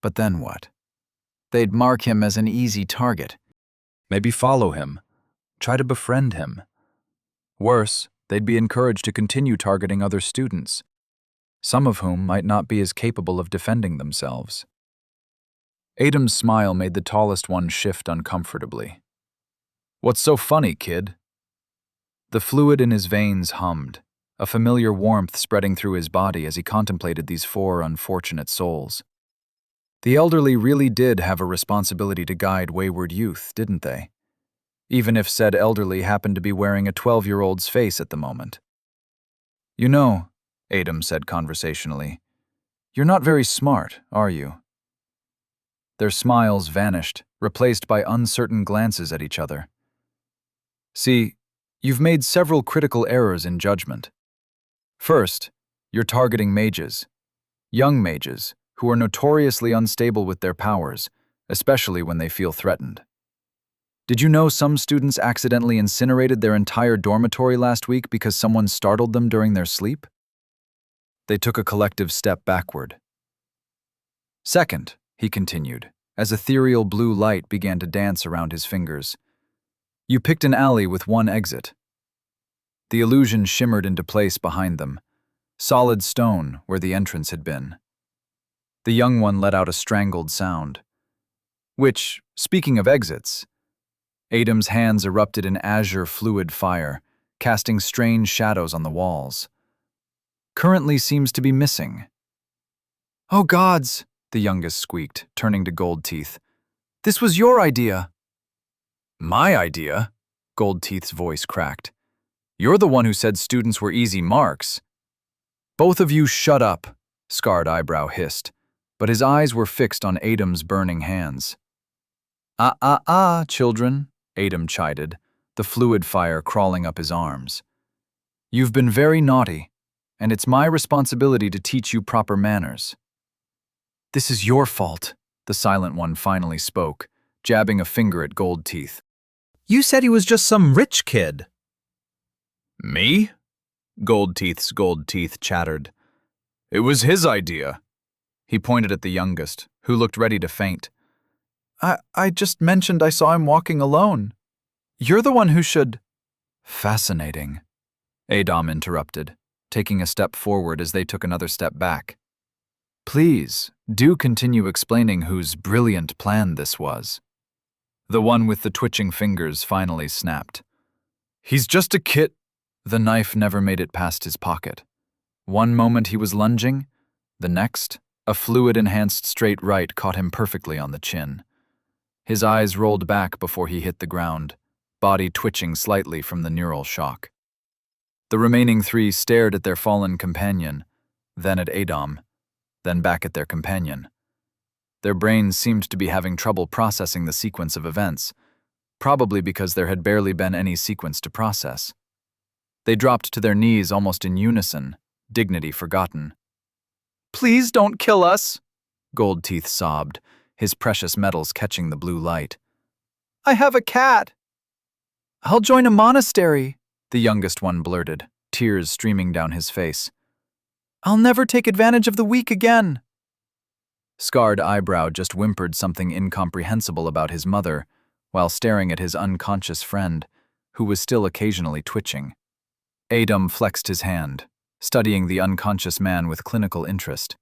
But then what? They'd mark him as an easy target. Maybe follow him. Try to befriend him. Worse, they'd be encouraged to continue targeting other students, some of whom might not be as capable of defending themselves. Adam's smile made the tallest one shift uncomfortably. "What's so funny, kid?" The fluid in his veins hummed, a familiar warmth spreading through his body as he contemplated these four unfortunate souls. The elderly really did have a responsibility to guide wayward youth, didn't they? Even if said elderly happened to be wearing a 12-year-old's face at the moment. "You know," Adam said conversationally, "you're not very smart, are you?" Their smiles vanished, replaced by uncertain glances at each other. "See, you've made several critical errors in judgment. First, you're targeting mages, young mages, who are notoriously unstable with their powers, especially when they feel threatened. Did you know some students accidentally incinerated their entire dormitory last week because someone startled them during their sleep?" They took a collective step backward. "Second," he continued, as ethereal blue light began to dance around his fingers, "you picked an alley with one exit." The illusion shimmered into place behind them, solid stone where the entrance had been. The young one let out a strangled sound. Which, speaking of exits, Adam's hands erupted in azure fluid fire, casting strange shadows on the walls. "Currently seems to be missing." "Oh gods," the youngest squeaked, turning to Goldteeth. "This was your idea." "My idea?" Goldteeth's voice cracked. "You're the one who said students were easy marks." "Both of you shut up," Scarred Eyebrow hissed, but his eyes were fixed on Adam's burning hands. Children," Adam chided, the fluid fire crawling up his arms. "You've been very naughty, and it's my responsibility to teach you proper manners." "This is your fault," the silent one finally spoke, jabbing a finger at Goldteeth. "You said he was just some rich kid." "Me?" Goldteeth's gold teeth chattered. "It was his idea." He pointed at the youngest, who looked ready to faint. I just mentioned I saw him walking alone. You're the one who should—" "Fascinating," Adam interrupted, taking a step forward as they took another step back. "Please, do continue explaining whose brilliant plan this was." The one with the twitching fingers finally snapped. "He's just a kid." The knife never made it past his pocket. One moment he was lunging, the next, a fluid-enhanced straight right caught him perfectly on the chin. His eyes rolled back before he hit the ground, body twitching slightly from the neural shock. The remaining three stared at their fallen companion, then at Adam, then back at their companion. Their brains seemed to be having trouble processing the sequence of events, probably because there had barely been any sequence to process. They dropped to their knees almost in unison, dignity forgotten. "Please don't kill us," Goldteeth sobbed, his precious metals catching the blue light. "I have a cat." "I'll join a monastery," the youngest one blurted, tears streaming down his face. "I'll never take advantage of the weak again." Scarred Eyebrow just whimpered something incomprehensible about his mother, while staring at his unconscious friend, who was still occasionally twitching. Adam flexed his hand, studying the unconscious man with clinical interest.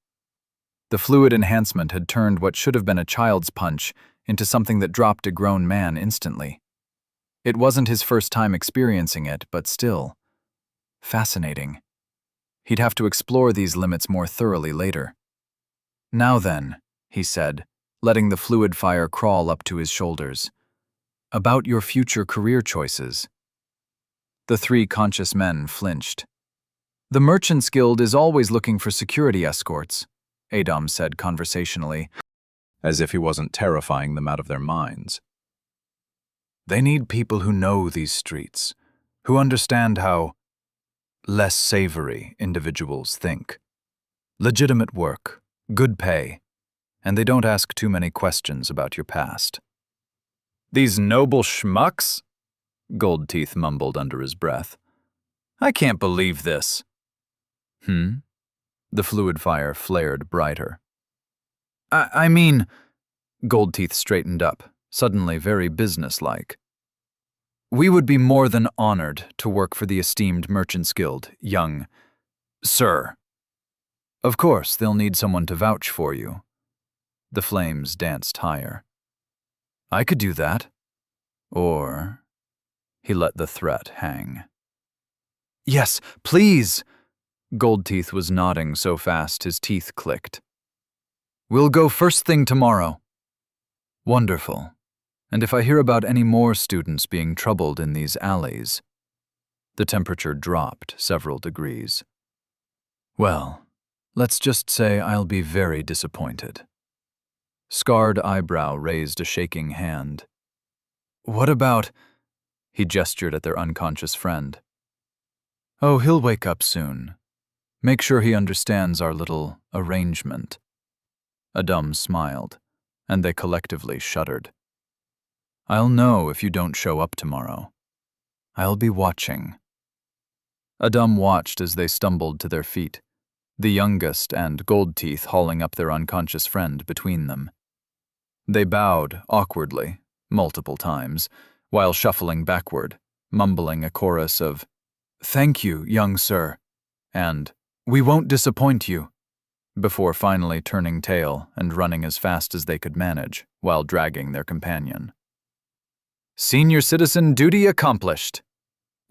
The fluid enhancement had turned what should have been a child's punch into something that dropped a grown man instantly. It wasn't his first time experiencing it, but still. Fascinating. He'd have to explore these limits more thoroughly later. "Now then," he said, letting the fluid fire crawl up to his shoulders. "About your future career choices." The three conscious men flinched. "The Merchants Guild is always looking for security escorts," Adam said conversationally, as if he wasn't terrifying them out of their minds. "They need people who know these streets, who understand how less savory individuals think. Legitimate work, good pay, and they don't ask too many questions about your past." "These noble schmucks?" Goldteeth mumbled under his breath. "I can't believe this." The fluid fire flared brighter. I mean, Goldteeth straightened up, suddenly very businesslike. We would be more than honored to work for the esteemed Merchants Guild, young sir. Of course, they'll need someone to vouch for you. The flames danced higher. I could do that. Or... He let the threat hang. Yes, please! Goldteeth was nodding so fast his teeth clicked. We'll go first thing tomorrow. Wonderful. And if I hear about any more students being troubled in these alleys... The temperature dropped several degrees. Well, let's just say I'll be very disappointed. Scarred eyebrow raised a shaking hand. What about... He gestured at their unconscious friend. Oh, he'll wake up soon. Make sure he understands our little arrangement. Adum smiled, and they collectively shuddered. I'll know if you don't show up tomorrow. I'll be watching. Adum watched as they stumbled to their feet, the youngest and Goldteeth hauling up their unconscious friend between them. They bowed awkwardly, multiple times, while shuffling backward, mumbling a chorus of, "Thank you, young sir," and "We won't disappoint you," before finally turning tail and running as fast as they could manage while dragging their companion. Senior citizen duty accomplished,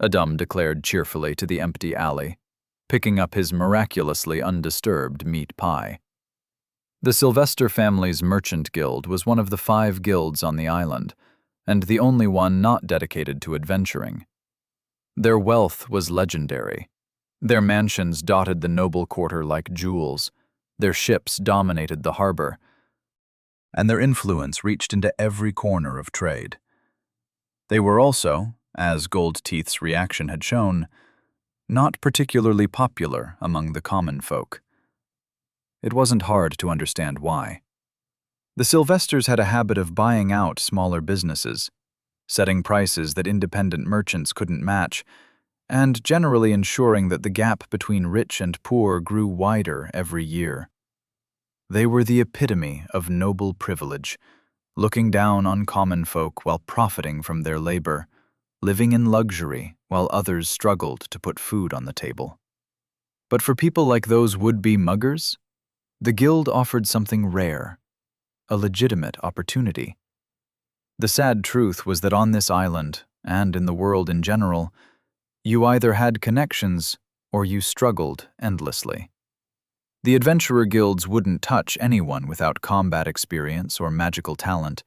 Adum declared cheerfully to the empty alley, picking up his miraculously undisturbed meat pie. The Sylvester family's merchant guild was one of the 5 guilds on the island, and the only one not dedicated to adventuring. Their wealth was legendary. Their mansions dotted the noble quarter like jewels, their ships dominated the harbor, and their influence reached into every corner of trade. They were also, as Goldteeth's reaction had shown, not particularly popular among the common folk. It wasn't hard to understand why. The Sylvesters had a habit of buying out smaller businesses, setting prices that independent merchants couldn't match, and generally ensuring that the gap between rich and poor grew wider every year. They were the epitome of noble privilege, looking down on common folk while profiting from their labor, living in luxury while others struggled to put food on the table. But for people like those would-be muggers, the guild offered something rare, a legitimate opportunity. The sad truth was that on this island, and in the world in general, you either had connections or you struggled endlessly. The adventurer guilds wouldn't touch anyone without combat experience or magical talent.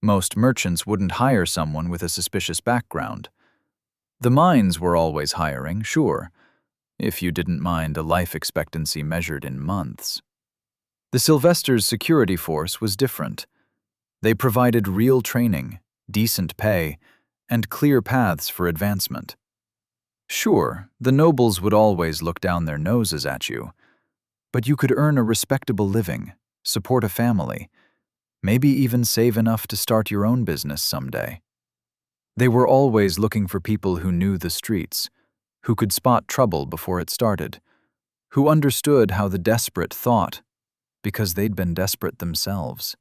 Most merchants wouldn't hire someone with a suspicious background. The mines were always hiring, sure, if you didn't mind a life expectancy measured in months. The Sylvesters' security force was different. They provided real training, decent pay, and clear paths for advancement. Sure, the nobles would always look down their noses at you, but you could earn a respectable living, support a family, maybe even save enough to start your own business someday. They were always looking for people who knew the streets, who could spot trouble before it started, who understood how the desperate thought, because they'd been desperate themselves.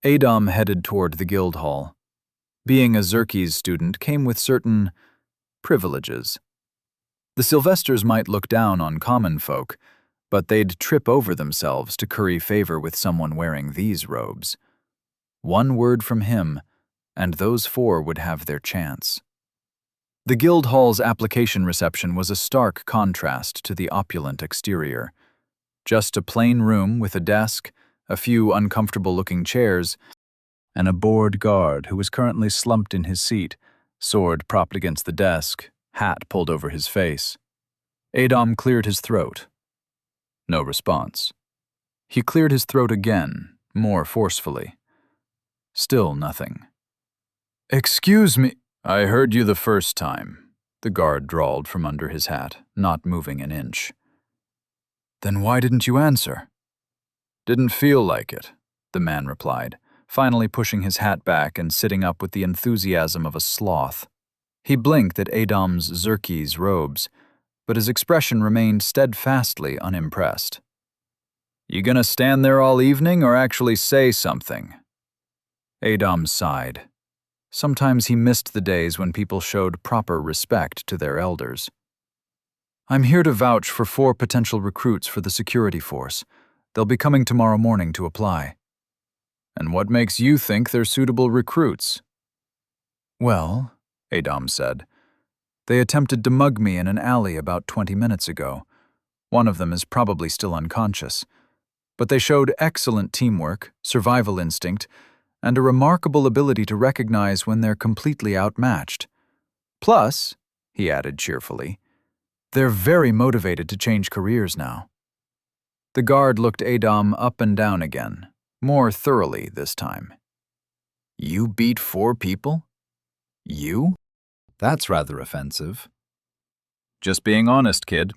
Adum headed toward the guild hall. Being a Xerxes student came with certain privileges. The Sylvesters might look down on common folk, but they'd trip over themselves to curry favor with someone wearing these robes. One word from him, and those 4 would have their chance. The guild hall's application reception was a stark contrast to the opulent exterior. Just a plain room with a desk, a few uncomfortable-looking chairs, and a bored guard who was currently slumped in his seat, sword propped against the desk, hat pulled over his face. Adum cleared his throat. No response. He cleared his throat again, more forcefully. Still nothing. "Excuse me, I heard you the first time," the guard drawled from under his hat, not moving an inch. "Then why didn't you answer?" "Didn't feel like it," the man replied, finally pushing his hat back and sitting up with the enthusiasm of a sloth. He blinked at Adum's Xerxes robes, but his expression remained steadfastly unimpressed. You gonna stand there all evening or actually say something? Adam sighed. Sometimes he missed the days when people showed proper respect to their elders. I'm here to vouch for 4 potential recruits for the security force. They'll be coming tomorrow morning to apply. And what makes you think they're suitable recruits? Well, Adam said, they attempted to mug me in an alley about 20 minutes ago. One of them is probably still unconscious. But they showed excellent teamwork, survival instinct, and a remarkable ability to recognize when they're completely outmatched. Plus, he added cheerfully, they're very motivated to change careers now. The guard looked Adam up and down again, more thoroughly this time. You beat 4 people? You? That's rather offensive. Just being honest, kid.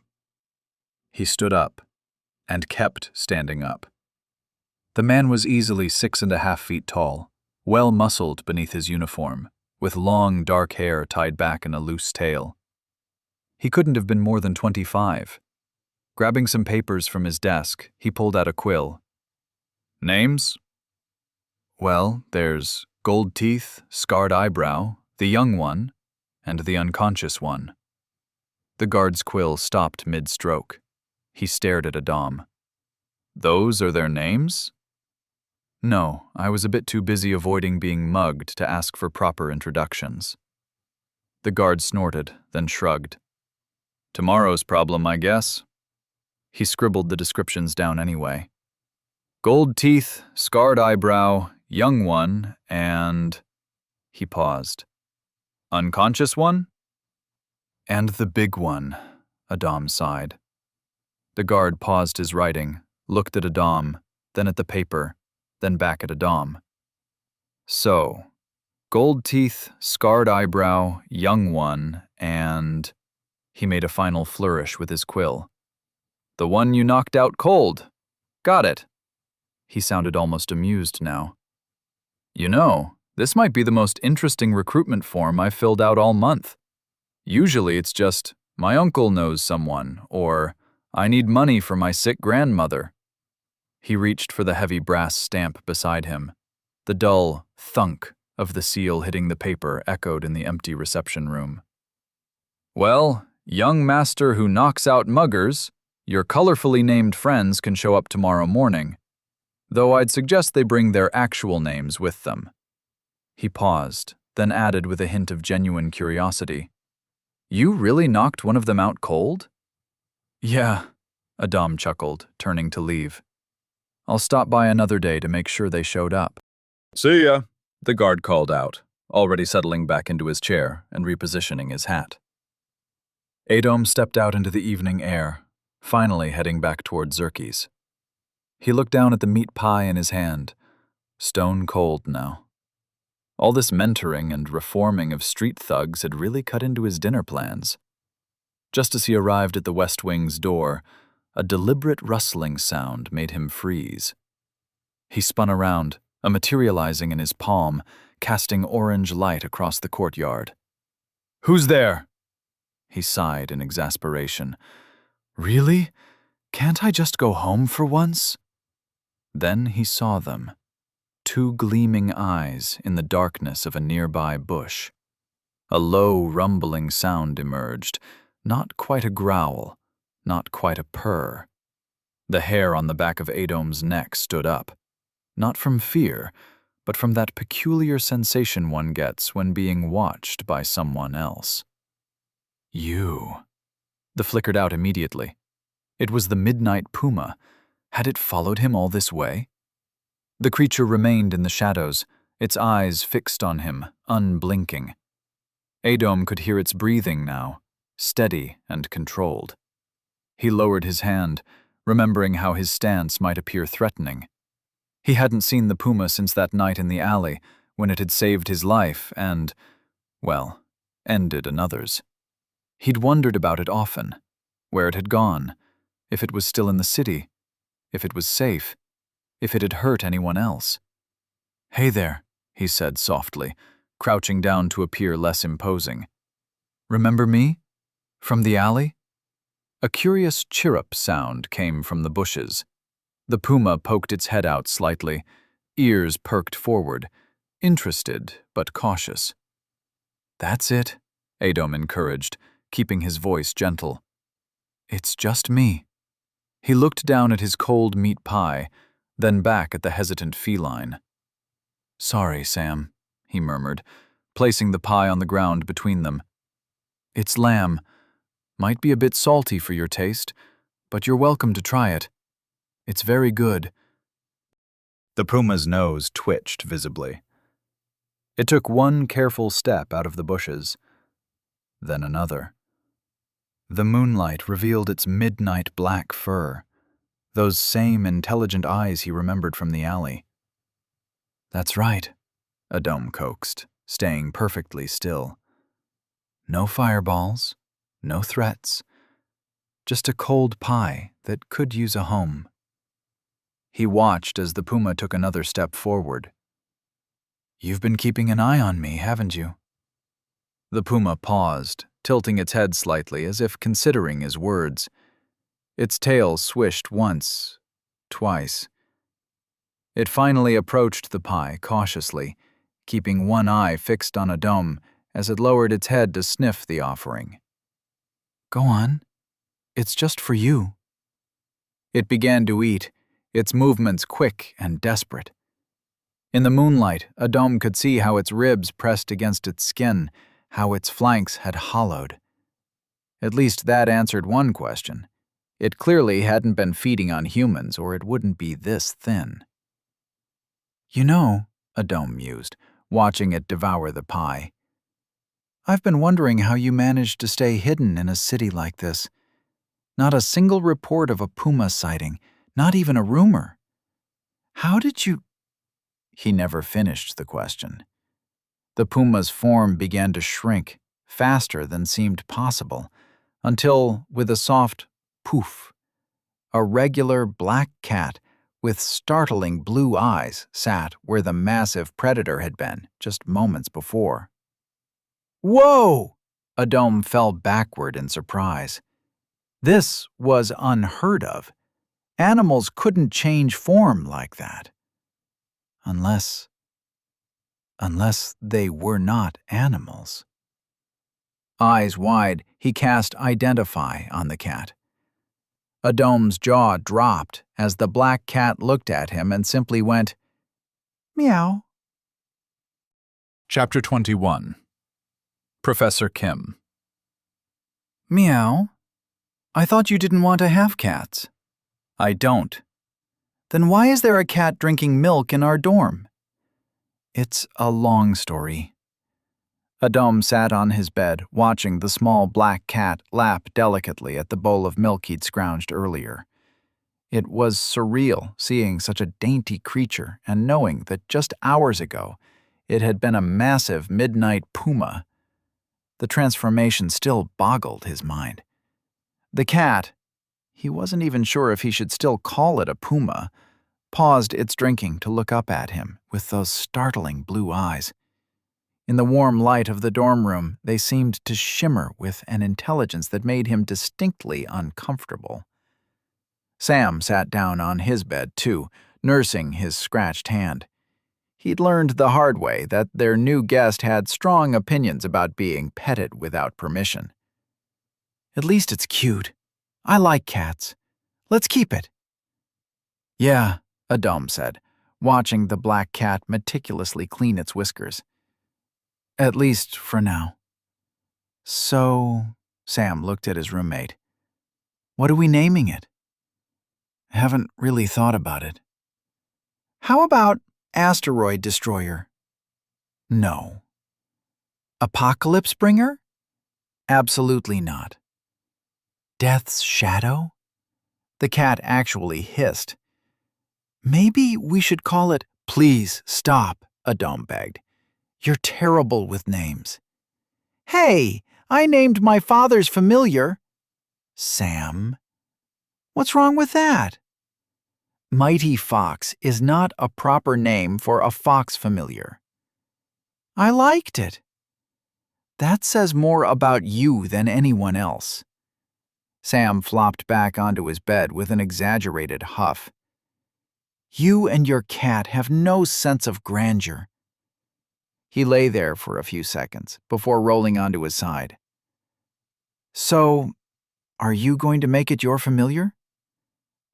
He stood up, and kept standing up. The man was easily 6.5 feet tall, well-muscled beneath his uniform, with long, dark hair tied back in a loose tail. He couldn't have been more than 25. Grabbing some papers from his desk, he pulled out a quill. Names? Well, there's Gold Teeth, Scarred Eyebrow, the young one, and the unconscious one. The guard's quill stopped mid-stroke. He stared at Adam. Those are their names? No, I was a bit too busy avoiding being mugged to ask for proper introductions. The guard snorted, then shrugged. Tomorrow's problem, I guess. He scribbled the descriptions down anyway. Gold Teeth, Scarred Eyebrow, Young One, and... He paused. Unconscious one? And the big one, Adam sighed. The guard paused his writing, looked at Adam, then at the paper, then back at Adam. So, Gold Teeth, Scarred Eyebrow, Young One, and... He made a final flourish with his quill. The one you knocked out cold. Got it. He sounded almost amused now. You know, this might be the most interesting recruitment form I've filled out all month. Usually it's just, my uncle knows someone, or I need money for my sick grandmother. He reached for the heavy brass stamp beside him. The dull thunk of the seal hitting the paper echoed in the empty reception room. Well, young master who knocks out muggers, your colorfully named friends can show up tomorrow morning, though I'd suggest they bring their actual names with them. He paused, then added with a hint of genuine curiosity. You really knocked one of them out cold? Yeah, Adam chuckled, turning to leave. I'll stop by another day to make sure they showed up. See ya, The guard called out, already settling back into his chair and repositioning his hat. Adam stepped out into the evening air, finally heading back toward Zerke's. He looked down at the meat pie in his hand, stone cold now. All this mentoring and reforming of street thugs had really cut into his dinner plans. Just as he arrived at the West Wing's door, a deliberate rustling sound made him freeze. He spun around, a materializing in his palm, casting orange light across the courtyard. Who's there? He sighed in exasperation. Really? Can't I just go home for once? Then he saw them. 2 gleaming eyes in the darkness of a nearby bush. A low, rumbling sound emerged, not quite a growl, not quite a purr. The hair on the back of Adam's neck stood up, not from fear, but from that peculiar sensation one gets when being watched by someone else. You. The flickered out immediately. It was the midnight puma. Had it followed him all this way? The creature remained in the shadows, its eyes fixed on him, unblinking. Adam could hear its breathing now, steady and controlled. He lowered his hand, remembering how his stance might appear threatening. He hadn't seen the puma since that night in the alley, when it had saved his life and, well, ended another's. He'd wondered about it often, where it had gone, if it was still in the city, if it was safe, if it had hurt anyone else. Hey there, he said softly, crouching down to appear less imposing. Remember me? From the alley? A curious chirrup sound came from the bushes. The puma poked its head out slightly, ears perked forward, interested but cautious. "That's it," Adom encouraged, keeping his voice gentle. "It's just me." He looked down at his cold meat pie, then back at the hesitant feline. "Sorry, Sam," he murmured, placing the pie on the ground between them. "It's lamb. Might be a bit salty for your taste, but you're welcome to try it. It's very good." The puma's nose twitched visibly. It took one careful step out of the bushes, then another. The moonlight revealed its midnight black fur, those same intelligent eyes he remembered from the alley. "That's right," Adom coaxed, staying perfectly still. "No fireballs, no threats, just a cold pie that could use a home." He watched as the puma took another step forward. "You've been keeping an eye on me, haven't you?" The puma paused, tilting its head slightly as if considering his words. Its tail swished once, twice. It finally approached the pie cautiously, keeping one eye fixed on Adom as it lowered its head to sniff the offering. "Go on. It's just for you." It began to eat, its movements quick and desperate. In the moonlight, Adom could see how its ribs pressed against its skin, how its flanks had hollowed. At least that answered one question. It clearly hadn't been feeding on humans, or it wouldn't be this thin. "You know," Adom mused, watching it devour the pie, "I've been wondering how you managed to stay hidden in a city like this. Not a single report of a puma sighting, not even a rumor. How did you—" He never finished the question. The puma's form began to shrink, faster than seemed possible, until, with a soft poof, a regular black cat with startling blue eyes sat where the massive predator had been just moments before. "Whoa!" Adom fell backward in surprise. This was unheard of. Animals couldn't change form like that. Unless they were not animals. Eyes wide, he cast Identify on the cat. Adom's jaw dropped as the black cat looked at him and simply went, "Meow." Chapter 21. Professor Kim. "Meow? I thought you didn't want to have cats." "I don't." "Then why is there a cat drinking milk in our dorm?" "It's a long story." Adom sat on his bed, watching the small black cat lap delicately at the bowl of milk he'd scrounged earlier. It was surreal seeing such a dainty creature and knowing that just hours ago it had been a massive midnight puma. The transformation still boggled his mind. The cat, he wasn't even sure if he should still call it a puma, paused its drinking to look up at him with those startling blue eyes. In the warm light of the dorm room, they seemed to shimmer with an intelligence that made him distinctly uncomfortable. Sam sat down on his bed, too, nursing his scratched hand. He'd learned the hard way that their new guest had strong opinions about being petted without permission. "At least it's cute. I like cats. Let's keep it." "Yeah," Adom said, watching the black cat meticulously clean its whiskers. "At least for now." "So," Sam looked at his roommate, "what are we naming it?" "Haven't really thought about it." "How about Asteroid Destroyer?" "No." "Apocalypse Bringer?" "Absolutely not." "Death's Shadow?" The cat actually hissed. "Maybe we should call it—" "Please stop," Adom begged. "You're terrible with names." "Hey, I named my father's familiar." "Sam?" "What's wrong with that?" "Mighty Fox is not a proper name for a fox familiar." "I liked it." "That says more about you than anyone else." Sam flopped back onto his bed with an exaggerated huff. You and your cat have no sense of grandeur." He lay there for a few seconds before rolling onto his side. "So, are you going to make it your familiar?"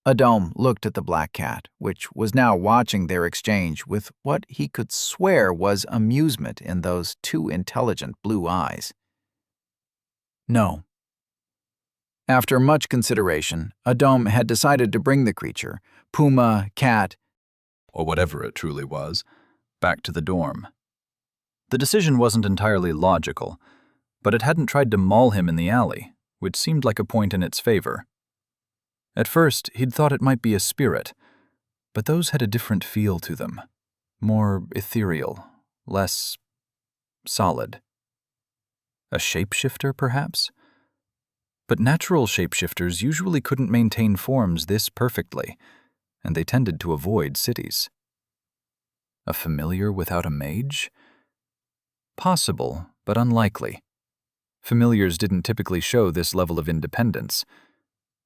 Adom looked at the black cat, which was now watching their exchange with what he could swear was amusement in those two intelligent blue eyes. No. After much consideration, Adom had decided to bring the creature, puma, cat, or whatever it truly was, back to the dorm. The decision wasn't entirely logical, but it hadn't tried to maul him in the alley, which seemed like a point in its favor. At first, he'd thought it might be a spirit, but those had a different feel to them, more ethereal, less solid. A shapeshifter, perhaps? But natural shapeshifters usually couldn't maintain forms this perfectly, and they tended to avoid cities. A familiar without a mage? Possible, but unlikely. Familiars didn't typically show this level of independence.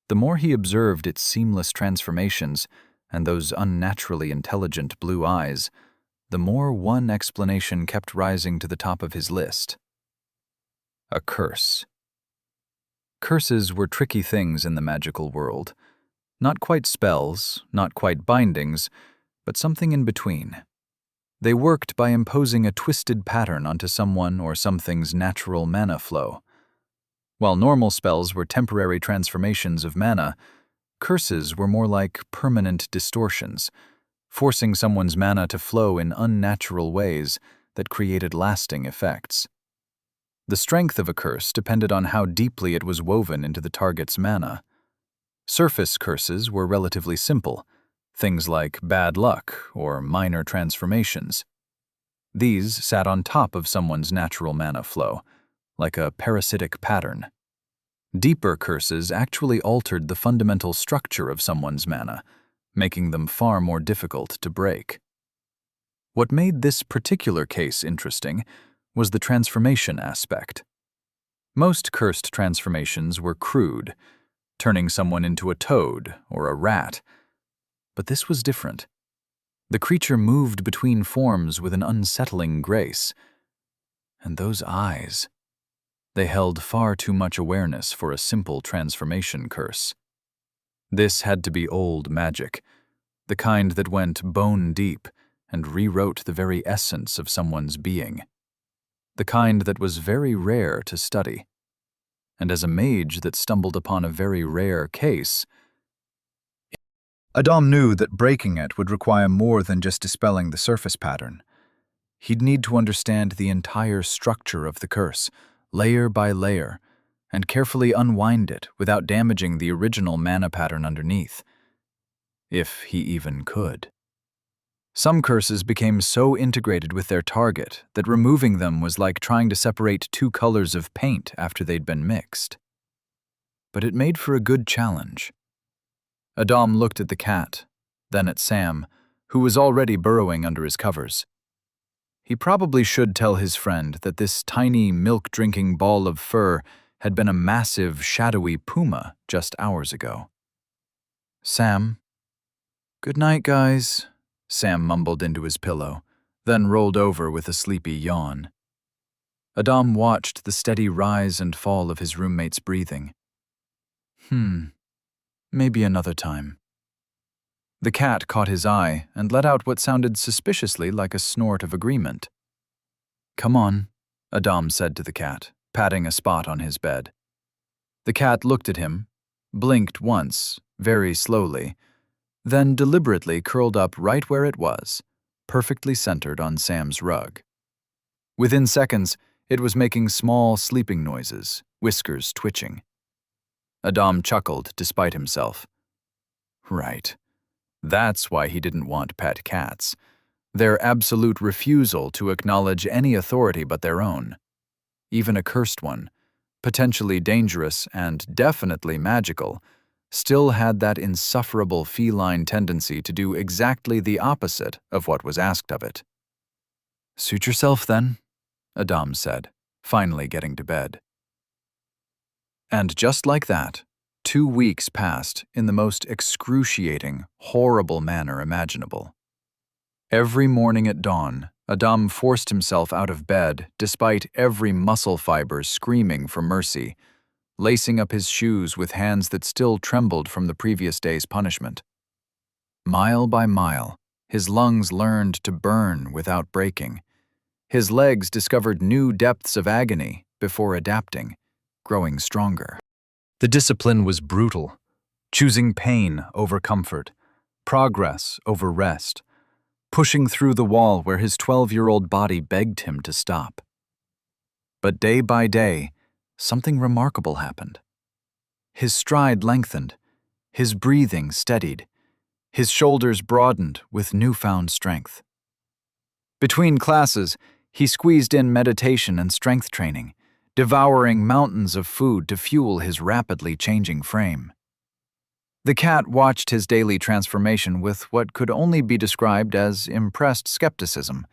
The more he observed its seamless transformations and those unnaturally intelligent blue eyes, the more one explanation kept rising to the top of his list. A curse. Curses were tricky things in the magical world. Not quite spells, not quite bindings, but something in between. They worked by imposing a twisted pattern onto someone or something's natural mana flow. While normal spells were temporary transformations of mana, curses were more like permanent distortions, forcing someone's mana to flow in unnatural ways that created lasting effects. The strength of a curse depended on how deeply it was woven into the target's mana. Surface curses were relatively simple, things like bad luck or minor transformations. These sat on top of someone's natural mana flow, like a parasitic pattern. Deeper curses actually altered the fundamental structure of someone's mana, making them far more difficult to break. What made this particular case interesting was the transformation aspect. Most cursed transformations were crude, turning someone into a toad or a rat. But this was different. The creature moved between forms with an unsettling grace. And those eyes, they held far too much awareness for a simple transformation curse. This had to be old magic, the kind that went bone deep and rewrote the very essence of someone's being. The kind that was very rare to study. And as a mage that stumbled upon a very rare case, Adom knew that breaking it would require more than just dispelling the surface pattern. he'd need to understand the entire structure of the curse, layer by layer, and carefully unwind it without damaging the original mana pattern underneath. If he even could. Some curses became so integrated with their target that removing them was like trying to separate two colors of paint after they'd been mixed. But it made for a good challenge. Adom looked at the cat, then at Sam, who was already burrowing under his covers. He probably should tell his friend that this tiny, milk-drinking ball of fur had been a massive, shadowy puma just hours ago. Sam. "Good night, guys," Sam mumbled into his pillow, then rolled over with a sleepy yawn. Adom watched the steady rise and fall of his roommate's breathing. Maybe another time. The cat caught his eye and let out what sounded suspiciously like a snort of agreement. "Come on," Adom said to the cat, patting a spot on his bed. The cat looked at him, blinked once, very slowly, then deliberately curled up right where it was, perfectly centered on Sam's rug. Within seconds, it was making small sleeping noises, whiskers twitching. Adom chuckled despite himself. Right. That's why he didn't want pet cats. Their absolute refusal to acknowledge any authority but their own. Even a cursed one, potentially dangerous and definitely magical, still had that insufferable feline tendency to do exactly the opposite of what was asked of it. "Suit yourself, then," Adom said, finally getting to bed. And just like that, 2 weeks passed in the most excruciating, horrible manner imaginable. Every morning at dawn, Adam forced himself out of bed despite every muscle fiber screaming for mercy, lacing up his shoes with hands that still trembled from the previous day's punishment. Mile by mile, his lungs learned to burn without breaking. His legs discovered new depths of agony before adapting, growing stronger. The discipline was brutal, choosing pain over comfort, progress over rest, pushing through the wall where his 12-year-old body begged him to stop. But day by day, something remarkable happened. His stride lengthened, his breathing steadied, his shoulders broadened with newfound strength. Between classes, he squeezed in meditation and strength training, devouring mountains of food to fuel his rapidly changing frame. The cat watched his daily transformation with what could only be described as impressed skepticism,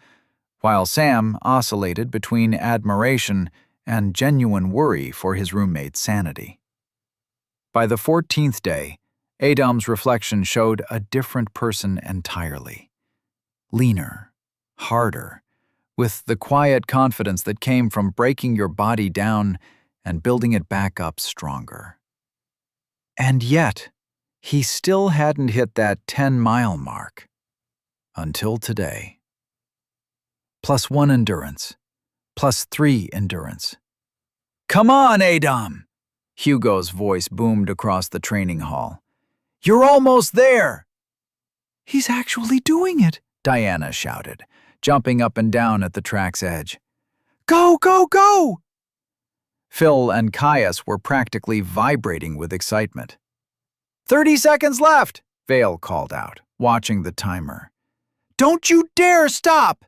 while Sam oscillated between admiration and genuine worry for his roommate's sanity. By the 14th day, Adam's reflection showed a different person entirely. Leaner, harder, with the quiet confidence that came from breaking your body down and building it back up stronger. And yet, he still hadn't hit that 10-mile mark. Until today. +1 endurance. +3 endurance. "Come on, Adam!" Hugo's voice boomed across the training hall. "You're almost there!" "He's actually doing it," Diana shouted, jumping up and down at the track's edge. "Go, go, go!" Phil and Caius were practically vibrating with excitement. 30 seconds left, Vale called out, watching the timer. "Don't you dare stop!"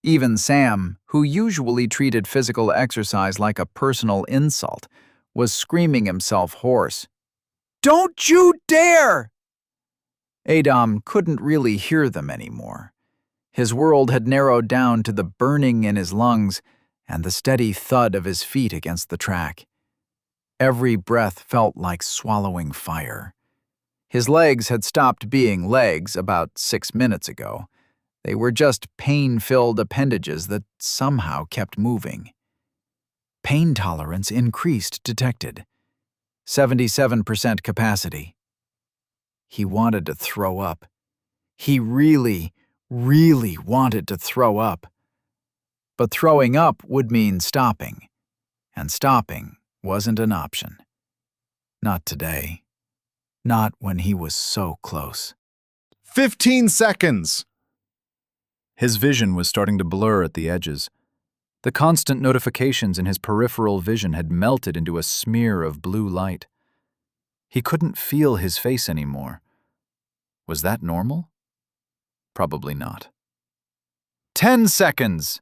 Even Sam, who usually treated physical exercise like a personal insult, was screaming himself hoarse. "Don't you dare!" Adam couldn't really hear them anymore. His world had narrowed down to the burning in his lungs and the steady thud of his feet against the track. Every breath felt like swallowing fire. His legs had stopped being legs about 6 minutes ago. They were just pain-filled appendages that somehow kept moving. Pain tolerance increased detected. 77% capacity. He wanted to throw up. He really wanted to throw up. But throwing up would mean stopping, and stopping wasn't an option. Not today. Not when he was so close. 15 seconds! His vision was starting to blur at the edges. The constant notifications in his peripheral vision had melted into a smear of blue light. He couldn't feel his face anymore. Was that normal? Probably not. 10 seconds!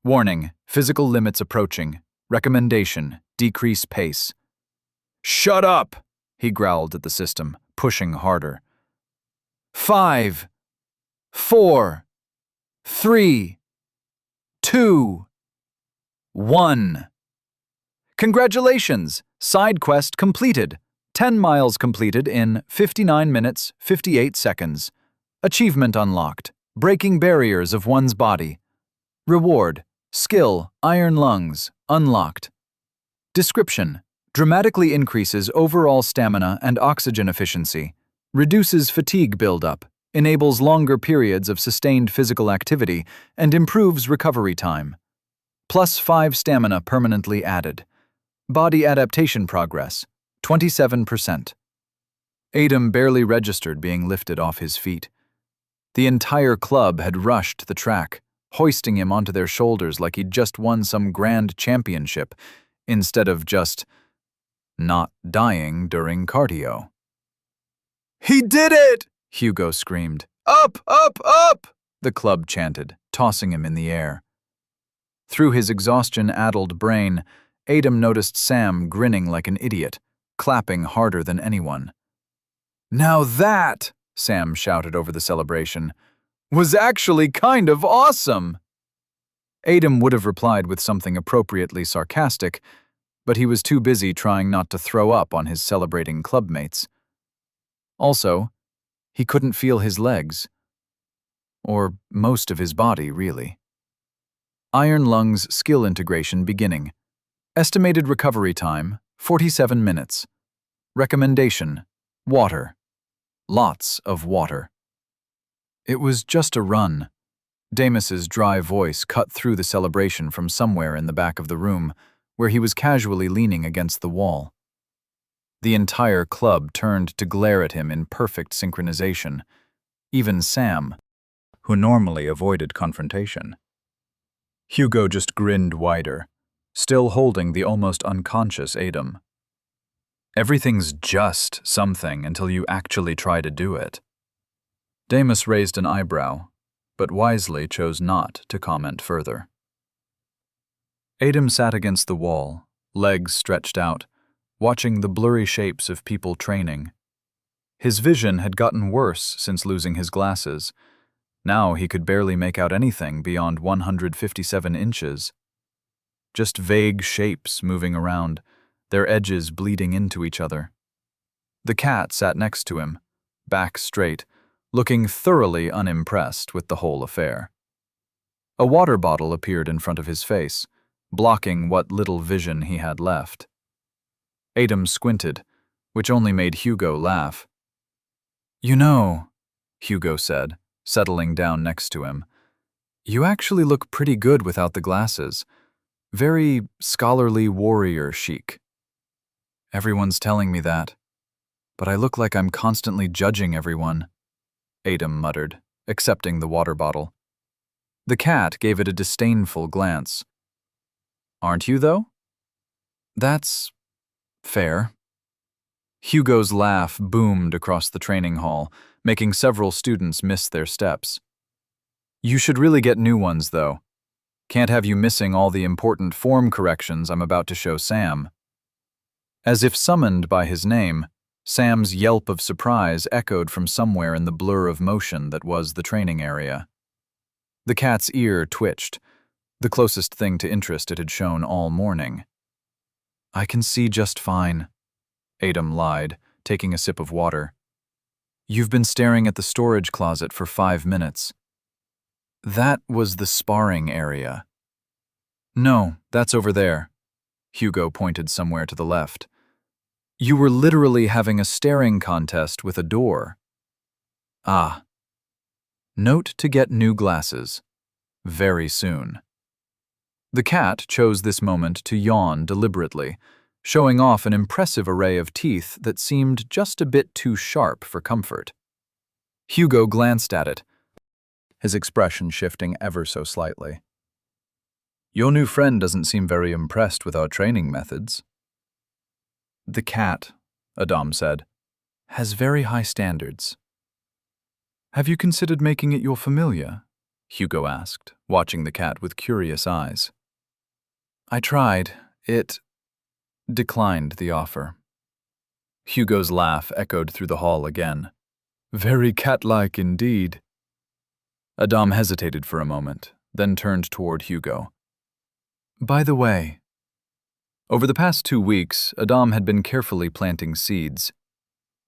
Warning, physical limits approaching. Recommendation, decrease pace. "Shut up!" he growled at the system, pushing harder. 5, 4, 3, 2, 1. Congratulations! Side quest completed. 10 miles completed in 59 minutes, 58 seconds. Achievement unlocked. Breaking barriers of one's body. Reward. Skill, Iron Lungs, unlocked. Description. Dramatically increases overall stamina and oxygen efficiency. Reduces fatigue buildup. Enables longer periods of sustained physical activity and improves recovery time. +5 stamina permanently added. Body adaptation progress, 27%. Adam barely registered being lifted off his feet. The entire club had rushed the track, hoisting him onto their shoulders like he'd just won some grand championship, instead of just not dying during cardio. "He did it!" Hugo screamed. "Up, up, up!" the club chanted, tossing him in the air. Through his exhaustion-addled brain, Adam noticed Sam grinning like an idiot, clapping harder than anyone. "Now that," Sam shouted over the celebration, "was actually kind of awesome!" Adam would have replied with something appropriately sarcastic, but he was too busy trying not to throw up on his celebrating clubmates. Also, he couldn't feel his legs. Or most of his body, really. Iron Lungs skill integration beginning. Estimated recovery time, 47 minutes. Recommendation, water. Lots of water. It was just a run. Damus's dry voice cut through the celebration from somewhere in the back of the room, where he was casually leaning against the wall. The entire club turned to glare at him in perfect synchronization. Even Sam, who normally avoided confrontation. Hugo just grinned wider, still holding the almost unconscious Adam. Everything's just something until you actually try to do it. Damus raised an eyebrow, but wisely chose not to comment further. Adam sat against the wall, legs stretched out, watching the blurry shapes of people training. His vision had gotten worse since losing his glasses. Now he could barely make out anything beyond 157 inches. Just vague shapes moving around, their edges bleeding into each other. The cat sat next to him, back straight, looking thoroughly unimpressed with the whole affair. A water bottle appeared in front of his face, blocking what little vision he had left. Adam squinted, which only made Hugo laugh. "You know," Hugo said, settling down next to him, "you actually look pretty good without the glasses. Very scholarly warrior chic." "Everyone's telling me that. But I look like I'm constantly judging everyone," Adam muttered, accepting the water bottle. The cat gave it a disdainful glance. "Aren't you, though?" "That's fair." Hugo's laugh boomed across the training hall, making several students miss their steps. "You should really get new ones, though. Can't have you missing all the important form corrections I'm about to show Sam." As if summoned by his name, Sam's yelp of surprise echoed from somewhere in the blur of motion that was the training area. The cat's ear twitched, the closest thing to interest it had shown all morning. "I can see just fine," Adam lied, taking a sip of water. "You've been staring at the storage closet for 5 minutes." "That was the sparring area." "No, that's over there." Hugo pointed somewhere to the left. "You were literally having a staring contest with a door." "Ah." Note to get new glasses. Very soon. The cat chose this moment to yawn deliberately, showing off an impressive array of teeth that seemed just a bit too sharp for comfort. Hugo glanced at it, his expression shifting ever so slightly. "Your new friend doesn't seem very impressed with our training methods." "The cat," Adam said, "has very high standards." "Have you considered making it your familiar?" Hugo asked, watching the cat with curious eyes. "I tried. It declined the offer." Hugo's laugh echoed through the hall again. "Very cat-like indeed." Adam hesitated for a moment, then turned toward Hugo. "By the way." Over the past 2 weeks, Adam had been carefully planting seeds.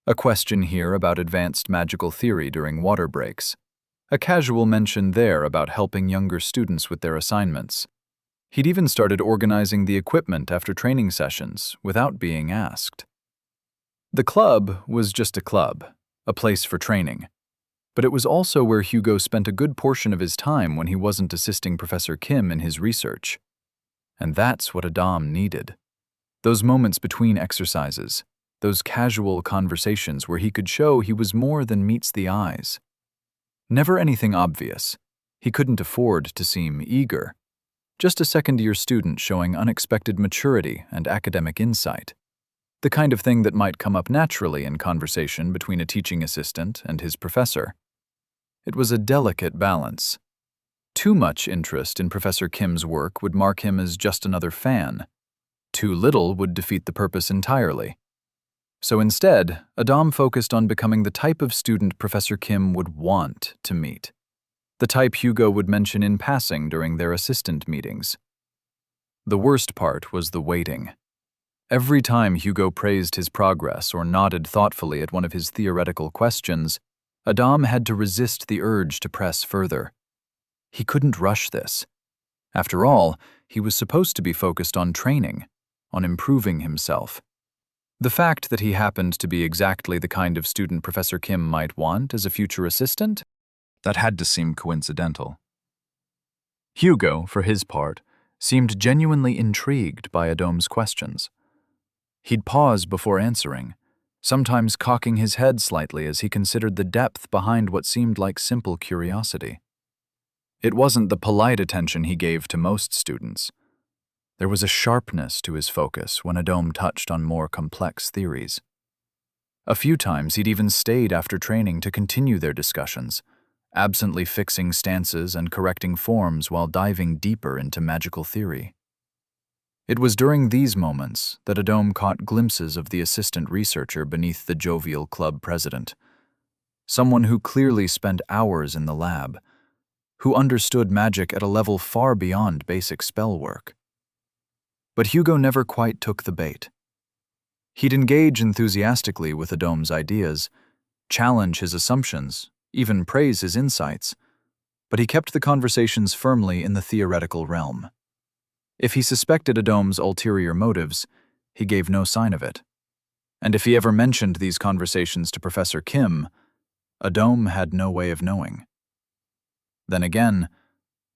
A question here about advanced magical theory during water breaks. A casual mention there about helping younger students with their assignments. He'd even started organizing the equipment after training sessions without being asked. The club was just a club, a place for training. But it was also where Hugo spent a good portion of his time when he wasn't assisting Professor Kim in his research. And that's what Adam needed. Those moments between exercises, those casual conversations where he could show he was more than meets the eyes. Never anything obvious. He couldn't afford to seem eager. Just a second-year student showing unexpected maturity and academic insight. The kind of thing that might come up naturally in conversation between a teaching assistant and his professor. It was a delicate balance. Too much interest in Professor Kim's work would mark him as just another fan. Too little would defeat the purpose entirely. So instead, Adam focused on becoming the type of student Professor Kim would want to meet. The type Hugo would mention in passing during their assistant meetings. The worst part was the waiting. Every time Hugo praised his progress or nodded thoughtfully at one of his theoretical questions, Adam had to resist the urge to press further. He couldn't rush this. After all, he was supposed to be focused on training, on improving himself. The fact that he happened to be exactly the kind of student Professor Kim might want as a future assistant, that had to seem coincidental. Hugo, for his part, seemed genuinely intrigued by Adam's questions. He'd pause before answering, sometimes cocking his head slightly as he considered the depth behind what seemed like simple curiosity. It wasn't the polite attention he gave to most students. There was a sharpness to his focus when Adam touched on more complex theories. A few times he'd even stayed after training to continue their discussions, absently fixing stances and correcting forms while diving deeper into magical theory. It was during these moments that Adam caught glimpses of the assistant researcher beneath the jovial club president, someone who clearly spent hours in the lab, who understood magic at a level far beyond basic spell work. But Hugo never quite took the bait. He'd engage enthusiastically with Adam's ideas, challenge his assumptions, even praise his insights, but he kept the conversations firmly in the theoretical realm. If he suspected Adam's ulterior motives, he gave no sign of it. And if he ever mentioned these conversations to Professor Kim, Adam had no way of knowing. Then again,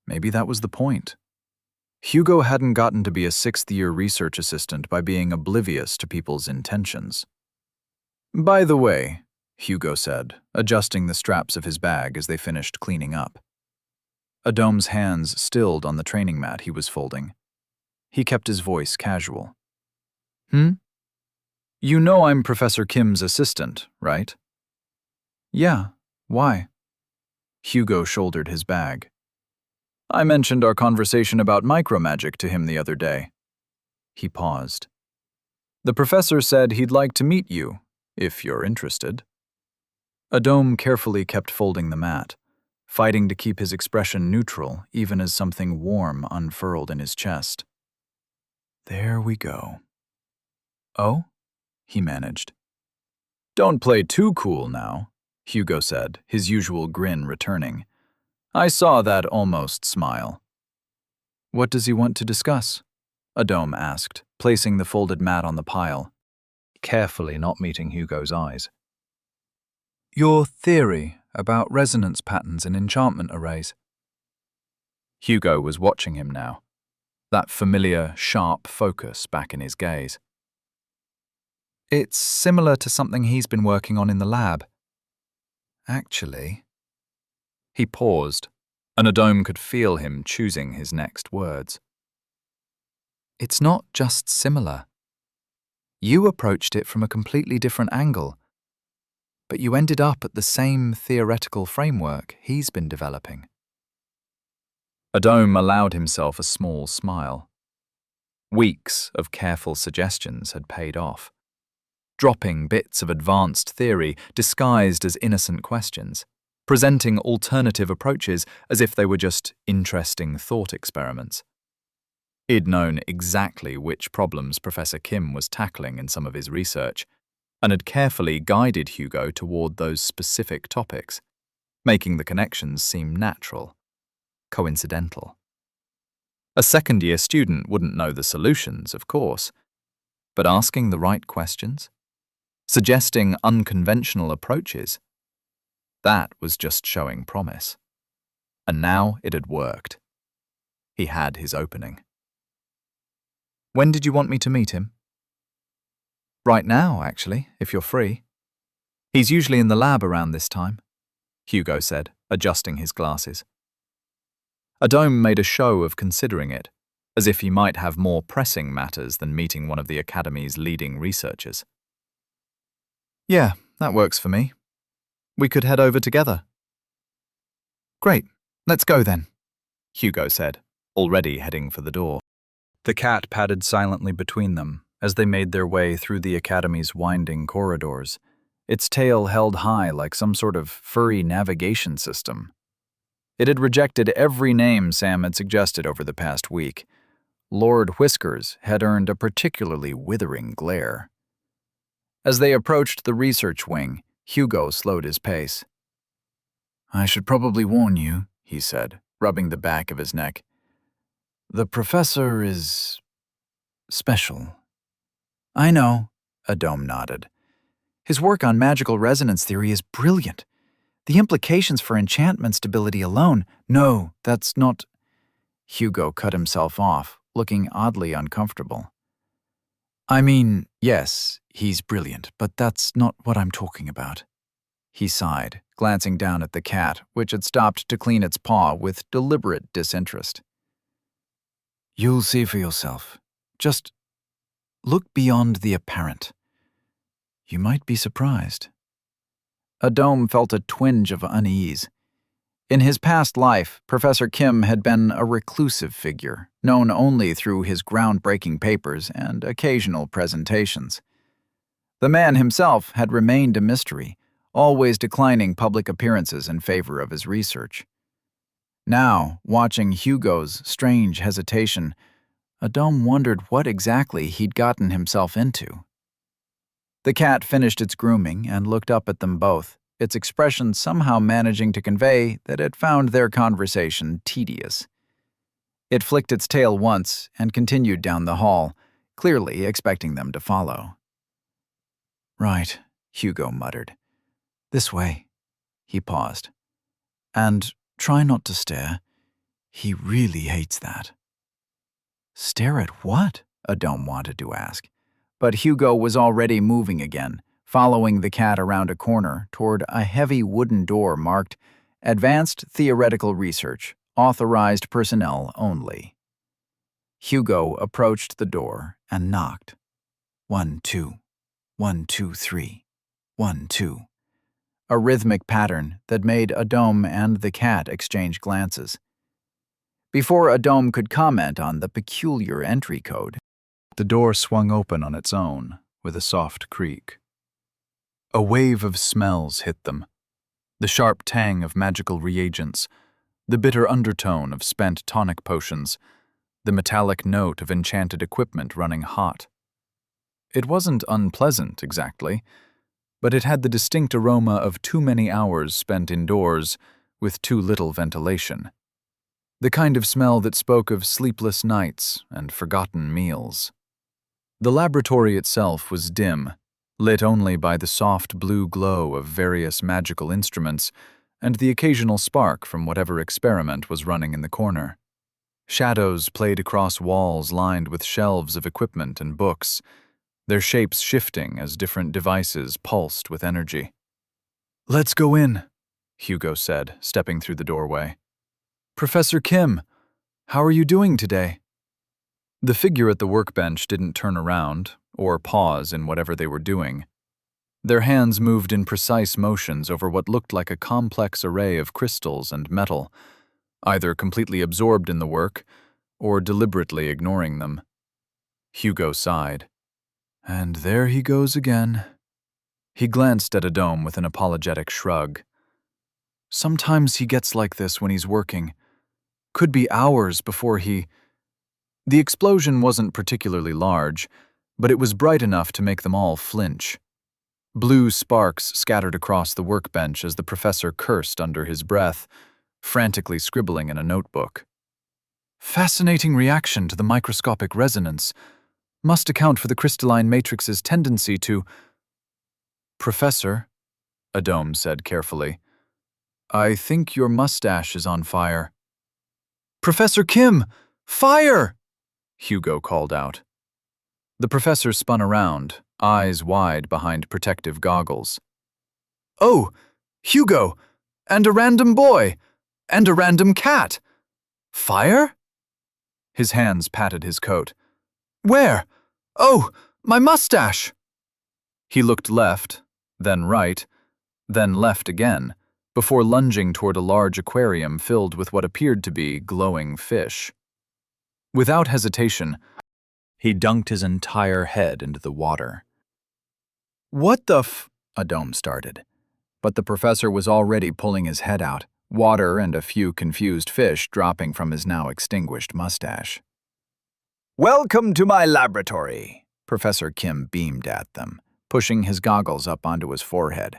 maybe that was the point. Hugo hadn't gotten to be a sixth-year research assistant by being oblivious to people's intentions. "By the way," Hugo said, adjusting the straps of his bag as they finished cleaning up. Adam's hands stilled on the training mat he was folding. He kept his voice casual. "You know I'm Professor Kim's assistant, right?" "Yeah, why?" Hugo shouldered his bag. "I mentioned our conversation about micromagic to him the other day." He paused. "The professor said he'd like to meet you, if you're interested." Adam carefully kept folding the mat, fighting to keep his expression neutral even as something warm unfurled in his chest. "There we go." "Oh?" he managed. "Don't play too cool now," Hugo said, his usual grin returning. "I saw that almost smile." "What does he want to discuss?" Adam asked, placing the folded mat on the pile, carefully not meeting Hugo's eyes. "Your theory about resonance patterns in enchantment arrays." Hugo was watching him now, that familiar, sharp focus back in his gaze. "It's similar to something he's been working on in the lab. Actually..." He paused, and Adam could feel him choosing his next words. "It's not just similar. You approached it from a completely different angle, but you ended up at the same theoretical framework he's been developing." Adam allowed himself a small smile. Weeks of careful suggestions had paid off, dropping bits of advanced theory disguised as innocent questions, presenting alternative approaches as if they were just interesting thought experiments. He'd known exactly which problems Professor Kim was tackling in some of his research, and had carefully guided Hugo toward those specific topics, making the connections seem natural, coincidental. A second-year student wouldn't know the solutions, of course, but asking the right questions, suggesting unconventional approaches, that was just showing promise. And now it had worked. He had his opening. "When did you want me to meet him?" "Right now, actually, if you're free. He's usually in the lab around this time," Hugo said, adjusting his glasses. Adam made a show of considering it, as if he might have more pressing matters than meeting one of the Academy's leading researchers. "Yeah, that works for me. We could head over together." "Great, let's go then," Hugo said, already heading for the door. The cat padded silently between them as they made their way through the Academy's winding corridors, its tail held high like some sort of furry navigation system. It had rejected every name Sam had suggested over the past week, Lord Whiskers had earned a particularly withering glare. As they approached the research wing, Hugo slowed his pace. "I should probably warn you," he said, rubbing the back of his neck. "The professor is special." "I know," Adom nodded. "His work on magical resonance theory is brilliant. The implications for enchantment stability alone—" "No, that's not—" Hugo cut himself off, looking oddly uncomfortable. "I mean, yes, he's brilliant, but that's not what I'm talking about." He sighed, glancing down at the cat, which had stopped to clean its paw with deliberate disinterest. "You'll see for yourself. Just look beyond the apparent. You might be surprised." Adom felt a twinge of unease. In his past life, Professor Kim had been a reclusive figure, known only through his groundbreaking papers and occasional presentations. The man himself had remained a mystery, always declining public appearances in favor of his research. Now, watching Hugo's strange hesitation, Adom wondered what exactly he'd gotten himself into. The cat finished its grooming and looked up at them both, its expression somehow managing to convey that it found their conversation tedious. It flicked its tail once and continued down the hall, clearly expecting them to follow. "Right," Hugo muttered. "This way." He paused. "And try not to stare. He really hates that." "Stare at what?" Adom wanted to ask. But Hugo was already moving again, following the cat around a corner toward a heavy wooden door marked Advanced Theoretical Research, Authorized Personnel Only. Hugo approached the door and knocked. 1, 2, 1, 2, 3, 1, 2. A rhythmic pattern that made Adom and the cat exchange glances. Before Adom could comment on the peculiar entry code, The door swung open on its own, with a soft creak. A wave of smells hit them. The sharp tang of magical reagents, the bitter undertone of spent tonic potions, the metallic note of enchanted equipment running hot. It wasn't unpleasant, exactly, but it had the distinct aroma of too many hours spent indoors with too little ventilation. The kind of smell that spoke of sleepless nights and forgotten meals. The laboratory itself was dim, lit only by the soft blue glow of various magical instruments and the occasional spark from whatever experiment was running in the corner. Shadows played across walls lined with shelves of equipment and books, their shapes shifting as different devices pulsed with energy. "Let's go in," Hugo said, stepping through the doorway. "Professor Kim, how are you doing today?" The figure at the workbench didn't turn around or pause in whatever they were doing. Their hands moved in precise motions over what looked like a complex array of crystals and metal, either completely absorbed in the work or deliberately ignoring them. Hugo sighed. "And there he goes again." He glanced at Adom with an apologetic shrug. "Sometimes he gets like this when he's working. Could be hours before he—" The explosion wasn't particularly large, but it was bright enough to make them all flinch. Blue sparks scattered across the workbench as the professor cursed under his breath, frantically scribbling in a notebook. "Fascinating reaction to the microscopic resonance. Must account for the crystalline matrix's tendency to—" "Professor," Adom said carefully, "I think your mustache is on fire." "Professor Kim! Fire!" Hugo called out. The professor spun around, eyes wide behind protective goggles. "Oh, Hugo! And a random boy! And a random cat! Fire?" His hands patted his coat. "Where? Oh, my mustache!" He looked left, then right, then left again, before lunging toward a large aquarium filled with what appeared to be glowing fish. Without hesitation, he dunked his entire head into the water. "What the f—" Adom started, but the professor was already pulling his head out, water and a few confused fish dropping from his now extinguished mustache. Welcome to my laboratory, Professor Kim beamed at them, pushing his goggles up onto his forehead.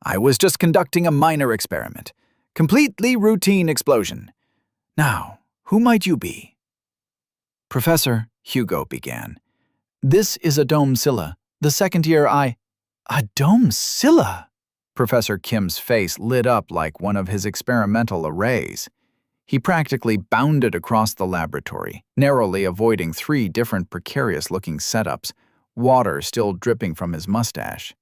I was just conducting a minor experiment. Completely routine explosion. Now, who might you be? Professor, Hugo began. This is Adom Silla, the second year Adom Silla? Professor Kim's face lit up like one of his experimental arrays. He practically bounded across the laboratory, narrowly avoiding 3 different precarious-looking setups, water still dripping from his mustache.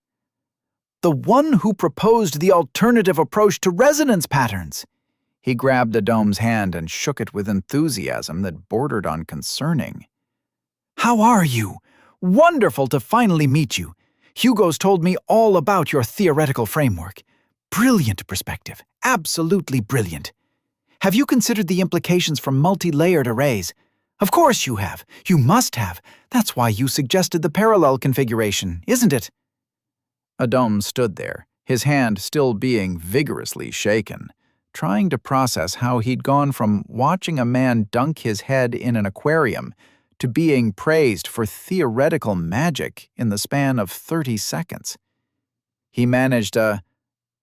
The one who proposed the alternative approach to resonance patterns! He grabbed Adom's hand and shook it with enthusiasm that bordered on concerning. How are you? Wonderful to finally meet you. Hugo's told me all about your theoretical framework. Brilliant perspective. Absolutely brilliant. Have you considered the implications for multi-layered arrays? Of course you have. You must have. That's why you suggested the parallel configuration, isn't it? Adom stood there, his hand still being vigorously shaken, trying to process how he'd gone from watching a man dunk his head in an aquarium to being praised for theoretical magic in the span of 30 seconds. He managed a,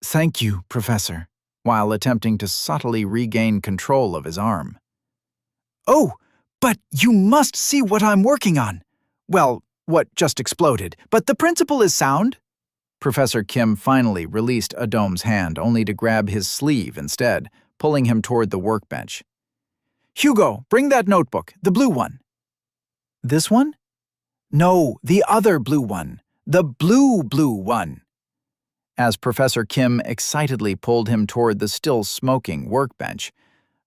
"Thank you, Professor," while attempting to subtly regain control of his arm. Oh, but you must see what I'm working on. Well, what just exploded, but the principle is sound. Professor Kim finally released Adom's hand, only to grab his sleeve instead, pulling him toward the workbench. Hugo, bring that notebook, the blue one. This one? No, the other blue one. The blue one. As Professor Kim excitedly pulled him toward the still smoking workbench,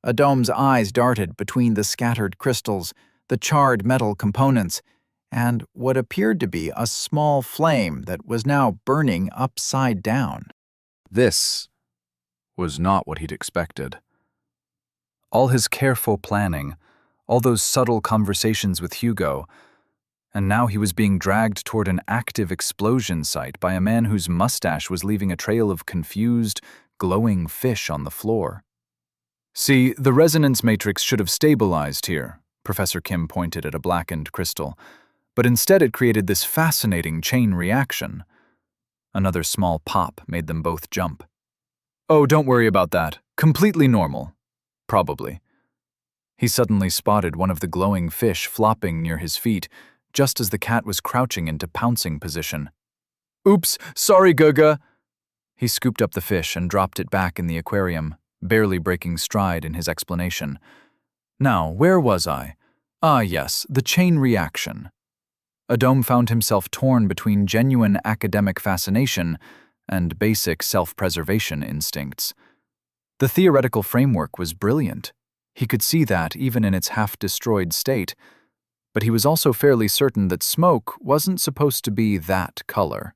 Adom's eyes darted between the scattered crystals, the charred metal components, and what appeared to be a small flame that was now burning upside down. This was not what he'd expected. All his careful planning, all those subtle conversations with Hugo, and now he was being dragged toward an active explosion site by a man whose mustache was leaving a trail of confused, glowing fish on the floor. See, the resonance matrix should have stabilized here, Professor Kim pointed at a blackened crystal, but instead it created this fascinating chain reaction. Another small pop made them both jump. Oh, don't worry about that. Completely normal. Probably. He suddenly spotted one of the glowing fish flopping near his feet, just as the cat was crouching into pouncing position. Oops, sorry, Guga. He scooped up the fish and dropped it back in the aquarium, barely breaking stride in his explanation. Now, where was I? Ah, yes, the chain reaction. Adom found himself torn between genuine academic fascination and basic self-preservation instincts. The theoretical framework was brilliant. He could see that even in its half-destroyed state, but he was also fairly certain that smoke wasn't supposed to be that color.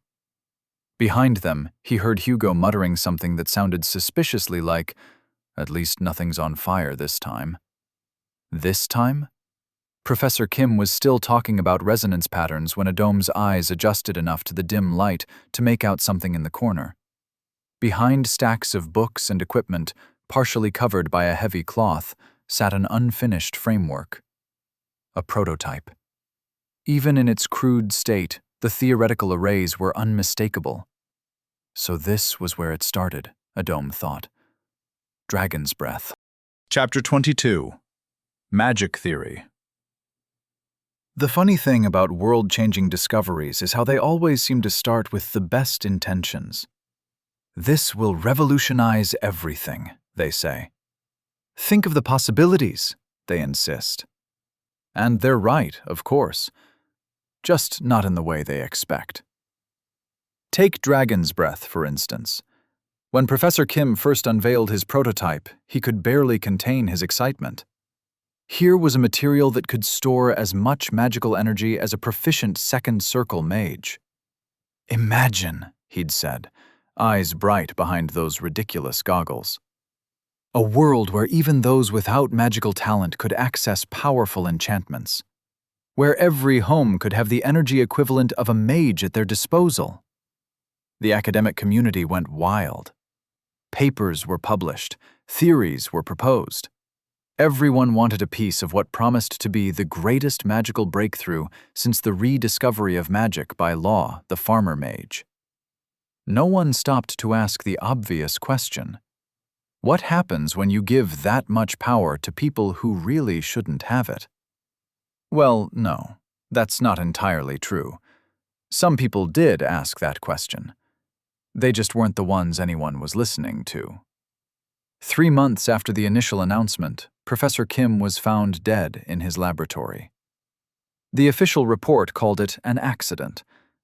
Behind them, he heard Hugo muttering something that sounded suspiciously like, "At least nothing's on fire this time." This time? Professor Kim was still talking about resonance patterns when Adom's eyes adjusted enough to the dim light to make out something in the corner. Behind stacks of books and equipment, partially covered by a heavy cloth, sat an unfinished framework. A prototype. Even in its crude state, the theoretical arrays were unmistakable. So this was where it started, Adom thought. Dragon's Breath. Chapter 22. Magic Theory. The funny thing about world-changing discoveries is how they always seem to start with the best intentions. This will revolutionize everything, they say. Think of the possibilities, they insist. And they're right, of course. Just not in the way they expect. Take Dragon's Breath, for instance. When Professor Kim first unveiled his prototype, he could barely contain his excitement. Here was a material that could store as much magical energy as a proficient second circle mage. Imagine, he'd said, eyes bright behind those ridiculous goggles. A world where even those without magical talent could access powerful enchantments. Where every home could have the energy equivalent of a mage at their disposal. The academic community went wild. Papers were published, theories were proposed. Everyone wanted a piece of what promised to be the greatest magical breakthrough since the rediscovery of magic by Law, the farmer mage. No one stopped to ask the obvious question. What happens when you give that much power to people who really shouldn't have it? Well, no, that's not entirely true. Some people did ask that question. They just weren't the ones anyone was listening to. 3 months after the initial announcement, Professor Kim was found dead in his laboratory. The official report called it an accident,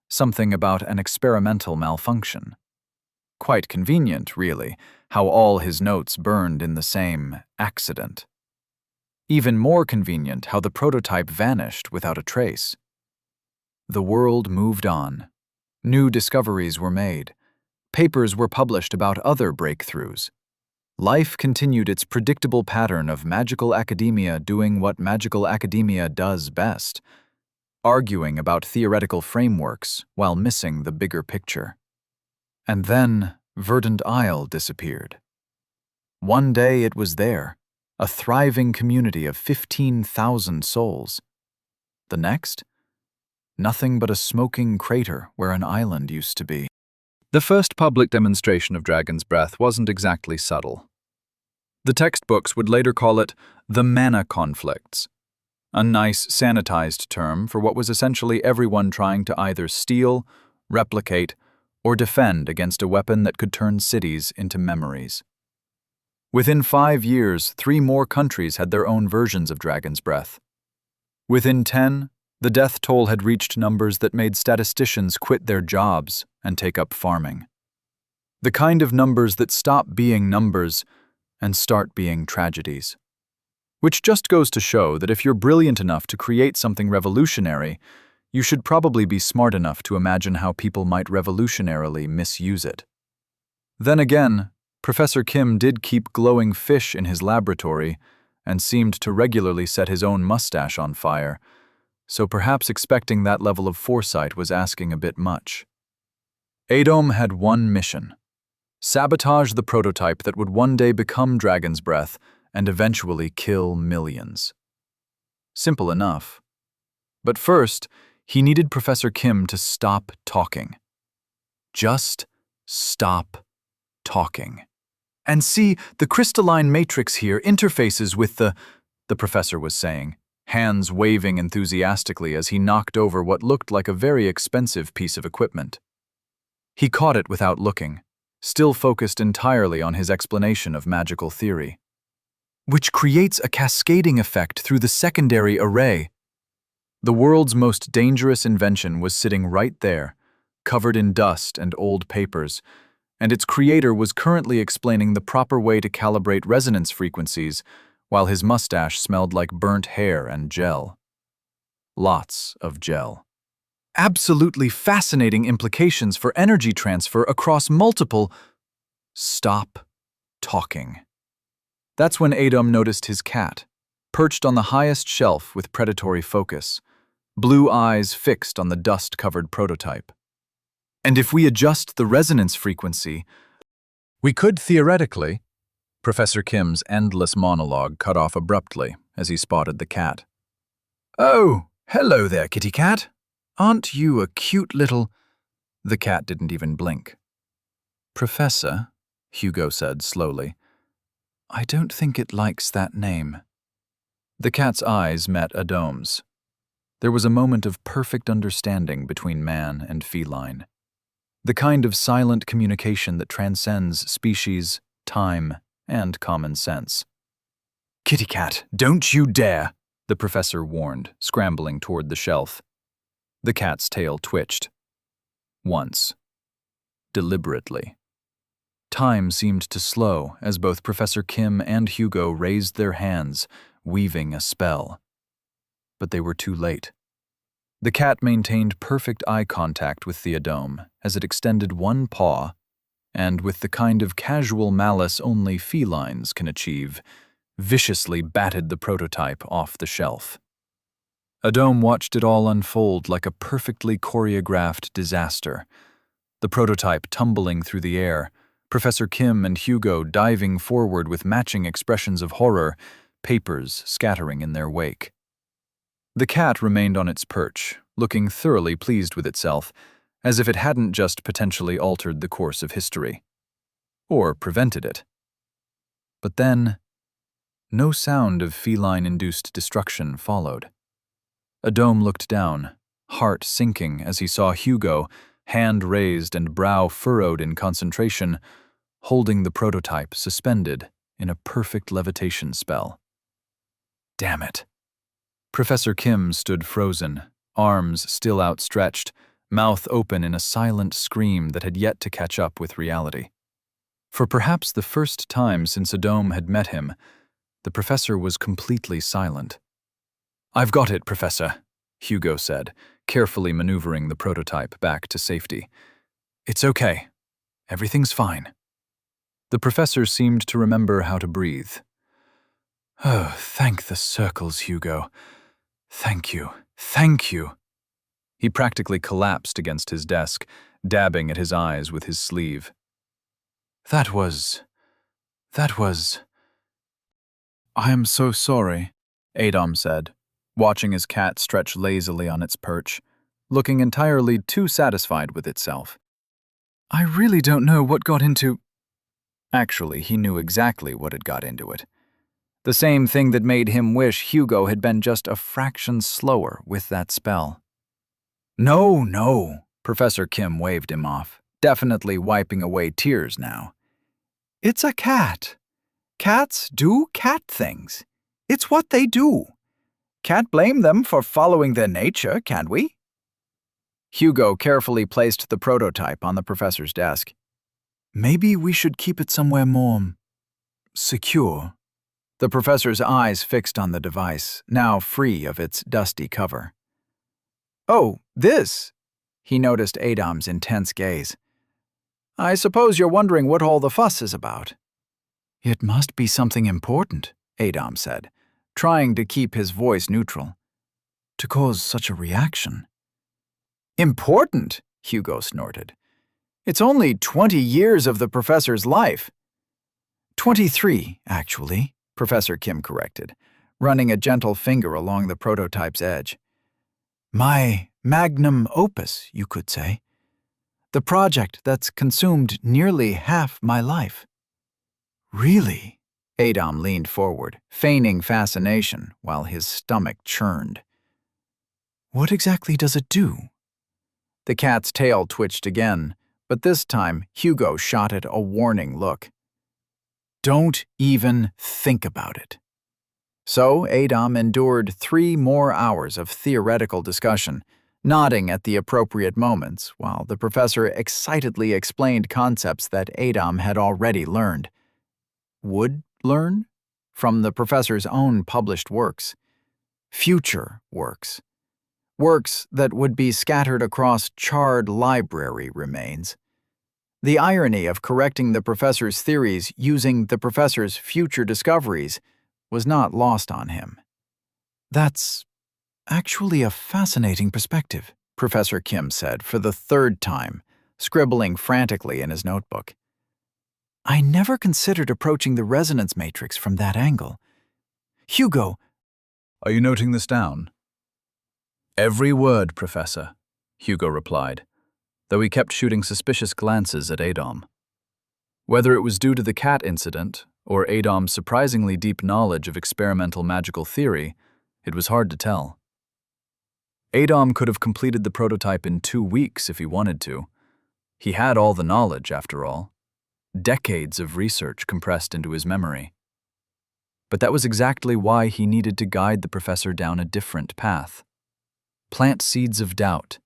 something about an experimental malfunction. Quite convenient, really, how all his notes burned in the same accident. Even more convenient how the prototype vanished without a trace. The world moved on. New discoveries were made. Papers were published about other breakthroughs. Life continued its predictable pattern of magical academia doing what magical academia does best, arguing about theoretical frameworks while missing the bigger picture. And then Verdant Isle disappeared. One day it was there, a thriving community of 15,000 souls. The next? Nothing but a smoking crater where an island used to be. The first public demonstration of Dragon's Breath wasn't exactly subtle. The textbooks would later call it the mana conflicts, a nice sanitized term for what was essentially everyone trying to either steal, replicate, or defend against a weapon that could turn cities into memories. Within 5 years, 3 more countries had their own versions of Dragon's Breath. Within 10, the death toll had reached numbers that made statisticians quit their jobs and take up farming. The kind of numbers that stop being numbers and start being tragedies. Which just goes to show that if you're brilliant enough to create something revolutionary, you should probably be smart enough to imagine how people might revolutionarily misuse it. Then again, Professor Kim did keep glowing fish in his laboratory and seemed to regularly set his own mustache on fire, so perhaps expecting that level of foresight was asking a bit much. Adom had one mission: sabotage the prototype that would one day become Dragon's Breath and eventually kill millions. Simple enough. But first, he needed Professor Kim to stop talking. Just stop talking. And see, the crystalline matrix here interfaces with the professor was saying, hands waving enthusiastically as he knocked over what looked like a very expensive piece of equipment. He caught it without looking, still focused entirely on his explanation of magical theory, which creates a cascading effect through the secondary array. The world's most dangerous invention was sitting right there, covered in dust and old papers, and its creator was currently explaining the proper way to calibrate resonance frequencies while his mustache smelled like burnt hair and gel. Lots of gel. Absolutely fascinating implications for energy transfer across multiple... Stop talking. That's when Adom noticed his cat, perched on the highest shelf with predatory focus, blue eyes fixed on the dust-covered prototype. And if we adjust the resonance frequency, we could theoretically... Professor Kim's endless monologue cut off abruptly as he spotted the cat. "Oh, hello there, kitty cat. Aren't you a cute little..." The cat didn't even blink. "Professor," Hugo said slowly, "I don't think it likes that name." The cat's eyes met Adom's. There was a moment of perfect understanding between man and feline. The kind of silent communication that transcends species, time, and common sense. "Kitty cat, don't you dare," the professor warned, scrambling toward the shelf. The cat's tail twitched. Once. Deliberately. Time seemed to slow as both Professor Kim and Hugo raised their hands, weaving a spell. But they were too late. The cat maintained perfect eye contact with the Adom as it extended one paw, and with the kind of casual malice only felines can achieve, viciously batted the prototype off the shelf. Adom watched it all unfold like a perfectly choreographed disaster, the prototype tumbling through the air, Professor Kim and Hugo diving forward with matching expressions of horror, papers scattering in their wake. The cat remained on its perch, looking thoroughly pleased with itself, as if it hadn't just potentially altered the course of history. Or prevented it. But then, no sound of feline-induced destruction followed. Adom looked down, heart sinking as he saw Hugo, hand raised and brow furrowed in concentration, holding the prototype suspended in a perfect levitation spell. Damn it. Professor Kim stood frozen, arms still outstretched, mouth open in a silent scream that had yet to catch up with reality. For perhaps the first time since Adom had met him, the professor was completely silent. "I've got it, Professor," Hugo said, carefully maneuvering the prototype back to safety. "It's okay. Everything's fine." The professor seemed to remember how to breathe. "Oh, thank the circles, Hugo. Thank you. Thank you." He practically collapsed against his desk, dabbing at his eyes with his sleeve. That was... "I am so sorry," Adom said, watching his cat stretch lazily on its perch, looking entirely too satisfied with itself. "I really don't know what got into—" Actually, he knew exactly what had got into it. The same thing that made him wish Hugo had been just a fraction slower with that spell. No, Professor Kim waved him off, definitely wiping away tears now. "It's a cat. Cats do cat things. It's what they do. Can't blame them for following their nature, can we?" Hugo carefully placed the prototype on the professor's desk. "Maybe we should keep it somewhere more secure." The professor's eyes fixed on the device, now free of its dusty cover. "Oh, this?" He noticed Adom's intense gaze. "I suppose you're wondering what all the fuss is about." "It must be something important," Adom said, trying to keep his voice neutral, "to cause such a reaction." "Important?" Hugo snorted. "It's only 20 years of the professor's life." 23, actually, Professor Kim corrected, running a gentle finger along the prototype's edge. "My magnum opus, you could say. The project that's consumed nearly half my life." "Really?" Adom leaned forward, feigning fascination while his stomach churned. "What exactly does it do?" The cat's tail twitched again, but this time Hugo shot it a warning look. "Don't even think about it." So Adom endured 3 more hours of theoretical discussion, nodding at the appropriate moments while the professor excitedly explained concepts that Adom had already learned. Would learn? From the professor's own published works. Future works. Works that would be scattered across charred library remains. The irony of correcting the professor's theories using the professor's future discoveries was not lost on him. "That's actually a fascinating perspective," Professor Kim said for the 3rd time, scribbling frantically in his notebook. "I never considered approaching the resonance matrix from that angle. Hugo—" "Are you noting this down?" "Every word, Professor," Hugo replied, though he kept shooting suspicious glances at Adom. Whether it was due to the cat incident or Adom's surprisingly deep knowledge of experimental magical theory, it was hard to tell. Adom could have completed the prototype in 2 weeks if he wanted to. He had all the knowledge, after all. Decades of research compressed into his memory. But that was exactly why he needed to guide the professor down a different path. Plant seeds of doubt.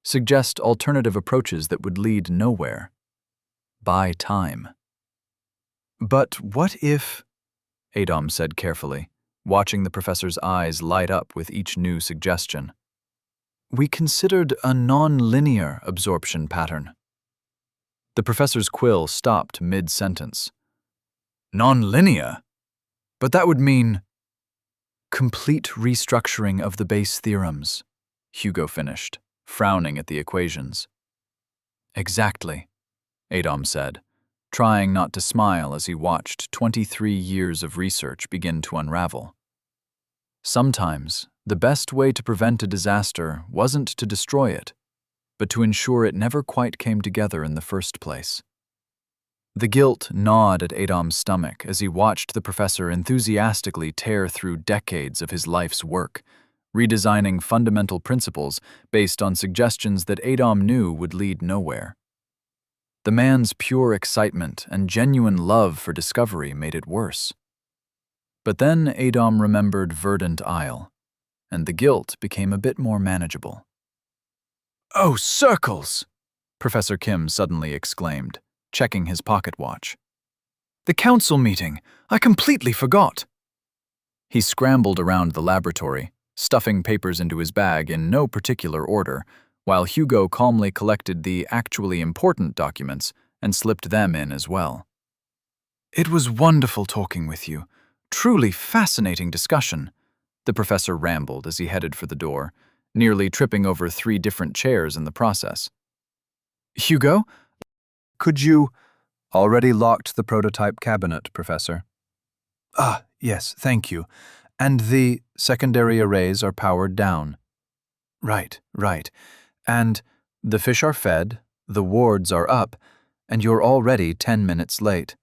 Suggest alternative approaches that would lead nowhere. Buy time. "But what if," Adom said carefully, watching the professor's eyes light up with each new suggestion, "we considered a non-linear absorption pattern?" The professor's quill stopped mid-sentence. "Non-linear? But that would mean—" "Complete restructuring of the base theorems," Hugo finished, frowning at the equations. "Exactly," Adom said, trying not to smile as he watched 23 years of research begin to unravel. Sometimes, the best way to prevent a disaster wasn't to destroy it, but to ensure it never quite came together in the first place. The guilt gnawed at Adam's stomach as he watched the professor enthusiastically tear through decades of his life's work, redesigning fundamental principles based on suggestions that Adam knew would lead nowhere. The man's pure excitement and genuine love for discovery made it worse. But then Adam remembered Verdant Isle, and the guilt became a bit more manageable. "Oh, circles!" Professor Kim suddenly exclaimed, checking his pocket watch. "The council meeting! I completely forgot!" He scrambled around the laboratory, stuffing papers into his bag in no particular order, while Hugo calmly collected the actually important documents and slipped them in as well. "It was wonderful talking with you. Truly fascinating discussion," the professor rambled as he headed for the door, nearly tripping over 3 different chairs in the process. "Hugo? Could you— Already locked the prototype cabinet, Professor. Ah, yes, thank you. And the Secondary arrays are powered down. right. And the fish are fed, the wards are up, and you're already 10 minutes late.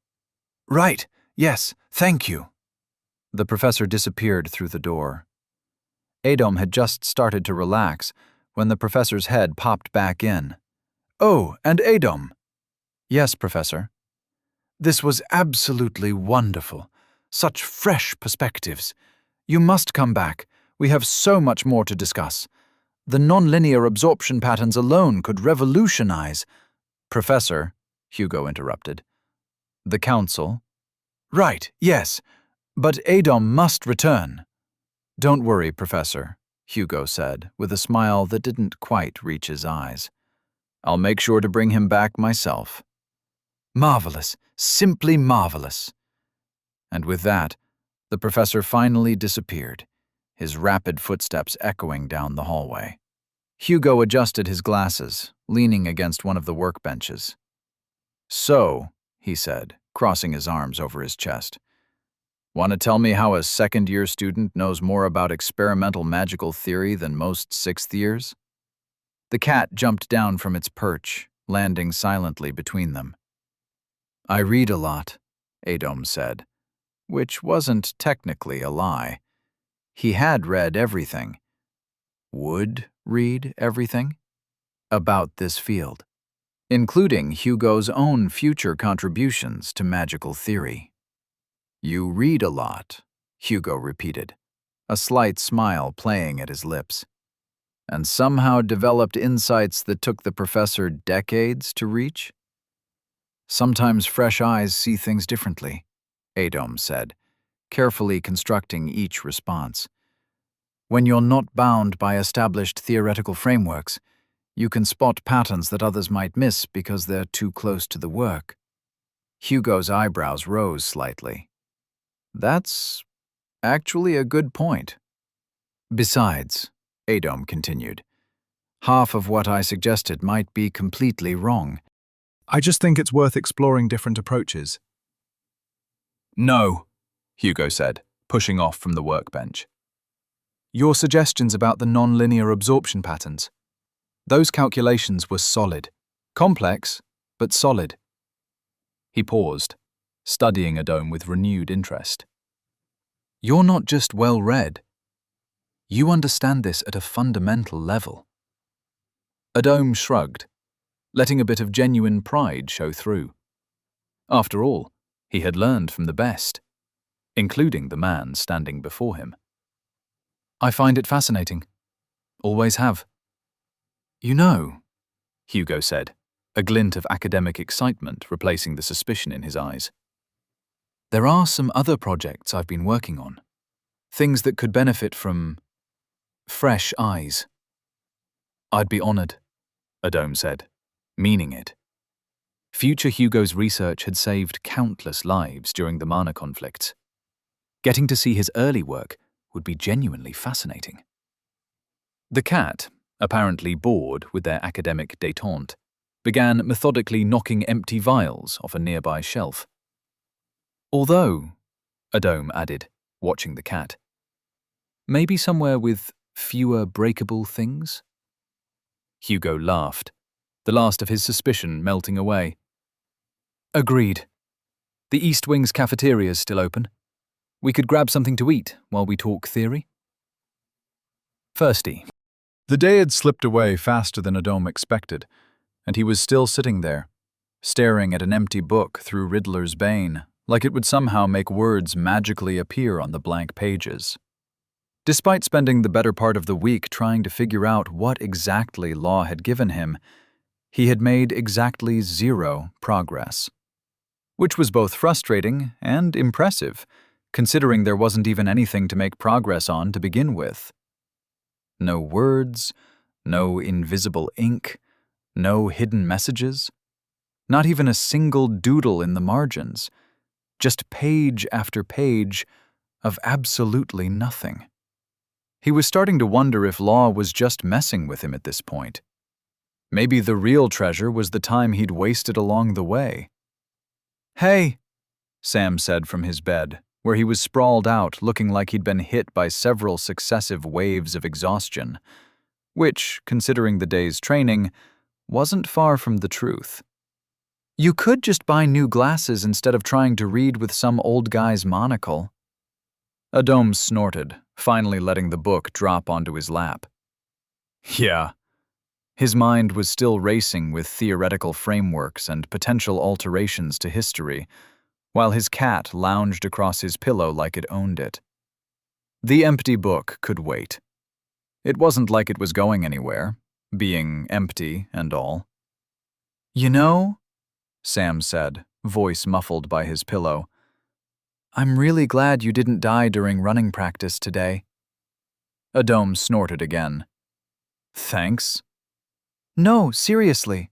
Right, yes, thank you." The professor disappeared through the door. Adam had just started to relax when the professor's head popped back in. "Oh, and Adam. "Yes, Professor." This was absolutely wonderful. Such fresh perspectives. You must come back. We have so much more to discuss. The nonlinear absorption patterns alone could revolutionize—" "Professor," Hugo interrupted. "The council—" "Right, yes. But Adam must return." "Don't worry, Professor," Hugo said, with a smile that didn't quite reach his eyes. "I'll make sure to bring him back myself." Marvelous. Simply marvelous. And with that, the professor finally disappeared, his rapid footsteps echoing down the hallway. Hugo adjusted his glasses, leaning against one of the workbenches. "So," he said, crossing his arms over his chest, "want to tell me how a second-year student knows more about experimental magical theory than most sixth-years?" The cat jumped down from its perch, landing silently between them. "I read a lot," Adam said, which wasn't technically a lie. He had read everything. Would read everything? About this field, including Hugo's own future contributions to magical theory. "You read a lot," Hugo repeated, a slight smile playing at his lips. "And somehow developed insights that took the professor decades to reach?" "Sometimes fresh eyes see things differently," Adam said, carefully constructing each response. "When you're not bound by established theoretical frameworks, you can spot patterns that others might miss because they're too close to the work." Hugo's eyebrows rose slightly. "That's actually a good point. Besides," Adam continued, "half of what I suggested might be completely wrong." I just think it's worth exploring different approaches. "No," Hugo said, pushing off from the workbench. Your suggestions about the non-linear absorption patterns. Those calculations were solid. Complex, but solid. He paused, studying Adam with renewed interest. You're not just well-read. You understand this at a fundamental level. Adam shrugged, letting a bit of genuine pride show through. After all, he had learned from the best, including the man standing before him. I find it fascinating. Always have. "You know," Hugo said, a glint of academic excitement replacing the suspicion in his eyes, "there are some other projects I've been working on. Things that could benefit from fresh eyes." "I'd be honored," Adam said, meaning it. Future Hugo's research had saved countless lives during the Mana conflicts. Getting to see his early work would be genuinely fascinating. The cat, apparently bored with their academic détente, began methodically knocking empty vials off a nearby shelf. Although, Adome added, watching the cat, maybe somewhere with fewer breakable things? Hugo laughed, the last of his suspicion melting away. Agreed. The East Wing's cafeteria's still open. We could grab something to eat while we talk theory. Firsty. The day had slipped away faster than Adome expected, and he was still sitting there, staring at an empty book through Riddler's Bane, like it would somehow make words magically appear on the blank pages. Despite spending the better part of the week trying to figure out what exactly Law had given him, he had made exactly 0 progress. Which was both frustrating and impressive, considering there wasn't even anything to make progress on to begin with. No words, no invisible ink, no hidden messages, not even a single doodle in the margins, just page after page of absolutely nothing. He was starting to wonder if Law was just messing with him at this point. Maybe the real treasure was the time he'd wasted along the way. "Hey," Sam said from his bed, where he was sprawled out looking like he'd been hit by several successive waves of exhaustion, which, considering the day's training, wasn't far from the truth. "You could just buy new glasses instead of trying to read with some old guy's monocle." Adome snorted, finally letting the book drop onto his lap. Yeah. His mind was still racing with theoretical frameworks and potential alterations to history, while his cat lounged across his pillow like it owned it. The empty book could wait. It wasn't like it was going anywhere, being empty and all. "You know," Sam said, voice muffled by his pillow, "I'm really glad you didn't die during running practice today." Adome snorted again. "Thanks." "No, seriously."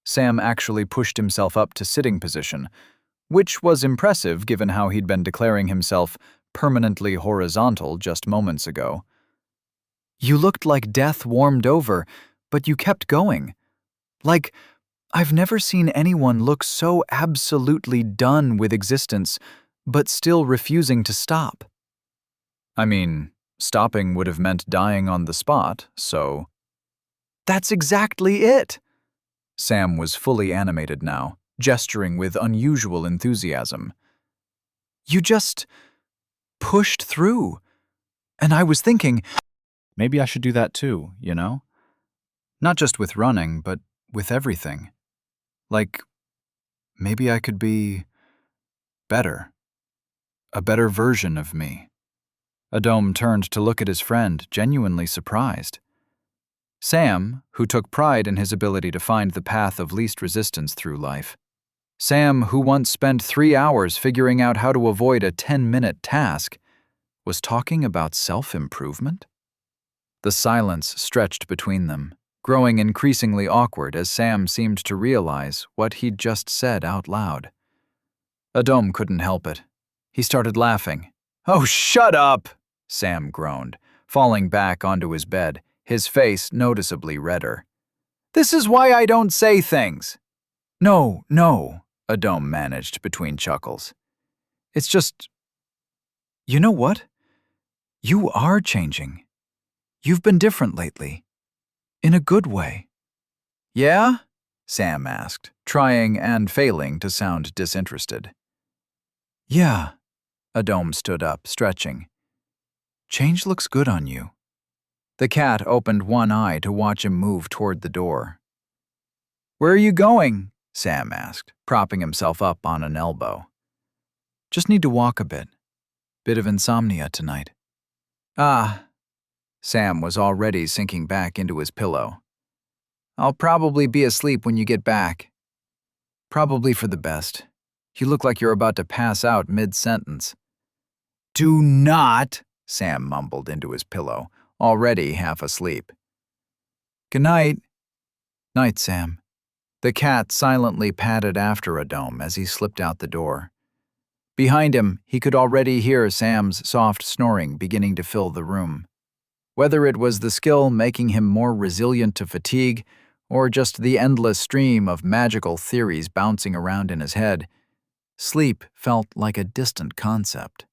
Sam actually pushed himself up to sitting position, which was impressive given how he'd been declaring himself permanently horizontal just moments ago. "You looked like death warmed over, but you kept going. Like, I've never seen anyone look so absolutely done with existence, but still refusing to stop." I mean, stopping would have meant dying on the spot, so... "That's exactly it!" Sam was fully animated now, gesturing with unusual enthusiasm. "You just pushed through. And I was thinking, maybe I should do that too, you know? Not just with running, but with everything. Like, maybe I could be better. A better version of me." Adome turned to look at his friend, genuinely surprised. Sam, who took pride in his ability to find the path of least resistance through life. Sam, who once spent 3 hours figuring out how to avoid a 10-minute task, was talking about self-improvement? The silence stretched between them, growing increasingly awkward as Sam seemed to realize what he'd just said out loud. Adome couldn't help it. He started laughing. "Oh, shut up!" Sam groaned, falling back onto his bed, his face noticeably redder. "This is why I don't say things." No, Adome managed between chuckles. "It's just... You know what? You are changing. You've been different lately. In a good way." "Yeah?" Sam asked, trying and failing to sound disinterested. "Yeah." Adome stood up, stretching. "Change looks good on you." The cat opened one eye to watch him move toward the door. "Where are you going?" Sam asked, propping himself up on an elbow. "Just need to walk a bit. Bit of insomnia tonight." "Ah." Sam was already sinking back into his pillow. "I'll probably be asleep when you get back." "Probably for the best. You look like you're about to pass out mid-sentence." "Do not," Sam mumbled into his pillow, already half asleep. "Good night." "Night, Sam." The cat silently padded after Adome as he slipped out the door. Behind him, he could already hear Sam's soft snoring beginning to fill the room. Whether it was the skill making him more resilient to fatigue, or just the endless stream of magical theories bouncing around in his head, sleep felt like a distant concept.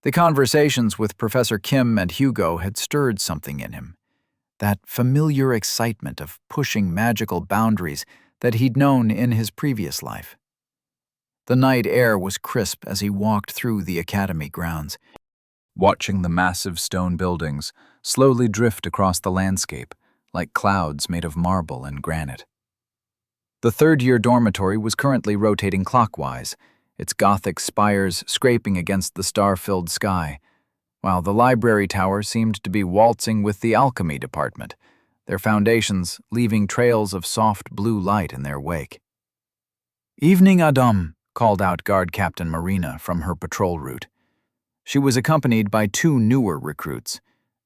The conversations with Professor Kim and Hugo had stirred something in him, that familiar excitement of pushing magical boundaries that he'd known in his previous life. The night air was crisp as he walked through the academy grounds, watching the massive stone buildings slowly drift across the landscape like clouds made of marble and granite. The third-year dormitory was currently rotating clockwise, its Gothic spires scraping against the star-filled sky, while the library tower seemed to be waltzing with the alchemy department, their foundations leaving trails of soft blue light in their wake. "Evening, Adam," called out Guard Captain Marina from her patrol route. She was accompanied by 2 newer recruits.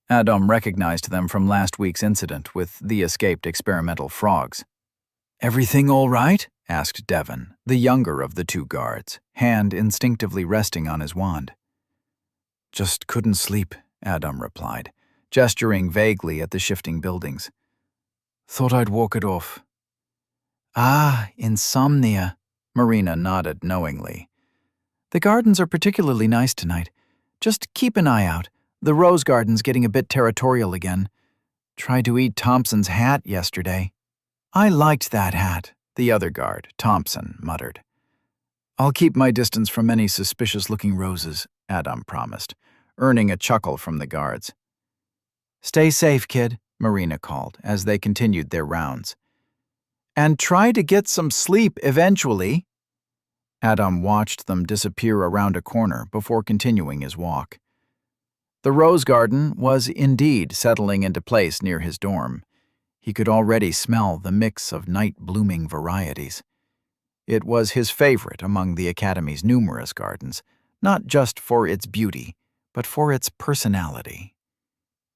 Adam recognized them from last week's incident with the escaped experimental frogs. "Everything all right?" asked Devon, the younger of the 2 guards, hand instinctively resting on his wand. "Just couldn't sleep," Adam replied, gesturing vaguely at the shifting buildings. "Thought I'd walk it off." "Ah, insomnia," Marina nodded knowingly. "The gardens are particularly nice tonight. Just keep an eye out. The rose garden's getting a bit territorial again. Tried to eat Thompson's hat yesterday." "I liked that hat," the other guard, Thompson, muttered. "I'll keep my distance from any suspicious-looking roses," Adam promised, earning a chuckle from the guards. "Stay safe, kid," Marina called as they continued their rounds. "And try to get some sleep eventually." Adam watched them disappear around a corner before continuing his walk. The rose garden was indeed settling into place near his dorm. He could already smell the mix of night-blooming varieties. It was his favorite among the Academy's numerous gardens, not just for its beauty, but for its personality.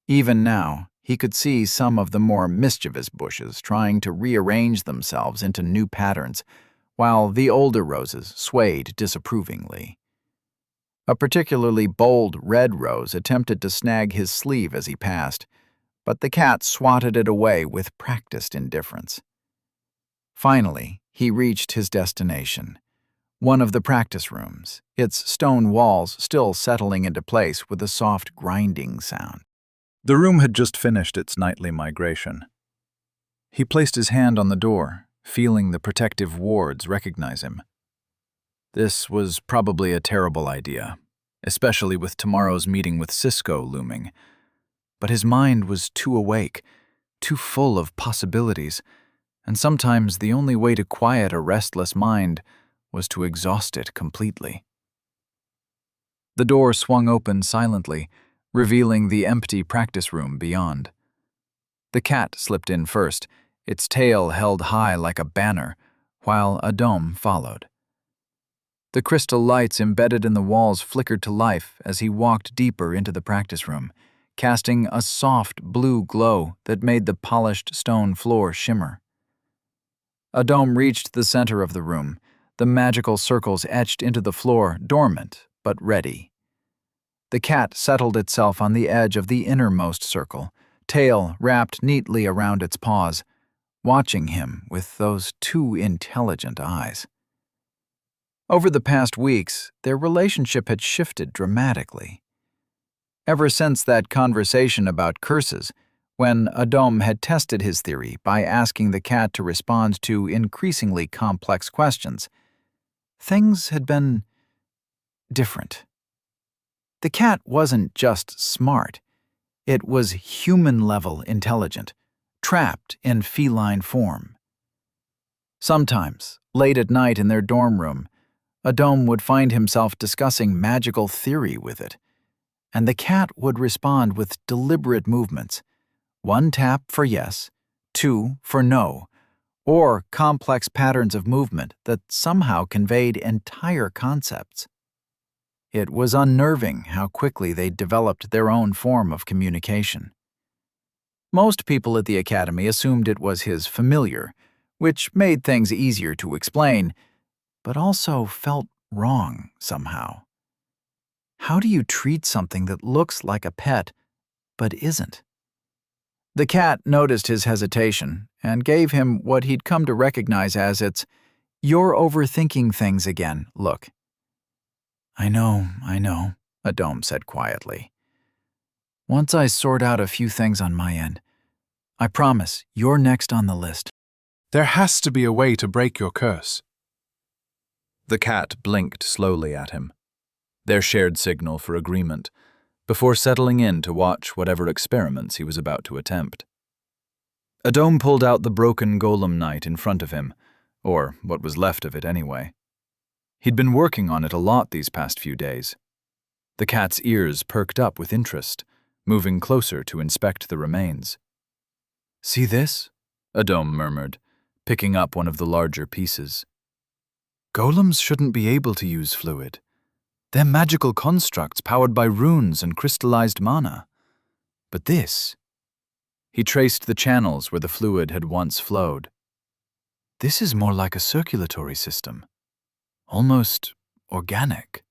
Even now, he could see some of the more mischievous bushes trying to rearrange themselves into new patterns, while the older roses swayed disapprovingly. A particularly bold red rose attempted to snag his sleeve as he passed, but the cat swatted it away with practiced indifference. Finally, he reached his destination, one of the practice rooms, its stone walls still settling into place with a soft grinding sound. The room had just finished its nightly migration. He placed his hand on the door, feeling the protective wards recognize him. This was probably a terrible idea, especially with tomorrow's meeting with Cisco looming. But his mind was too awake, too full of possibilities, and sometimes the only way to quiet a restless mind was to exhaust it completely. The door swung open silently, revealing the empty practice room beyond. The cat slipped in first, its tail held high like a banner, while a dome followed. The crystal lights embedded in the walls flickered to life as he walked deeper into the practice room, casting a soft blue glow that made the polished stone floor shimmer. A dome reached the center of the room, the magical circles etched into the floor, dormant but ready. The cat settled itself on the edge of the innermost circle, tail wrapped neatly around its paws, watching him with those 2 intelligent eyes. Over the past weeks, their relationship had shifted dramatically. Ever since that conversation about curses, when Adam had tested his theory by asking the cat to respond to increasingly complex questions, things had been different. The cat wasn't just smart. It was human-level intelligent, trapped in feline form. Sometimes, late at night in their dorm room, Adam would find himself discussing magical theory with it, and the cat would respond with deliberate movements, 1 tap for yes, 2 for no, or complex patterns of movement that somehow conveyed entire concepts. It was unnerving how quickly they developed their own form of communication. Most people at the academy assumed it was his familiar, which made things easier to explain, but also felt wrong somehow. How do you treat something that looks like a pet, but isn't? The cat noticed his hesitation and gave him what he'd come to recognize as its "you're overthinking things again" look. I know, Adom said quietly. Once I sort out a few things on my end, I promise you're next on the list. There has to be a way to break your curse. The cat blinked slowly at him, their shared signal for agreement, before settling in to watch whatever experiments he was about to attempt. Adom pulled out the broken golem knight in front of him, or what was left of it anyway. He'd been working on it a lot these past few days. The cat's ears perked up with interest, moving closer to inspect the remains. "See this?" Adom murmured, picking up one of the larger pieces. "Golems shouldn't be able to use fluid. They're magical constructs powered by runes and crystallized mana. But this..." He traced the channels where the fluid had once flowed. "This is more like a circulatory system. Almost organic."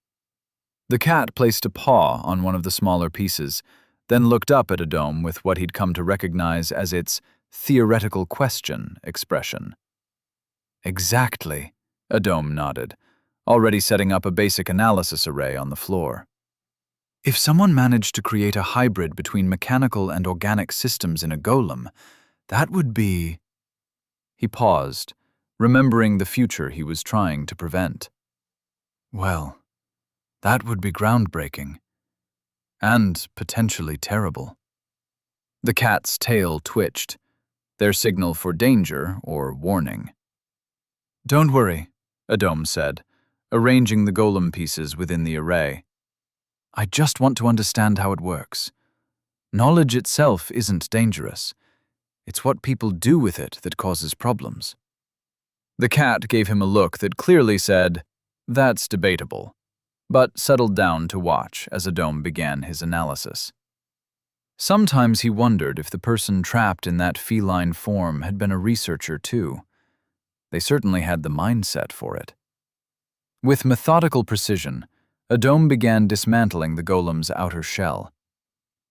The cat placed a paw on one of the smaller pieces, then looked up at Adom with what he'd come to recognize as its theoretical question expression. "Exactly," Adom nodded, already setting up a basic analysis array on the floor. "If someone managed to create a hybrid between mechanical and organic systems in a golem, that would be..." He paused, remembering the future he was trying to prevent. "Well, that would be groundbreaking. And potentially terrible." The cat's tail twitched, their signal for danger or warning. "Don't worry," Adom said, arranging the golem pieces within the array. "I just want to understand how it works. Knowledge itself isn't dangerous. It's what people do with it that causes problems." The cat gave him a look that clearly said, "That's debatable," but settled down to watch as Adom began his analysis. Sometimes he wondered if the person trapped in that feline form had been a researcher too. They certainly had the mindset for it. With methodical precision, Adom began dismantling the golem's outer shell.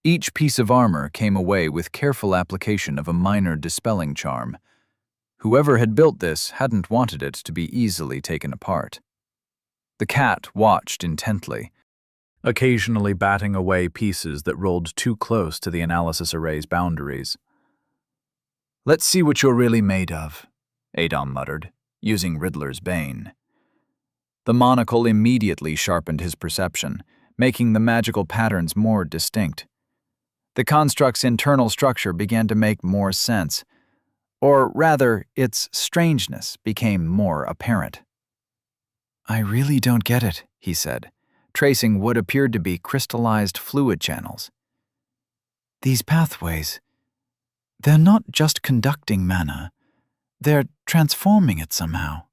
Each piece of armor came away with careful application of a minor dispelling charm. Whoever had built this hadn't wanted it to be easily taken apart. The cat watched intently, occasionally batting away pieces that rolled too close to the analysis array's boundaries. "Let's see what you're really made of," Adom muttered, using Riddler's Bane. The monocle immediately sharpened his perception, making the magical patterns more distinct. The construct's internal structure began to make more sense, or rather, its strangeness became more apparent. "I really don't get it," he said, tracing what appeared to be crystallized fluid channels. "These pathways, they're not just conducting mana, they're transforming it somehow."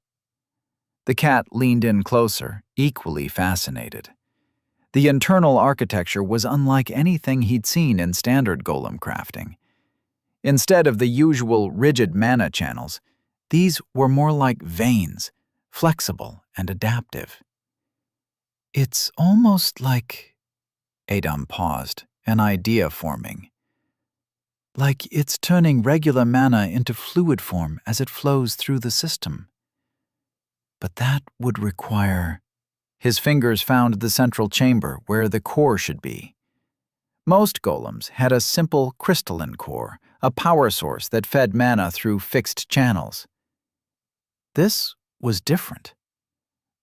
The cat leaned in closer, equally fascinated. The internal architecture was unlike anything he'd seen in standard golem crafting. Instead of the usual rigid mana channels, these were more like veins, flexible and adaptive. "It's almost like..." Adom paused, an idea forming. "Like it's turning regular mana into fluid form as it flows through the system. But that would require..." His fingers found the central chamber where the core should be. Most golems had a simple crystalline core, a power source that fed mana through fixed channels. This was different.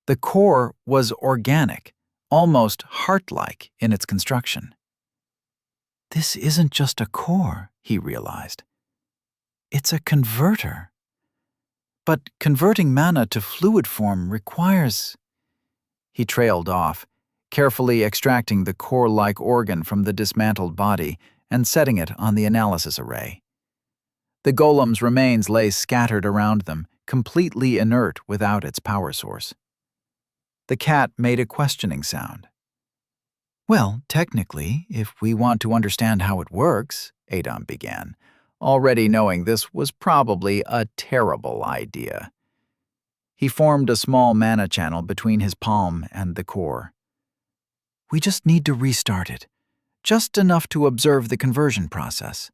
The core was organic, almost heart-like in its construction. "This isn't just a core," he realized. "It's a converter. But converting mana to fluid form requires..." He trailed off, carefully extracting the core-like organ from the dismantled body and setting it on the analysis array. The golem's remains lay scattered around them, completely inert without its power source. The cat made a questioning sound. "Well, technically, if we want to understand how it works," Adom began, already knowing this was probably a terrible idea. He formed a small mana channel between his palm and the core. "We just need to restart it, just enough to observe the conversion process."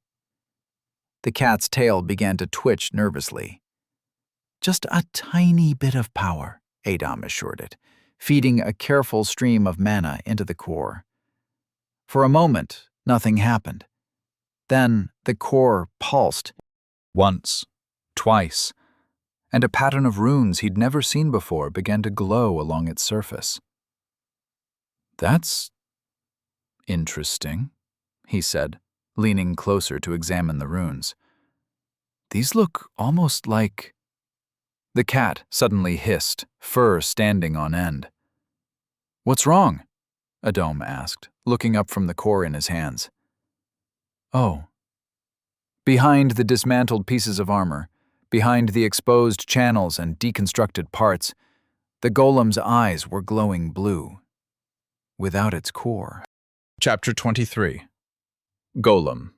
The cat's tail began to twitch nervously. "Just a tiny bit of power," Adam assured it, feeding a careful stream of mana into the core. For a moment, nothing happened. Then the core pulsed. Once, twice, and a pattern of runes he'd never seen before began to glow along its surface. "That's interesting," he said, leaning closer to examine the runes. "These look almost like—" The cat suddenly hissed, fur standing on end. "What's wrong?" Adam asked, looking up from the core in his hands. "Oh." Behind the dismantled pieces of armor, behind the exposed channels and deconstructed parts, the golem's eyes were glowing blue. Without its core. Chapter 23. Golem.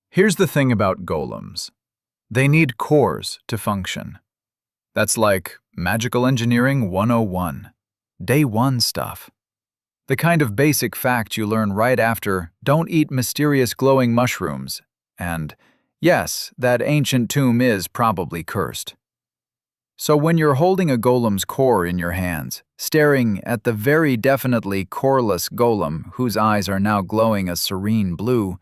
Here's the thing about golems. They need cores to function. That's like Magical Engineering 101, Day 1 stuff. The kind of basic fact you learn right after "don't eat mysterious glowing mushrooms" and "yes, that ancient tomb is probably cursed." So when you're holding a golem's core in your hands, staring at the very definitely coreless golem whose eyes are now glowing a serene blue,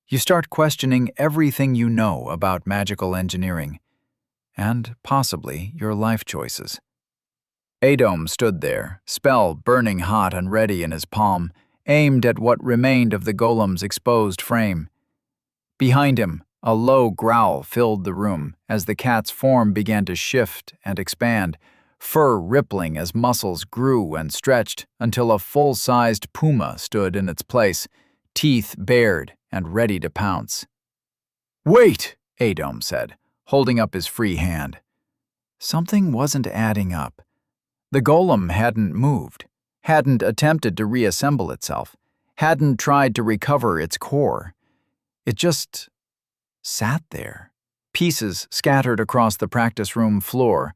you start questioning everything you know about magical engineering, and possibly your life choices. Adam stood there, spell burning hot and ready in his palm, aimed at what remained of the golem's exposed frame. Behind him, a low growl filled the room as the cat's form began to shift and expand, fur rippling as muscles grew and stretched until a full-sized puma stood in its place, teeth bared and ready to pounce. "Wait," Adam said, holding up his free hand. Something wasn't adding up. The golem hadn't moved, hadn't attempted to reassemble itself, hadn't tried to recover its core. It just sat there, pieces scattered across the practice room floor,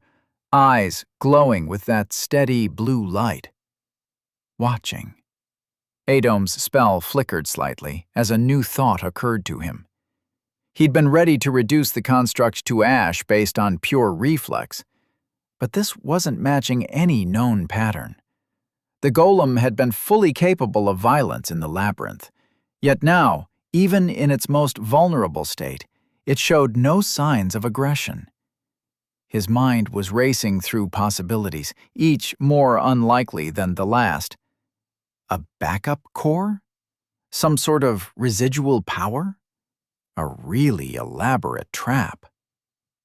eyes glowing with that steady blue light. Watching. Adam's spell flickered slightly as a new thought occurred to him. He'd been ready to reduce the construct to ash based on pure reflex, but this wasn't matching any known pattern. The golem had been fully capable of violence in the labyrinth, yet now, even in its most vulnerable state, it showed no signs of aggression. His mind was racing through possibilities, each more unlikely than the last. A backup core? Some sort of residual power? A really elaborate trap.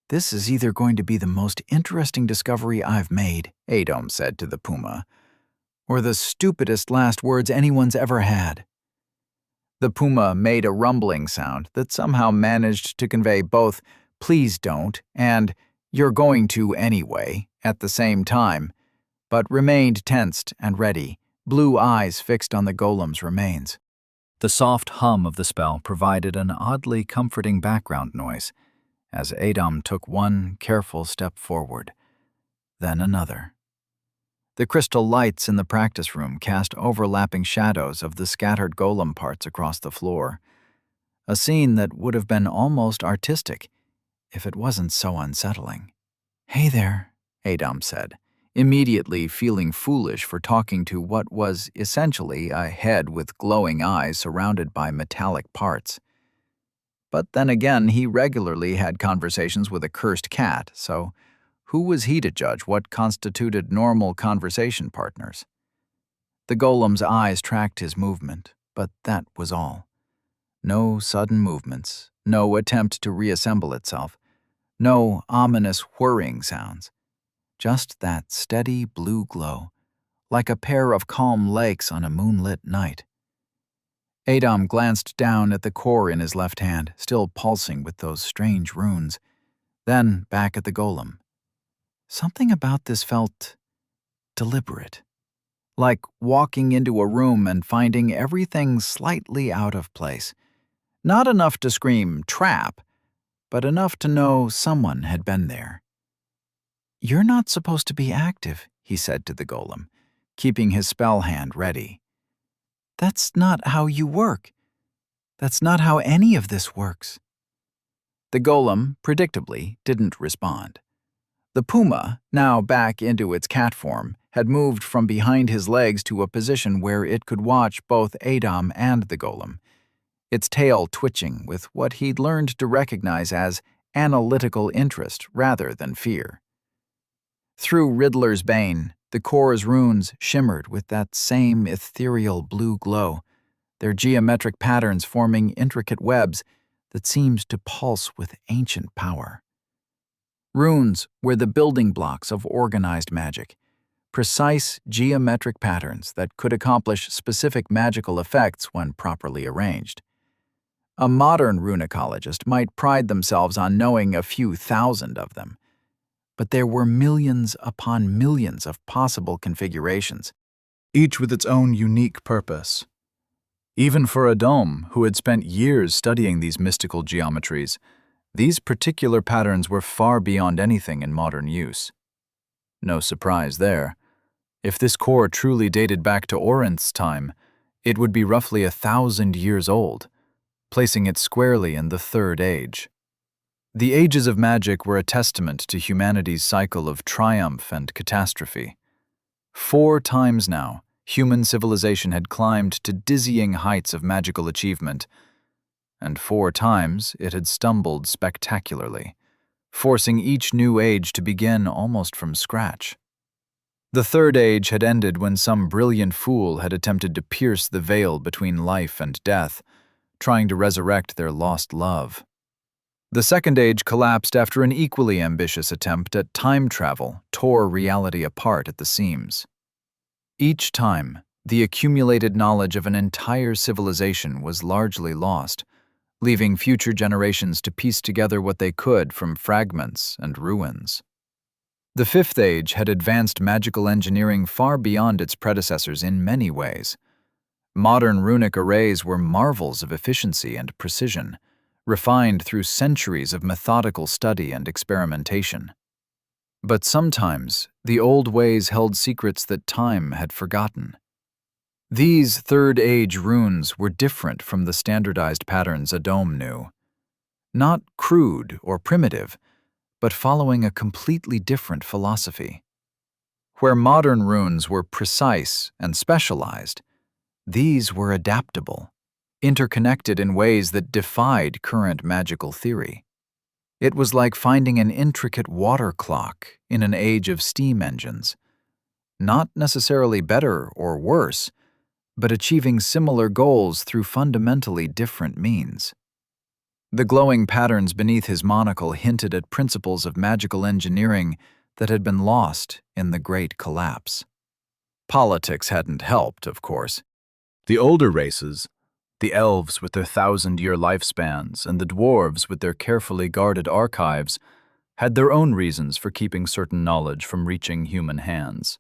"This is either going to be the most interesting discovery I've made," Adam said to the puma, "or the stupidest last words anyone's ever had." The puma made a rumbling sound that somehow managed to convey both "please don't" and "you're going to anyway" at the same time, but remained tensed and ready, blue eyes fixed on the golem's remains. The soft hum of the spell provided an oddly comforting background noise as Adam took one careful step forward, then another. The crystal lights in the practice room cast overlapping shadows of the scattered golem parts across the floor, a scene that would have been almost artistic if it wasn't so unsettling. "Hey there," Adam said, immediately feeling foolish for talking to what was essentially a head with glowing eyes surrounded by metallic parts. But then again, he regularly had conversations with a cursed cat, so who was he to judge what constituted normal conversation partners? The golem's eyes tracked his movement, but that was all. No sudden movements, no attempt to reassemble itself, no ominous whirring sounds. Just that steady blue glow, like a pair of calm lakes on a moonlit night. Adam glanced down at the core in his left hand, still pulsing with those strange runes, then back at the golem. Something about this felt deliberate, like walking into a room and finding everything slightly out of place. Not enough to scream "trap," but enough to know someone had been there. "You're not supposed to be active," he said to the golem, keeping his spell hand ready. "That's not how you work. That's not how any of this works." The golem, predictably, didn't respond. The puma, now back into its cat form, had moved from behind his legs to a position where it could watch both Adam and the golem, its tail twitching with what he'd learned to recognize as analytical interest rather than fear. Through Riddler's Bane, the core's runes shimmered with that same ethereal blue glow, their geometric patterns forming intricate webs that seemed to pulse with ancient power. Runes were the building blocks of organized magic, precise geometric patterns that could accomplish specific magical effects when properly arranged. A modern runecologist might pride themselves on knowing a few thousand of them, but there were millions upon millions of possible configurations, each with its own unique purpose. Even for Adam, who had spent years studying these mystical geometries, these particular patterns were far beyond anything in modern use. No surprise there. If this core truly dated back to Orinth's time, it would be roughly 1,000 years old, placing it squarely in the Third Age. The ages of magic were a testament to humanity's cycle of triumph and catastrophe. 4 times now, human civilization had climbed to dizzying heights of magical achievement, and 4 times it had stumbled spectacularly, forcing each new age to begin almost from scratch. The Third Age had ended when some brilliant fool had attempted to pierce the veil between life and death, trying to resurrect their lost love. The Second Age collapsed after an equally ambitious attempt at time travel tore reality apart at the seams. Each time, the accumulated knowledge of an entire civilization was largely lost, leaving future generations to piece together what they could from fragments and ruins. The Fifth Age had advanced magical engineering far beyond its predecessors in many ways. Modern runic arrays were marvels of efficiency and precision, refined through centuries of methodical study and experimentation. But sometimes, the old ways held secrets that time had forgotten. These Third Age runes were different from the standardized patterns Adam knew. Not crude or primitive, but following a completely different philosophy. Where modern runes were precise and specialized, these were adaptable, interconnected in ways that defied current magical theory. It was like finding an intricate water clock in an age of steam engines. Not necessarily better or worse, but achieving similar goals through fundamentally different means. The glowing patterns beneath his monocle hinted at principles of magical engineering that had been lost in the Great Collapse. Politics hadn't helped, of course. The older races, the elves with their 1,000-year lifespans and the dwarves with their carefully guarded archives, had their own reasons for keeping certain knowledge from reaching human hands.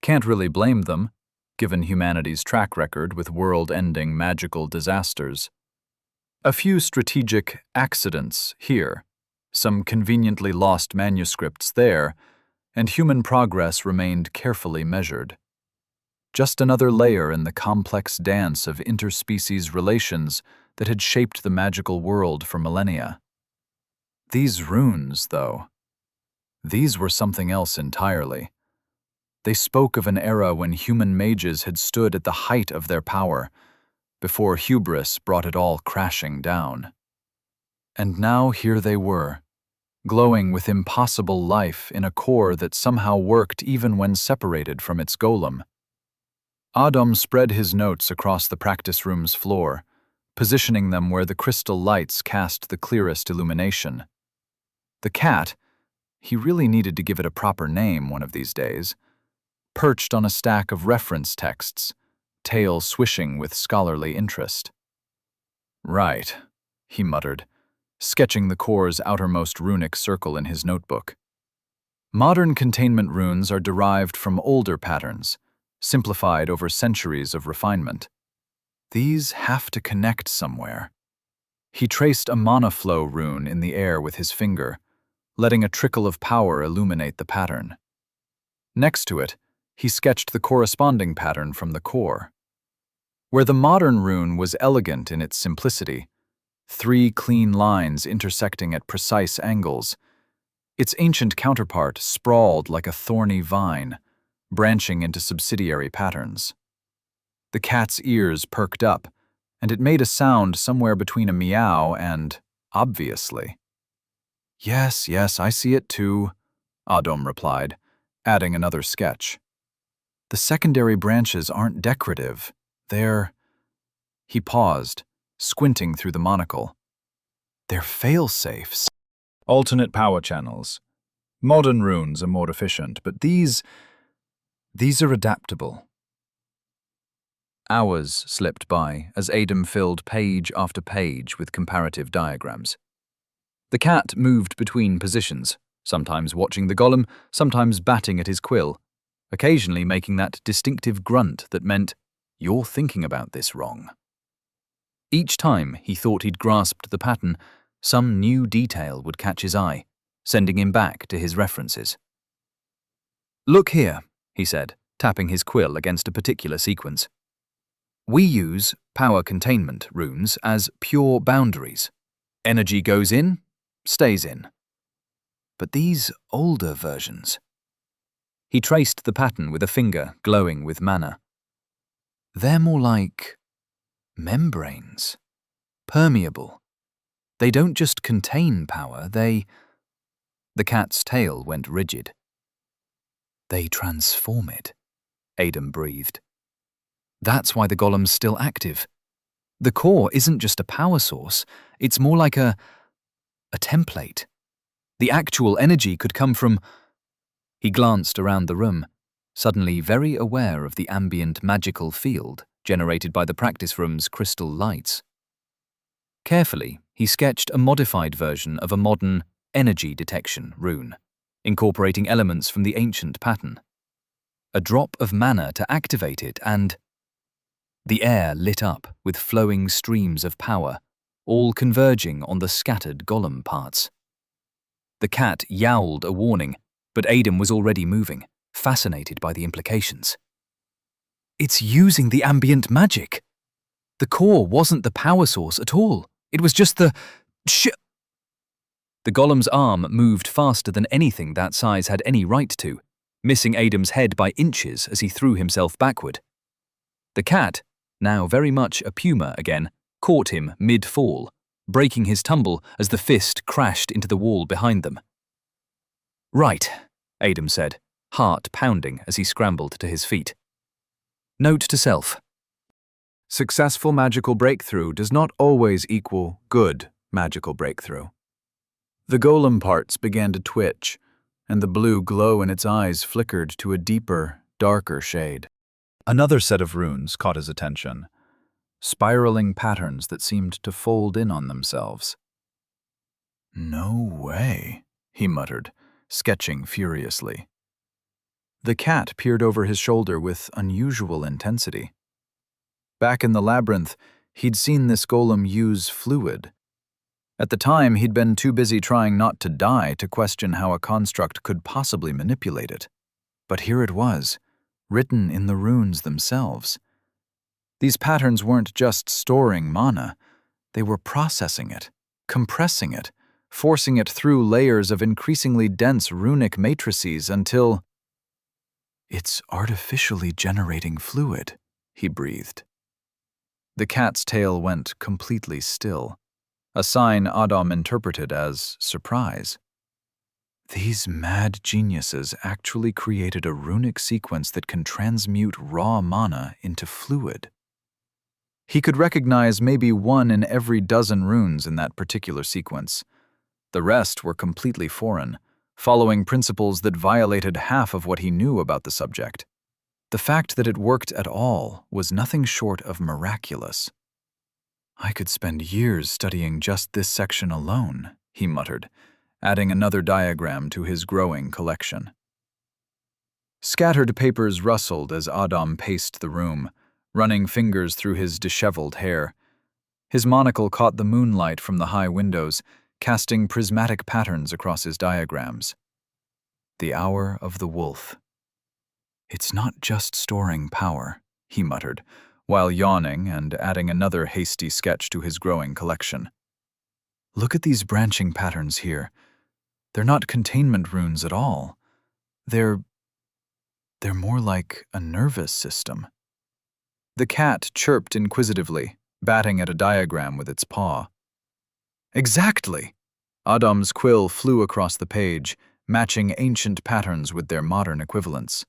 Can't really blame them, given humanity's track record with world-ending magical disasters. A few strategic accidents here, some conveniently lost manuscripts there, and human progress remained carefully measured. Just another layer in the complex dance of interspecies relations that had shaped the magical world for millennia. These runes, though, these were something else entirely. They spoke of an era when human mages had stood at the height of their power, before hubris brought it all crashing down. And now here they were, glowing with impossible life in a core that somehow worked even when separated from its golem. Adam spread his notes across the practice room's floor, positioning them where the crystal lights cast the clearest illumination. The cat, he really needed to give it a proper name one of these days, perched on a stack of reference texts, tail swishing with scholarly interest. "Right," he muttered, sketching the core's outermost runic circle in his notebook. Modern containment runes are derived from older patterns, simplified over centuries of refinement. These have to connect somewhere. He traced a monoflow rune in the air with his finger, letting a trickle of power illuminate the pattern. Next to it, he sketched the corresponding pattern from the core. Where the modern rune was elegant in its simplicity, 3 clean lines intersecting at precise angles, its ancient counterpart sprawled like a thorny vine, branching into subsidiary patterns. The cat's ears perked up, and it made a sound somewhere between a meow and, obviously. Yes, I see it too, Adam replied, adding another sketch. The secondary branches aren't decorative, they're... He paused, squinting through the monocle. They're fail-safes. Alternate power channels. Modern runes are more efficient, but these are adaptable. Hours slipped by as Adam filled page after page with comparative diagrams. The cat moved between positions, sometimes watching the golem, sometimes batting at his quill, occasionally making that distinctive grunt that meant, "You're thinking about this wrong." Each time he thought he'd grasped the pattern, some new detail would catch his eye, sending him back to his references. "Look here," he said, tapping his quill against a particular sequence. "We use power containment runes as pure boundaries. Energy goes in, stays in. But these older versions..." He traced the pattern with a finger glowing with mana. "They're more like membranes. Permeable. They don't just contain power, they..." The cat's tail went rigid. "They transform it," Adam breathed. "That's why the golem's still active. The core isn't just a power source, it's more like a template. The actual energy could come from..." He glanced around the room, suddenly very aware of the ambient magical field generated by the practice room's crystal lights. Carefully, he sketched a modified version of a modern energy detection rune, incorporating elements from the ancient pattern. A drop of mana to activate it, and... The air lit up with flowing streams of power, all converging on the scattered golem parts. The cat yowled a warning, but Adam was already moving, fascinated by the implications. "It's using the ambient magic. The core wasn't the power source at all. It was just the... The golem's arm moved faster than anything that size had any right to, missing Adam's head by inches as he threw himself backward. The cat, now very much a puma again, caught him mid-fall, breaking his tumble as the fist crashed into the wall behind them. "Right," Adam said, heart pounding as he scrambled to his feet. Note to self. Successful magical breakthrough does not always equal good magical breakthrough. The golem parts began to twitch, and the blue glow in its eyes flickered to a deeper, darker shade. Another set of runes caught his attention, spiraling patterns that seemed to fold in on themselves. "No way," he muttered, sketching furiously. The cat peered over his shoulder with unusual intensity. Back in the labyrinth, he'd seen this golem use fluid. At the time, he'd been too busy trying not to die to question how a construct could possibly manipulate it. But here it was, written in the runes themselves. These patterns weren't just storing mana, they were processing it, compressing it, forcing it through layers of increasingly dense runic matrices until... "It's artificially generating fluid," he breathed. The cat's tail went completely still, a sign Adam interpreted as surprise. These mad geniuses actually created a runic sequence that can transmute raw mana into fluid. He could recognize maybe 1 in every dozen runes in that particular sequence. The rest were completely foreign, following principles that violated half of what he knew about the subject. The fact that it worked at all was nothing short of miraculous. "I could spend years studying just this section alone," he muttered, adding another diagram to his growing collection. Scattered papers rustled as Adam paced the room, running fingers through his disheveled hair. His monocle caught the moonlight from the high windows, casting prismatic patterns across his diagrams. The hour of the wolf. "It's not just storing power," he muttered, while yawning and adding another hasty sketch to his growing collection. Look at these branching patterns here. They're not containment runes at all. They're more like a nervous system. The cat chirped inquisitively, batting at a diagram with its paw. Exactly! Adam's quill flew across the page, matching ancient patterns with their modern equivalents.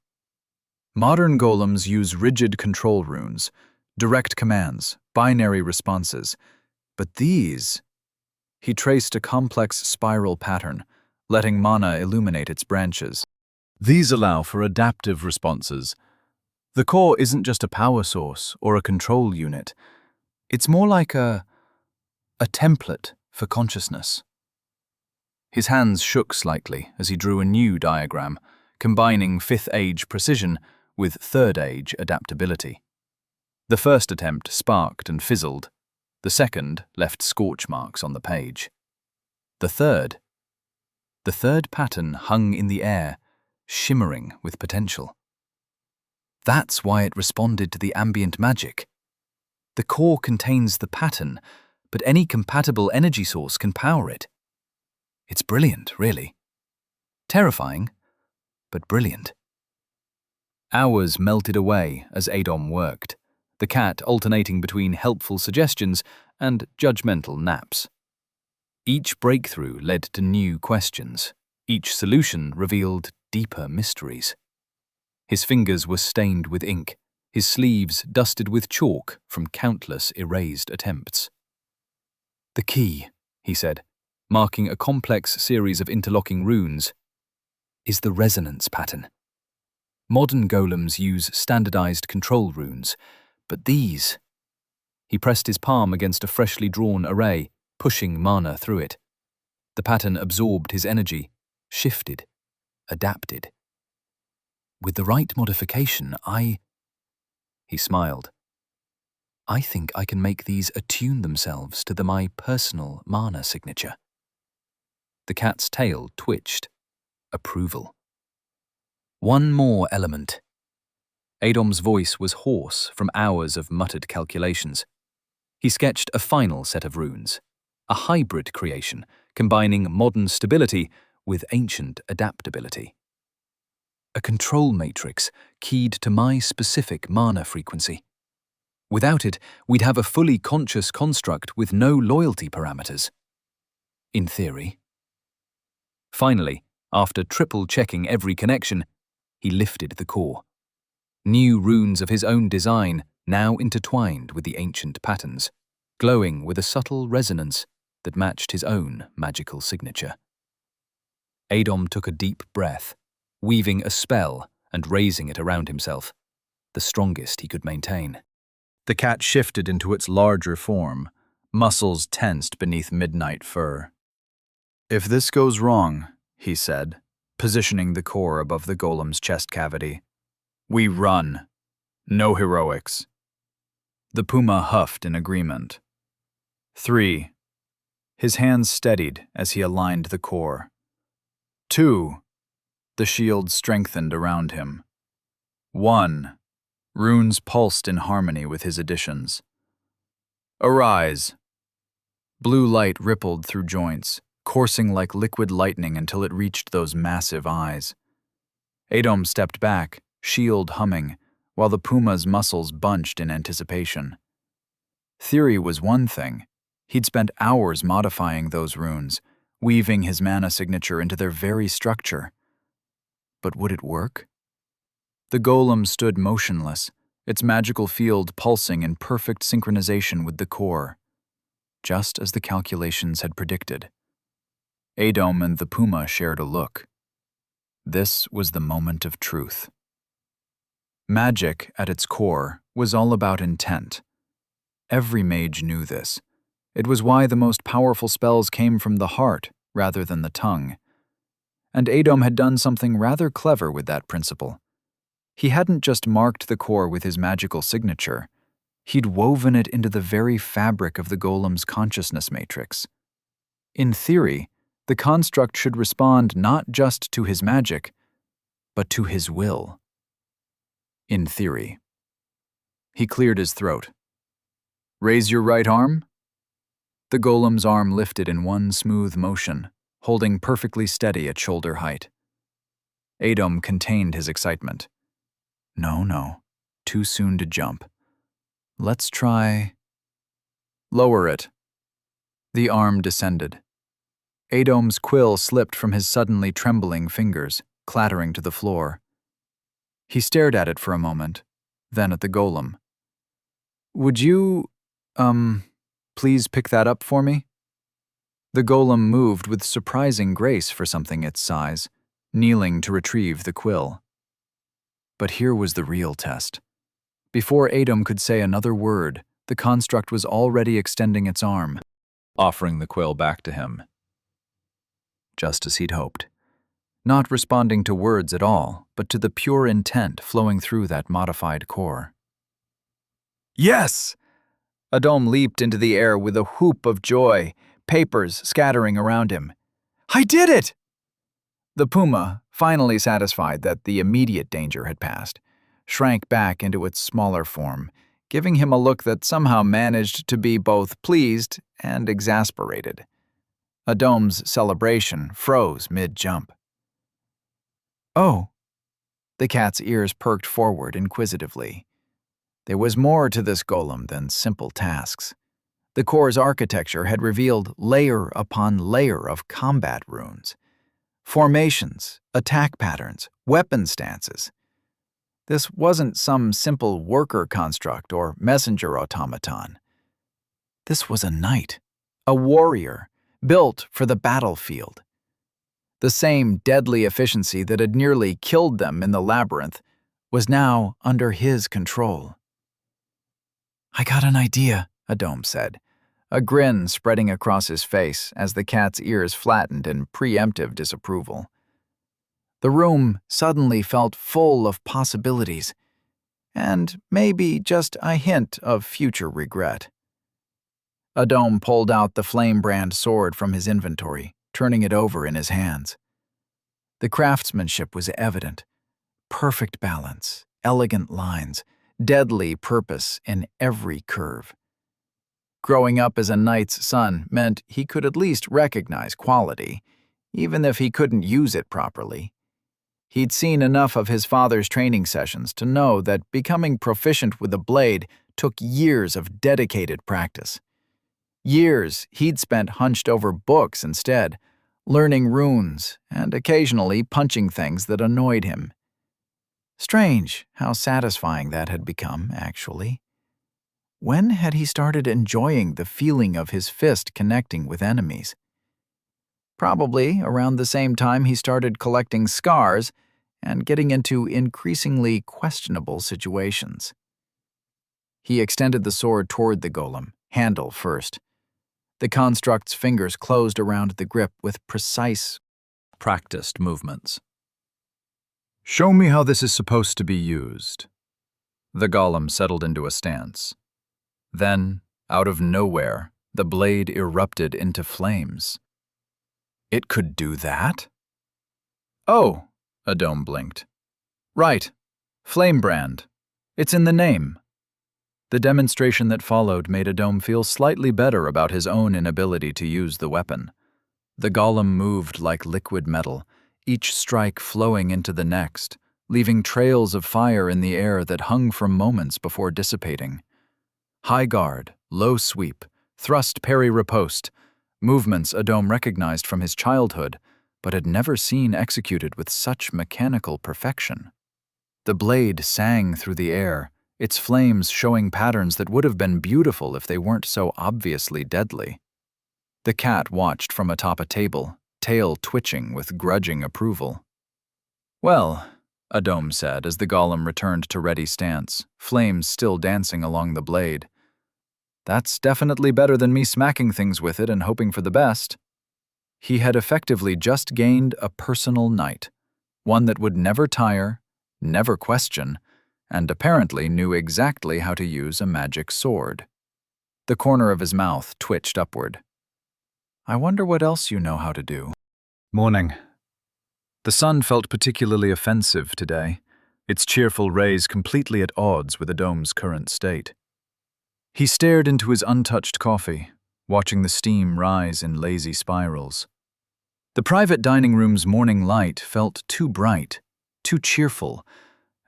Modern golems use rigid control runes, direct commands, binary responses, but these... He traced a complex spiral pattern, letting mana illuminate its branches. These allow for adaptive responses. The core isn't just a power source or a control unit. It's more like a template for consciousness. His hands shook slightly as he drew a new diagram, combining 5th Age precision with 3rd Age adaptability. The first attempt sparked and fizzled. The second left scorch marks on the page. The third pattern hung in the air, shimmering with potential. That's why it responded to the ambient magic. The core contains the pattern, but any compatible energy source can power it. It's brilliant, really. Terrifying, but brilliant. Hours melted away as Adam worked, the cat alternating between helpful suggestions and judgmental naps. Each breakthrough led to new questions. Each solution revealed deeper mysteries. His fingers were stained with ink, his sleeves dusted with chalk from countless erased attempts. The key, he said, marking a complex series of interlocking runes, is the resonance pattern. Modern golems use standardized control runes, but these... He pressed his palm against a freshly drawn array, pushing mana through it. The pattern absorbed his energy, shifted, adapted. With the right modification, He smiled. I think I can make these attune themselves to my personal mana signature. The cat's tail twitched. Approval. One more element. Adam's voice was hoarse from hours of muttered calculations. He sketched a final set of runes, a hybrid creation combining modern stability with ancient adaptability. A control matrix keyed to my specific mana frequency. Without it, we'd have a fully conscious construct with no loyalty parameters. In theory. Finally, after triple-checking every connection, he lifted the core. New runes of his own design now intertwined with the ancient patterns, glowing with a subtle resonance that matched his own magical signature. Adam took a deep breath, weaving a spell and raising it around himself, the strongest he could maintain. The cat shifted into its larger form, muscles tensed beneath midnight fur. If this goes wrong, he said, positioning the core above the golem's chest cavity, we run. No heroics. The puma huffed in agreement. 3. His hands steadied as he aligned the core. 2. The shield strengthened around him. 1. Runes pulsed in harmony with his additions. Arise. Blue light rippled through joints, coursing like liquid lightning until it reached those massive eyes. Adam stepped back, shield humming, while the puma's muscles bunched in anticipation. Theory was one thing. He'd spent hours modifying those runes, weaving his mana signature into their very structure. But would it work? The golem stood motionless, its magical field pulsing in perfect synchronization with the core, just as the calculations had predicted. Adam and the puma shared a look. This was the moment of truth. Magic, at its core, was all about intent. Every mage knew this. It was why the most powerful spells came from the heart rather than the tongue. And Adam had done something rather clever with that principle. He hadn't just marked the core with his magical signature. He'd woven it into the very fabric of the golem's consciousness matrix. In theory, the construct should respond not just to his magic, but to his will. In theory. He cleared his throat. Raise your right arm. The golem's arm lifted in one smooth motion, holding perfectly steady at shoulder height. Adom contained his excitement. No, too soon to jump. Let's try... Lower it. The arm descended. Adom's quill slipped from his suddenly trembling fingers, clattering to the floor. He stared at it for a moment, then at the golem. Would you, please pick that up for me? The golem moved with surprising grace for something its size, kneeling to retrieve the quill. But here was the real test. Before Adom could say another word, the construct was already extending its arm, offering the quill back to him. Just as he'd hoped. Not responding to words at all, but to the pure intent flowing through that modified core. Yes! Adom leaped into the air with a whoop of joy, papers scattering around him. I did it! The puma, finally satisfied that the immediate danger had passed, shrank back into its smaller form, giving him a look that somehow managed to be both pleased and exasperated. Adom's celebration froze mid-jump. Oh. The cat's ears perked forward inquisitively. There was more to this golem than simple tasks. The core's architecture had revealed layer upon layer of combat runes, formations, attack patterns, weapon stances. This wasn't some simple worker construct or messenger automaton. This was a knight, a warrior, built for the battlefield. The same deadly efficiency that had nearly killed them in the labyrinth was now under his control. I got an idea, Adom said, a grin spreading across his face as the cat's ears flattened in preemptive disapproval. The room suddenly felt full of possibilities, and maybe just a hint of future regret. Adom pulled out the flame-brand sword from his inventory, turning it over in his hands. The craftsmanship was evident. Perfect balance, elegant lines, deadly purpose in every curve. Growing up as a knight's son meant he could at least recognize quality, even if he couldn't use it properly. He'd seen enough of his father's training sessions to know that becoming proficient with a blade took years of dedicated practice. Years he'd spent hunched over books instead, learning runes and occasionally punching things that annoyed him. Strange how satisfying that had become, actually. When had he started enjoying the feeling of his fist connecting with enemies? Probably around the same time he started collecting scars and getting into increasingly questionable situations. He extended the sword toward the golem, handle first. The construct's fingers closed around the grip with precise, Practiced movements. Show me how this is supposed to be used. The golem settled into a stance. Then, out of nowhere, the blade erupted into flames. It could do that? Oh, Adom blinked. Right, Flamebrand. It's in the name. The demonstration that followed made Adom feel slightly better about his own inability to use the weapon. The golem moved like liquid metal, each strike flowing into the next, leaving trails of fire in the air that hung for moments before dissipating. High guard, low sweep, thrust parry riposte, movements Adom recognized from his childhood, but had never seen executed with such mechanical perfection. The blade sang through the air, its flames showing patterns that would have been beautiful if they weren't so obviously deadly. The cat watched from atop a table, tail twitching with grudging approval. Well, Adom said as the golem returned to ready stance, flames still dancing along the blade. That's definitely better than me smacking things with it and hoping for the best. He had effectively just gained a personal knight, one that would never tire, never question, and apparently knew exactly how to use a magic sword. The corner of his mouth twitched upward. I wonder what else you know how to do. Morning. The sun felt particularly offensive today. its cheerful rays completely at odds with the dome's current state. He stared into his untouched coffee, watching the steam rise in lazy spirals. The private dining room's morning light felt too bright, too cheerful,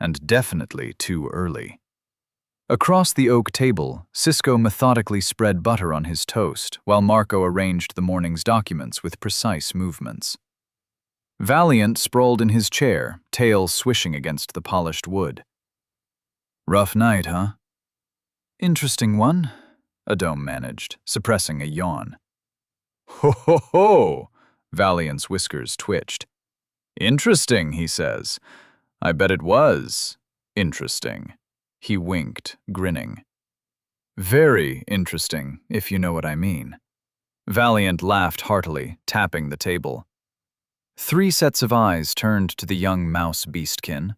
and definitely too early. Across the oak table, Cisco methodically spread butter on his toast while Marco arranged the morning's documents with precise movements. Valiant sprawled in his chair, tail swishing against the polished wood. "Rough night, huh?" "Interesting one," Adome managed, suppressing a yawn. "Ho ho ho!" Valiant's whiskers twitched. "Interesting," he says. "I bet it was interesting." He winked, grinning. "Very interesting, if you know what I mean." Valiant laughed heartily, tapping the table. 3 sets of eyes turned to the young mouse beastkin.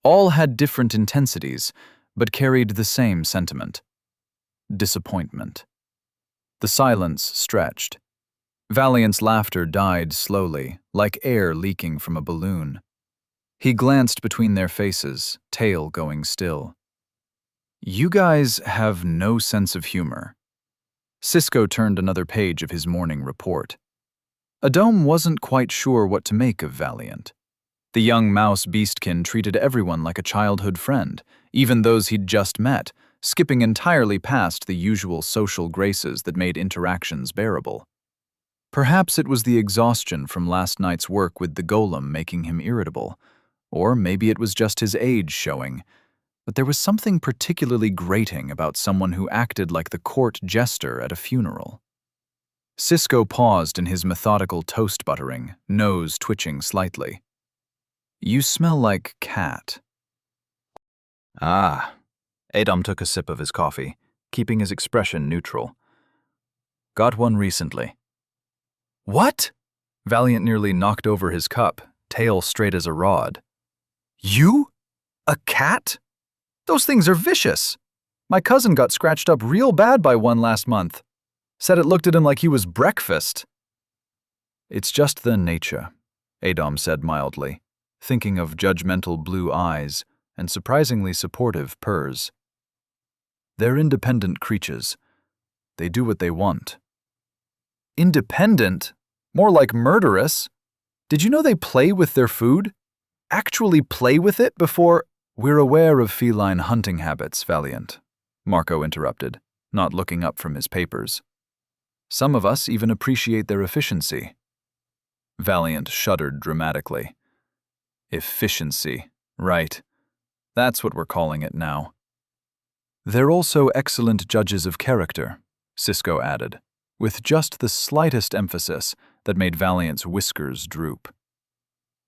All had different intensities, but carried the same sentiment. Disappointment. The silence stretched. Valiant's laughter died slowly, like air leaking from a balloon. He glanced between their faces, tail going still. "You guys have no sense of humor." Cisco turned another page of his morning report. Adome wasn't quite sure what to make of Valiant. The young mouse beastkin treated everyone like a childhood friend, even those he'd just met, skipping entirely past the usual social graces that made interactions bearable. Perhaps it was the exhaustion from last night's work with the golem making him irritable, or maybe it was just his age showing, but there was something particularly grating about someone who acted like the court jester at a funeral. Cisco paused in his methodical toast buttering, nose twitching slightly. "You smell like cat." Ah. Adome took a sip of his coffee, keeping his expression neutral. "Got one recently." "What?" Valiant nearly knocked over his cup, tail straight as a rod. "You? A cat? Those things are vicious. My cousin got scratched up real bad by one last month. Said it looked at him like he was breakfast." "It's just the nature," Adome said mildly, thinking of judgmental blue eyes and surprisingly supportive purrs. "They're independent creatures. They do what they want." "Independent? More like murderous. Did you know they play with their food? Actually play with it before—" "We're aware of feline hunting habits, Valiant," Marco interrupted, not looking up from his papers. "Some of us even appreciate their efficiency." Valiant shuddered dramatically. "Efficiency, right. That's what we're calling it now." "They're also excellent judges of character," Cisco added, with just the slightest emphasis that made Valiant's whiskers droop.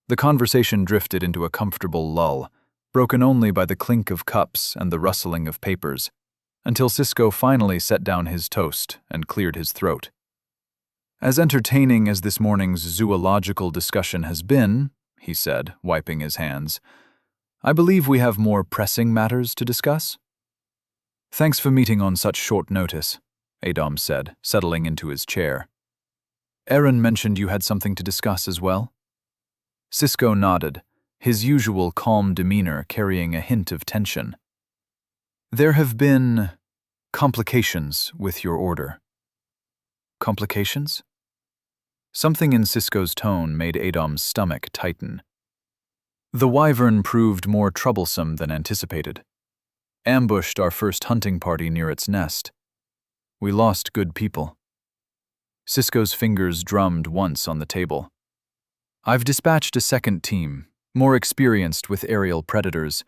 The conversation drifted into a comfortable lull, broken only by the clink of cups and the rustling of papers, until Cisco finally set down his toast and cleared his throat. "As entertaining as this morning's zoological discussion has been," he said, wiping his hands, "I believe we have more pressing matters to discuss." "Thanks for meeting on such short notice," Adome said, settling into his chair. "Aaron mentioned you had something to discuss as well?" Cisco nodded, his usual calm demeanor carrying a hint of tension. "There have been complications with your order." "Complications?" Something in Cisco's tone made Adome's stomach tighten. "The wyvern proved more troublesome than anticipated. Ambushed our first hunting party near its nest. We lost good people." Cisco's fingers drummed once on the table. "I've dispatched a second team, more experienced with aerial predators,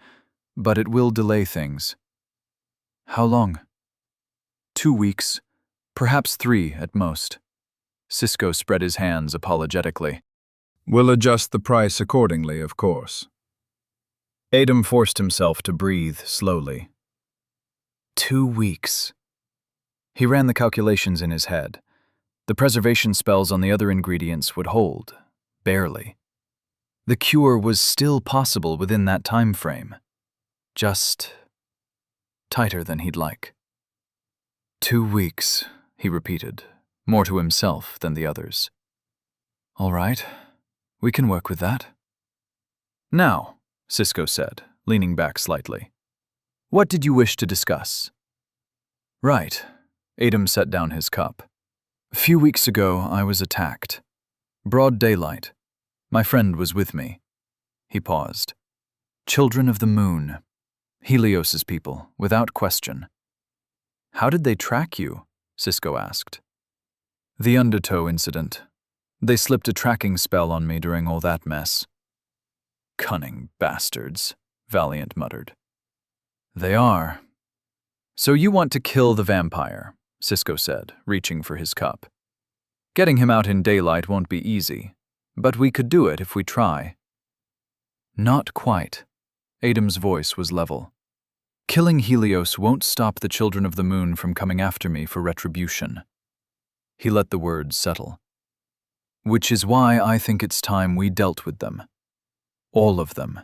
but it will delay things." "How long?" 2 weeks, perhaps 3 at most." Cisco spread his hands apologetically. "We'll adjust the price accordingly, of course." Adome forced himself to breathe slowly. 2 weeks. He ran the calculations in his head. The preservation spells on the other ingredients would hold, barely. The cure was still possible within that time frame, just tighter than he'd like. 2 weeks, he repeated, more to himself than the others. "All right, we can work with that." "Now," Cisco said, leaning back slightly. What did you wish to discuss? Right. Adam set down his cup. A few weeks ago, I was attacked. Broad daylight. My friend was with me. He paused. Children of the Moon. Helios's people, without question. How did they track you? Cisco asked. The Undertow incident. They slipped a tracking spell on me during all that mess. Cunning bastards, Valiant muttered. They are. So you want to kill the vampire, Cisco said, reaching for his cup. Getting him out in daylight won't be easy, but we could do it if we try. Not quite. Adam's voice was level. Killing Helios won't stop the Children of the Moon from coming after me for retribution. He let the words settle. Which is why I think it's time we dealt with them. All of them.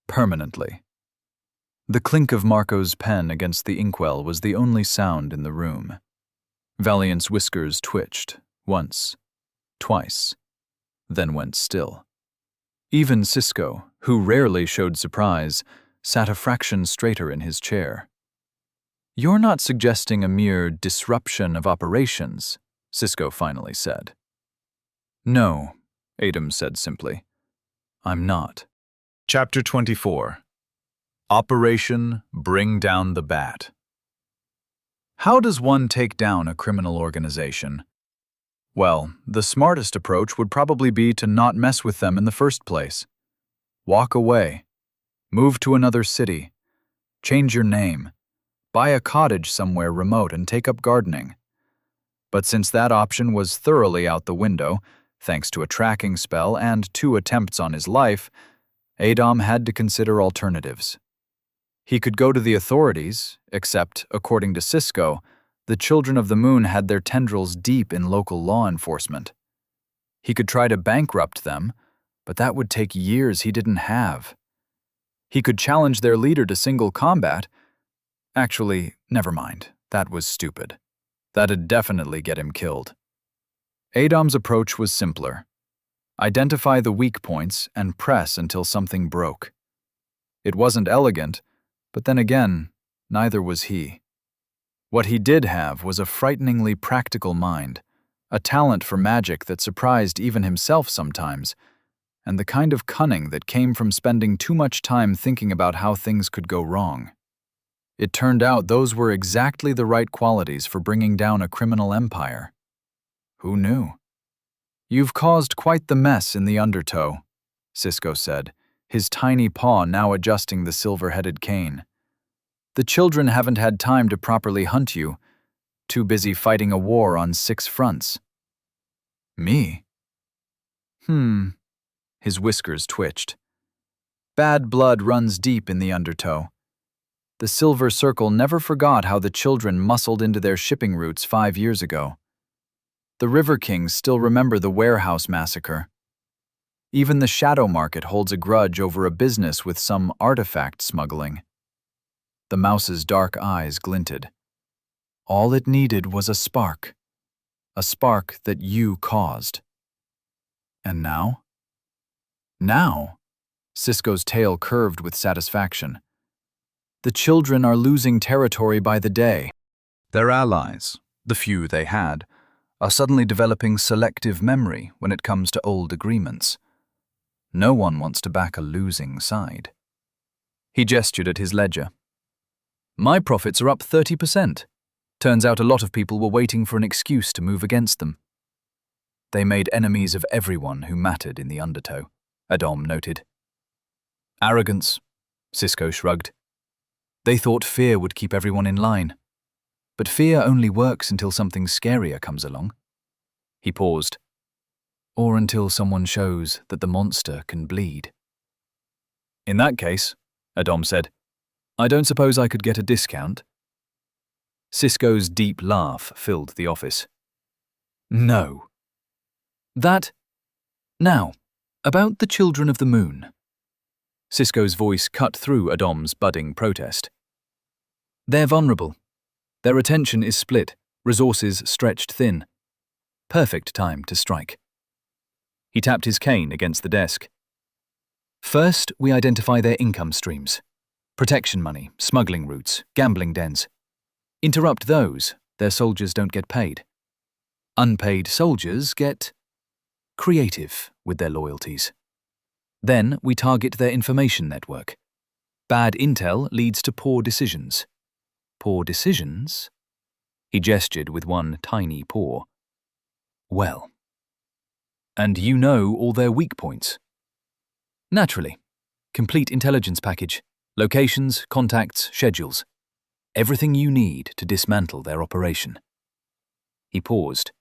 Permanently. The clink of Marco's pen against the inkwell was the only sound in the room. Valiant's whiskers twitched, once, twice, then went still. Even Cisco, who rarely showed surprise, sat a fraction straighter in his chair. You're not suggesting a mere disruption of operations, Cisco finally said. No, Adam said simply. I'm not. Chapter 24. Operation Bring Down the Bat. How does one take down a criminal organization? Well, the smartest approach would probably be to not mess with them in the first place. Walk away. Move to another city. Change your name. Buy a cottage somewhere remote and take up gardening. But since that option was thoroughly out the window, thanks to a tracking spell and 2 attempts on his life, Adam had to consider alternatives. He could go to the authorities, except, according to Cisco, the Children of the Moon had their tendrils deep in local law enforcement. He could try to bankrupt them, but that would take years he didn't have. He could challenge their leader to single combat. Actually, never mind, that was stupid. That'd definitely get him killed. Adam's approach was simpler. Identify the weak points and press until something broke. It wasn't elegant, but then again, neither was he. What he did have was a frighteningly practical mind, a talent for magic that surprised even himself sometimes, and the kind of cunning that came from spending too much time thinking about how things could go wrong. It turned out those were exactly the right qualities for bringing down a criminal empire. Who knew? You've caused quite the mess in the Undertow, Cisco said, his tiny paw now adjusting the silver-headed cane. The children haven't had time to properly hunt you, too busy fighting a war on 6 fronts. Me? His whiskers twitched. Bad blood runs deep in the Undertow. The Silver Circle never forgot how the children muscled into their shipping routes 5 years ago. The River Kings still remember the warehouse massacre. Even the Shadow Market holds a grudge over a business with some artifact smuggling. The mouse's dark eyes glinted. All it needed was a spark that you caused. And now? Now? Cisco's tail curved with satisfaction. The children are losing territory by the day. Their allies, the few they had, are suddenly developing selective memory when it comes to old agreements. No one wants to back a losing side. He gestured at his ledger. My profits are up 30%. Turns out a lot of people were waiting for an excuse to move against them. They made enemies of everyone who mattered in the Undertow, Adam noted. Arrogance, Cisco shrugged. They thought fear would keep everyone in line. But fear only works until something scarier comes along. He paused. Or until someone shows that the monster can bleed. In that case, Adam said, I don't suppose I could get a discount? Cisco's deep laugh filled the office. No. Now, about the Children of the Moon. Cisco's voice cut through Adam's budding protest. They're vulnerable. Their attention is split, resources stretched thin. Perfect time to strike. He tapped his cane against the desk. First, we identify their income streams. Protection money, smuggling routes, gambling dens. Interrupt those, their soldiers don't get paid. Unpaid soldiers get creative with their loyalties. Then we target their information network. Bad intel leads to poor decisions. Poor decisions? He gestured with one tiny paw. Well. And you know all their weak points. Naturally. Complete intelligence package. Locations, contacts, schedules. Everything you need to dismantle their operation. He paused.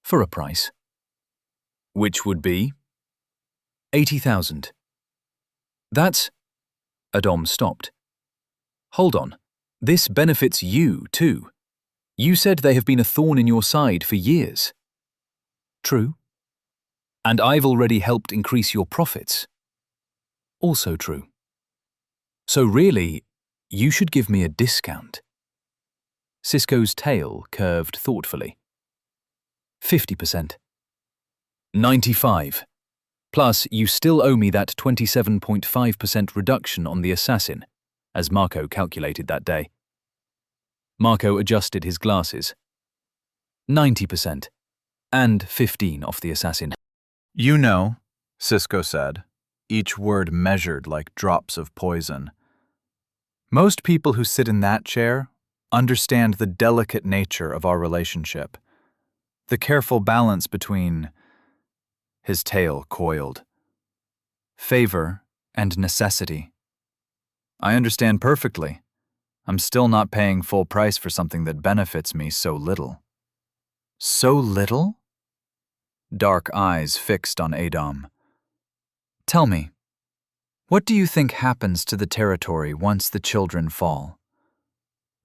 For a price. Which would be? 80,000. That's... Adom stopped. Hold on. This benefits you, too. You said they have been a thorn in your side for years. True. And I've already helped increase your profits. Also true. So really, you should give me a discount. Cisco's tail curved thoughtfully. 50%. 95. Plus, you still owe me that 27.5% reduction on the assassin, as Marco calculated that day. Marco adjusted his glasses. 90%. And 15 off the assassin. You know, Cisco said, each word measured like drops of poison. Most people who sit in that chair understand the delicate nature of our relationship, the careful balance between... His tail coiled. Favor and necessity. I understand perfectly. I'm still not paying full price for something that benefits me so little. So little? Dark eyes fixed on Adom. Tell me, what do you think happens to the territory once the children fall?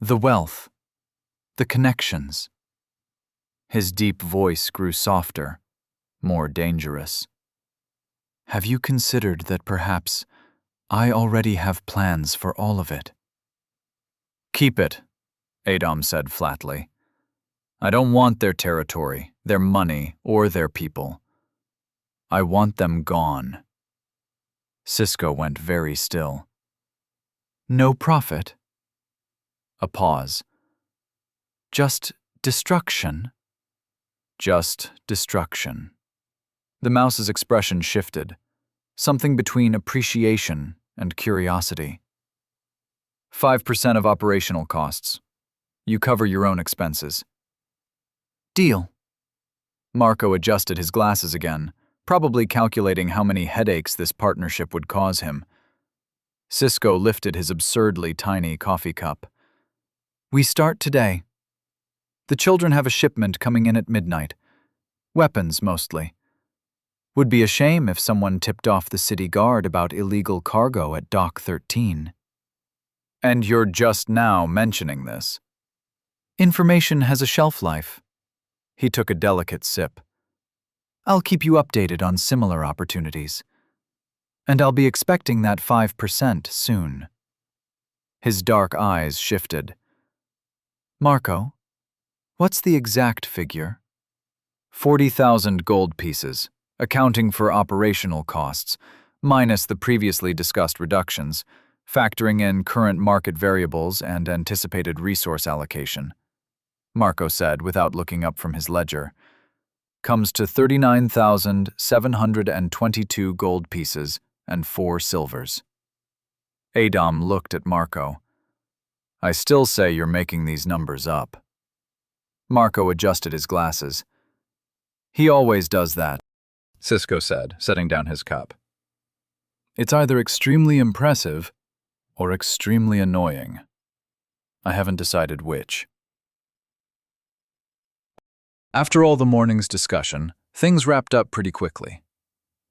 The wealth, the connections. His deep voice grew softer, more dangerous. Have you considered that perhaps I already have plans for all of it? Keep it, Adom said flatly. I don't want their territory, their money, or their people. I want them gone. Cisco went very still. No profit? A pause. Just destruction? Just destruction. The mouse's expression shifted, something between appreciation and curiosity. 5% of operational costs. You cover your own expenses. Deal. Marco adjusted his glasses again, probably calculating how many headaches this partnership would cause him. Cisco lifted his absurdly tiny coffee cup. We start today. The children have a shipment coming in at midnight. Weapons, mostly. Would be a shame if someone tipped off the city guard about illegal cargo at Dock 13. And you're just now mentioning this. Information has a shelf life. He took a delicate sip. I'll keep you updated on similar opportunities. And I'll be expecting that 5% soon. His dark eyes shifted. Marco, what's the exact figure? 40,000 gold pieces, accounting for operational costs, minus the previously discussed reductions, factoring in current market variables and anticipated resource allocation. Marco said without looking up from his ledger. Comes to 39,722 gold pieces and 4 silvers. Adom looked at Marco. I still say you're making these numbers up. Marco adjusted his glasses. He always does that, Cisco said, setting down his cup. It's either extremely impressive or extremely annoying. I haven't decided which. After all the morning's discussion, things wrapped up pretty quickly.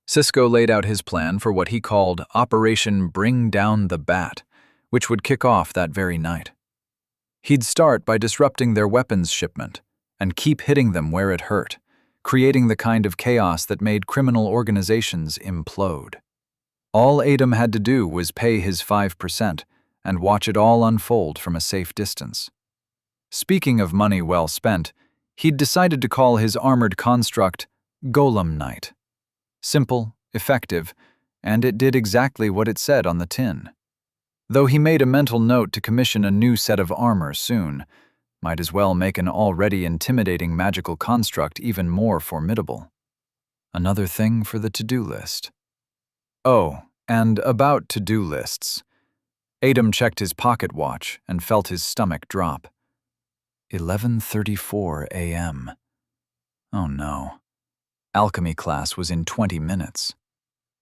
Cisco laid out his plan for what he called Operation Bring Down the Bat, which would kick off that very night. He'd start by disrupting their weapons shipment and keep hitting them where it hurt, creating the kind of chaos that made criminal organizations implode. All Adom had to do was pay his 5% and watch it all unfold from a safe distance. Speaking of money well spent, he'd decided to call his armored construct Golem Knight. Simple, effective, and it did exactly what it said on the tin. Though he made a mental note to commission a new set of armor soon, might as well make an already intimidating magical construct even more formidable. Another thing for the to-do list. Oh, and about to-do lists. Adam checked his pocket watch and felt his stomach drop. 11:34 a.m. Oh no. Alchemy class was in 20 minutes.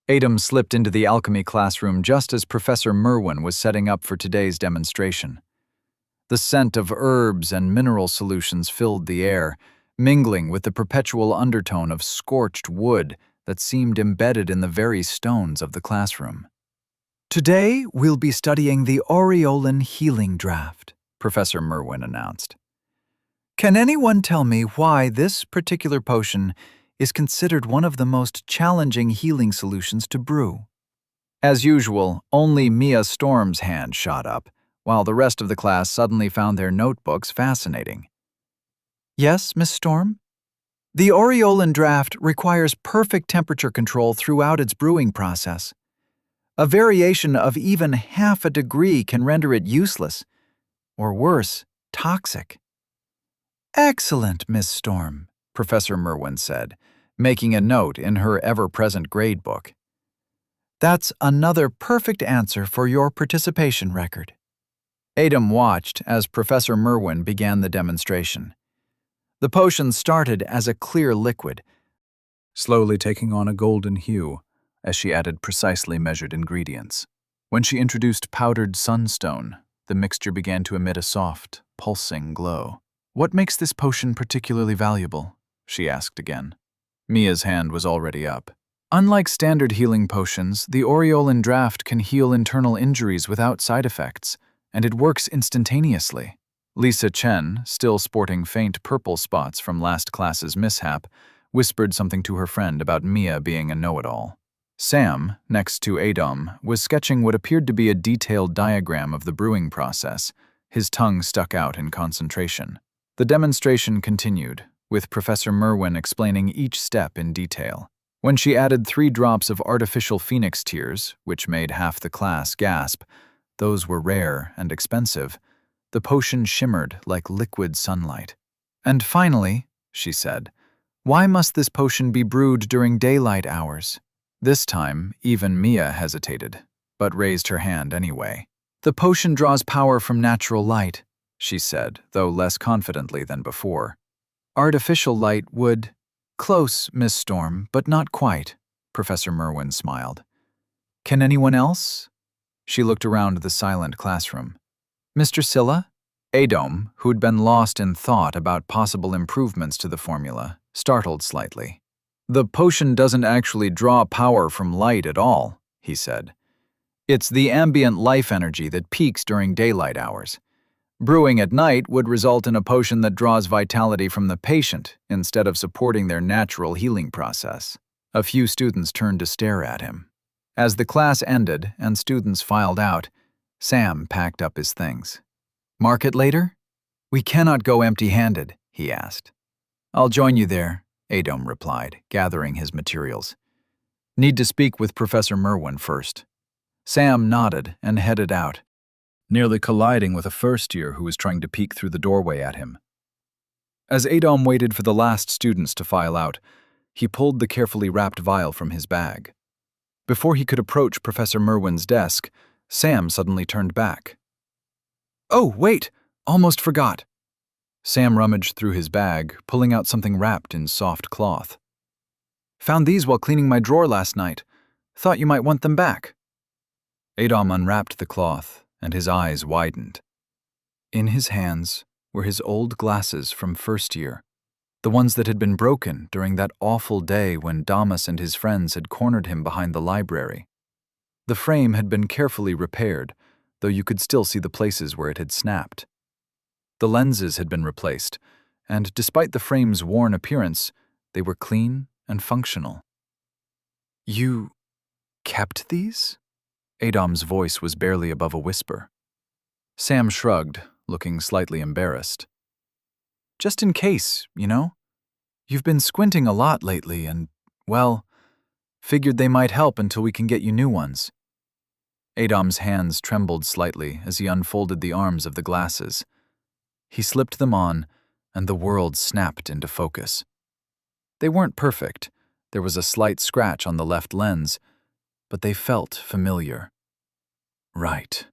Adam slipped into the alchemy classroom just as Professor Merwin was setting up for today's demonstration. The scent of herbs and mineral solutions filled the air, mingling with the perpetual undertone of scorched wood that seemed embedded in the very stones of the classroom. Today, we'll be studying the Aureolin Healing Draft, Professor Merwin announced. Can anyone tell me why this particular potion is considered one of the most challenging healing solutions to brew? As usual, only Mia Storm's hand shot up, while the rest of the class suddenly found their notebooks fascinating. Yes, Miss Storm? The Aureolin draft requires perfect temperature control throughout its brewing process. A variation of even half a degree can render it useless, or worse, toxic. Excellent, Miss Storm, Professor Merwin said, making a note in her ever-present gradebook. That's another perfect answer for your participation record. Adam watched as Professor Merwin began the demonstration. The potion started as a clear liquid, slowly taking on a golden hue as she added precisely measured ingredients. When she introduced powdered sunstone, the mixture began to emit a soft, pulsing glow. What makes this potion particularly valuable? She asked again. Mia's hand was already up. Unlike standard healing potions, the Aureolin draft can heal internal injuries without side effects, and it works instantaneously. Lisa Chen, still sporting faint purple spots from last class's mishap, whispered something to her friend about Mia being a know-it-all. Sam, next to Adam, was sketching what appeared to be a detailed diagram of the brewing process, his tongue stuck out in concentration. The demonstration continued, with Professor Merwin explaining each step in detail. When she added 3 drops of artificial phoenix tears, which made half the class gasp, those were rare and expensive, the potion shimmered like liquid sunlight. And finally, she said, why must this potion be brewed during daylight hours? This time, even Mia hesitated, but raised her hand anyway. The potion draws power from natural light, she said, though less confidently than before. Artificial light would... Close, Miss Storm, but not quite, Professor Merwin smiled. Can anyone else? She looked around the silent classroom. Mr. Silla? Adam, who'd been lost in thought about possible improvements to the formula, startled slightly. The potion doesn't actually draw power from light at all, he said. It's the ambient life energy that peaks during daylight hours. Brewing at night would result in a potion that draws vitality from the patient instead of supporting their natural healing process. A few students turned to stare at him. As the class ended and students filed out, Sam packed up his things. Market later? We cannot go empty-handed, he asked. I'll join you there, Adam replied, gathering his materials. Need to speak with Professor Merwin first. Sam nodded and headed out, nearly colliding with a first-year who was trying to peek through the doorway at him. As Adam waited for the last students to file out, he pulled the carefully wrapped vial from his bag. Before he could approach Professor Merwin's desk, Sam suddenly turned back. Oh, wait! Almost forgot. Sam rummaged through his bag, pulling out something wrapped in soft cloth. Found these while cleaning my drawer last night. Thought you might want them back. Adam unwrapped the cloth, and his eyes widened. In his hands were his old glasses from first year, the ones that had been broken during that awful day when Damas and his friends had cornered him behind the library. The frame had been carefully repaired, though you could still see the places where it had snapped. The lenses had been replaced, and despite the frame's worn appearance, they were clean and functional. You kept these? Adam's voice was barely above a whisper. Sam shrugged, looking slightly embarrassed. Just in case, you know? You've been squinting a lot lately and, well, Figured they might help until we can get you new ones. Adam's hands trembled slightly as he unfolded the arms of the glasses. He slipped them on, and the world snapped into focus. They weren't perfect. There was a slight scratch on the left lens, but they felt familiar. Right.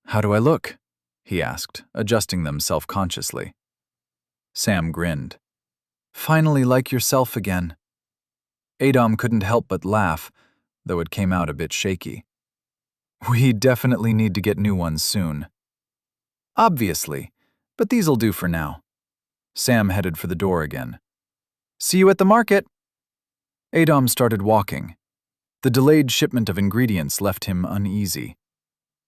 How do I look? He asked, adjusting them self-consciously. Sam grinned. Finally like yourself again. Adam couldn't help but laugh, though it came out a bit shaky. We definitely need to get new ones soon. Obviously, but these'll do for now. Sam headed for the door again. See you at the market. Adam started walking. The delayed shipment of ingredients left him uneasy.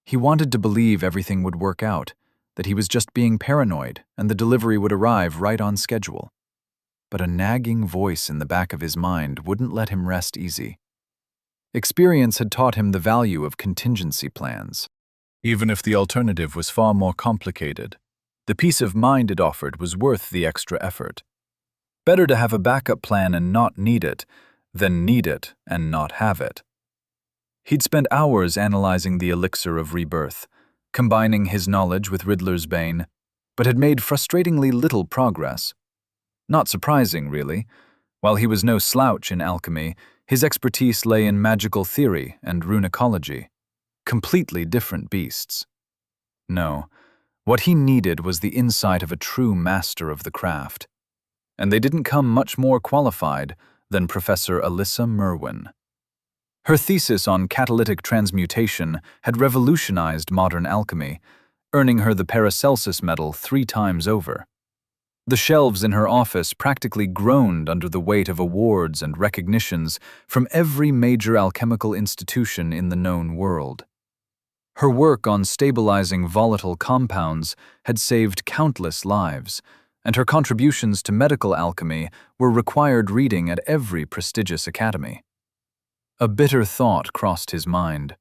He wanted to believe everything would work out, that he was just being paranoid and the delivery would arrive right on schedule. But a nagging voice in the back of his mind wouldn't let him rest easy. Experience had taught him the value of contingency plans. Even if the alternative was far more complicated, the peace of mind it offered was worth the extra effort. Better to have a backup plan and not need it, than need it and not have it. He'd spent hours analyzing the elixir of rebirth, combining his knowledge with Riddler's Bane, but had made frustratingly little progress. Not surprising, really. While he was no slouch in alchemy, his expertise lay in magical theory and runicology. Completely different beasts. No, what he needed was the insight of a true master of the craft. And they didn't come much more qualified than Professor Alyssa Merwin. Her thesis on catalytic transmutation had revolutionized modern alchemy, earning her the Paracelsus Medal 3 times over. The shelves in her office practically groaned under the weight of awards and recognitions from every major alchemical institution in the known world. Her work on stabilizing volatile compounds had saved countless lives, and her contributions to medical alchemy were required reading at every prestigious academy. A bitter thought crossed his mind.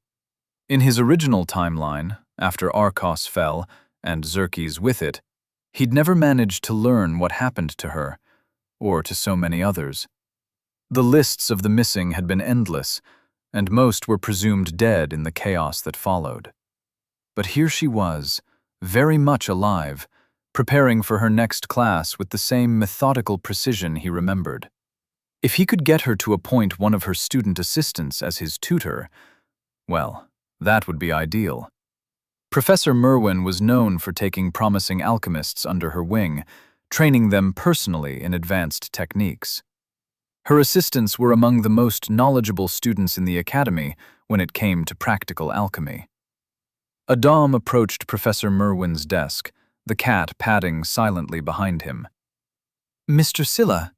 In his original timeline, after Arcos fell, and Xerxes with it, he'd never managed to learn what happened to her, or to so many others. The lists of the missing had been endless, and most were presumed dead in the chaos that followed. But here she was, very much alive, preparing for her next class with the same methodical precision he remembered. If he could get her to appoint one of her student assistants as his tutor, well, that would be ideal. Professor Merwin was known for taking promising alchemists under her wing, training them personally in advanced techniques. Her assistants were among the most knowledgeable students in the academy when it came to practical alchemy. Adam approached Professor Merwin's desk, the cat padding silently behind him. Mr. Silla.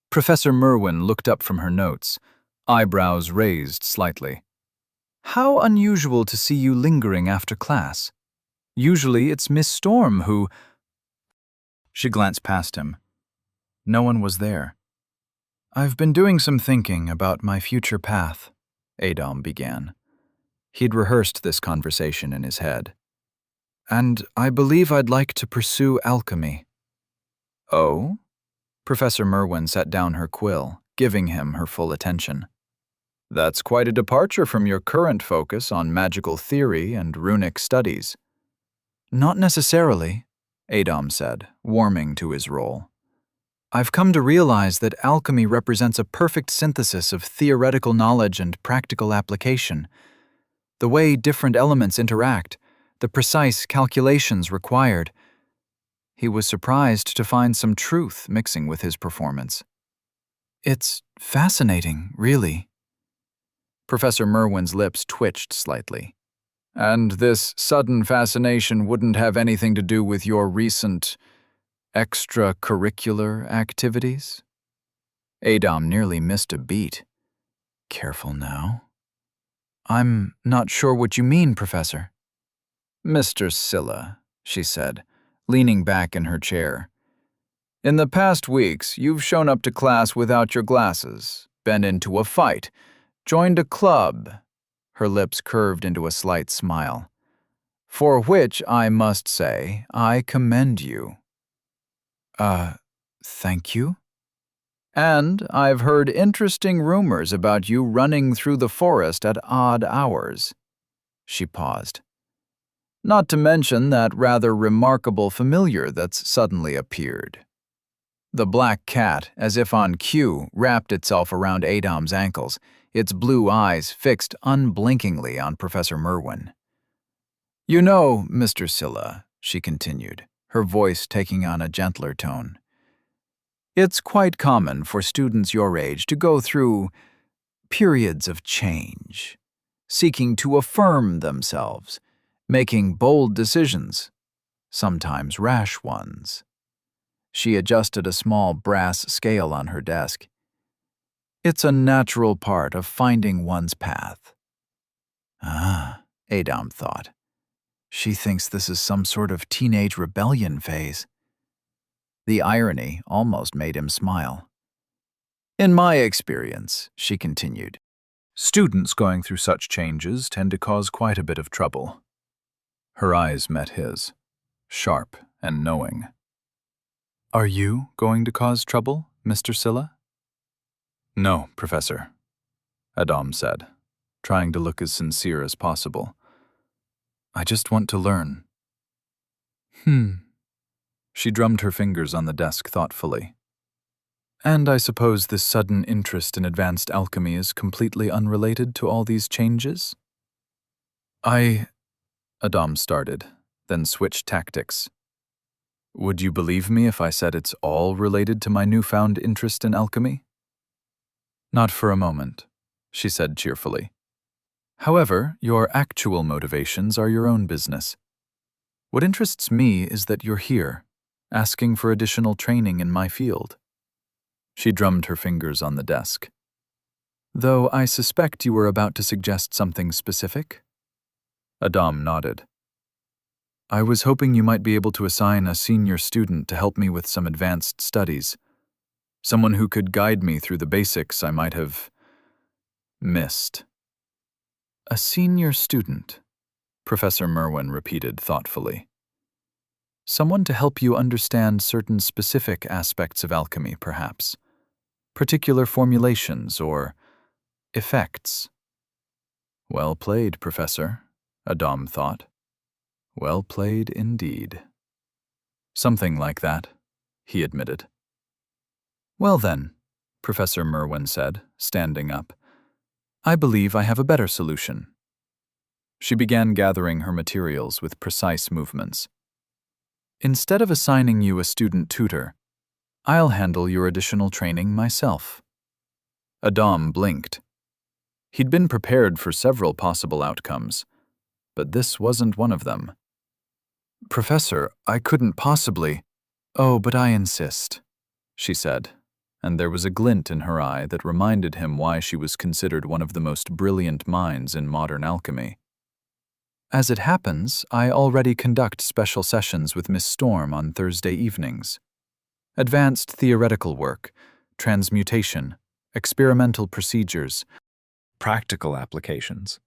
Professor Merwin looked up from her notes, eyebrows raised slightly. How unusual to see you lingering after class. Usually it's Miss Storm who... She glanced past him. No one was there. I've been doing some thinking about my future path, Adam began. He'd rehearsed this conversation in his head. And I believe I'd like to pursue alchemy. Oh? Professor Merwin set down her quill, giving him her full attention. That's quite a departure from your current focus on magical theory and runic studies. Not necessarily, Adam said, warming to his role. I've come to realize that alchemy represents a perfect synthesis of theoretical knowledge and practical application. The way different elements interact, the precise calculations required. He was surprised to find some truth mixing with his performance. It's fascinating, really. Professor Merwin's lips twitched slightly. And this sudden fascination wouldn't have anything to do with your recent extracurricular activities? Adam nearly missed a beat. Careful now. I'm not sure what you mean, Professor. Mr. Silla, she said, leaning back in her chair. In the past weeks, you've shown up to class without your glasses, been into a fight, joined a club. Her lips curved into a slight smile. For which, I must say, I commend you. Thank you? And I've heard interesting rumors about you running through the forest at odd hours. She paused. Not to mention that rather remarkable familiar that's suddenly appeared. The black cat, as if on cue, wrapped itself around Adam's ankles, its blue eyes fixed unblinkingly on Professor Merwin. You know, Mr. Scylla, she continued, her voice taking on a gentler tone, it's quite common for students your age to go through periods of change, seeking to affirm themselves, making bold decisions, sometimes rash ones. She adjusted a small brass scale on her desk. It's a natural part of finding one's path. Ah, Adam thought. She thinks this is some sort of teenage rebellion phase. The irony almost made him smile. In my experience, she continued, students going through such changes tend to cause quite a bit of trouble. Her eyes met his, sharp and knowing. Are you going to cause trouble, Mr. Scylla? No, Professor, Adam said, trying to look as sincere as possible. I just want to learn. She drummed her fingers on the desk thoughtfully. And I suppose this sudden interest in advanced alchemy is completely unrelated to all these changes? Adam started, then switched tactics. Would you believe me if I said it's all related to my newfound interest in alchemy? Not for a moment, she said cheerfully. However, your actual motivations are your own business. What interests me is that you're here, asking for additional training in my field. She drummed her fingers on the desk. Though I suspect you were about to suggest something specific? Adam nodded. I was hoping you might be able to assign a senior student to help me with some advanced studies. Someone who could guide me through the basics I might have missed. A senior student, Professor Merwin repeated thoughtfully. Someone to help you understand certain specific aspects of alchemy, perhaps. Particular formulations or effects. Well played, Professor, Adam thought. Well played indeed. Something like that, he admitted. Well then, Professor Merwin said, standing up, I believe I have a better solution. She began gathering her materials with precise movements. Instead of assigning you a student tutor, I'll handle your additional training myself. Adam blinked. He'd been prepared for several possible outcomes, but this wasn't one of them. Professor, I couldn't possibly. Oh, but I insist, she said, and there was a glint in her eye that reminded him why she was considered one of the most brilliant minds in modern alchemy. As it happens, I already conduct special sessions with Miss Storm on Thursday evenings. Advanced theoretical work, transmutation, experimental procedures, practical applications.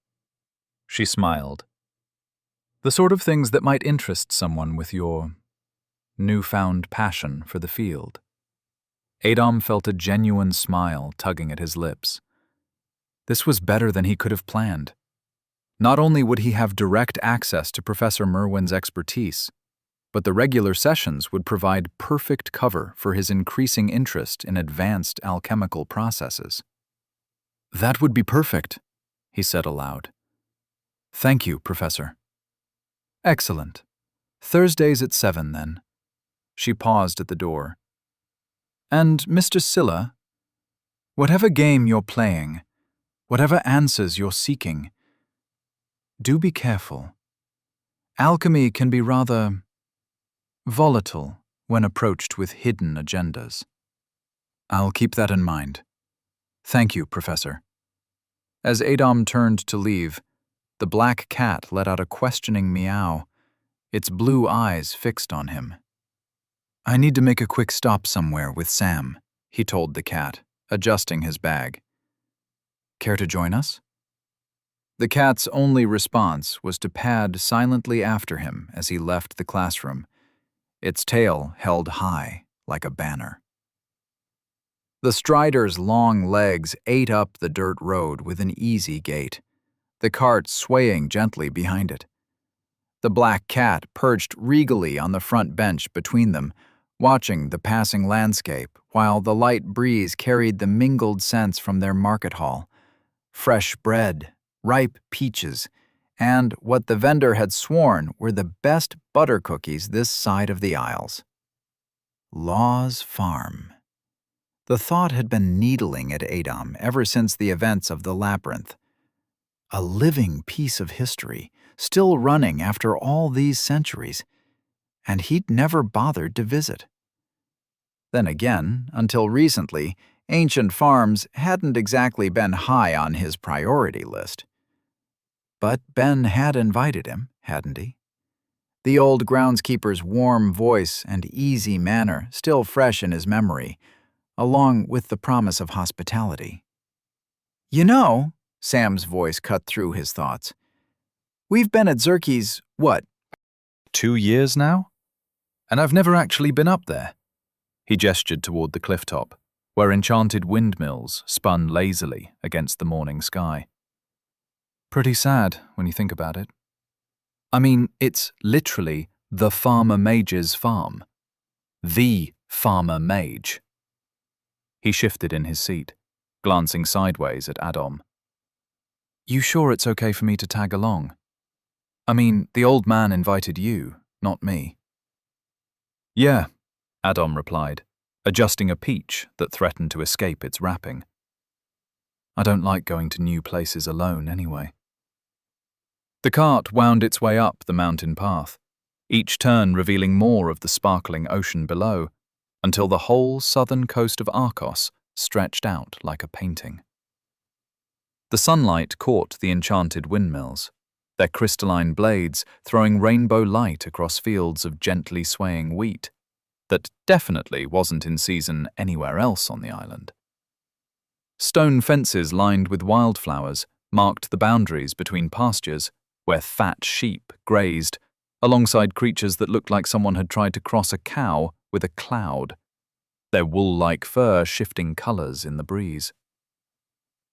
She smiled. The sort of things that might interest someone with your newfound passion for the field. Adam felt a genuine smile tugging at his lips. This was better than he could have planned. Not only would he have direct access to Professor Merwin's expertise, but the regular sessions would provide perfect cover for his increasing interest in advanced alchemical processes. That would be perfect, he said aloud. Thank you, Professor. Excellent. Thursdays at 7, then. She paused at the door. And, Mr. Scylla, whatever game you're playing, whatever answers you're seeking, do be careful. Alchemy can be rather volatile when approached with hidden agendas. I'll keep that in mind. Thank you, Professor. As Adam turned to leave, the black cat let out a questioning meow, its blue eyes fixed on him. I need to make a quick stop somewhere with Sam, he told the cat, adjusting his bag. Care to join us? The cat's only response was to pad silently after him as he left the classroom, its tail held high like a banner. The Strider's long legs ate up the dirt road with an easy gait, the cart swaying gently behind it. The black cat perched regally on the front bench between them, watching the passing landscape while the light breeze carried the mingled scents from their market hall: fresh bread, ripe peaches, and what the vendor had sworn were the best butter cookies this side of the Isles. Law's Farm. The thought had been needling at Adom ever since the events of the labyrinth. A living piece of history, still running after all these centuries, and he'd never bothered to visit. Then again, until recently, ancient farms hadn't exactly been high on his priority list. But Ben had invited him, hadn't he? The old groundskeeper's warm voice and easy manner still fresh in his memory, along with the promise of hospitality. "You know," Sam's voice cut through his thoughts, "we've been at Zerke's, what, 2 years now? And I've never actually been up there." He gestured toward the cliff top, where enchanted windmills spun lazily against the morning sky. Pretty sad when you think about it. I mean, it's literally the Farmer Mage's farm. The Farmer Mage. He shifted in his seat, glancing sideways at Adom. "You sure it's okay for me to tag along? I mean, the old man invited you, not me." "Yeah," Adom replied, adjusting a peach that threatened to escape its wrapping. "I don't like going to new places alone anyway." The cart wound its way up the mountain path, each turn revealing more of the sparkling ocean below, until the whole southern coast of Arcos stretched out like a painting. The sunlight caught the enchanted windmills, their crystalline blades throwing rainbow light across fields of gently swaying wheat that definitely wasn't in season anywhere else on the island. Stone fences lined with wildflowers marked the boundaries between pastures where fat sheep grazed, alongside creatures that looked like someone had tried to cross a cow with a cloud, their wool-like fur shifting colors in the breeze.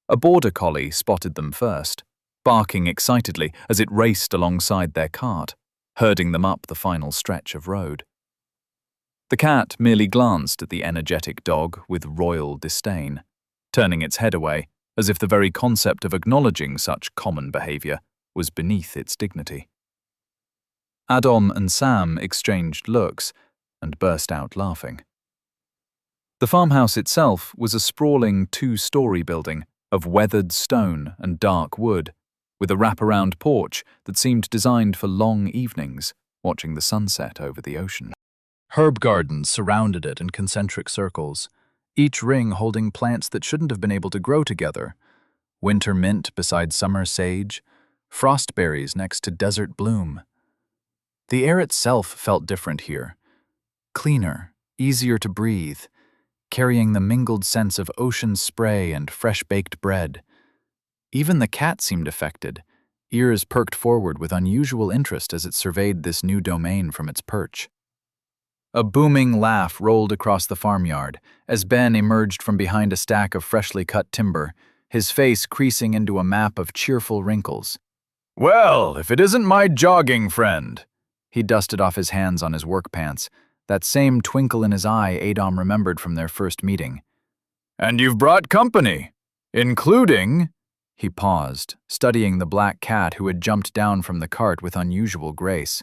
A border collie spotted them first, barking excitedly as it raced alongside their cart, herding them up the final stretch of road. The cat merely glanced at the energetic dog with royal disdain, turning its head away as if the very concept of acknowledging such common behavior was beneath its dignity. Adom and Sam exchanged looks and burst out laughing. The farmhouse itself was a sprawling 2-story building of weathered stone and dark wood, with a wraparound porch that seemed designed for long evenings, watching the sunset over the ocean. Herb gardens surrounded it in concentric circles, each ring holding plants that shouldn't have been able to grow together: winter mint beside summer sage, frostberries next to desert bloom. The air itself felt different here, cleaner, easier to breathe, carrying the mingled scents of ocean spray and fresh-baked bread. Even the cat seemed affected, ears perked forward with unusual interest as it surveyed this new domain from its perch. A booming laugh rolled across the farmyard as Ben emerged from behind a stack of freshly cut timber, his face creasing into a map of cheerful wrinkles. "Well, if it isn't my jogging friend!" He dusted off his hands on his work pants, that same twinkle in his eye Adom remembered from their first meeting. "And you've brought company, including—" He paused, studying the black cat who had jumped down from the cart with unusual grace.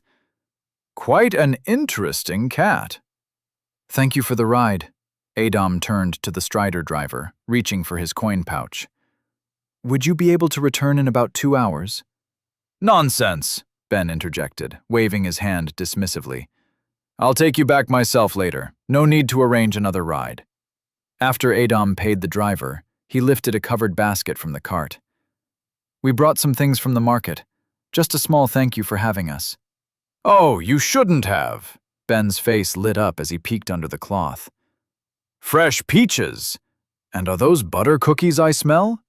"Quite an interesting cat." "Thank you for the ride." Adom turned to the Strider driver, reaching for his coin pouch. "Would you be able to return in about 2 hours?" "Nonsense," Ben interjected, waving his hand dismissively. "I'll take you back myself later. No need to arrange another ride." After Adom paid the driver, he lifted a covered basket from the cart. "We brought some things from the market. Just a small thank you for having us." "Oh, you shouldn't have." Ben's face lit up as he peeked under the cloth. "Fresh peaches! And are those butter cookies I smell?"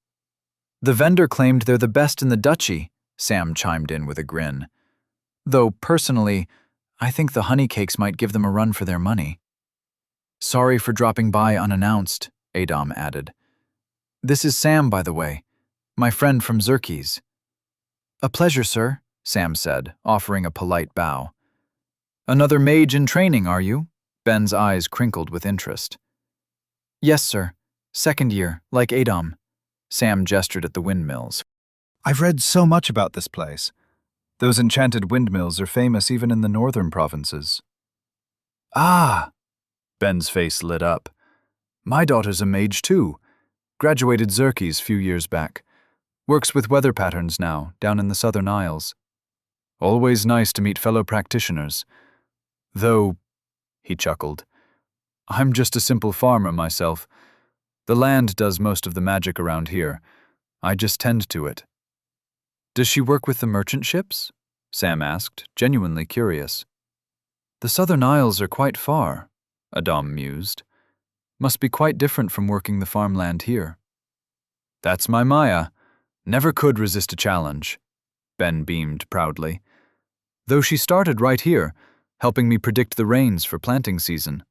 "The vendor claimed they're the best in the duchy," Sam chimed in with a grin. "Though, personally, I think the honey cakes might give them a run for their money." "Sorry for dropping by unannounced," Adam added. This is Sam, by the way, my friend from Xerxes. A pleasure, sir, Sam said, offering a polite bow. Another mage in training, are you? Ben's eyes crinkled with interest. Yes, sir. Second year, like Adam. Sam gestured at the windmills. I've read so much about this place. Those enchanted windmills are famous even in the northern provinces. Ah! Ben's face lit up. My daughter's a mage too. Graduated Xerxes few years back. Works with weather patterns now, down in the Southern Isles. Always nice to meet fellow practitioners. Though, he chuckled, I'm just a simple farmer myself. The land does most of the magic around here. I just tend to it. Does she work with the merchant ships? Sam asked, genuinely curious. The Southern Isles are quite far, Adam mused. Must be quite different from working the farmland here. That's my Maya. Never could resist a challenge, Ben beamed proudly. Though she started right here, helping me predict the rains for planting season.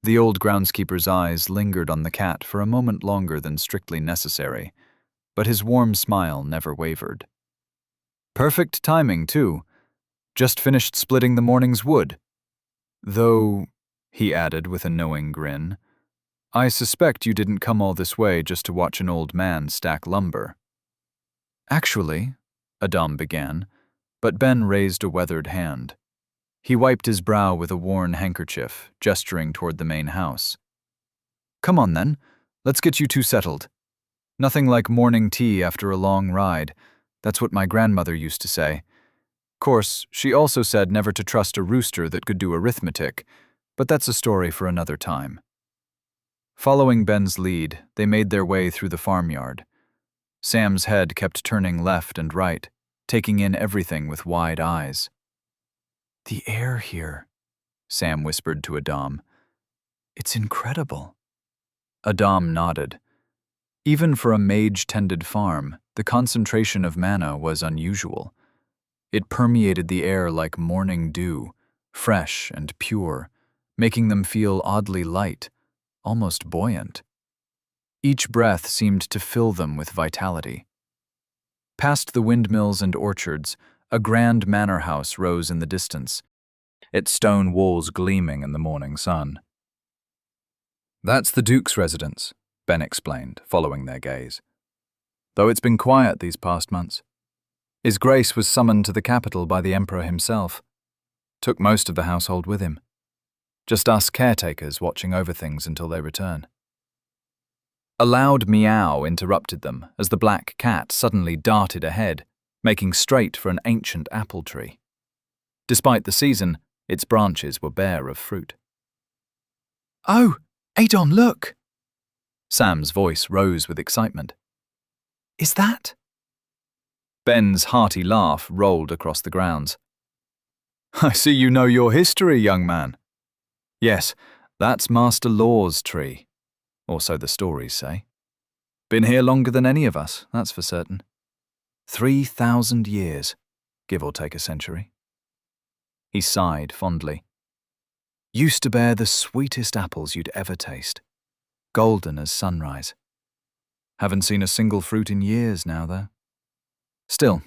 The old groundskeeper's eyes lingered on the cat for a moment longer than strictly necessary, but his warm smile never wavered. Perfect timing, too. Just finished splitting the morning's wood. Though, he added with a knowing grin, I suspect you didn't come all this way just to watch an old man stack lumber. Actually, Adam began, but Ben raised a weathered hand. He wiped his brow with a worn handkerchief, gesturing toward the main house. Come on then, let's get you two settled. Nothing like morning tea after a long ride. That's what my grandmother used to say. Course, she also said never to trust a rooster that could do arithmetic, but that's a story for another time. Following Ben's lead, they made their way through the farmyard. Sam's head kept turning left and right, taking in everything with wide eyes. The air here, Sam whispered to Adam. It's incredible. Adam nodded. Even for a mage-tended farm, the concentration of mana was unusual. It permeated the air like morning dew, fresh and pure, making them feel oddly light, almost buoyant. Each breath seemed to fill them with vitality. Past the windmills and orchards, a grand manor house rose in the distance, its stone walls gleaming in the morning sun. That's the Duke's residence, Ben explained, following their gaze. Though it's been quiet these past months. His Grace was summoned to the capital by the Emperor himself. Took most of the household with him. Just us caretakers watching over things until they return. A loud meow interrupted them as the black cat suddenly darted ahead, making straight for an ancient apple tree. Despite the season, its branches were bare of fruit. Oh, Adam, look! Sam's voice rose with excitement. Is that? Ben's hearty laugh rolled across the grounds. I see you know your history, young man. Yes, that's Master Law's tree, or so the stories say. Been here longer than any of us, that's for certain. 3,000 years, give or take a century. He sighed fondly. Used to bear the sweetest apples you'd ever taste, golden as sunrise. Haven't seen a single fruit in years now, though. Still,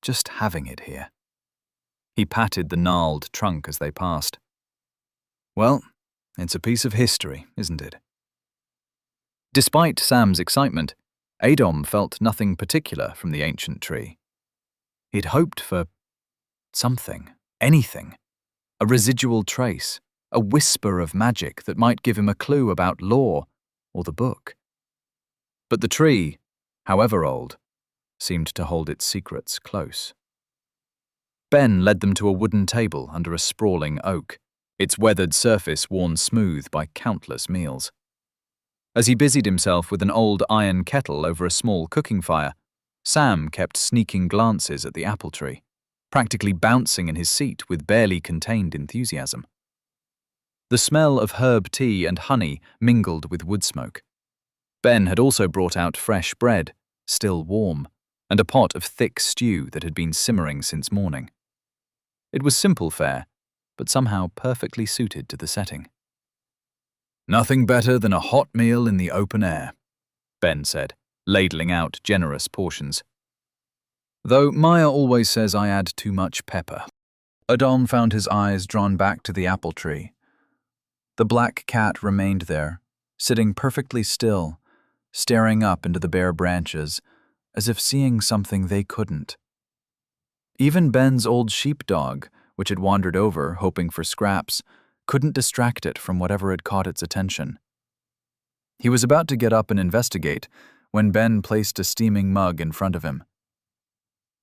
just having it here. He patted the gnarled trunk as they passed. Well, it's a piece of history, isn't it? Despite Sam's excitement, Adam felt nothing particular from the ancient tree. He'd hoped for something, anything, a residual trace, a whisper of magic that might give him a clue about Law or the book. But the tree, however old, seemed to hold its secrets close. Ben led them to a wooden table under a sprawling oak, its weathered surface worn smooth by countless meals. As he busied himself with an old iron kettle over a small cooking fire, Sam kept sneaking glances at the apple tree, practically bouncing in his seat with barely contained enthusiasm. The smell of herb tea and honey mingled with wood smoke. Ben had also brought out fresh bread, still warm, and a pot of thick stew that had been simmering since morning. It was simple fare, but somehow perfectly suited to the setting. Nothing better than a hot meal in the open air, Ben said, ladling out generous portions. Though Maya always says I add too much pepper. Adolm found his eyes drawn back to the apple tree. The black cat remained there, sitting perfectly still, staring up into the bare branches, as if seeing something they couldn't. Even Ben's old sheepdog, which had wandered over, hoping for scraps, couldn't distract it from whatever had caught its attention. He was about to get up and investigate when Ben placed a steaming mug in front of him.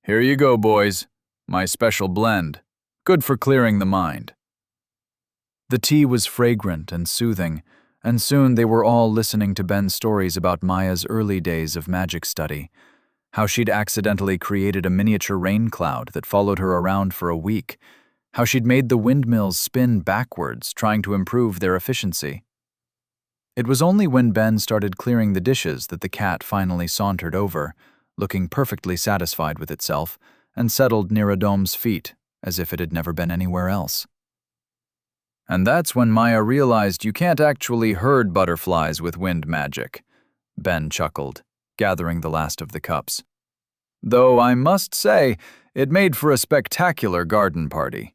Here you go, boys. My special blend. Good for clearing the mind. The tea was fragrant and soothing, and soon they were all listening to Ben's stories about Maya's early days of magic study, how she'd accidentally created a miniature rain cloud that followed her around for a week, how she'd made the windmills spin backwards, trying to improve their efficiency. It was only when Ben started clearing the dishes that the cat finally sauntered over, looking perfectly satisfied with itself, and settled near Adom's feet, as if it had never been anywhere else. And that's when Maya realized you can't actually herd butterflies with wind magic, Ben chuckled, gathering the last of the cups. Though I must say, it made for a spectacular garden party.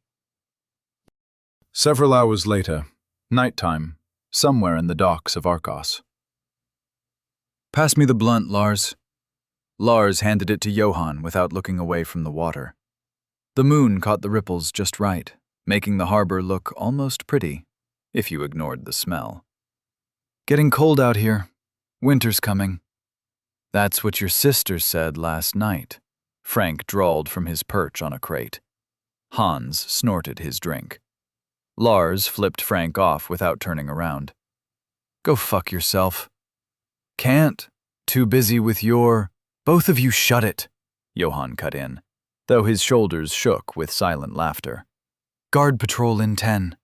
Several hours later, nighttime, somewhere in the docks of Arcos. Pass me the blunt, Lars. Lars handed it to Johann without looking away from the water. The moon caught the ripples just right, making the harbor look almost pretty, if you ignored the smell. Getting cold out here. Winter's coming. That's what your sister said last night, Frank drawled from his perch on a crate. Hans snorted his drink. Lars flipped Frank off without turning around. Go fuck yourself. Can't. Too busy with your... Both of you shut it, Johann cut in, though his shoulders shook with silent laughter. Guard patrol in 10.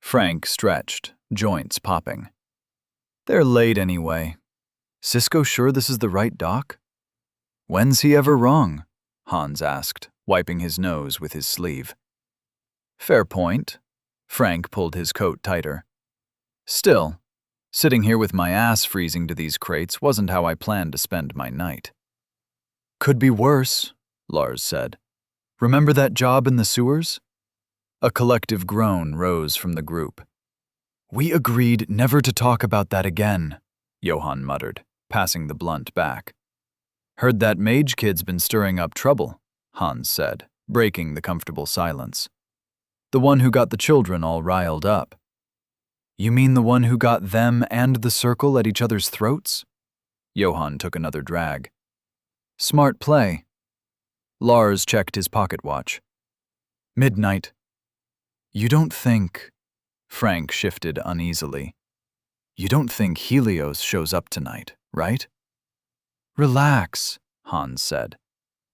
Frank stretched, joints popping. They're late anyway. Cisco sure this is the right dock? When's he ever wrong? Hans asked, wiping his nose with his sleeve. Fair point. Frank pulled his coat tighter. Still, sitting here with my ass freezing to these crates wasn't how I planned to spend my night. Could be worse, Lars said. Remember that job in the sewers? A collective groan rose from the group. We agreed never to talk about that again, Johann muttered, passing the blunt back. Heard that Mage kid's been stirring up trouble, Hans said, breaking the comfortable silence. The one who got the children all riled up. You mean the one who got them and the circle at each other's throats? Johann took another drag. Smart play. Lars checked his pocket watch. Midnight. You don't think... Frank shifted uneasily. You don't think Helios shows up tonight, right? Relax, Hans said.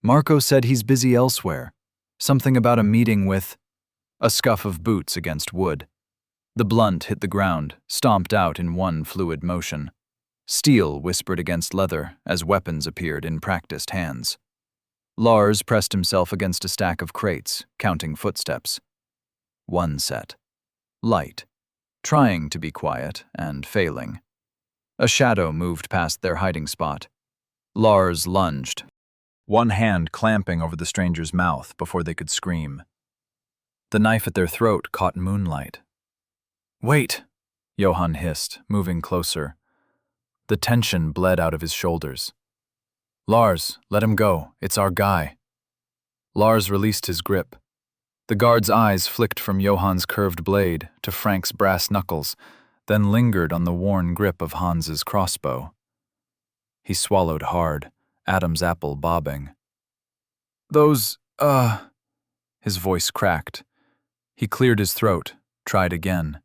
Marco said he's busy elsewhere. Something about a meeting with... A scuff of boots against wood. The blunt hit the ground, stomped out in one fluid motion. Steel whispered against leather as weapons appeared in practiced hands. Lars pressed himself against a stack of crates, counting footsteps. One set. Light. Trying to be quiet and failing. A shadow moved past their hiding spot. Lars lunged, one hand clamping over the stranger's mouth before they could scream. The knife at their throat caught moonlight. Wait, Johann hissed, moving closer. The tension bled out of his shoulders. Lars, let him go. It's our guy. Lars released his grip. The guard's eyes flicked from Johann's curved blade to Frank's brass knuckles, then lingered on the worn grip of Hans's crossbow. He swallowed hard, Adam's apple bobbing. Those, His voice cracked. He cleared his throat, tried again.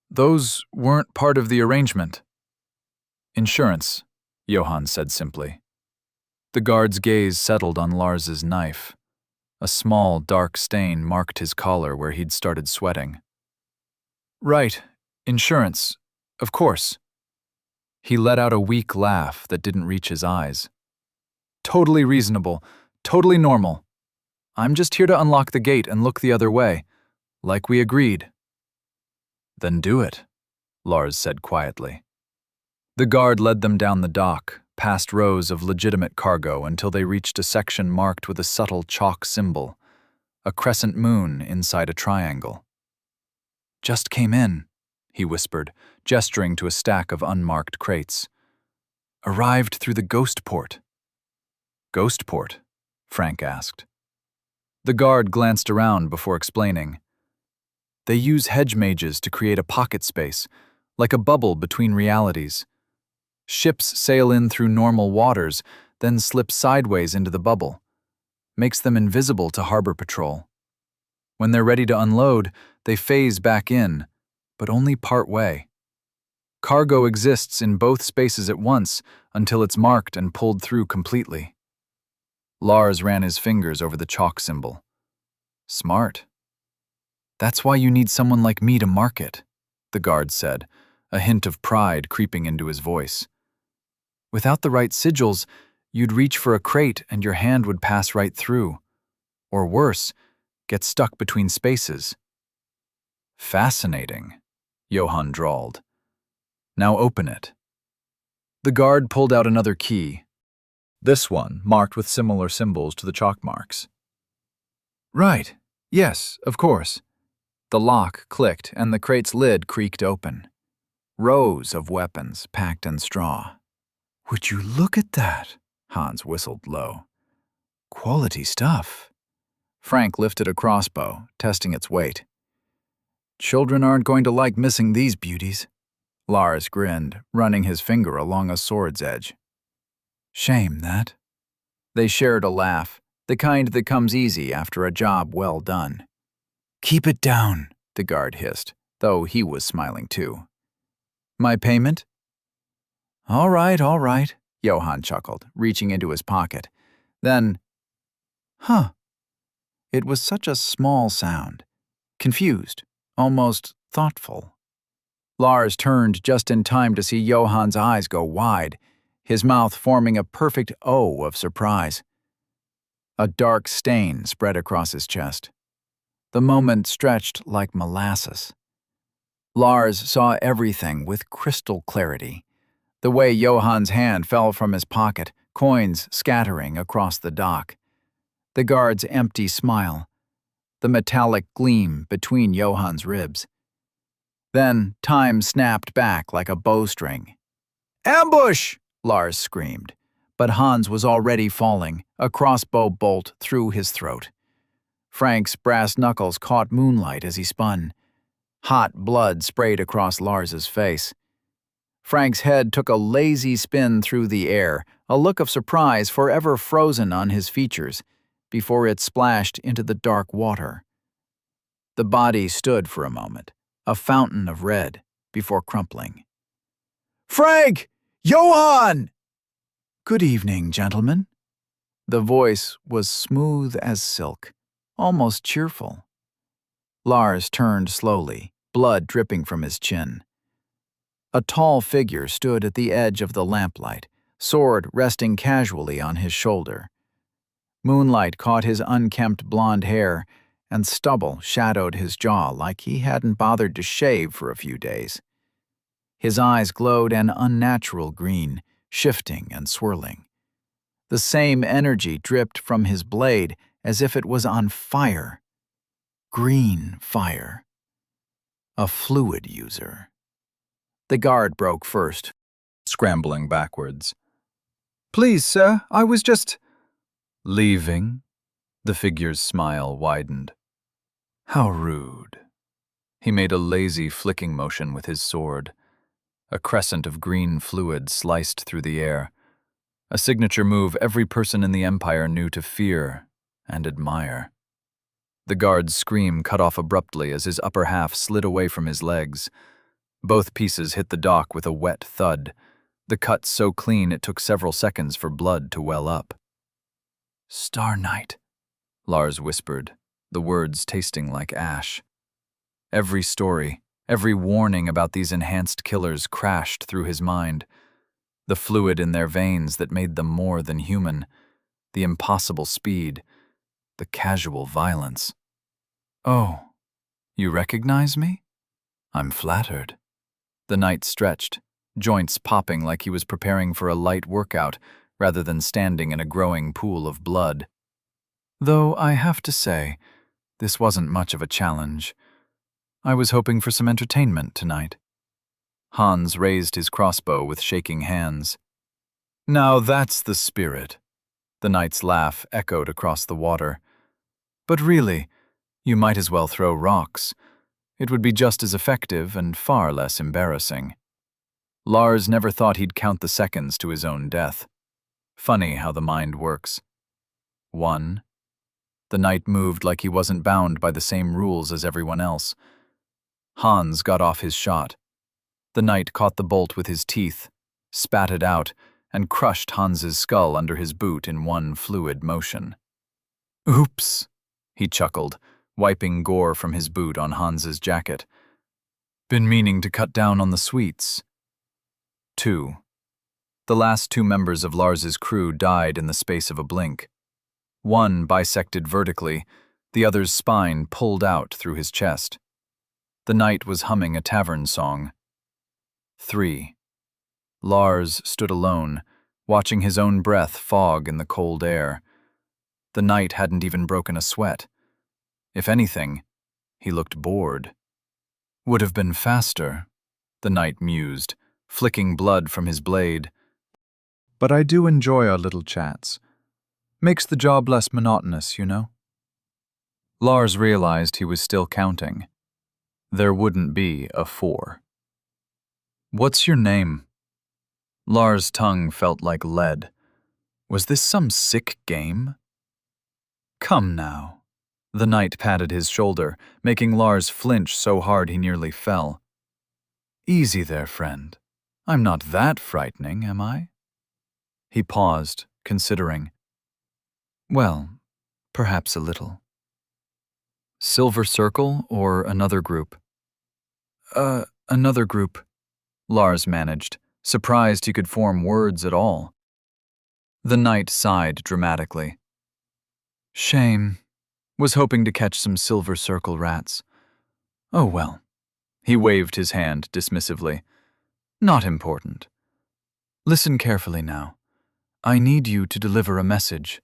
Those weren't part of the arrangement. Insurance, Johann said simply. The guard's gaze settled on Lars's knife. A small, dark stain marked his collar where he'd started sweating. Right, insurance, of course. He let out a weak laugh that didn't reach his eyes. Totally reasonable, totally normal. I'm just here to unlock the gate and look the other way, like we agreed. Then do it, Lars said quietly. The guard led them down the dock, past rows of legitimate cargo until they reached a section marked with a subtle chalk symbol, a crescent moon inside a triangle. "Just came in," he whispered, gesturing to a stack of unmarked crates. "Arrived through the ghost port." "Ghost port?" Frank asked. The guard glanced around before explaining. "They use hedge mages to create a pocket space, like a bubble between realities. Ships sail in through normal waters, then slip sideways into the bubble. Makes them invisible to harbor patrol. When they're ready to unload, they phase back in, but only part way. Cargo exists in both spaces at once until it's marked and pulled through completely." Lars ran his fingers over the chalk symbol. "Smart. That's why you need someone like me to mark it," the guard said, a hint of pride creeping into his voice. "Without the right sigils, you'd reach for a crate and your hand would pass right through. Or worse, get stuck between spaces." "Fascinating," Johann drawled. "Now open it." The guard pulled out another key, this one marked with similar symbols to the chalk marks. "Right. Yes, of course." The lock clicked and the crate's lid creaked open. Rows of weapons packed in straw. "Would you look at that?" Hans whistled low. "Quality stuff." Frank lifted a crossbow, testing its weight. "Children aren't going to like missing these beauties." Lars grinned, running his finger along a sword's edge. "Shame, that." They shared a laugh, the kind that comes easy after a job well done. "Keep it down," the guard hissed, though he was smiling too. "My payment?" All right, Johann chuckled, reaching into his pocket. Then, "Huh." It was such a small sound. Confused, almost thoughtful. Lars turned just in time to see Johann's eyes go wide, his mouth forming a perfect O of surprise. A dark stain spread across his chest. The moment stretched like molasses. Lars saw everything with crystal clarity. The way Johann's hand fell from his pocket, coins scattering across the dock. The guard's empty smile. The metallic gleam between Johann's ribs. Then time snapped back like a bowstring. "Ambush!" Lars screamed, but Hans was already falling, a crossbow bolt through his throat. Frank's brass knuckles caught moonlight as he spun. Hot blood sprayed across Lars's face. Frank's head took a lazy spin through the air, a look of surprise forever frozen on his features, before it splashed into the dark water. The body stood for a moment, a fountain of red, before crumpling. "Frank! Johann!" "Good evening, gentlemen." The voice was smooth as silk, almost cheerful. Lars turned slowly, blood dripping from his chin. A tall figure stood at the edge of the lamplight, sword resting casually on his shoulder. Moonlight caught his unkempt blonde hair, and stubble shadowed his jaw like he hadn't bothered to shave for a few days. His eyes glowed an unnatural green, shifting and swirling. The same energy dripped from his blade as if it was on fire. Green fire. A fluid user. The guard broke first, scrambling backwards. "Please, sir, I was just—" "Leaving?" The figure's smile widened. "How rude." He made a lazy flicking motion with his sword. A crescent of green fluid sliced through the air, a signature move every person in the Empire knew to fear and admire. The guard's scream cut off abruptly as his upper half slid away from his legs. Both pieces hit the dock with a wet thud, the cut so clean it took several seconds for blood to well up. "Star Knight," Lars whispered, the words tasting like ash. Every story, every warning about these enhanced killers crashed through his mind. The fluid in their veins that made them more than human, the impossible speed, the casual violence. "Oh, you recognize me? I'm flattered." The knight stretched, joints popping like he was preparing for a light workout rather than standing in a growing pool of blood. Though I have to say, this wasn't much of a challenge. I was hoping for some entertainment tonight. Hans raised his crossbow with shaking hands. Now that's the spirit. The knight's laugh echoed across the water. But really, you might as well throw rocks. It would be just as effective and far less embarrassing. Lars never thought he'd count the seconds to his own death. Funny how the mind works. 1. The knight moved like he wasn't bound by the same rules as everyone else. Hans got off his shot. The knight caught the bolt with his teeth, spat it out, and crushed Hans's skull under his boot in one fluid motion. Oops, he chuckled, wiping gore from his boot on Hans's jacket. Been meaning to cut down on the sweets. 2. The last 2 members of Lars's crew died in the space of a blink. One bisected vertically, the other's spine pulled out through his chest. The knight was humming a tavern song. 3. Lars stood alone, watching his own breath fog in the cold air. The knight hadn't even broken a sweat. If anything, he looked bored. Would have been faster, the knight mused, flicking blood from his blade. But I do enjoy our little chats. Makes the job less monotonous, you know? Lars realized he was still counting. There wouldn't be a 4. What's your name? Lars' tongue felt like lead. Was this some sick game? Come now. The knight patted his shoulder, making Lars flinch so hard he nearly fell. Easy there, friend. I'm not that frightening, am I? He paused, considering. Well, perhaps a little. Silver Circle or another group? Another group, Lars managed, surprised he could form words at all. The knight sighed dramatically. Shame. Was hoping to catch some Silver Circle rats. Oh well. He waved his hand dismissively. Not important. Listen carefully now. I need you to deliver a message.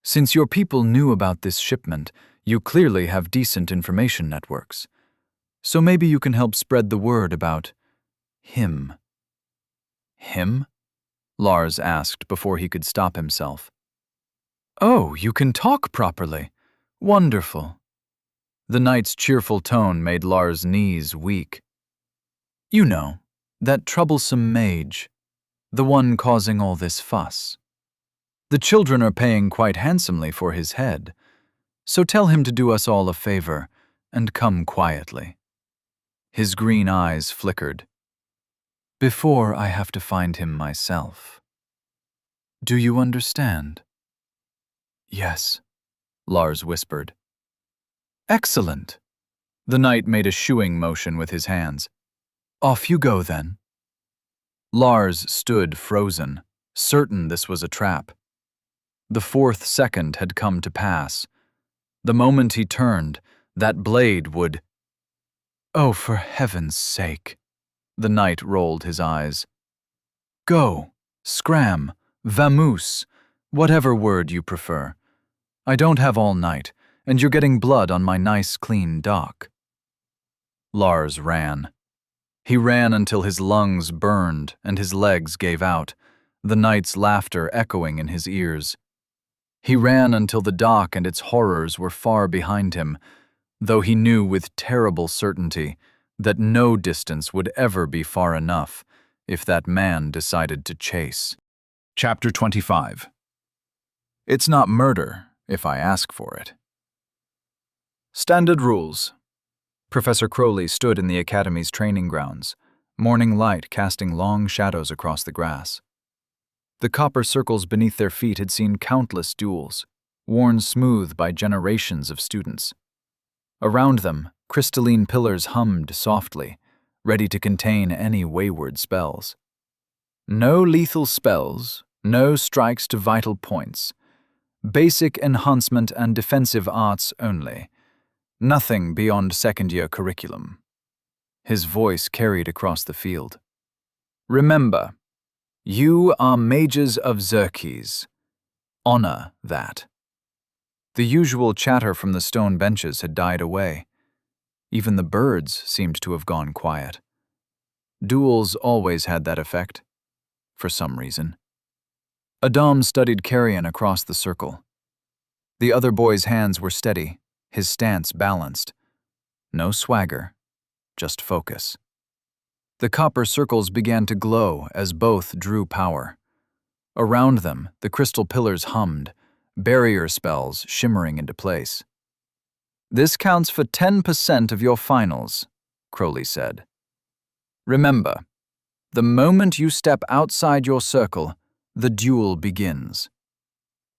Since your people knew about this shipment, you clearly have decent information networks. So maybe you can help spread the word about him. Him? Lars asked before he could stop himself. Oh, you can talk properly. Wonderful. The knight's cheerful tone made Lars' knees weak. You know, that troublesome mage, the one causing all this fuss. The children are paying quite handsomely for his head, so tell him to do us all a favor and come quietly. His green eyes flickered. Before I have to find him myself. Do you understand? Yes, Lars whispered. Excellent. The knight made a shooing motion with his hands. Off you go, then. Lars stood frozen, certain this was a trap. The 4th second had come to pass. The moment he turned, that blade would... Oh, for heaven's sake. The knight rolled his eyes. Go, scram, vamoose, whatever word you prefer. I don't have all night, and you're getting blood on my nice clean dock. Lars ran. He ran until his lungs burned and his legs gave out, the knight's laughter echoing in his ears. He ran until the dock and its horrors were far behind him, though he knew with terrible certainty that no distance would ever be far enough if that man decided to chase. Chapter 25. It's not murder if I ask for it. Standard rules. Professor Crowley stood in the Academy's training grounds, morning light casting long shadows across the grass. The copper circles beneath their feet had seen countless duels, worn smooth by generations of students. Around them, crystalline pillars hummed softly, ready to contain any wayward spells. No lethal spells, no strikes to vital points. Basic enhancement and defensive arts only. Nothing beyond second-year curriculum. His voice carried across the field. Remember, you are mages of Xerxes. Honor that. The usual chatter from the stone benches had died away. Even the birds seemed to have gone quiet. Duels always had that effect, for some reason. Adam studied Carrion across the circle. The other boy's hands were steady, his stance balanced. No swagger, just focus. The copper circles began to glow as both drew power. Around them, the crystal pillars hummed, barrier spells shimmering into place. This counts for 10% of your finals, Crowley said. Remember, the moment you step outside your circle, the duel begins.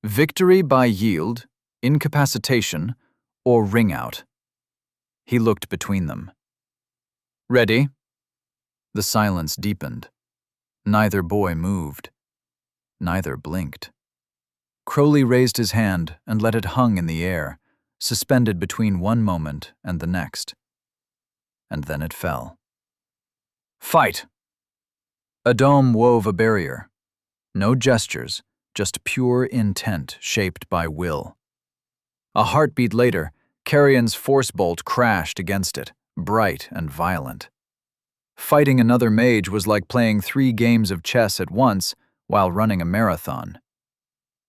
Victory by yield, incapacitation, or ring out. He looked between them. Ready? The silence deepened. Neither boy moved. Neither blinked. Crowley raised his hand and let it hang in the air, suspended between one moment and the next. And then it fell. Fight! Adam wove a barrier. No gestures, just pure intent shaped by will. A heartbeat later, Carrion's force bolt crashed against it, bright and violent. Fighting another mage was like playing 3 games of chess at once while running a marathon.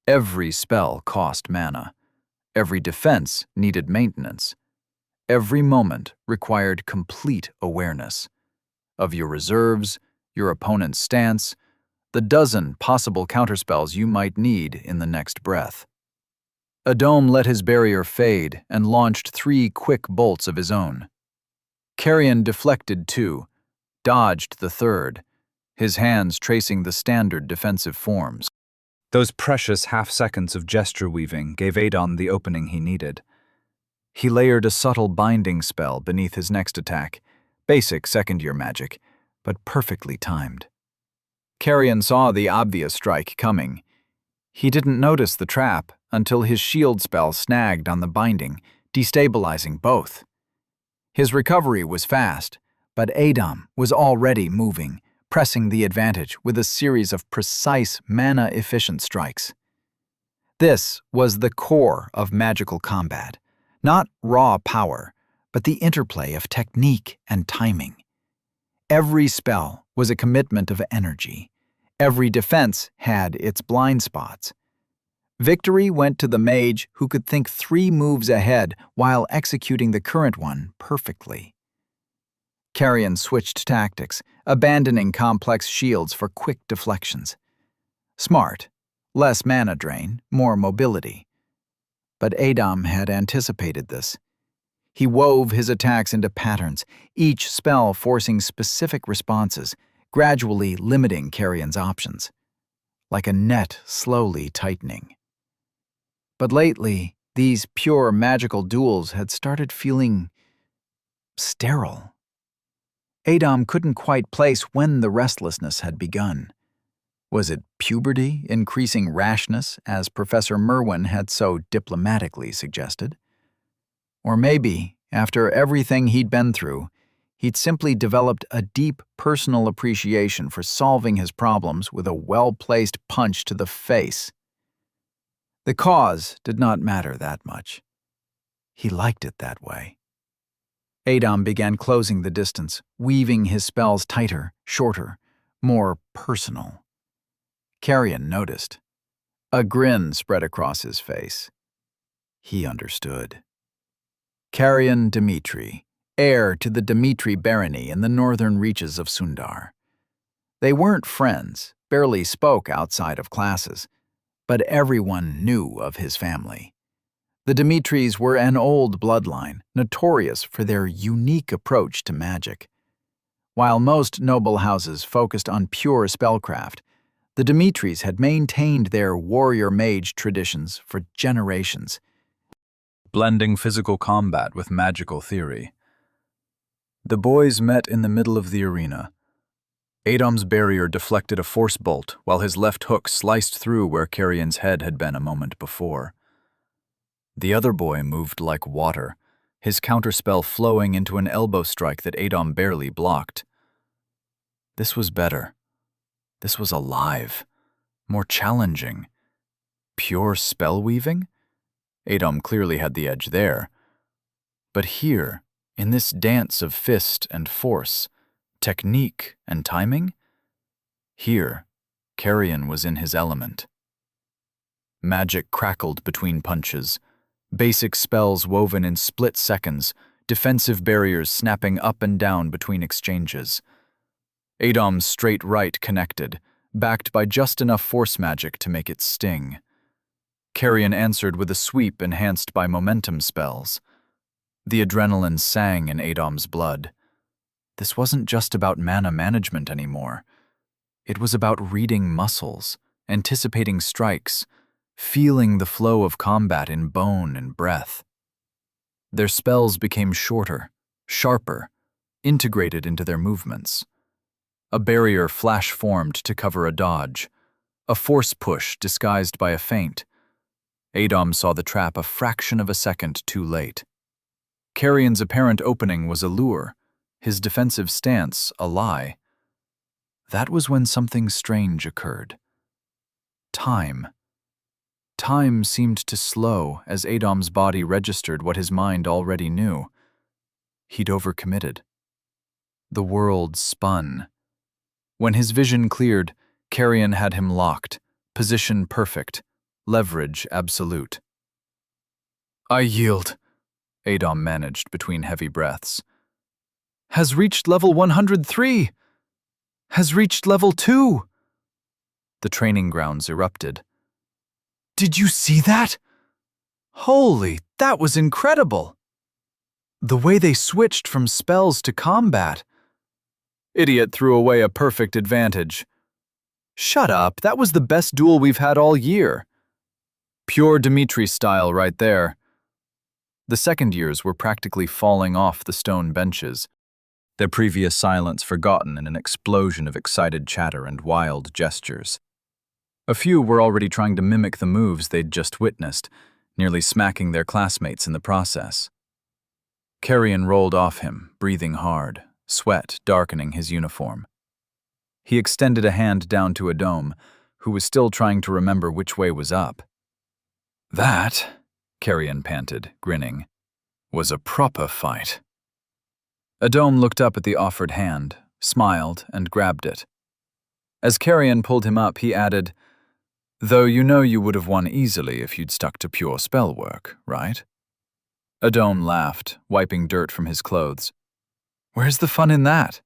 Every spell cost mana. Every defense needed maintenance. Every moment required complete awareness of your reserves, your opponent's stance, the dozen possible counterspells you might need in the next breath. Adam let his barrier fade and launched 3 quick bolts of his own. Carrion deflected 2, dodged the third, his hands tracing the standard defensive forms. Those precious half-seconds of gesture weaving gave Adon the opening he needed. He layered a subtle binding spell beneath his next attack, basic second-year magic, but perfectly timed. Carrion saw the obvious strike coming. He didn't notice the trap until his shield spell snagged on the binding, destabilizing both. His recovery was fast, but Adam was already moving, pressing the advantage with a series of precise, mana-efficient strikes. This was the core of magical combat, not raw power, but the interplay of technique and timing. Every spell was a commitment of energy. Every defense had its blind spots. Victory went to the mage who could think 3 moves ahead while executing the current one perfectly. Carrion switched tactics, abandoning complex shields for quick deflections. Smart, less mana drain, more mobility. But Adam had anticipated this. He wove his attacks into patterns, each spell forcing specific responses, gradually limiting Carrion's options, like a net slowly tightening. But lately, these pure magical duels had started feeling sterile. Adam couldn't quite place when the restlessness had begun. Was it puberty increasing rashness, as Professor Merwin had so diplomatically suggested? Or maybe, after everything he'd been through, he'd simply developed a deep personal appreciation for solving his problems with a well-placed punch to the face. The cause did not matter that much. He liked it that way. Adam began closing the distance, weaving his spells tighter, shorter, more personal. Carrion noticed. A grin spread across his face. He understood. Carrion Dmitri, heir to the Dmitri barony in the northern reaches of Sundar. They weren't friends, barely spoke outside of classes, but everyone knew of his family. The Dmitris were an old bloodline, notorious for their unique approach to magic. While most noble houses focused on pure spellcraft, the Dmitris had maintained their warrior mage traditions for generations, blending physical combat with magical theory. The boys met in the middle of the arena. Adam's barrier deflected a force bolt while his left hook sliced through where Carrion's head had been a moment before. The other boy moved like water, his counterspell flowing into an elbow strike that Adom barely blocked. This was better. This was alive, more challenging. Pure spell weaving? Adom clearly had the edge there. But here, in this dance of fist and force, technique and timing, here, Carrion was in his element. Magic crackled between punches, basic spells woven in split seconds, defensive barriers snapping up and down between exchanges. Adom's straight right connected, backed by just enough force magic to make it sting. Carrion answered with a sweep enhanced by momentum spells. The adrenaline sang in Adom's blood. This wasn't just about mana management anymore. It was about reading muscles, anticipating strikes, feeling the flow of combat in bone and breath. Their spells became shorter, sharper, integrated into their movements. A barrier flash-formed to cover a dodge, a force push disguised by a feint. Adom saw the trap a fraction of a second too late. Carrion's apparent opening was a lure, his defensive stance a lie. That was when something strange occurred. Time. Time seemed to slow as Adom's body registered what his mind already knew. He'd overcommitted. The world spun. When his vision cleared, Carrion had him locked, position perfect, leverage absolute. "I yield," Adom managed between heavy breaths. "Has reached level 103! Has reached level 2! The training grounds erupted. "Did you see that? Holy, that was incredible! The way they switched from spells to combat. Idiot threw away a perfect advantage. Shut up, that was the best duel we've had all year. Pure Dimitri style right there." The second years were practically falling off the stone benches, their previous silence forgotten in an explosion of excited chatter and wild gestures. A few were already trying to mimic the moves they'd just witnessed, nearly smacking their classmates in the process. Carrion rolled off him, breathing hard, sweat darkening his uniform. He extended a hand down to Adom, who was still trying to remember which way was up. "That," Carrion panted, grinning, "was a proper fight." Adom looked up at the offered hand, smiled, and grabbed it. As Carrion pulled him up, he added, "Though you know you would have won easily if you'd stuck to pure spell work, right?" Adom laughed, wiping dirt from his clothes. "Where's the fun in that?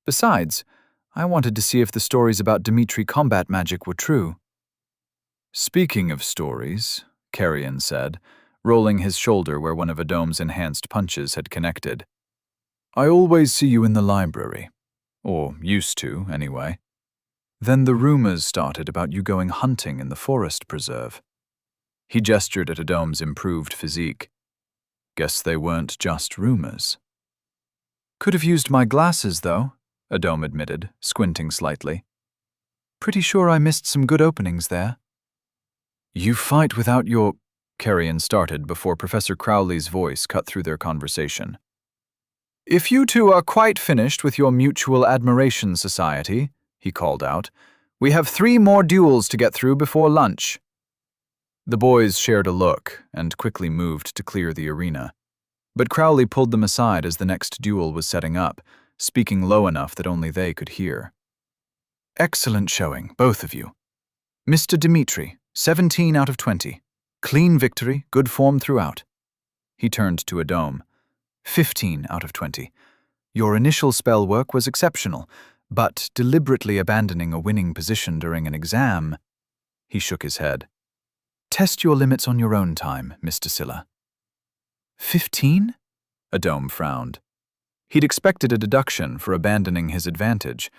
Besides, I wanted to see if the stories about Dimitri combat magic were true." "Speaking of stories," Carrion said, rolling his shoulder where one of Adom's enhanced punches had connected, "I always see you in the library. Or used to, anyway. Then the rumors started about you going hunting in the forest preserve." He gestured at Adom's improved physique. "Guess they weren't just rumors." "Could have used my glasses, though," Adom admitted, squinting slightly. "Pretty sure I missed some good openings there." "You fight without your—" Carrion started before Professor Crowley's voice cut through their conversation. "If you two are quite finished with your mutual admiration society," he called out, "we have 3 more duels to get through before lunch." The boys shared a look and quickly moved to clear the arena. But Crowley pulled them aside as the next duel was setting up, speaking low enough that only they could hear. "Excellent showing, both of you. Mr. Dimitri, 17 out of 20. Clean victory, good form throughout." He turned to Adom. 15 out of 20. Your initial spell work was exceptional, but deliberately abandoning a winning position during an exam— He shook his head. "Test your limits on your own time, Mr. Silla." 15? Adom frowned. He'd expected a deduction for abandoning his advantage,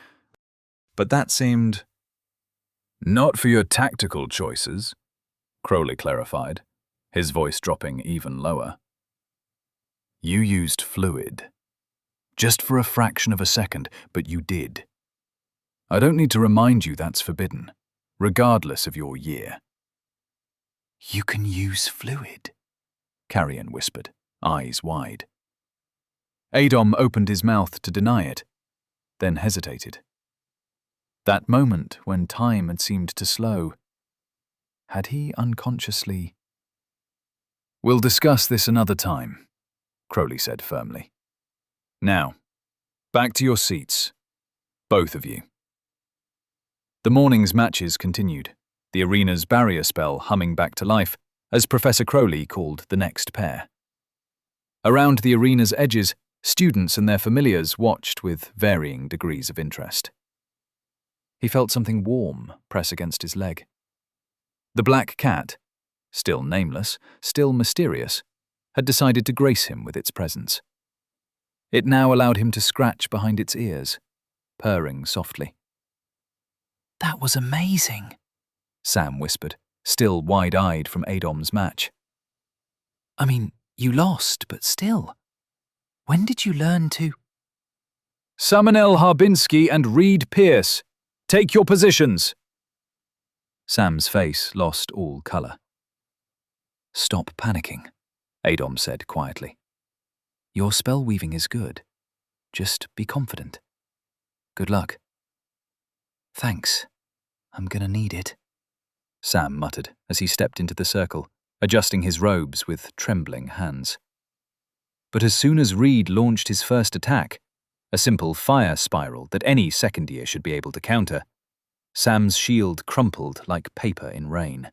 but that seemed— "Not for your tactical choices," Crowley clarified, his voice dropping even lower. "You used fluid. Just for a fraction of a second, but you did. I don't need to remind you that's forbidden, regardless of your year." "You can use fluid," Carrion whispered. eyes wide. Adom opened his mouth to deny it, then hesitated. That moment when time had seemed to slow. Had he unconsciously... "We'll discuss this another time," Crowley said firmly. "Now, back to your seats, both of you." The morning's matches continued, the arena's barrier spell humming back to life, as Professor Crowley called the next pair. Around the arena's edges, students and their familiars watched with varying degrees of interest. He felt something warm press against his leg. The black cat, still nameless, still mysterious, had decided to grace him with its presence. It now allowed him to scratch behind its ears, purring softly. "That was amazing," Sam whispered, still wide-eyed from Adom's match. "I mean, you lost, but still. When did you learn to—" "Samanel Harbinski and Reed Pierce, take your positions." Sam's face lost all color. "Stop panicking," Adom said quietly. "Your spell weaving is good. Just be confident. Good luck." "Thanks. I'm gonna need it," Sam muttered as he stepped into the circle, adjusting his robes with trembling hands. But as soon as Reed launched his first attack, a simple fire spiral that any second year should be able to counter, Sam's shield crumpled like paper in rain.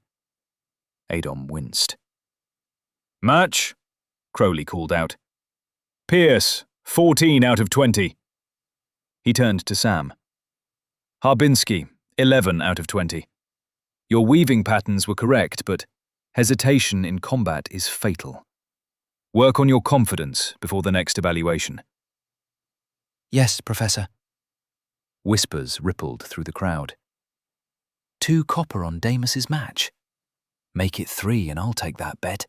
Adom winced. "Match," Crowley called out. "Pierce, 14 out of 20. He turned to Sam. "Harbinski, 11 out of 20. Your weaving patterns were correct, but hesitation in combat is fatal. Work on your confidence before the next evaluation." "Yes, Professor." Whispers rippled through the crowd. 2 copper on Damus's match. Make it 3 and I'll take that bet.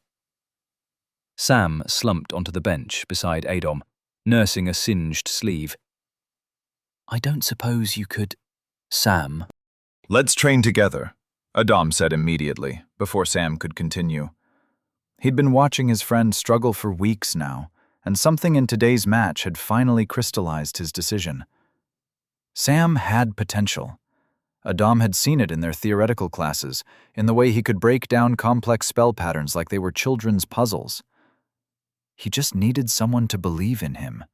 Sam slumped onto the bench beside Adom, nursing a singed sleeve. "I don't suppose you could—" Sam. "Let's train together," Adom said immediately, before Sam could continue. He'd been watching his friend struggle for weeks now, and something in today's match had finally crystallized his decision. Sam had potential. Adom had seen it in their theoretical classes, in the way he could break down complex spell patterns like they were children's puzzles. He just needed someone to believe in him.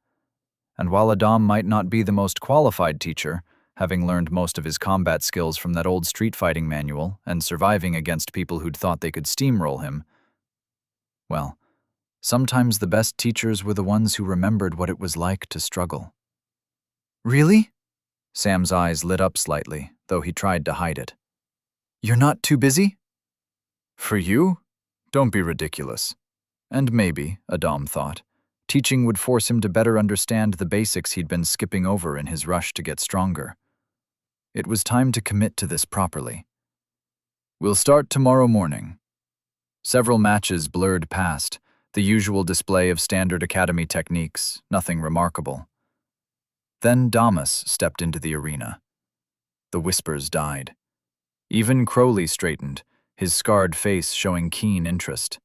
And while Adom might not be the most qualified teacher, having learned most of his combat skills from that old street fighting manual and surviving against people who'd thought they could steamroll him, well, sometimes the best teachers were the ones who remembered what it was like to struggle. "Really?" Sam's eyes lit up slightly, though he tried to hide it. "You're not too busy?" "For you? Don't be ridiculous." And maybe, Adom thought, teaching would force him to better understand the basics he'd been skipping over in his rush to get stronger. It was time to commit to this properly. "We'll start tomorrow morning." Several matches blurred past, the usual display of standard academy techniques, nothing remarkable. Then Damus stepped into the arena. The whispers died. Even Crowley straightened, his scarred face showing keen interest.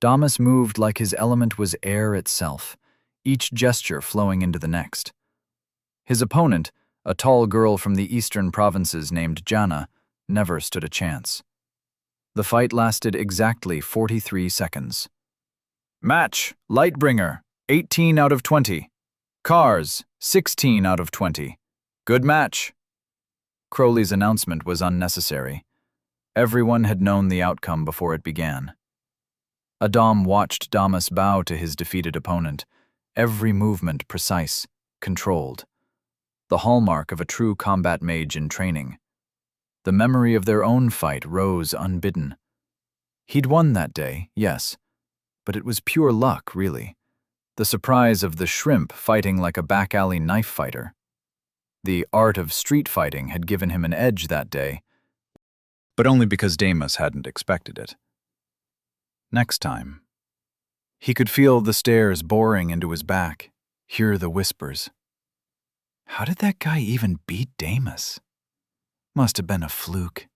Damus moved like his element was air itself, each gesture flowing into the next. His opponent, a tall girl from the eastern provinces named Jana, never stood a chance. The fight lasted exactly 43 seconds. "Match, Lightbringer, 18 out of 20. Cars, 16 out of 20. Good match." Crowley's announcement was unnecessary. Everyone had known the outcome before it began. Adom watched Damus bow to his defeated opponent, every movement precise, controlled. The hallmark of a true combat mage in training. The memory of their own fight rose unbidden. He'd won that day, yes, but it was pure luck, really. The surprise of the shrimp fighting like a back-alley knife fighter. The art of street fighting had given him an edge that day, but only because Damus hadn't expected it. Next time. He could feel the stares boring into his back, hear the whispers. How did that guy even beat Damus? Must have been a fluke.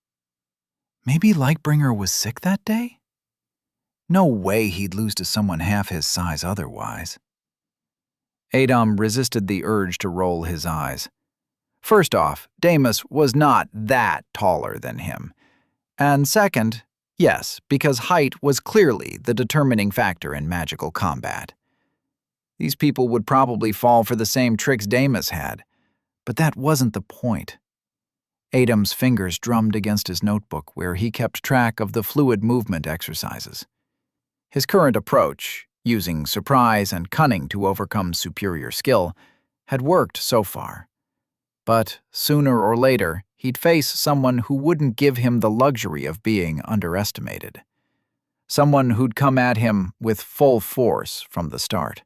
Maybe Lightbringer was sick that day? No way he'd lose to someone half his size otherwise. Adam resisted the urge to roll his eyes. First off, Damus was not that taller than him. And second, yes, because height was clearly the determining factor in magical combat. These people would probably fall for the same tricks Damus had, but that wasn't the point. Adam's fingers drummed against his notebook where he kept track of the fluid movement exercises. His current approach, using surprise and cunning to overcome superior skill, had worked so far. But sooner or later, he'd face someone who wouldn't give him the luxury of being underestimated. Someone who'd come at him with full force from the start.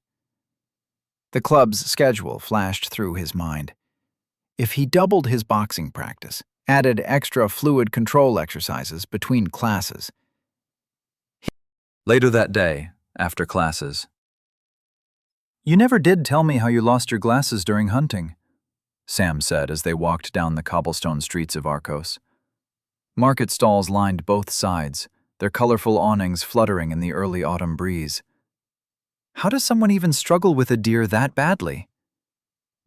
The club's schedule flashed through his mind. If he doubled his boxing practice, added extra fluid control exercises between classes. Later that day, after classes. "You never did tell me how you lost your glasses during hunting," Sam said as they walked down the cobblestone streets of Arcos. Market stalls lined both sides, their colorful awnings fluttering in the early autumn breeze. "How does someone even struggle with a deer that badly?"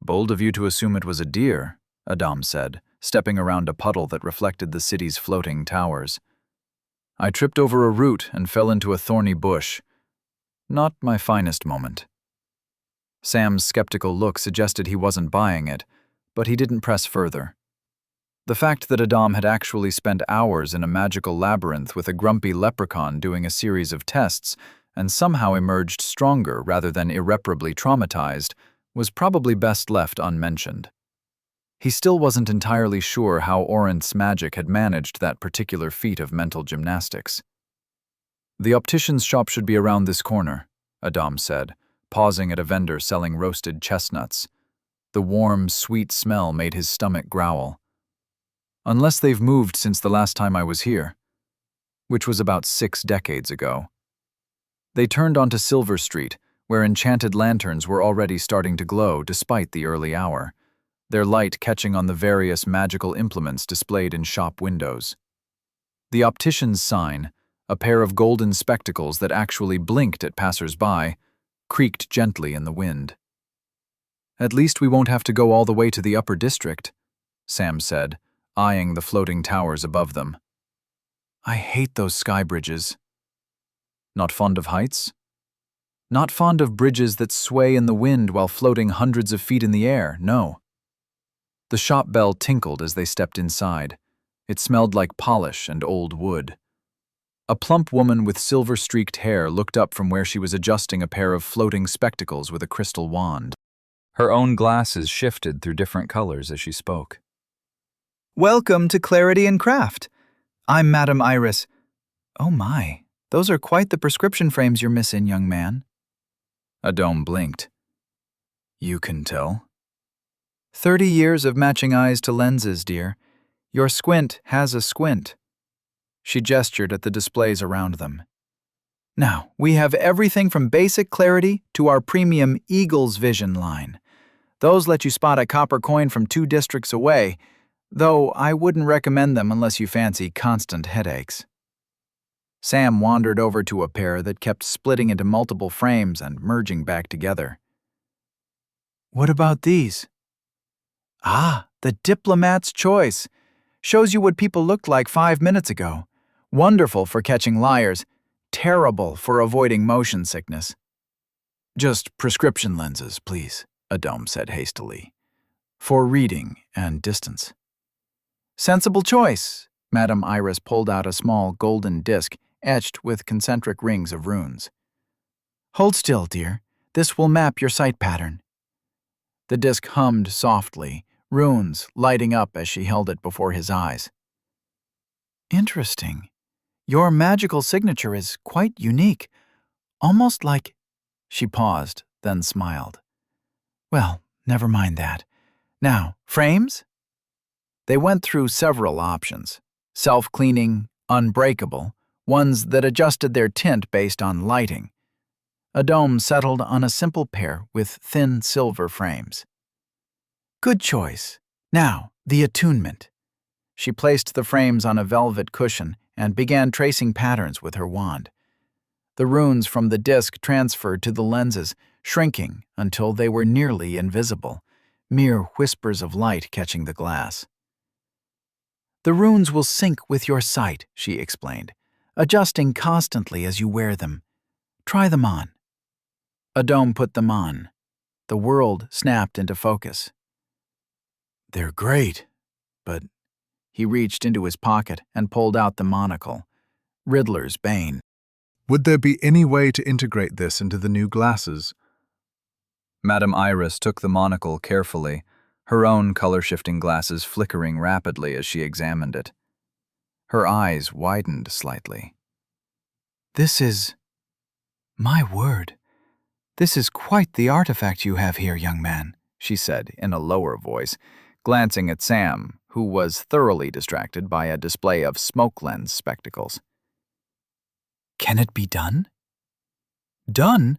"Bold of you to assume it was a deer," Adam said, stepping around a puddle that reflected the city's floating towers. "I tripped over a root and fell into a thorny bush. Not my finest moment." Sam's skeptical look suggested he wasn't buying it, but he didn't press further. The fact that Adam had actually spent hours in a magical labyrinth with a grumpy leprechaun doing a series of tests and somehow emerged stronger rather than irreparably traumatized was probably best left unmentioned. He still wasn't entirely sure how Orinth's magic had managed that particular feat of mental gymnastics. "The optician's shop should be around this corner," Adam said, pausing at a vendor selling roasted chestnuts. The warm, sweet smell made his stomach growl. "Unless they've moved since the last time I was here," which was about 6 decades ago. They turned onto Silver Street, where enchanted lanterns were already starting to glow despite the early hour, their light catching on the various magical implements displayed in shop windows. The optician's sign, a pair of golden spectacles that actually blinked at passers-by, creaked gently in the wind. "At least we won't have to go all the way to the upper district," Sam said, eyeing the floating towers above them. "I hate those sky bridges." "Not fond of heights?" "Not fond of bridges that sway in the wind while floating hundreds of feet in the air, no." The shop bell tinkled as they stepped inside. It smelled like polish and old wood. A plump woman with silver-streaked hair looked up from where she was adjusting a pair of floating spectacles with a crystal wand. Her own glasses shifted through different colors as she spoke. "Welcome to Clarity and Craft. I'm Madam Iris." "Oh my, those are quite the prescription frames you're missing, young man." Adam blinked. "You can tell?" 30 years of matching eyes to lenses, dear. Your squint has a squint." She gestured at the displays around them. "Now, we have everything from basic clarity to our premium Eagle's Vision line. Those let you spot a copper coin from 2 districts away, though I wouldn't recommend them unless you fancy constant headaches." Sam wandered over to a pair that kept splitting into multiple frames and merging back together. "What about these?" "Ah, the Diplomat's Choice. Shows you what people looked like 5 minutes ago. Wonderful for catching liars. Terrible for avoiding motion sickness." "Just prescription lenses, please," Adam said hastily. "For reading and distance." "Sensible choice." Madam Iris pulled out a small golden disc etched with concentric rings of runes. "Hold still, dear. This will map your sight pattern." The disc hummed softly, runes lighting up as she held it before his eyes. "Interesting. Your magical signature is quite unique. Almost like—" She paused, then smiled. "Well, never mind that. Now, frames?" They went through several options: self-cleaning, unbreakable, ones that adjusted their tint based on lighting. Adam settled on a simple pair with thin silver frames. "Good choice. Now, the attunement." She placed the frames on a velvet cushion and began tracing patterns with her wand. The runes from the disc transferred to the lenses, shrinking until they were nearly invisible, mere whispers of light catching the glass. "The runes will sync with your sight," she explained, "adjusting constantly as you wear them. Try them on." Adom put them on. The world snapped into focus. "They're great, but—" He reached into his pocket and pulled out the monocle, Riddler's bane. Would there be any way to integrate this into the new glasses? Madame Iris took the monocle carefully, her own color-shifting glasses flickering rapidly as she examined it. Her eyes widened slightly. "This is— my word. This is quite the artifact you have here, young man," she said in a lower voice, glancing at Sam, who was thoroughly distracted by a display of smoke lens spectacles. "Can it be done?" "Done?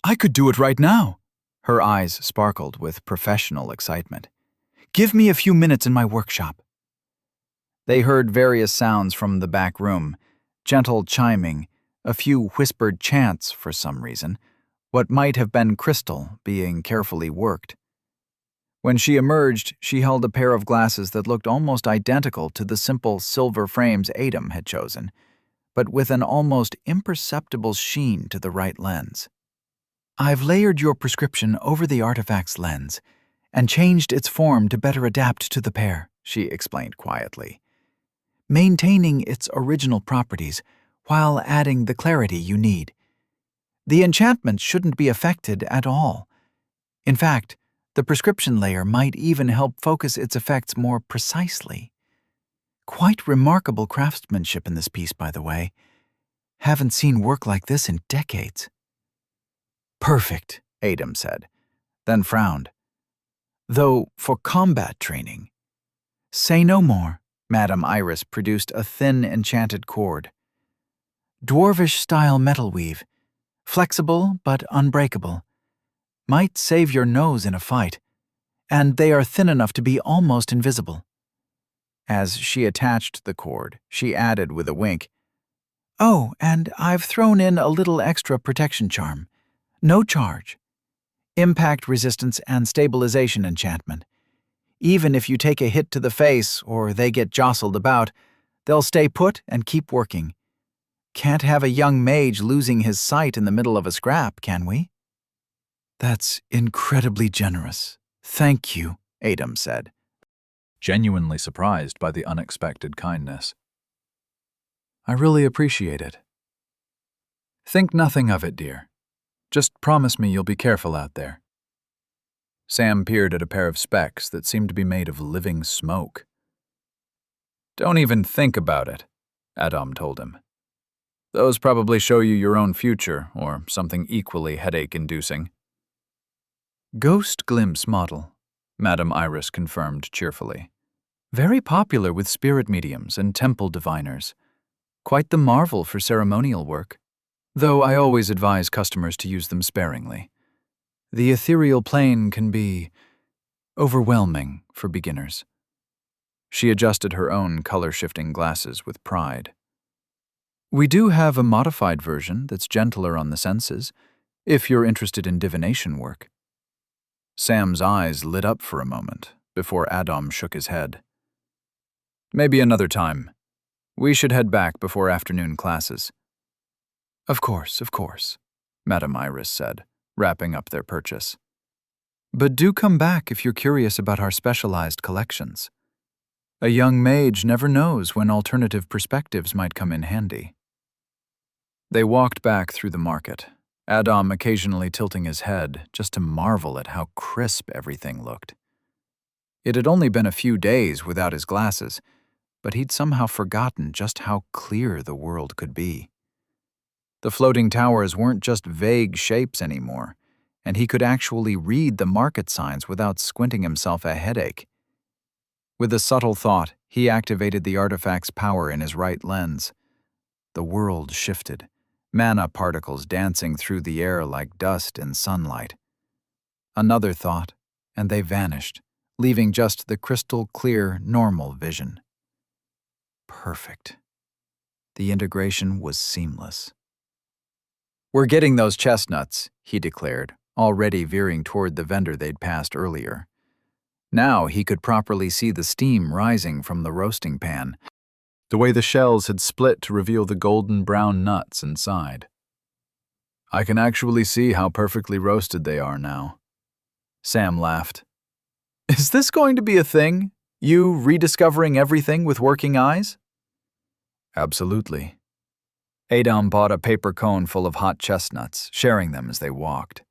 I could do it right now." Her eyes sparkled with professional excitement. "Give me a few minutes in my workshop." They heard various sounds from the back room, gentle chiming, a few whispered chants for some reason, what might have been crystal being carefully worked. When she emerged, she held a pair of glasses that looked almost identical to the simple silver frames Adam had chosen, but with an almost imperceptible sheen to the right lens. "I've layered your prescription over the artifact's lens and changed its form to better adapt to the pair," she explained quietly, "maintaining its original properties while adding the clarity you need. The enchantment shouldn't be affected at all. In fact, the prescription layer might even help focus its effects more precisely. Quite remarkable craftsmanship in this piece, by the way. Haven't seen work like this in decades." "Perfect," Adam said, then frowned. "Though for combat training—" "Say no more." Madame Iris produced a thin enchanted cord. "Dwarvish-style metal weave, flexible but unbreakable. Might save your nose in a fight, and they are thin enough to be almost invisible." As she attached the cord, she added with a wink, "Oh, and I've thrown in a little extra protection charm. No charge. Impact resistance and stabilization enchantment. Even if you take a hit to the face or they get jostled about, they'll stay put and keep working. Can't have a young mage losing his sight in the middle of a scrap, can we?" "That's incredibly generous. Thank you," Adam said, Genuinely surprised by the unexpected kindness. "I really appreciate it." "Think nothing of it, dear. Just promise me you'll be careful out there." Sam peered at a pair of specs that seemed to be made of living smoke. "Don't even think about it," Adam told him. "Those probably show you your own future, or something equally headache-inducing." "Ghost glimpse model," Madame Iris confirmed cheerfully. "Very popular with spirit mediums and temple diviners. Quite the marvel for ceremonial work. Though I always advise customers to use them sparingly. The ethereal plane can be overwhelming for beginners." She adjusted her own color-shifting glasses with pride. "We do have a modified version that's gentler on the senses, if you're interested in divination work." Sam's eyes lit up for a moment before Adam shook his head. "Maybe another time. We should head back before afternoon classes." Of course," Madame Iris said, wrapping up their purchase. "But do come back if you're curious about our specialized collections. A young mage never knows when alternative perspectives might come in handy." They walked back through the market, Adam occasionally tilting his head just to marvel at how crisp everything looked. It had only been a few days without his glasses, but he'd somehow forgotten just how clear the world could be. The floating towers weren't just vague shapes anymore, and he could actually read the market signs without squinting himself a headache. With a subtle thought, he activated the artifact's power in his right lens. The world shifted, mana particles dancing through the air like dust in sunlight. Another thought, and they vanished, leaving just the crystal-clear, normal vision. Perfect. The integration was seamless. "We're getting those chestnuts," he declared, already veering toward the vendor they'd passed earlier. Now he could properly see the steam rising from the roasting pan, the way the shells had split to reveal the golden brown nuts inside. "I can actually see how perfectly roasted they are now." Sam laughed. "Is this going to be a thing? You rediscovering everything with working eyes?" "Absolutely." Adam bought a paper cone full of hot chestnuts, sharing them as they walked.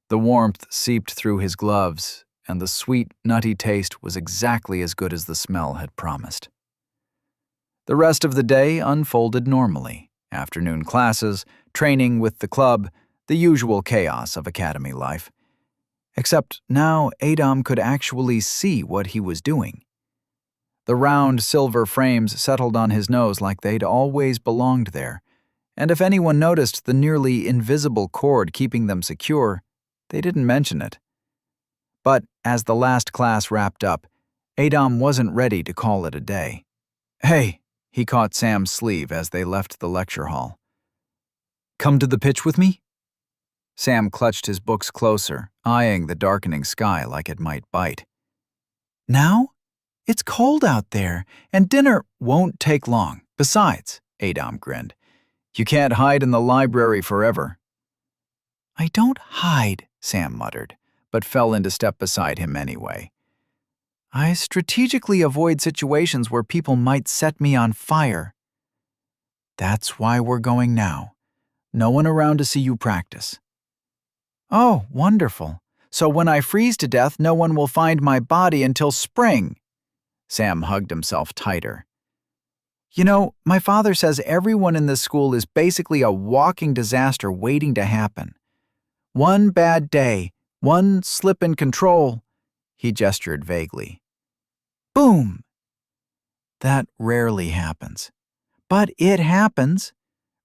The warmth seeped through his gloves, and the sweet, nutty taste was exactly as good as the smell had promised. The rest of the day unfolded normally. Afternoon classes, training with the club, the usual chaos of academy life. Except now Adam could actually see what he was doing. The round silver frames settled on his nose like they'd always belonged there, and if anyone noticed the nearly invisible cord keeping them secure, they didn't mention it. But as the last class wrapped up, Adam wasn't ready to call it a day. "Hey," he caught Sam's sleeve as they left the lecture hall. "Come to the pitch with me?" Sam clutched his books closer, eyeing the darkening sky like it might bite. "Now? It's cold out there, and dinner won't take long. Besides," Adam grinned, "you can't hide in the library forever." "I don't hide," Sam muttered, but fell into step beside him anyway. "I strategically avoid situations where people might set me on fire." "That's why we're going now. No one around to see you practice." "Oh, wonderful. So when I freeze to death, no one will find my body until spring." Sam hugged himself tighter. "You know, my father says everyone in this school is basically a walking disaster waiting to happen. One bad day, one slip in control," he gestured vaguely. "Boom!" "That rarely happens. But it happens.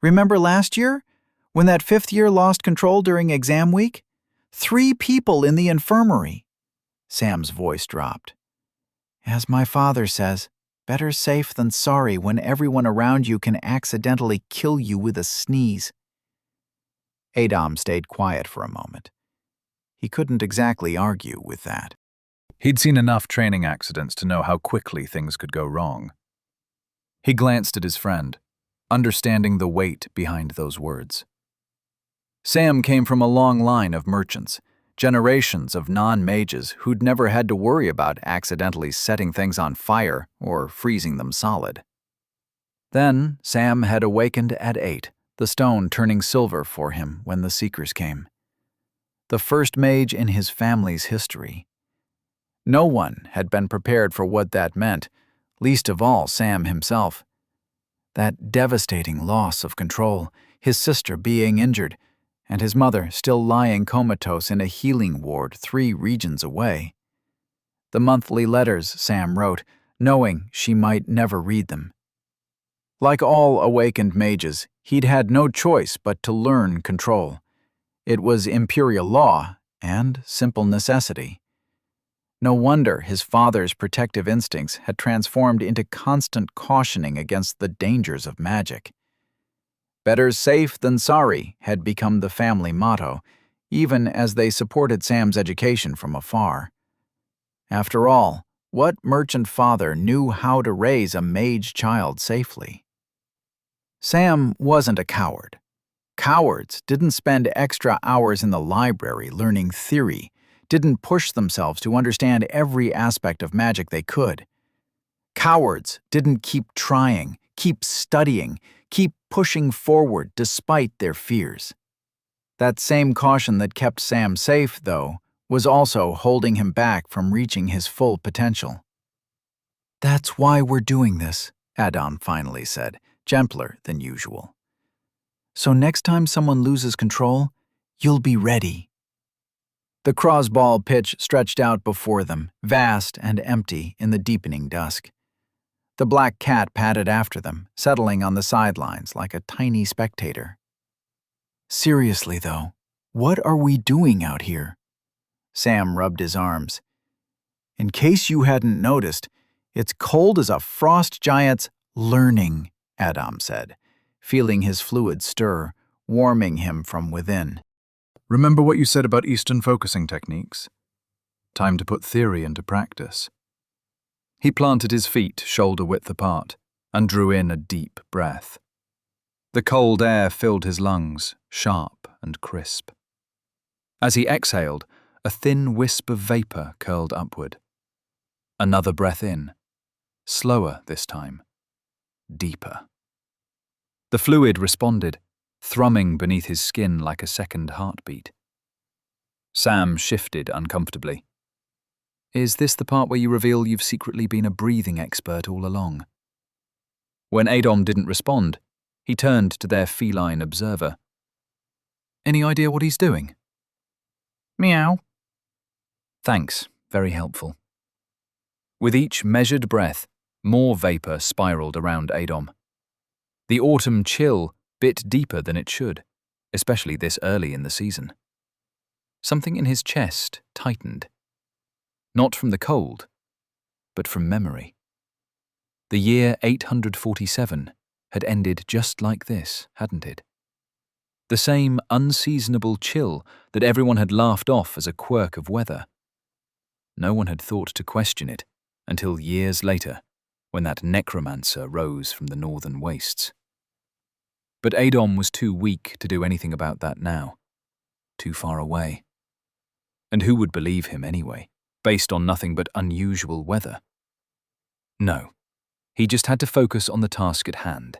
Remember last year? When that fifth year lost control during exam week? 3 people in the infirmary." Sam's voice dropped. "As my father says, better safe than sorry when everyone around you can accidentally kill you with a sneeze." Adam stayed quiet for a moment. He couldn't exactly argue with that. He'd seen enough training accidents to know how quickly things could go wrong. He glanced at his friend, understanding the weight behind those words. Sam came from a long line of merchants, generations of non-mages who'd never had to worry about accidentally setting things on fire or freezing them solid. Then Sam had awakened at 8, the stone turning silver for him when the Seekers came. The first mage in his family's history. No one had been prepared for what that meant, least of all Sam himself. That devastating loss of control, his sister being injured, and his mother still lying comatose in a healing ward 3 regions away. The monthly letters Sam wrote, knowing she might never read them. Like all awakened mages, he'd had no choice but to learn control. It was imperial law and simple necessity. No wonder his father's protective instincts had transformed into constant cautioning against the dangers of magic. Better safe than sorry had become the family motto, even as they supported Sam's education from afar. After all, what merchant father knew how to raise a mage child safely? Sam wasn't a coward. Cowards didn't spend extra hours in the library learning theory, didn't push themselves to understand every aspect of magic they could. Cowards didn't keep trying, keep studying, keep pushing forward despite their fears. That same caution that kept Sam safe, though, was also holding him back from reaching his full potential. "That's why we're doing this," Adam finally said, gentler than usual. "So next time someone loses control, you'll be ready." The crossball pitch stretched out before them, vast and empty in the deepening dusk. The black cat padded after them, settling on the sidelines like a tiny spectator. "Seriously, though, what are we doing out here?" Sam rubbed his arms. "In case you hadn't noticed, it's cold as a frost giant's learning," Adam said, feeling his fluid stir, warming him from within. Remember what you said about Eastern focusing techniques? Time to put theory into practice. He planted his feet shoulder-width apart and drew in a deep breath. The cold air filled his lungs, sharp and crisp. As he exhaled, a thin wisp of vapor curled upward. Another breath in, slower this time, deeper. The fluid responded, thrumming beneath his skin like a second heartbeat. Sam shifted uncomfortably. Is this the part where you reveal you've secretly been a breathing expert all along? When Adom didn't respond, he turned to their feline observer. Any idea what he's doing? Meow. Thanks, very helpful. With each measured breath, more vapor spiraled around Adom. The autumn chill bit deeper than it should, especially this early in the season. Something in his chest tightened. Not from the cold, but from memory. The year 847 had ended just like this, hadn't it? The same unseasonable chill that everyone had laughed off as a quirk of weather. No one had thought to question it until years later, when that necromancer rose from the northern wastes. But Adom was too weak to do anything about that now. Too far away. And who would believe him anyway, based on nothing but unusual weather? No, he just had to focus on the task at hand.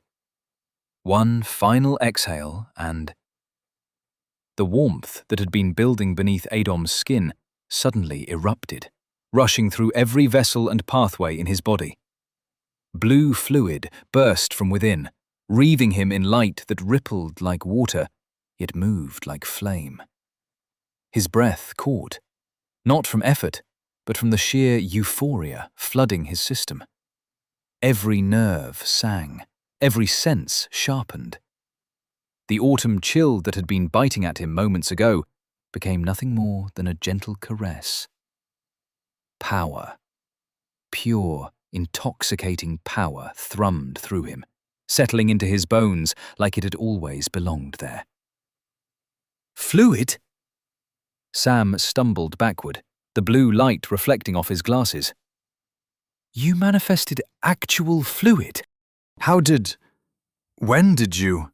One final exhale and... The warmth that had been building beneath Adom's skin suddenly erupted, rushing through every vessel and pathway in his body. Blue fluid burst from within, wreathing him in light that rippled like water, yet moved like flame. His breath caught, not from effort, but from the sheer euphoria flooding his system. Every nerve sang, every sense sharpened. The autumn chill that had been biting at him moments ago became nothing more than a gentle caress. Power, pure, intoxicating power thrummed through him, settling into his bones like it had always belonged there. Fluid? Sam stumbled backward, the blue light reflecting off his glasses. You manifested actual fluid? When did you?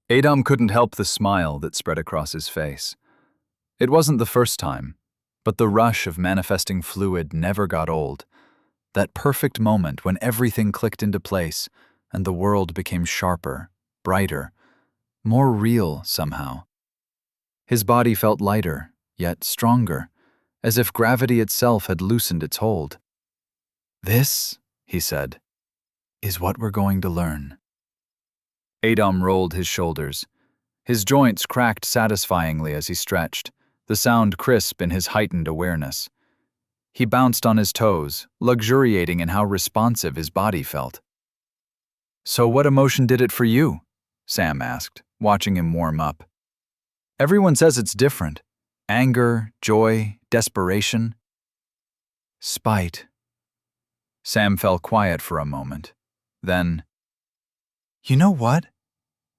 Adom couldn't help the smile that spread across his face. It wasn't the first time, but the rush of manifesting fluid never got old. That perfect moment when everything clicked into place and the world became sharper, brighter, more real somehow. His body felt lighter, yet stronger, as if gravity itself had loosened its hold. This, he said, is what we're going to learn. Adom rolled his shoulders. His joints cracked satisfyingly as he stretched, the sound crisp in his heightened awareness. He bounced on his toes, luxuriating in how responsive his body felt. So what emotion did it for you? Sam asked, watching him warm up. Everyone says it's different. Anger, joy, desperation. Spite. Sam fell quiet for a moment. Then, you know what?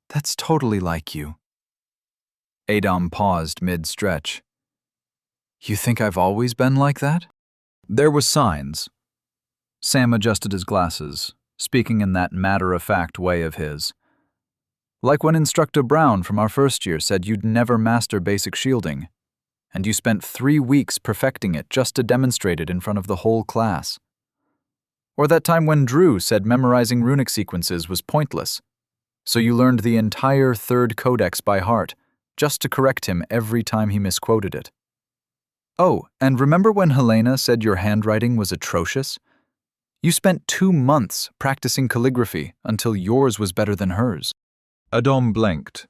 That's totally like you. Adom paused mid-stretch. You think I've always been like that? There were signs. Sam adjusted his glasses, speaking in that matter-of-fact way of his. Like when Instructor Brown from our first year said you'd never master basic shielding, and you spent 3 weeks perfecting it just to demonstrate it in front of the whole class. Or that time when Drew said memorizing runic sequences was pointless, so you learned the entire third codex by heart, just to correct him every time he misquoted it. Oh, and remember when Helena said your handwriting was atrocious? You spent 2 months practicing calligraphy until yours was better than hers. Adom blinked.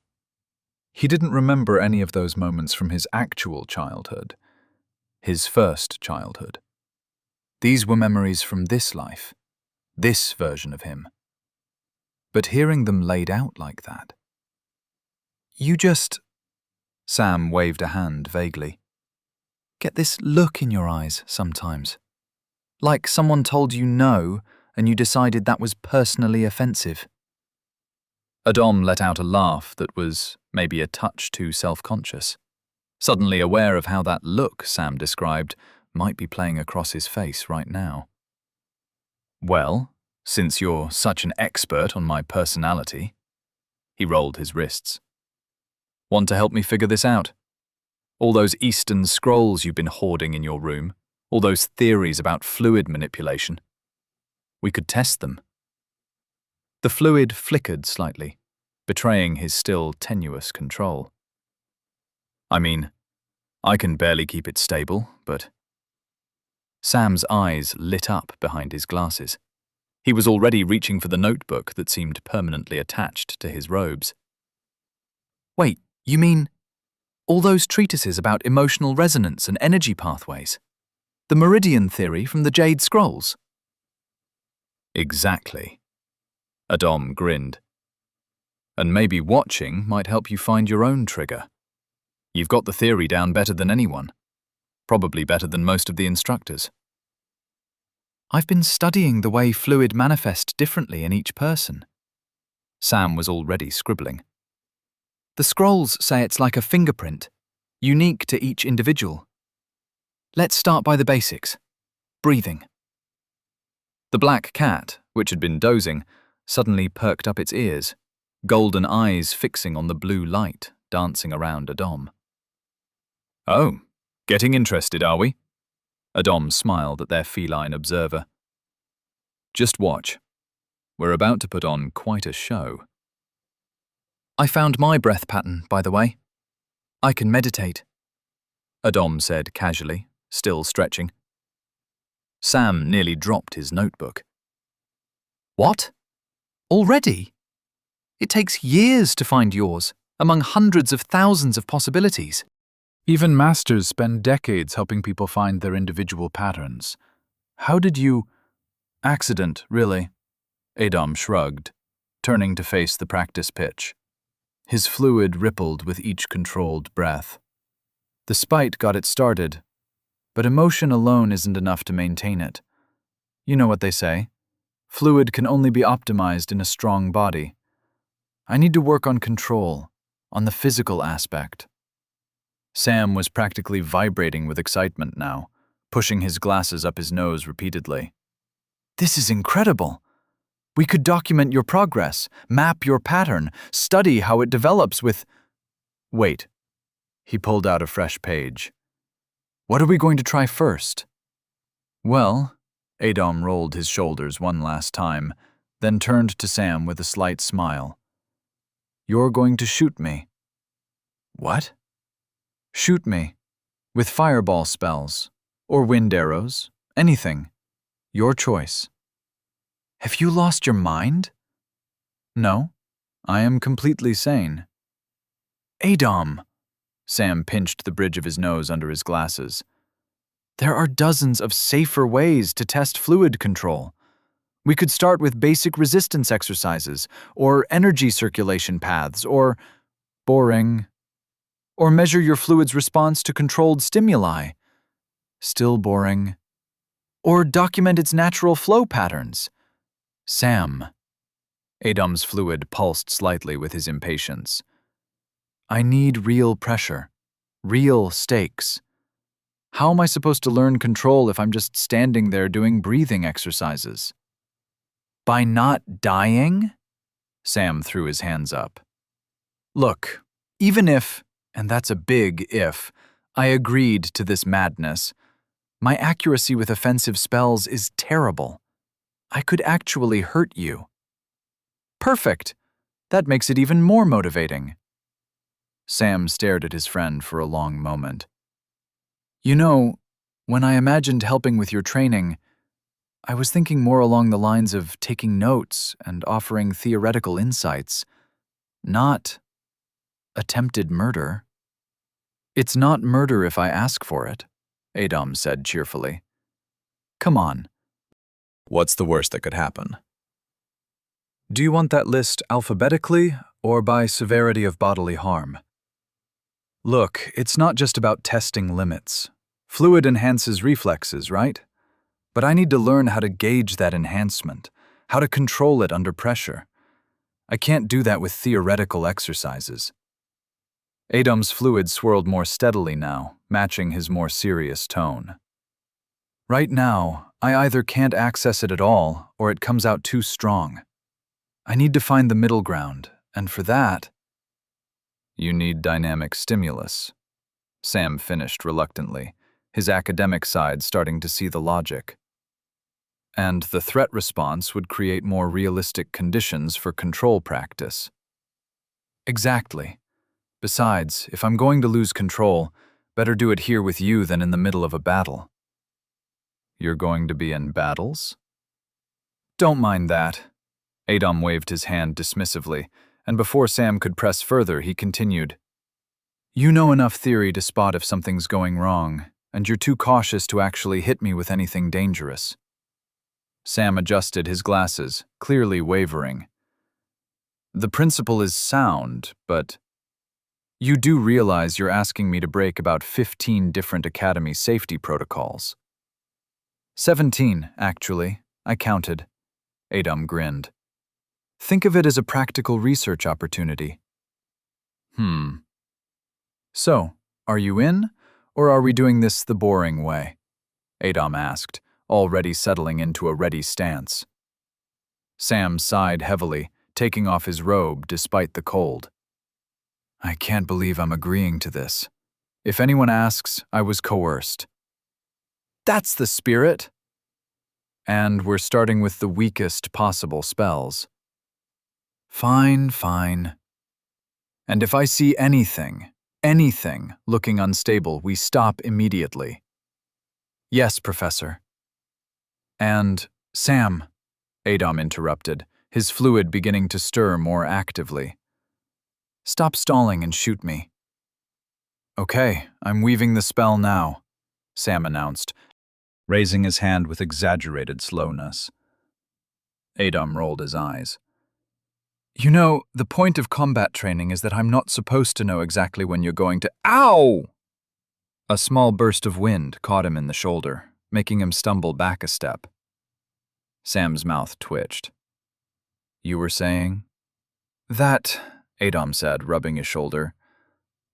He didn't remember any of those moments from his actual childhood, his first childhood. These were memories from this life, this version of him. But hearing them laid out like that... You just... Sam waved a hand vaguely. Get this look in your eyes sometimes. Like someone told you no, and you decided that was personally offensive. Adam let out a laugh that was maybe a touch too self-conscious, suddenly aware of how that look Sam described might be playing across his face right now. Well, since you're such an expert on my personality, he rolled his wrists. Want to help me figure this out? All those Eastern scrolls you've been hoarding in your room, all those theories about fluid manipulation. We could test them. The fluid flickered slightly, betraying his still tenuous control. I mean, I can barely keep it stable, but... Sam's eyes lit up behind his glasses. He was already reaching for the notebook that seemed permanently attached to his robes. Wait, you mean all those treatises about emotional resonance and energy pathways? The meridian theory from the Jade Scrolls? Exactly. Adam grinned. And maybe watching might help you find your own trigger. You've got the theory down better than anyone. Probably better than most of the instructors. I've been studying the way fluid manifests differently in each person. Sam was already scribbling. The scrolls say it's like a fingerprint, unique to each individual. Let's start by the basics. Breathing. The black cat, which had been dozing, suddenly perked up its ears, golden eyes fixing on the blue light dancing around Adam. Oh, getting interested, are we? Adam smiled at their feline observer. Just watch. We're about to put on quite a show. I found my breath pattern, by the way. I can meditate, Adam said casually, still stretching. Sam nearly dropped his notebook. What? Already? It takes years to find yours, among hundreds of thousands of possibilities. Even masters spend decades helping people find their individual patterns. How did you... Accident, really. Adam shrugged, turning to face the practice pitch. His fluid rippled with each controlled breath. The spite got it started, but emotion alone isn't enough to maintain it. You know what they say. Fluid can only be optimized in a strong body. I need to work on control, on the physical aspect. Sam was practically vibrating with excitement now, pushing his glasses up his nose repeatedly. This is incredible. We could document your progress, map your pattern, study how it develops with... Wait. He pulled out a fresh page. What are we going to try first? Well, Adam rolled his shoulders one last time, then turned to Sam with a slight smile. You're going to shoot me. What? Shoot me. With fireball spells. Or wind arrows. Anything. Your choice. Have you lost your mind? No. I am completely sane. Adam! Sam pinched the bridge of his nose under his glasses. There are dozens of safer ways to test fluid control. We could start with basic resistance exercises, or energy circulation paths, or... boring. Or measure your fluid's response to controlled stimuli. Still boring. Or document its natural flow patterns. Sam. Adam's fluid pulsed slightly with his impatience. I need real pressure. Real stakes. How am I supposed to learn control if I'm just standing there doing breathing exercises? By not dying? Sam threw his hands up. Look, even if, and that's a big if, I agreed to this madness, my accuracy with offensive spells is terrible. I could actually hurt you. Perfect. That makes it even more motivating. Sam stared at his friend for a long moment. You know, when I imagined helping with your training, I was thinking more along the lines of taking notes and offering theoretical insights, not attempted murder. It's not murder if I ask for it, Adam said cheerfully. Come on. What's the worst that could happen? Do you want that list alphabetically or by severity of bodily harm? Look, it's not just about testing limits. Fluid enhances reflexes, right? But I need to learn how to gauge that enhancement, how to control it under pressure. I can't do that with theoretical exercises. Adom's fluid swirled more steadily now, matching his more serious tone. Right now, I either can't access it at all, or it comes out too strong. I need to find the middle ground, and for that, you need dynamic stimulus. Sam finished reluctantly, his academic side starting to see the logic. And the threat response would create more realistic conditions for control practice. Exactly. Besides, if I'm going to lose control, better do it here with you than in the middle of a battle. You're going to be in battles? Don't mind that. Adom waved his hand dismissively, and before Sam could press further, he continued. You know enough theory to spot if something's going wrong, and you're too cautious to actually hit me with anything dangerous. Sam adjusted his glasses, clearly wavering. The principle is sound, but you do realize you're asking me to break about 15 different academy safety protocols. 17, actually, I counted. Adom grinned. Think of it as a practical research opportunity. So, are you in, or are we doing this the boring way? Adom asked, already settling into a ready stance. Sam sighed heavily, taking off his robe despite the cold. I can't believe I'm agreeing to this. If anyone asks, I was coerced. That's the spirit! And we're starting with the weakest possible spells. Fine. And if I see anything looking unstable, we stop immediately. Yes, Professor. And, Sam, Adom interrupted, his fluid beginning to stir more actively. Stop stalling and shoot me. Okay, I'm weaving the spell now, Sam announced, raising his hand with exaggerated slowness. Adom rolled his eyes. You know, the point of combat training is that I'm not supposed to know exactly when you're going to— Ow! A small burst of wind caught him in the shoulder, making him stumble back a step. Sam's mouth twitched. You were saying? That, Adom said, rubbing his shoulder,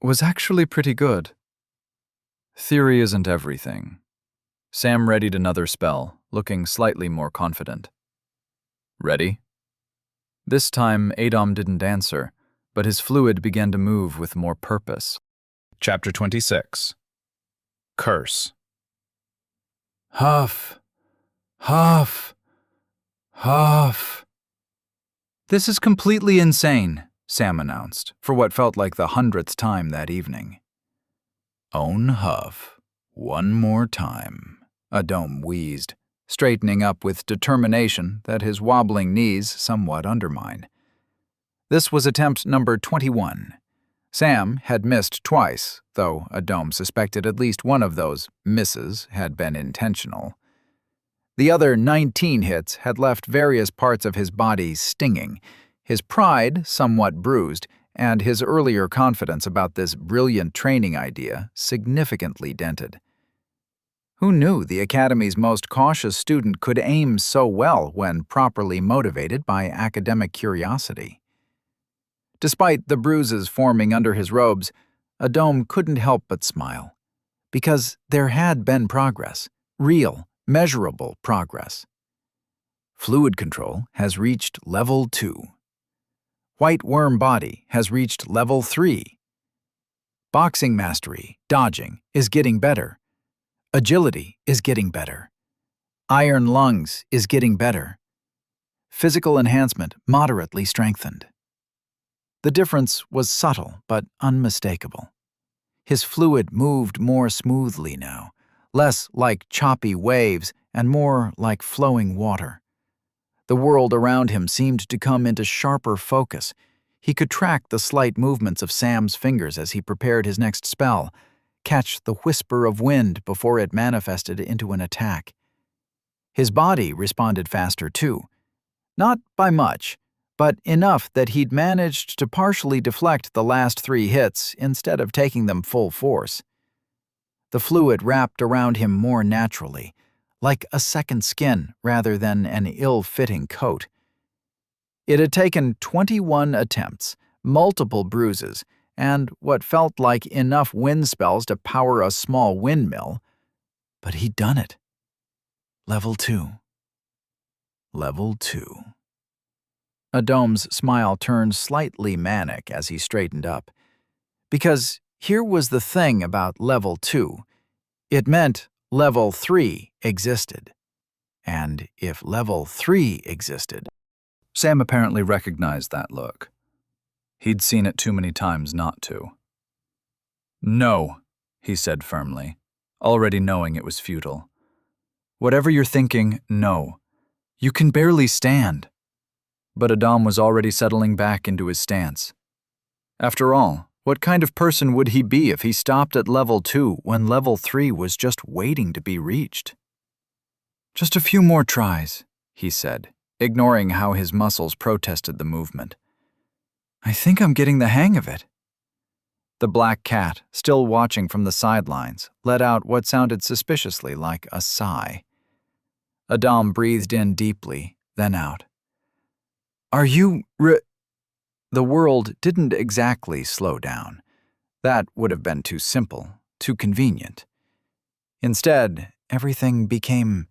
was actually pretty good. Theory isn't everything. Sam readied another spell, looking slightly more confident. Ready? This time, Adom didn't answer, but his fluid began to move with more purpose. Chapter 26. Curse. Huff. Huff. Huff. This is completely insane, Sam announced, for what felt like the 100th time that evening. Own huff. One more time, Adom wheezed, straightening up with determination that his wobbling knees somewhat undermined. This was attempt number 21. Sam had missed twice, though Adom suspected at least one of those misses had been intentional. The other 19 hits had left various parts of his body stinging, his pride somewhat bruised, and his earlier confidence about this brilliant training idea significantly dented. Who knew the Academy's most cautious student could aim so well when properly motivated by academic curiosity? Despite the bruises forming under his robes, Adom couldn't help but smile, because there had been progress, real, measurable progress. Fluid control has reached level 2. White worm body has reached level 3. Boxing mastery, dodging, is getting better. Agility is getting better. Iron lungs is getting better. Physical enhancement moderately strengthened. The difference was subtle but unmistakable. His fluid moved more smoothly now, less like choppy waves and more like flowing water. The world around him seemed to come into sharper focus. He could track the slight movements of Sam's fingers as he prepared his next spell, catch the whisper of wind before it manifested into an attack. His body responded faster too. Not by much, but enough that he'd managed to partially deflect the last 3 hits instead of taking them full force. The fluid wrapped around him more naturally, like a second skin rather than an ill-fitting coat. It had taken 21 attempts, multiple bruises, and what felt like enough wind spells to power a small windmill, but he'd done it. Level 2. Level 2. Adom's smile turned slightly manic as he straightened up. Because here was the thing about Level 2. It meant Level 3 existed. And if Level 3 existed... Sam apparently recognized that look. He'd seen it too many times not to. "No," he said firmly, already knowing it was futile. "Whatever you're thinking, no. You can barely stand." But Adom was already settling back into his stance. After all, what kind of person would he be if he stopped at Level 2 when Level 3 was just waiting to be reached? "Just a few more tries," he said, ignoring how his muscles protested the movement. "I think I'm getting the hang of it." The black cat, still watching from the sidelines, let out what sounded suspiciously like a sigh. Adom breathed in deeply, then out. "Are you The world didn't exactly slow down. That would have been too simple, too convenient. Instead, everything became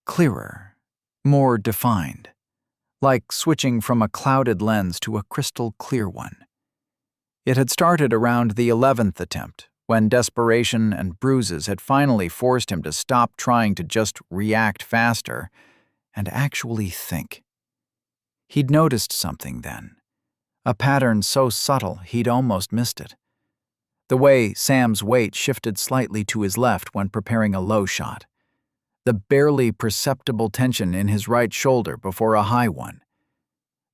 clearer, more defined, like switching from a clouded lens to a crystal clear one. It had started around the 11th attempt, when desperation and bruises had finally forced him to stop trying to just react faster and actually think. He'd noticed something then, a pattern so subtle he'd almost missed it. The way Sam's weight shifted slightly to his left when preparing a low shot. The barely perceptible tension in his right shoulder before a high one.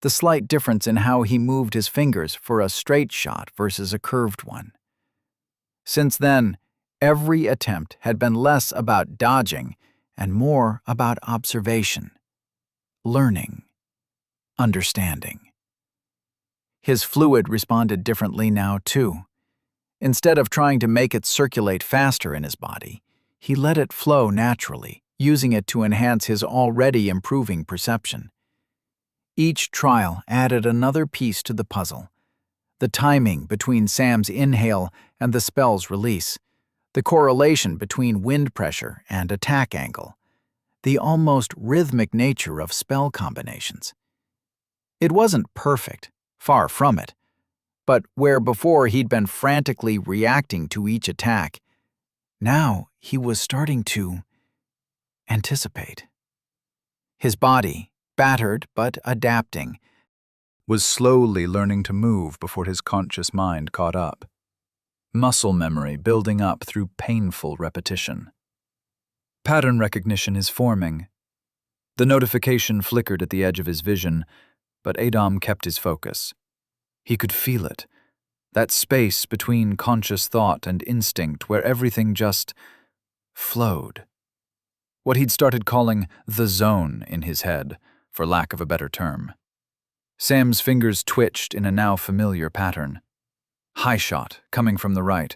The slight difference in how he moved his fingers for a straight shot versus a curved one. Since then, every attempt had been less about dodging and more about observation, learning, understanding. His fluid responded differently now, too. Instead of trying to make it circulate faster in his body, he let it flow naturally, using it to enhance his already improving perception. Each trial added another piece to the puzzle. The timing between Sam's inhale and the spell's release, the correlation between wind pressure and attack angle, the almost rhythmic nature of spell combinations. It wasn't perfect, far from it, but where before he'd been frantically reacting to each attack, now he was starting to anticipate. His body, battered but adapting, Was slowly learning to move before his conscious mind caught up. Muscle memory building up through painful repetition. Pattern recognition is forming. The notification flickered at the edge of his vision, but Adom kept his focus. He could feel it, that space between conscious thought and instinct where everything just flowed. What he'd started calling the zone in his head, for lack of a better term. Sam's fingers twitched in a now familiar pattern. High shot, coming from the right.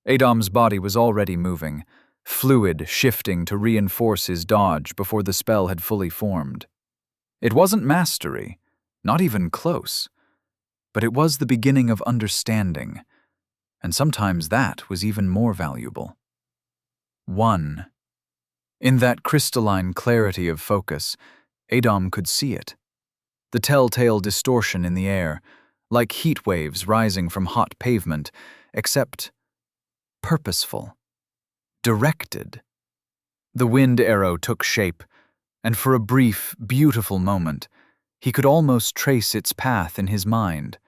Adom's body was already moving, fluid shifting to reinforce his dodge before the spell had fully formed. It wasn't mastery, not even close, but it was the beginning of understanding, and sometimes that was even more valuable. 1. In that crystalline clarity of focus, Adom could see it. The telltale distortion in the air, like heat waves rising from hot pavement, except purposeful, directed. The wind arrow took shape, and for a brief, beautiful moment, he could almost trace its path in his mind,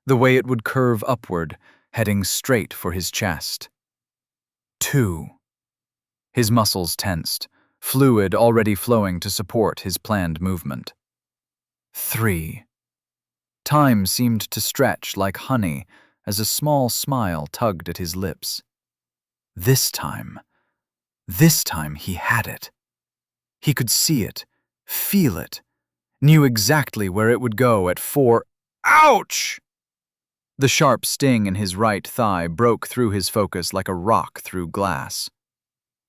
the way it would curve upward, heading straight for his chest. 2. His muscles tensed, fluid already flowing to support his planned movement. 3. Time seemed to stretch like honey as a small smile tugged at his lips. This time he had it. He could see it, feel it, knew exactly where it would go at 4. Ouch! The sharp sting in his right thigh broke through his focus like a rock through glass.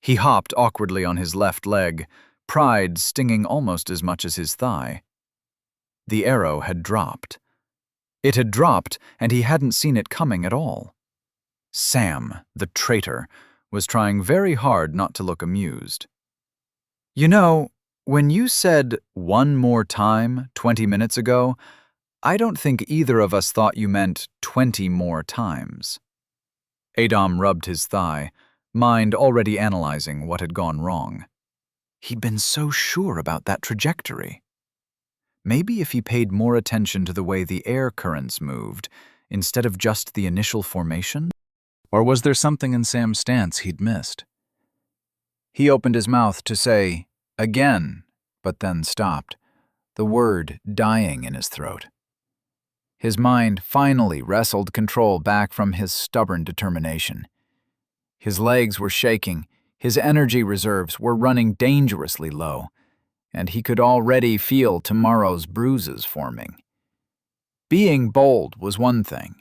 He hopped awkwardly on his left leg, pride stinging almost as much as his thigh. The arrow had dropped. It had dropped, and he hadn't seen it coming at all. Sam, the traitor, was trying very hard not to look amused. You know, when you said "one more time" 20 minutes ago, I don't think either of us thought you meant 20 more times. Adam rubbed his thigh, mind already analyzing what had gone wrong. He'd been so sure about that trajectory. Maybe if he paid more attention to the way the air currents moved, instead of just the initial formation? Or was there something in Sam's stance he'd missed? He opened his mouth to say, "again," but then stopped, the word dying in his throat. His mind finally wrestled control back from his stubborn determination. His legs were shaking, his energy reserves were running dangerously low, and he could already feel tomorrow's bruises forming. Being bold was one thing.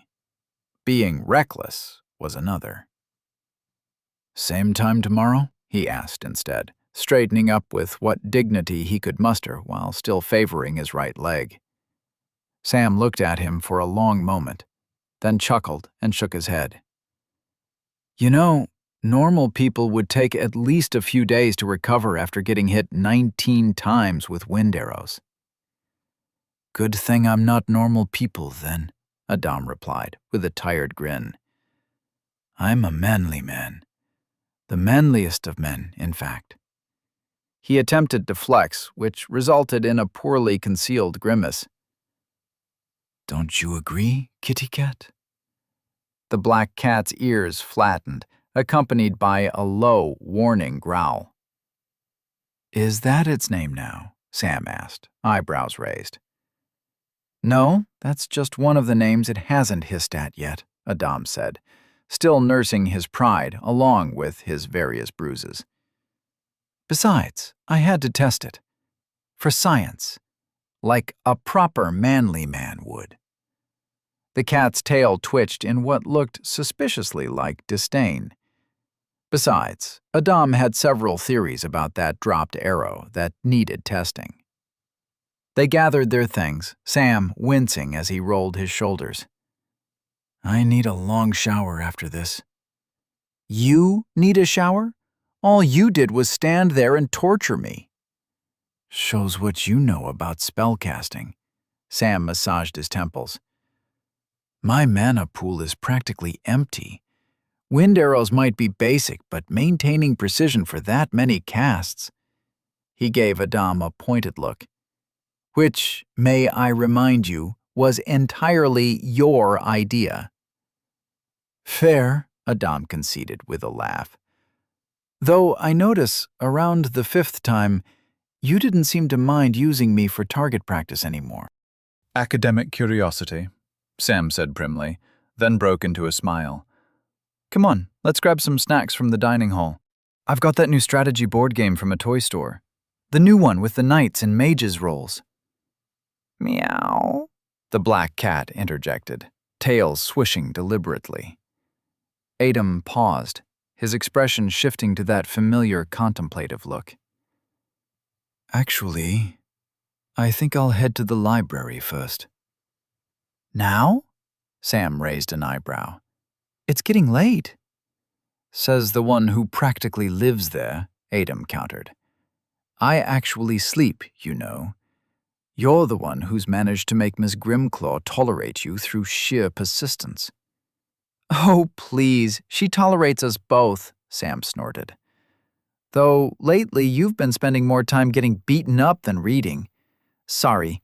Being reckless was another. "Same time tomorrow?" he asked instead, straightening up with what dignity he could muster while still favoring his right leg. Sam looked at him for a long moment, then chuckled and shook his head. You know, normal people would take at least a few days to recover after getting hit 19 times with wind arrows. Good thing I'm not normal people, then, Adam replied, with a tired grin. I'm a manly man. The manliest of men, in fact. He attempted to flex, which resulted in a poorly concealed grimace. Don't you agree, kitty cat? The black cat's ears flattened, accompanied by a low, warning growl. Is that its name now? Sam asked, eyebrows raised. No, that's just one of the names it hasn't hissed at yet, Adam said, still nursing his pride along with his various bruises. Besides, I had to test it. For science. Like a proper manly man would. The cat's tail twitched in what looked suspiciously like disdain. Besides, Adam had several theories about that dropped arrow that needed testing. They gathered their things, Sam wincing as he rolled his shoulders. I need a long shower after this. You need a shower? All you did was stand there and torture me. Shows what you know about spellcasting. Sam massaged his temples. My mana pool is practically empty. Wind arrows might be basic, but maintaining precision for that many casts. He gave Adam a pointed look. Which, may I remind you, was entirely your idea. Fair, Adam conceded with a laugh. Though I notice, around the 5th time, you didn't seem to mind using me for target practice anymore. Academic curiosity, Sam said primly, then broke into a smile. Come on, let's grab some snacks from the dining hall. I've got that new strategy board game from a toy store. The new one with the knights and mages roles. Meow, the black cat interjected, tail swishing deliberately. Adam paused, his expression shifting to that familiar contemplative look. Actually, I think I'll head to the library first. Now? Sam raised an eyebrow. It's getting late. Says the one who practically lives there, Adam countered. I actually sleep, you know. You're the one who's managed to make Miss Grimclaw tolerate you through sheer persistence. Oh, please, she tolerates us both, Sam snorted. Though lately you've been spending more time getting beaten up than reading. Sorry,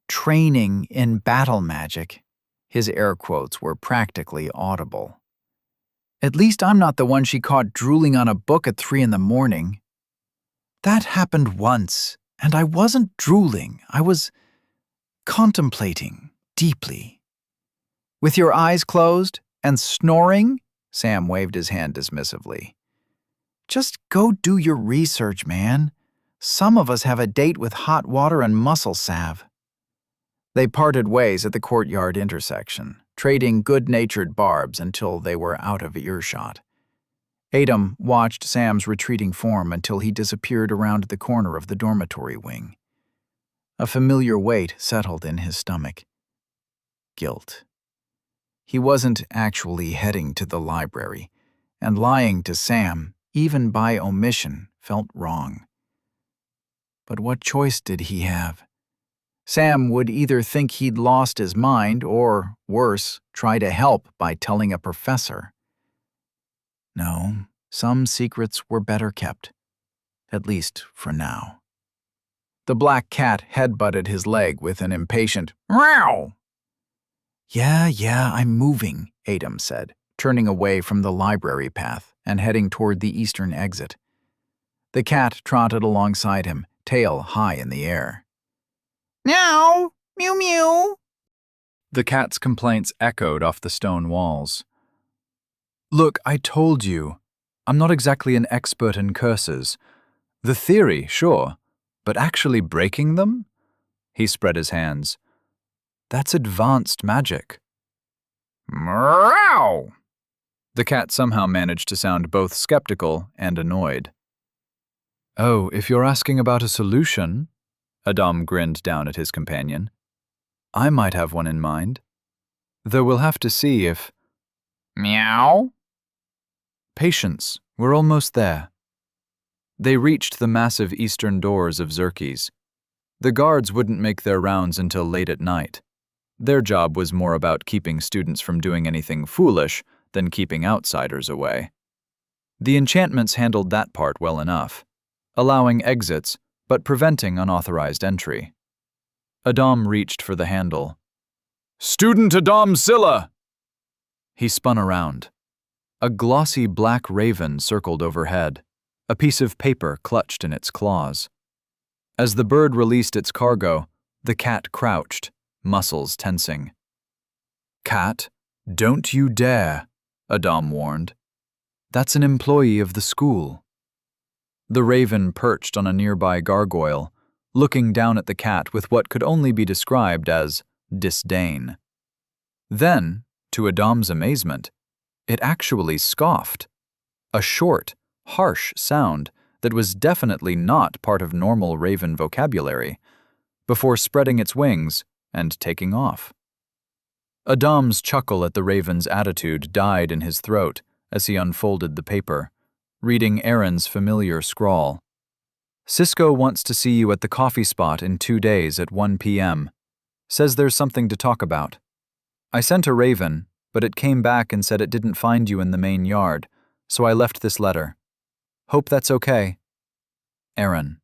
training in battle magic. His air quotes were practically audible. At least I'm not the one she caught drooling on a book at 3 a.m. That happened once, and I wasn't drooling. I was contemplating deeply. With your eyes closed and snoring? Sam waved his hand dismissively. Just go do your research, man. Some of us have a date with hot water and muscle salve. They parted ways at the courtyard intersection, trading good-natured barbs until they were out of earshot. Adam watched Sam's retreating form until he disappeared around the corner of the dormitory wing. A familiar weight settled in his stomach. Guilt. He wasn't actually heading to the library, and lying to Sam, even by omission, felt wrong. But what choice did he have? Sam would either think he'd lost his mind or, worse, try to help by telling a professor. No, some secrets were better kept, at least for now. The black cat headbutted his leg with an impatient meow. Yeah, I'm moving, Adam said, turning away from the library path and heading toward the eastern exit. The cat trotted alongside him, tail high in the air. Meow, mew mew. The cat's complaints echoed off the stone walls. Look, I told you. I'm not exactly an expert in curses. The theory, sure, but actually breaking them? He spread his hands. That's advanced magic. Meow! The cat somehow managed to sound both skeptical and annoyed. Oh, if you're asking about a solution, Adam grinned down at his companion. I might have one in mind. Though we'll have to see if... Meow? Patience, we're almost there. They reached the massive eastern doors of Xerxes. The guards wouldn't make their rounds until late at night. Their job was more about keeping students from doing anything foolish than keeping outsiders away. The enchantments handled that part well enough, allowing exits but preventing unauthorized entry. Adam reached for the handle. Student Adam Scylla! He spun around. A glossy black raven circled overhead, a piece of paper clutched in its claws. As the bird released its cargo, the cat crouched, muscles tensing. Cat, don't you dare, Adam warned. That's an employee of the school. The raven perched on a nearby gargoyle, looking down at the cat with what could only be described as disdain. Then, to Adam's amazement, it actually scoffed. A short, harsh sound that was definitely not part of normal raven vocabulary, before spreading its wings and taking off. Adam's chuckle at the raven's attitude died in his throat as he unfolded the paper, reading Aaron's familiar scrawl. Cisco wants to see you at the coffee spot in 2 days at 1 p.m. Says there's something to talk about. I sent a raven, but it came back and said it didn't find you in the main yard, so I left this letter. Hope that's okay. Aaron.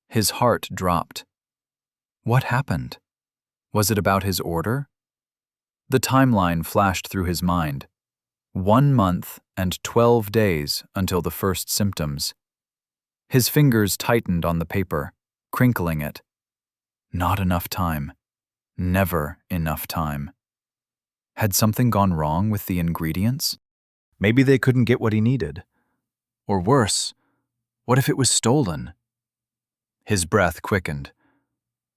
His heart dropped. What happened? Was it about his order? The timeline flashed through his mind. 1 month and 12 days until the first symptoms. His fingers tightened on the paper, crinkling it. Not enough time. Never enough time. Had something gone wrong with the ingredients? Maybe they couldn't get what he needed. Or worse, what if it was stolen? His breath quickened.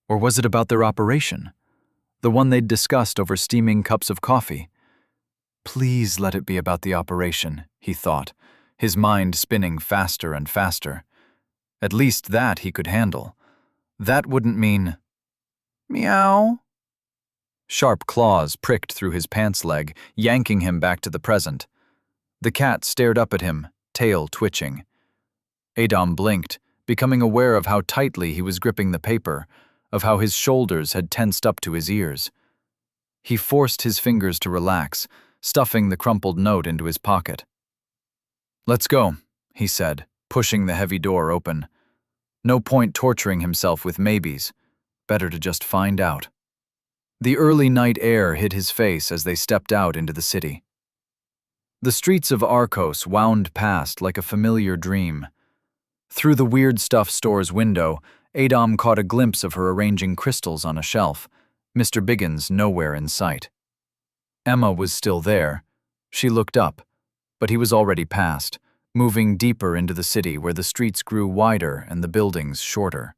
Or was it about their operation? The one they'd discussed over steaming cups of coffee? Please let it be about the operation, he thought, his mind spinning faster and faster. At least that he could handle. That wouldn't mean... Meow. Sharp claws pricked through his pants leg, yanking him back to the present. The cat stared up at him, tail twitching. Adam blinked, becoming aware of how tightly he was gripping the paper, of how his shoulders had tensed up to his ears. He forced his fingers to relax, stuffing the crumpled note into his pocket. Let's go, he said, pushing the heavy door open. No point torturing himself with maybes. Better to just find out. The early night air hit his face as they stepped out into the city. The streets of Arcos wound past like a familiar dream. Through the weird stuff store's window, Adam caught a glimpse of her arranging crystals on a shelf, Mr. Biggins nowhere in sight. Emma was still there. She looked up, but he was already past, moving deeper into the city where the streets grew wider and the buildings shorter.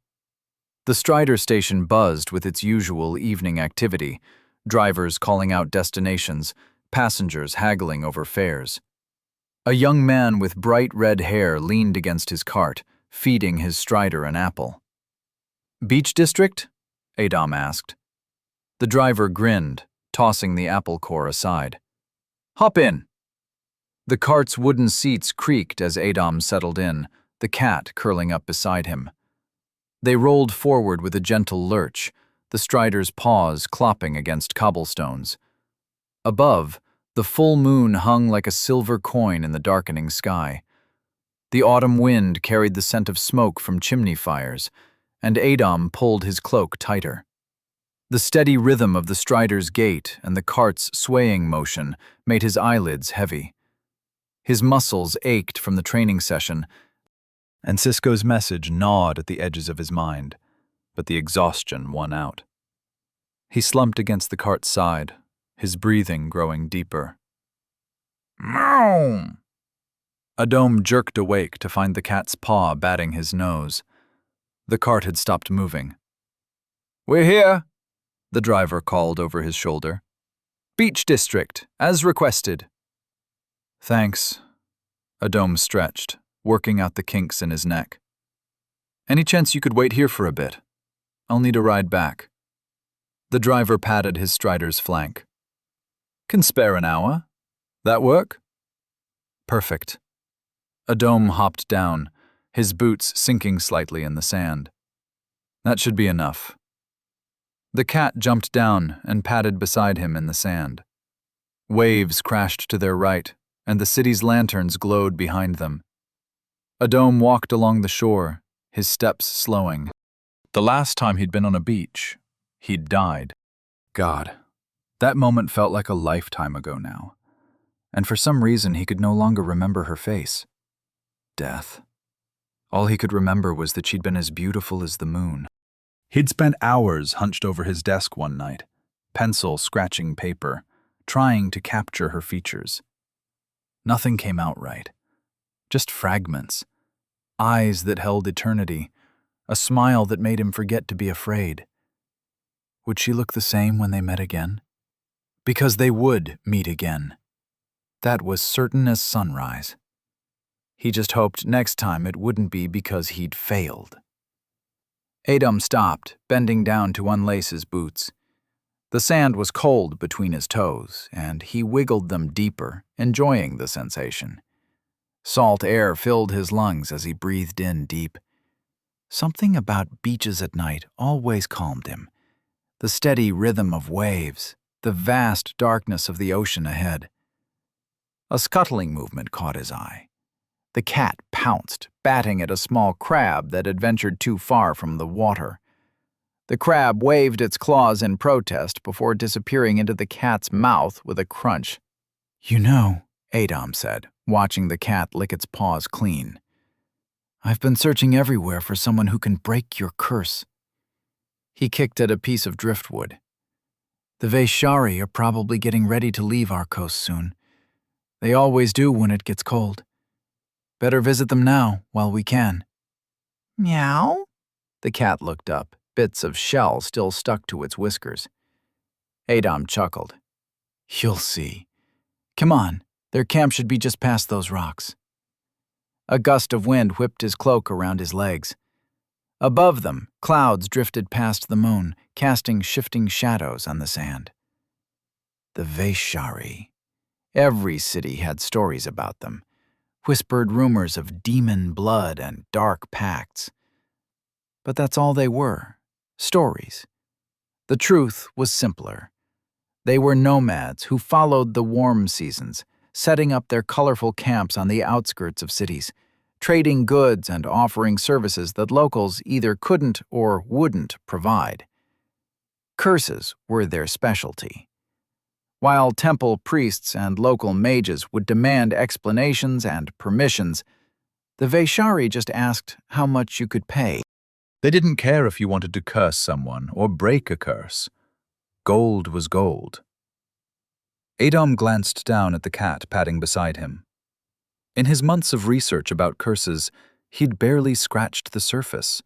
The Strider station buzzed with its usual evening activity, drivers calling out destinations, passengers haggling over fares. A young man with bright red hair leaned against his cart, feeding his Strider an apple. Beach District? Adam asked. The driver grinned, tossing the apple core aside. Hop in. The cart's wooden seats creaked as Adam settled in, the cat curling up beside him. They rolled forward with a gentle lurch, the strider's paws clopping against cobblestones. Above, the full moon hung like a silver coin in the darkening sky. The autumn wind carried the scent of smoke from chimney fires, and Adam pulled his cloak tighter. The steady rhythm of the strider's gait and the cart's swaying motion made his eyelids heavy. His muscles ached from the training session, and Cisco's message gnawed at the edges of his mind, but the exhaustion won out. He slumped against the cart's side, his breathing growing deeper. Meow! Adam jerked awake to find the cat's paw batting his nose. The cart had stopped moving. We're here, the driver called over his shoulder. Beach District, as requested. Thanks. Adam stretched, working out the kinks in his neck. Any chance you could wait here for a bit? I'll need a ride back. The driver patted his strider's flank. Can spare an hour. That work? Perfect. Adam hopped down, his boots sinking slightly in the sand. That should be enough. The cat jumped down and padded beside him in the sand. Waves crashed to their right, and the city's lanterns glowed behind them. Adam walked along the shore, his steps slowing. The last time he'd been on a beach, he'd died. God, that moment felt like a lifetime ago now, and for some reason he could no longer remember her face. Death. All he could remember was that she'd been as beautiful as the moon. He'd spent hours hunched over his desk one night, pencil scratching paper, trying to capture her features. Nothing came out right. Just fragments. Eyes that held eternity, a smile that made him forget to be afraid. Would she look the same when they met again? Because they would meet again. That was certain as sunrise. He just hoped next time it wouldn't be because he'd failed. Adam stopped, bending down to unlace his boots. The sand was cold between his toes, and he wiggled them deeper, enjoying the sensation. Salt air filled his lungs as he breathed in deep. Something about beaches at night always calmed him. The steady rhythm of waves, the vast darkness of the ocean ahead. A scuttling movement caught his eye. The cat pounced, batting at a small crab that had ventured too far from the water. The crab waved its claws in protest before disappearing into the cat's mouth with a crunch. You know, Adam said, watching the cat lick its paws clean. I've been searching everywhere for someone who can break your curse. He kicked at a piece of driftwood. The Vaishari are probably getting ready to leave our coast soon. They always do when it gets cold. Better visit them now, while we can. Meow? The cat looked up, bits of shell still stuck to its whiskers. Adam chuckled. You'll see. Come on, their camp should be just past those rocks. A gust of wind whipped his cloak around his legs. Above them, clouds drifted past the moon, casting shifting shadows on the sand. The Vaishari. Every city had stories about them. Whispered rumors of demon blood and dark pacts. But that's all they were, stories. The truth was simpler. They were nomads who followed the warm seasons, setting up their colorful camps on the outskirts of cities, trading goods and offering services that locals either couldn't or wouldn't provide. Curses were their specialty. While temple priests and local mages would demand explanations and permissions, the Vaishari just asked how much you could pay. They didn't care if you wanted to curse someone or break a curse. Gold was gold. Adam glanced down at the cat padding beside him. In his months of research about curses, he'd barely scratched the surface.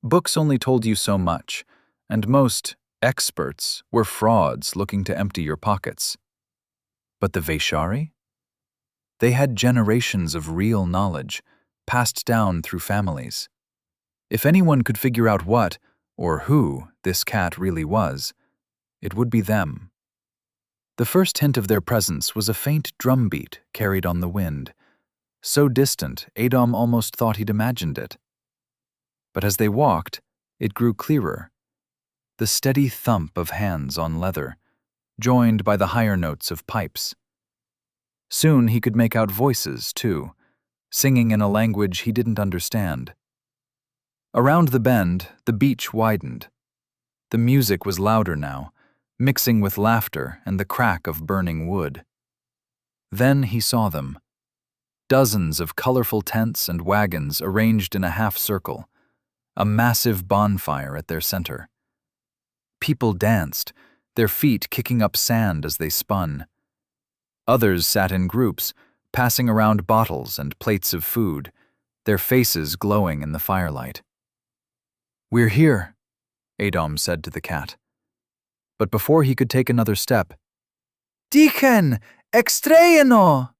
Books only told you so much, and most experts were frauds looking to empty your pockets. But the Vaishari? They had generations of real knowledge, passed down through families. If anyone could figure out what, or who this cat really was, it would be them. The first hint of their presence was a faint drumbeat carried on the wind, so distant Adom almost thought he'd imagined it. But as they walked, it grew clearer. The steady thump of hands on leather, joined by the higher notes of pipes. Soon he could make out voices, too, singing in a language he didn't understand. Around the bend, the beach widened. The music was louder now, mixing with laughter and the crack of burning wood. Then he saw them. Dozens of colorful tents and wagons arranged in a half-circle, a massive bonfire at their center. People danced, their feet kicking up sand as they spun. Others sat in groups, passing around bottles and plates of food, their faces glowing in the firelight. "We're here," Adom said to the cat. But before he could take another step, "Dichen, extrayeno!"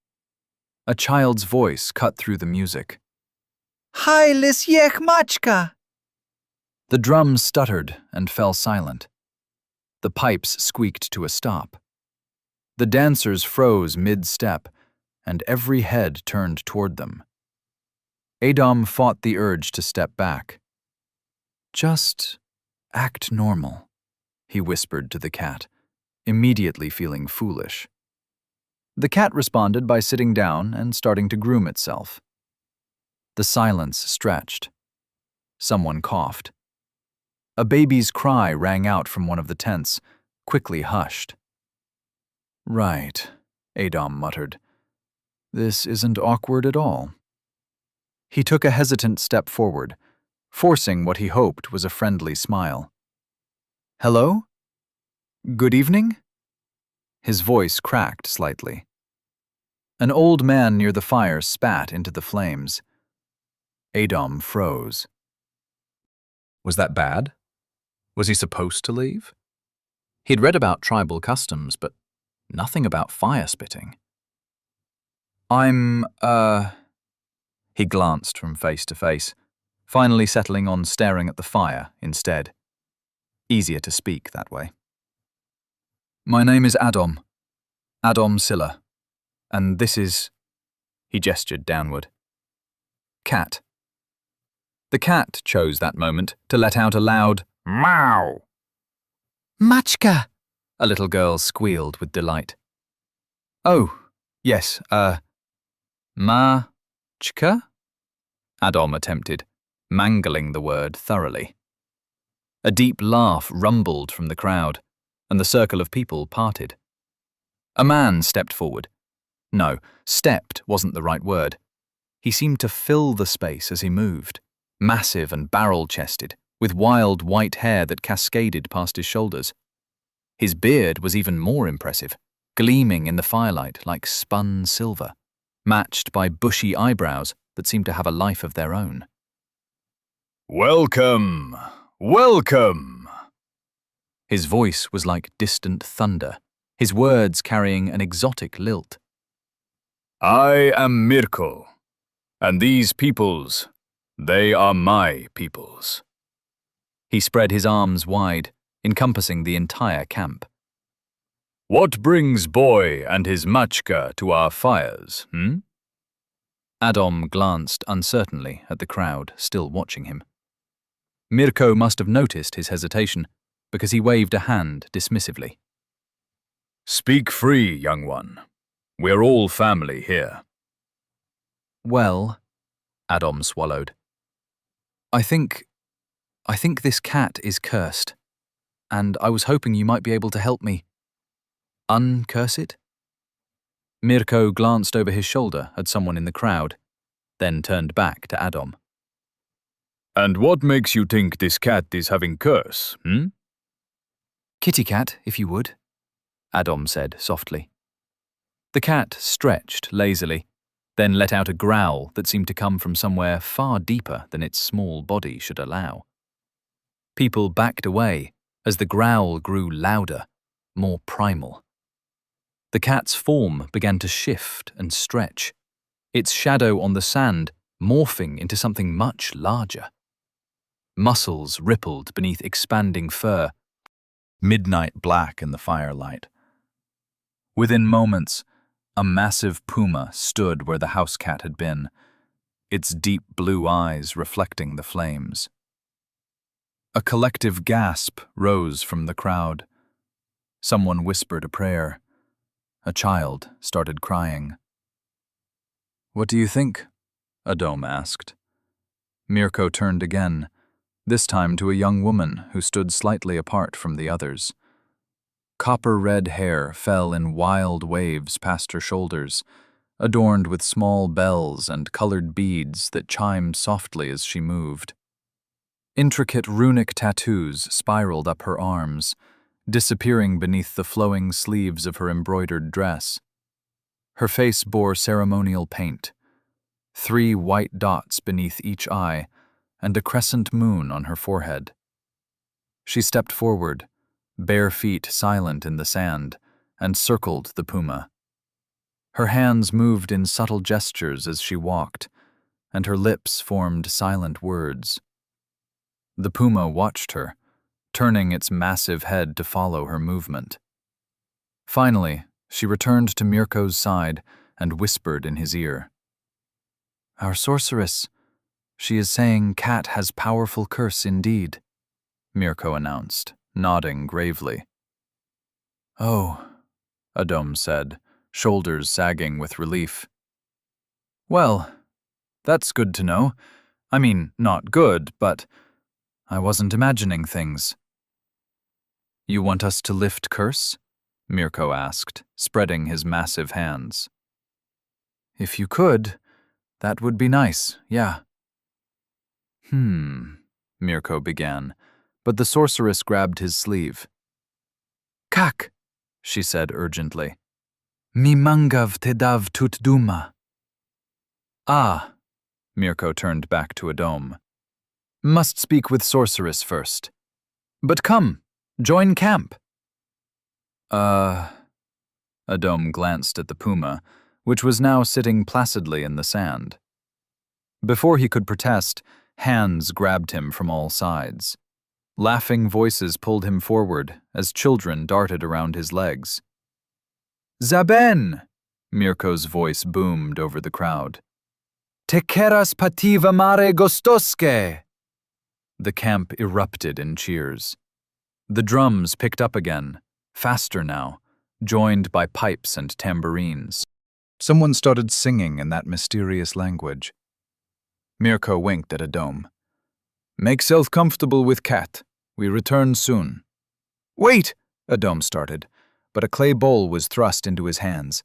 A child's voice cut through the music. "Heilis yech machka!" The drums stuttered and fell silent. The pipes squeaked to a stop. The dancers froze mid-step, and every head turned toward them. Adom fought the urge to step back. "Just act normal," he whispered to the cat, immediately feeling foolish. The cat responded by sitting down and starting to groom itself. The silence stretched. Someone coughed. A baby's cry rang out from one of the tents, quickly hushed. "Right," Adom muttered. "This isn't awkward at all." He took a hesitant step forward, forcing what he hoped was a friendly smile. "Hello? Good evening?" His voice cracked slightly. An old man near the fire spat into the flames. Adom froze. Was that bad? Was he supposed to leave? He'd read about tribal customs, but nothing about fire spitting. He glanced from face to face, finally settling on staring at the fire instead. Easier to speak that way. "My name is Adom Silla, and this is..." He gestured downward. "Cat." The cat chose that moment to let out a loud meow. "Machka!" a little girl squealed with delight. "Oh, yes, Machka?" Adom attempted, mangling the word thoroughly. A deep laugh rumbled from the crowd, and the circle of people parted. A man stepped forward. No, stepped wasn't the right word. He seemed to fill the space as he moved, massive and barrel-chested, with wild white hair that cascaded past his shoulders. His beard was even more impressive, gleaming in the firelight like spun silver, matched by bushy eyebrows that seemed to have a life of their own. "Welcome! Welcome!" His voice was like distant thunder, his words carrying an exotic lilt. "I am Mirko, and these peoples, they are my peoples." He spread his arms wide, encompassing the entire camp. "What brings Boy and his machka to our fires, Adom glanced uncertainly at the crowd still watching him. Mirko must have noticed his hesitation, because he waved a hand dismissively. "Speak free, young one. We're all family here." "Well," Adom swallowed. I think this cat is cursed, and I was hoping you might be able to help me uncurse it." Mirko glanced over his shoulder at someone in the crowd, then turned back to Adom. "And what makes you think this cat is having curse, "Kitty cat, if you would," Adom said softly. The cat stretched lazily, then let out a growl that seemed to come from somewhere far deeper than its small body should allow. People backed away as the growl grew louder, more primal. The cat's form began to shift and stretch, its shadow on the sand morphing into something much larger. Muscles rippled beneath expanding fur, midnight black in the firelight. Within moments, a massive puma stood where the house cat had been, its deep blue eyes reflecting the flames. A collective gasp rose from the crowd. Someone whispered a prayer. A child started crying. "What do you think?" Adom asked. Mirko turned again, this time to a young woman who stood slightly apart from the others. Copper-red hair fell in wild waves past her shoulders, adorned with small bells and colored beads that chimed softly as she moved. Intricate runic tattoos spiraled up her arms, disappearing beneath the flowing sleeves of her embroidered dress. Her face bore ceremonial paint, 3 white dots beneath each eye, and a crescent moon on her forehead. She stepped forward, bare feet silent in the sand, and circled the puma. Her hands moved in subtle gestures as she walked, and her lips formed silent words. The puma watched her, turning its massive head to follow her movement. Finally, she returned to Mirko's side and whispered in his ear. "Our sorceress. She is saying cat has powerful curse indeed," Mirko announced, nodding gravely. "Oh," Adom said, shoulders sagging with relief. "Well, that's good to know. I mean, not good, but I wasn't imagining things." "You want us to lift curse?" Mirko asked, spreading his massive hands. "If you could, that would be nice, yeah." Mirko began, but the sorceress grabbed his sleeve. "Kak," she said urgently. "Mi mangav te dav tut duma." "Ah," Mirko turned back to Adom. "Must speak with sorceress first. But come, join camp." Adom glanced at the puma, which was now sitting placidly in the sand. Before he could protest, hands grabbed him from all sides. Laughing voices pulled him forward as children darted around his legs. "Zaben!" Mirko's voice boomed over the crowd. "Tekeras pativa mare gostoske!" The camp erupted in cheers. The drums picked up again, faster now, joined by pipes and tambourines. Someone started singing in that mysterious language. Mirko winked at Adom. "Make self comfortable with cat. We return soon." "Wait!" Adom started, but a clay bowl was thrust into his hands.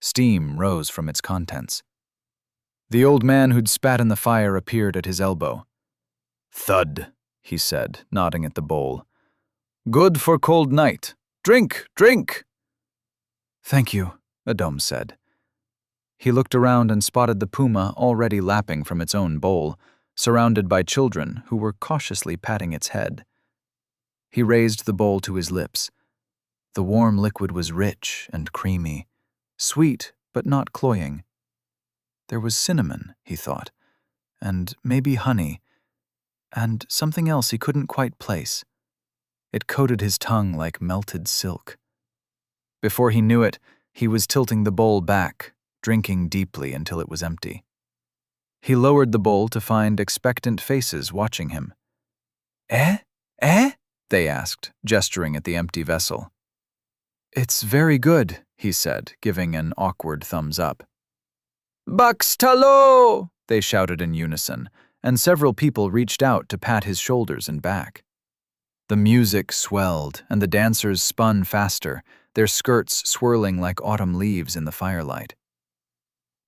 Steam rose from its contents. The old man who'd spat in the fire appeared at his elbow. "Thud," he said, nodding at the bowl. "Good for cold night. Drink, drink!" "Thank you," Adom said. He looked around and spotted the puma already lapping from its own bowl, surrounded by children who were cautiously patting its head. He raised the bowl to his lips. The warm liquid was rich and creamy, sweet but not cloying. There was cinnamon, he thought, and maybe honey, and something else he couldn't quite place. It coated his tongue like melted silk. Before he knew it, he was tilting the bowl back, drinking deeply until it was empty. He lowered the bowl to find expectant faces watching him. "Eh? Eh?" they asked, gesturing at the empty vessel. "It's very good," he said, giving an awkward thumbs up. "Bakstalo!" they shouted in unison, and several people reached out to pat his shoulders and back. The music swelled, and the dancers spun faster, their skirts swirling like autumn leaves in the firelight.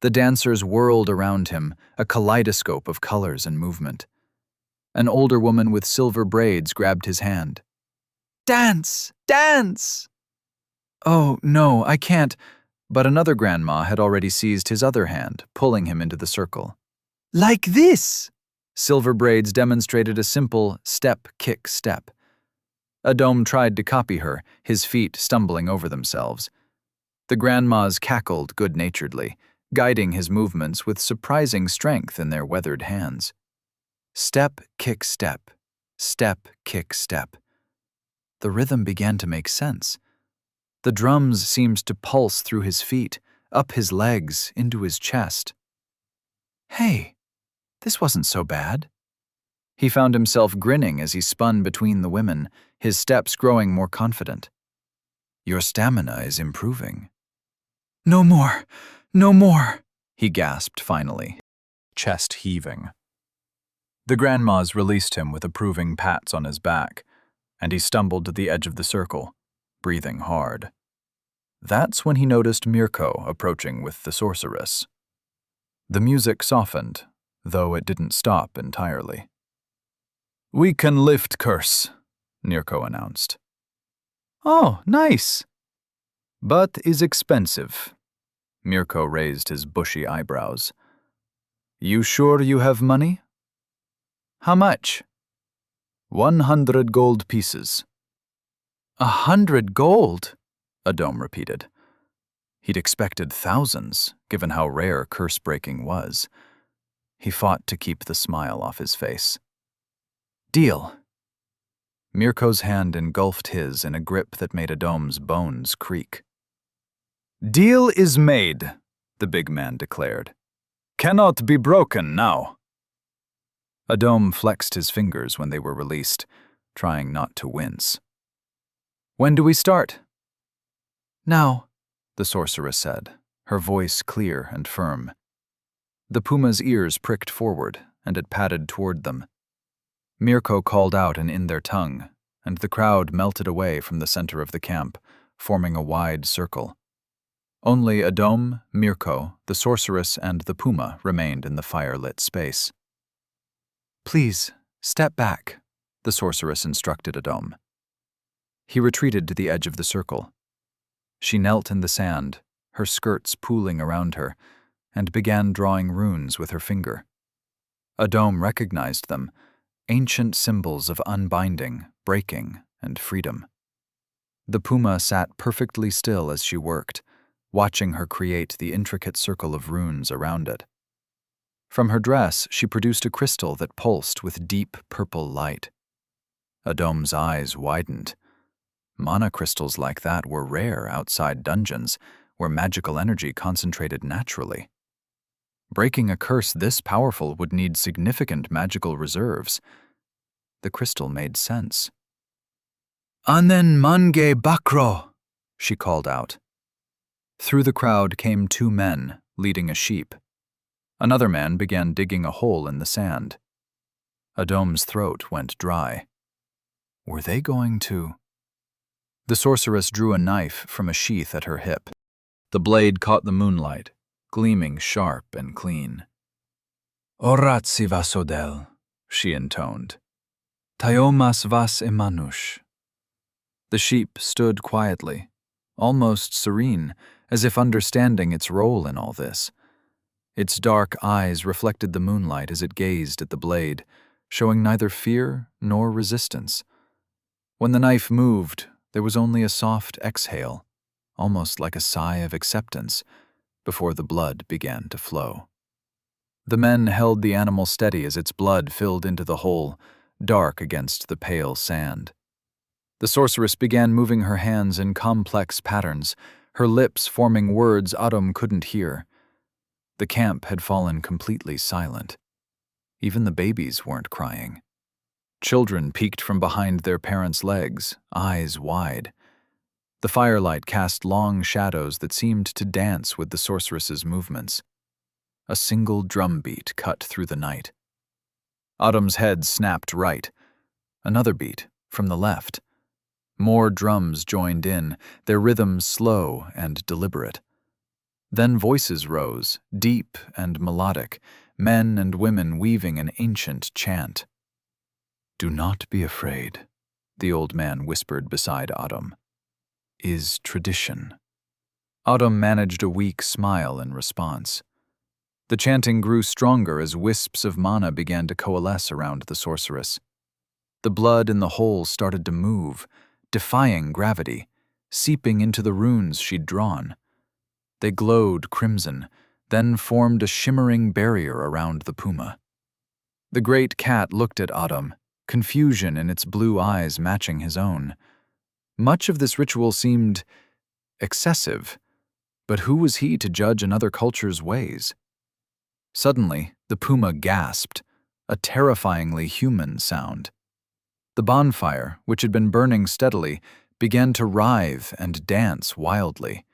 The dancers whirled around him, a kaleidoscope of colors and movement. An older woman with silver braids grabbed his hand. "Dance! Dance!" "Oh, no, I can't," but another grandma had already seized his other hand, pulling him into the circle. "Like this!" Silver Braids demonstrated a simple step-kick-step. Adom tried to copy her, his feet stumbling over themselves. The grandmas cackled good-naturedly, guiding his movements with surprising strength in their weathered hands. Step, kick, step, Step, kick, step. The rhythm began to make sense. The drums seemed to pulse through his feet, up his legs, into his chest. Hey, this wasn't so bad. He found himself grinning as he spun between the women, his steps growing more confident. Your stamina is improving. No more, no more, he gasped finally, Chest heaving. The grandmas released him with approving pats on his back, and he stumbled to the edge of the circle, breathing hard. That's when he noticed Mirko approaching with the sorceress. The music softened, though it didn't stop entirely. We can lift curse, Mirko announced. Oh, nice. But is expensive. Mirko raised his bushy eyebrows. You sure you have money? How much? 100 gold pieces. 100 gold? Adom repeated. He'd expected thousands, given how rare curse-breaking was. He fought to keep the smile off his face. Deal. Mirko's hand engulfed his in a grip that made Adom's bones creak. Deal is made, the big man declared. Cannot be broken now. Adom flexed his fingers when they were released, trying not to wince. When do we start? Now, the sorceress said, her voice clear and firm. The puma's ears pricked forward, and it padded toward them. Mirko called out in their tongue, and the crowd melted away from the center of the camp, forming a wide circle. Only Adom, Mirko, the sorceress, and the puma remained in the fire-lit space. Please, step back, the sorceress instructed Adom. He retreated to the edge of the circle. She knelt in the sand, her skirts pooling around her, and began drawing runes with her finger. Adom recognized them, ancient symbols of unbinding, breaking, and freedom. The puma sat perfectly still as she worked, watching her create the intricate circle of runes around it. From her dress, she produced a crystal that pulsed with deep purple light. Adom's eyes widened. Mana crystals like that were rare outside dungeons, where magical energy concentrated naturally. Breaking a curse this powerful would need significant magical reserves. The crystal made sense. Anen mange bakro, she called out. Through the crowd came 2 men, leading a sheep. Another man began digging a hole in the sand. Adom's throat went dry. Were they going to? The sorceress drew a knife from a sheath at her hip. The blade caught the moonlight, gleaming sharp and clean. Oratsi vasodel, she intoned. Taiomas vas emanush. The sheep stood quietly, almost serene, as if understanding its role in all this. Its dark eyes reflected the moonlight as it gazed at the blade, showing neither fear nor resistance. When the knife moved, there was only a soft exhale, almost like a sigh of acceptance, before the blood began to flow. The men held the animal steady as its blood filled into the hole, dark against the pale sand. The sorceress began moving her hands in complex patterns, her lips forming words Adom couldn't hear. The camp had fallen completely silent. Even the babies weren't crying. Children peeked from behind their parents' legs, eyes wide. The firelight cast long shadows that seemed to dance with the sorceress's movements. A single drumbeat cut through the night. Adom's head snapped right. Another beat, from the left. More drums joined in, their rhythm slow and deliberate. Then voices rose, deep and melodic, men and women weaving an ancient chant. "Do not be afraid," the old man whispered beside Adom. "Is tradition." Adom managed a weak smile in response. The chanting grew stronger as wisps of mana began to coalesce around the sorceress. The blood in the hole started to move, defying gravity, seeping into the runes she'd drawn. They glowed crimson, then formed a shimmering barrier around the puma. The great cat looked at Adom, confusion in its blue eyes matching his own. Much of this ritual seemed excessive, but who was he to judge another culture's ways? Suddenly, the puma gasped, a terrifyingly human sound. The bonfire, which had been burning steadily, began to writhe and dance wildly.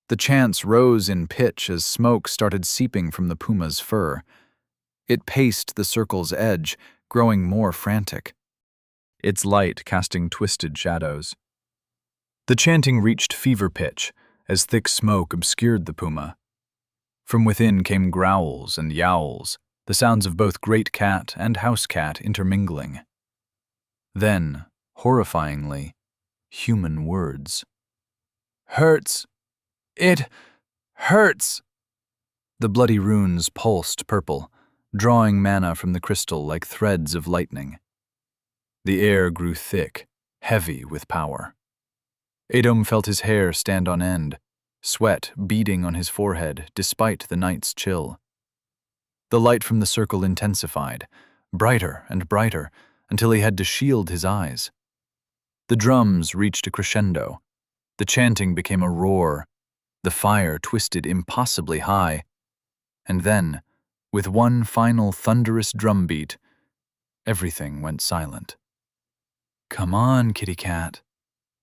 The chants rose in pitch as smoke started seeping from the puma's fur. It paced the circle's edge, growing more frantic, its light casting twisted shadows. The chanting reached fever pitch as thick smoke obscured the puma. From within came growls and yowls, the sounds of both great cat and house cat intermingling. Then, horrifyingly, human words. "Hurts! It hurts!" The bloody runes pulsed purple, drawing mana from the crystal like threads of lightning. The air grew thick, heavy with power. Adom felt his hair stand on end, sweat beading on his forehead despite the night's chill. The light from the circle intensified, brighter and brighter, until he had to shield his eyes. The drums reached a crescendo. The chanting became a roar. The fire twisted impossibly high. And then, with one final thunderous drumbeat, everything went silent. "Come on, kitty cat.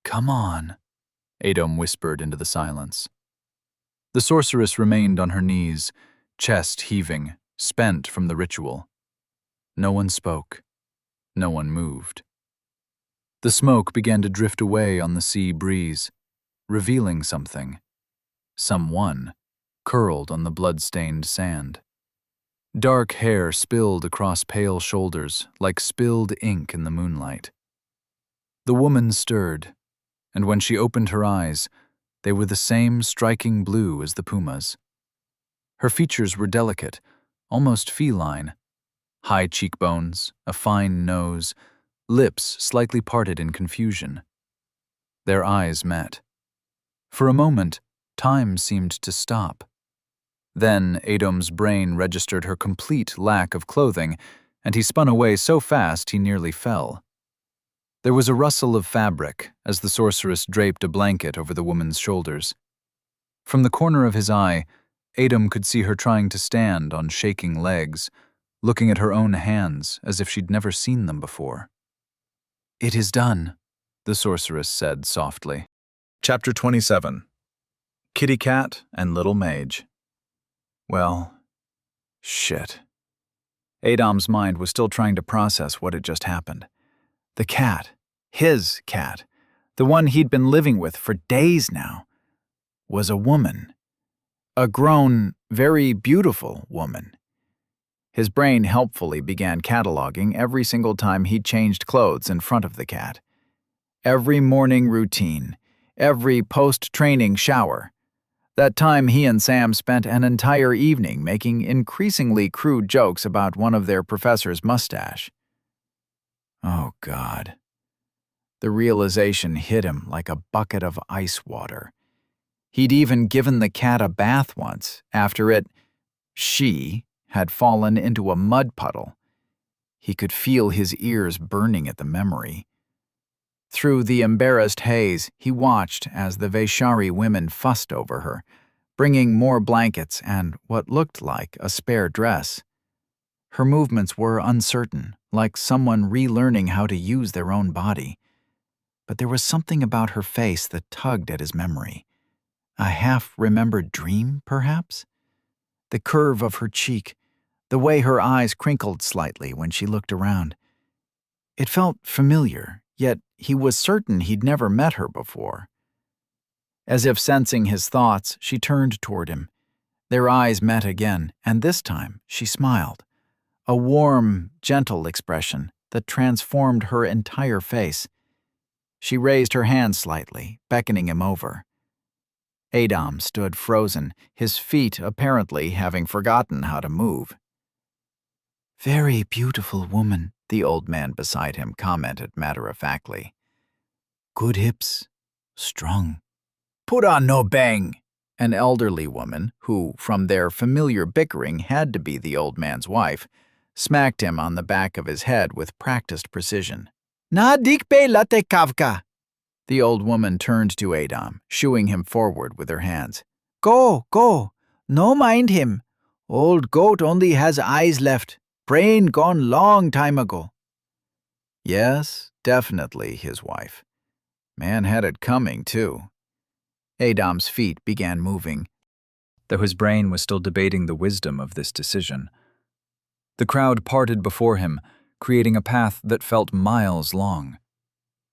Come on," Adom whispered into the silence. The sorceress remained on her knees, chest heaving, spent from the ritual. No one spoke. No one moved. The smoke began to drift away on the sea breeze, revealing something. Someone, curled on the blood-stained sand. Dark hair spilled across pale shoulders like spilled ink in the moonlight. The woman stirred, and when she opened her eyes, they were the same striking blue as the puma's. Her features were delicate, almost feline. High cheekbones, a fine nose, lips slightly parted in confusion. Their eyes met. For a moment, time seemed to stop. Then Adom's brain registered her complete lack of clothing, and he spun away so fast he nearly fell. There was a rustle of fabric as the sorceress draped a blanket over the woman's shoulders. From the corner of his eye, Adom could see her trying to stand on shaking legs, looking at her own hands as if she'd never seen them before. "It is done," the sorceress said softly. Chapter 27. Kitty Cat and Little Mage. Well, shit. Adom's mind was still trying to process what had just happened. The cat, his cat, the one he'd been living with for days now, was a woman. A grown, very beautiful woman. His brain helpfully began cataloging every single time he'd changed clothes in front of the cat. Every morning routine, every post-training shower. That time he and Sam spent an entire evening making increasingly crude jokes about one of their professor's mustache. Oh, God. The realization hit him like a bucket of ice water. He'd even given the cat a bath once after she had fallen into a mud puddle. He could feel his ears burning at the memory. Through the embarrassed haze, he watched as the Vaishari women fussed over her, bringing more blankets and what looked like a spare dress. Her movements were uncertain, like someone relearning how to use their own body. But there was something about her face that tugged at his memory. A half-remembered dream, perhaps? The curve of her cheek, the way her eyes crinkled slightly when she looked around. It felt familiar, yet he was certain he'd never met her before. As if sensing his thoughts, she turned toward him. Their eyes met again, and this time she smiled. A warm, gentle expression that transformed her entire face. She raised her hand slightly, beckoning him over. Adom stood frozen, his feet apparently having forgotten how to move. "Very beautiful woman," the old man beside him commented matter-of-factly. "Good hips, strong." "Put on no bang," an elderly woman, who, from their familiar bickering, had to be the old man's wife, smacked him on the back of his head with practiced precision. Na dikpe late kavka. The old woman turned to Adam, shooing him forward with her hands. Go, go. No mind him. Old goat only has eyes left. Brain gone long time ago. Yes, definitely his wife. Man had it coming, too. Adam's feet began moving, though his brain was still debating the wisdom of this decision. The crowd parted before him, creating a path that felt miles long.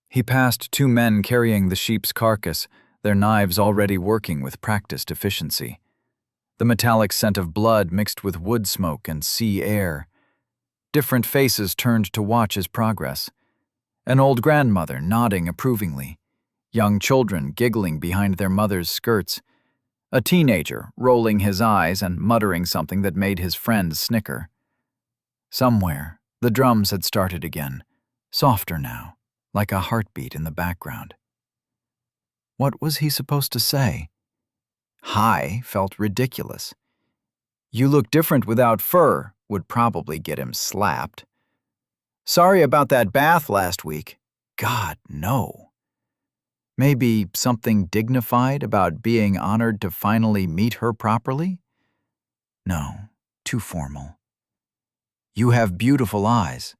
He passed 2 men carrying the sheep's carcass, their knives already working with practiced efficiency. The metallic scent of blood mixed with wood smoke and sea air. Different faces turned to watch his progress. An old grandmother nodding approvingly, young children giggling behind their mother's skirts, a teenager rolling his eyes and muttering something that made his friends snicker. Somewhere, the drums had started again, softer now, like a heartbeat in the background. What was he supposed to say? Hi felt ridiculous. You look different without fur would probably get him slapped. Sorry about that bath last week. God, no. Maybe something dignified about being honored to finally meet her properly? No, too formal. You have beautiful eyes.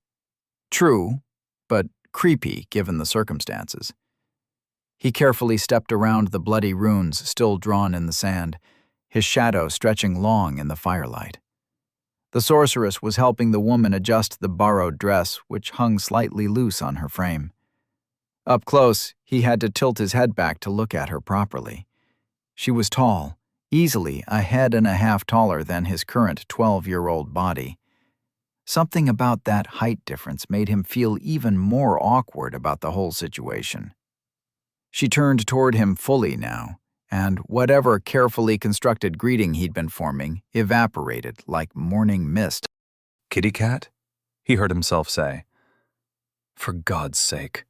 True, but creepy given the circumstances. He carefully stepped around the bloody runes still drawn in the sand, his shadow stretching long in the firelight. The sorceress was helping the woman adjust the borrowed dress, which hung slightly loose on her frame. Up close, he had to tilt his head back to look at her properly. She was tall, easily a head and a half taller than his current 12-year-old body. Something about that height difference made him feel even more awkward about the whole situation. She turned toward him fully now, and whatever carefully constructed greeting he'd been forming evaporated like morning mist. "Kitty cat?" he heard himself say. For God's sake.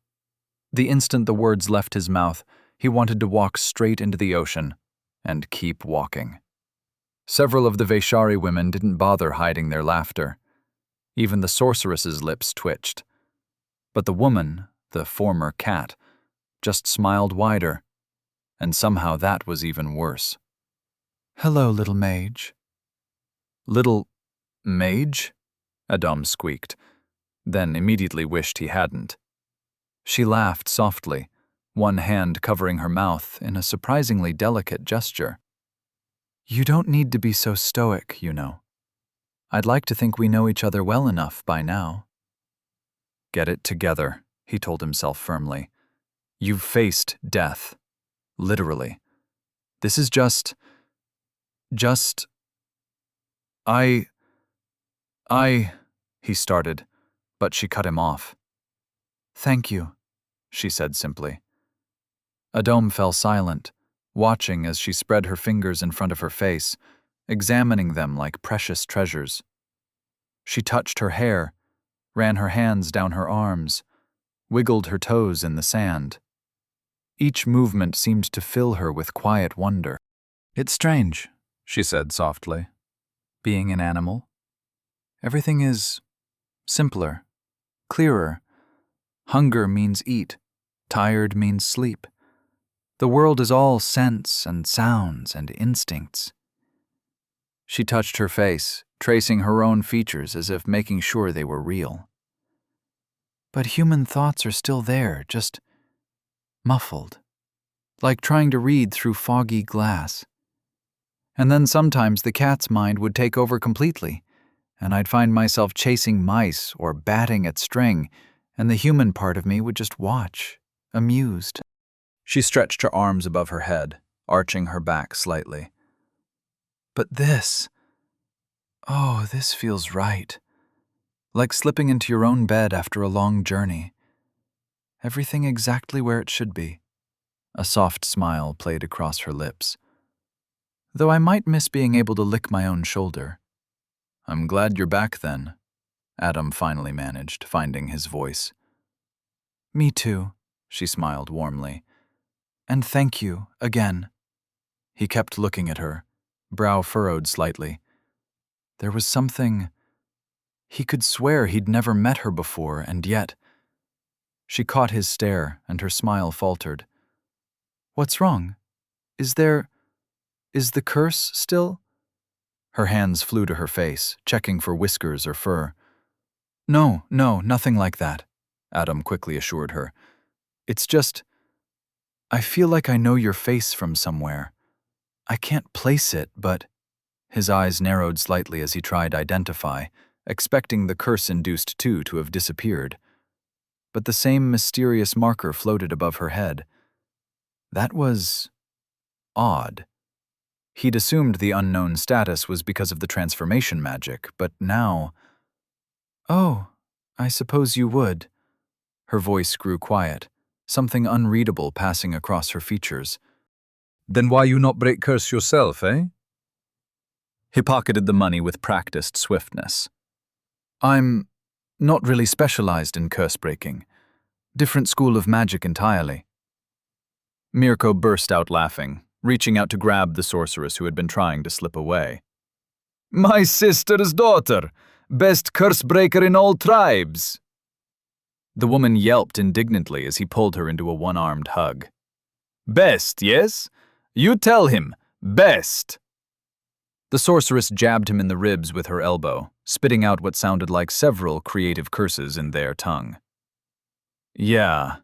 The instant the words left his mouth, he wanted to walk straight into the ocean and keep walking. Several of the Vaishari women didn't bother hiding their laughter. Even the sorceress's lips twitched. But the woman, the former cat, just smiled wider, and somehow that was even worse. Hello, little mage. Little mage? Adam squeaked, then immediately wished he hadn't. She laughed softly, one hand covering her mouth in a surprisingly delicate gesture. You don't need to be so stoic, you know. I'd like to think we know each other well enough by now. Get it together, he told himself firmly. You've faced death. Literally. This is just... I... he started, but she cut him off. Thank you, she said simply. Adam fell silent, watching as she spread her fingers in front of her face, examining them like precious treasures. She touched her hair, ran her hands down her arms, wiggled her toes in the sand. Each movement seemed to fill her with quiet wonder. It's strange, she said softly. Being an animal. Everything is simpler, clearer. Hunger means eat, tired means sleep. The world is all sense and sounds and instincts. She touched her face, tracing her own features as if making sure they were real. But human thoughts are still there, just muffled, like trying to read through foggy glass. And then sometimes the cat's mind would take over completely, and I'd find myself chasing mice or batting at string, and the human part of me would just watch, amused. She stretched her arms above her head, arching her back slightly. But this feels right. Like slipping into your own bed after a long journey. Everything exactly where it should be. A soft smile played across her lips. Though I might miss being able to lick my own shoulder. I'm glad you're back then, Adam finally managed, finding his voice. Me too, she smiled warmly. And thank you, again. He kept looking at her, brow furrowed slightly. There was something He could swear he'd never met her before, and yet... She caught his stare, and her smile faltered. "What's wrong? Is the curse still?" Her hands flew to her face, checking for whiskers or fur. No, nothing like that," Adam quickly assured her. "It's just... I feel like I know your face from somewhere. I can't place it, but..." His eyes narrowed slightly as he tried to identify, expecting the curse-induced two to have disappeared. But the same mysterious marker floated above her head. That was... odd. He'd assumed the unknown status was because of the transformation magic, but now... "Oh, I suppose you would." Her voice grew quiet, something unreadable passing across her features. Then why you not break curse yourself, eh? He pocketed the money with practiced swiftness. "I'm not really specialized in curse breaking. Different school of magic entirely." Mirko burst out laughing, reaching out to grab the sorceress who had been trying to slip away. "My sister's daughter! Best curse breaker in all tribes!" The woman yelped indignantly as he pulled her into a one-armed hug. "Best, yes? You tell him, best!" The sorceress jabbed him in the ribs with her elbow, spitting out what sounded like several creative curses in their tongue. "Yeah,"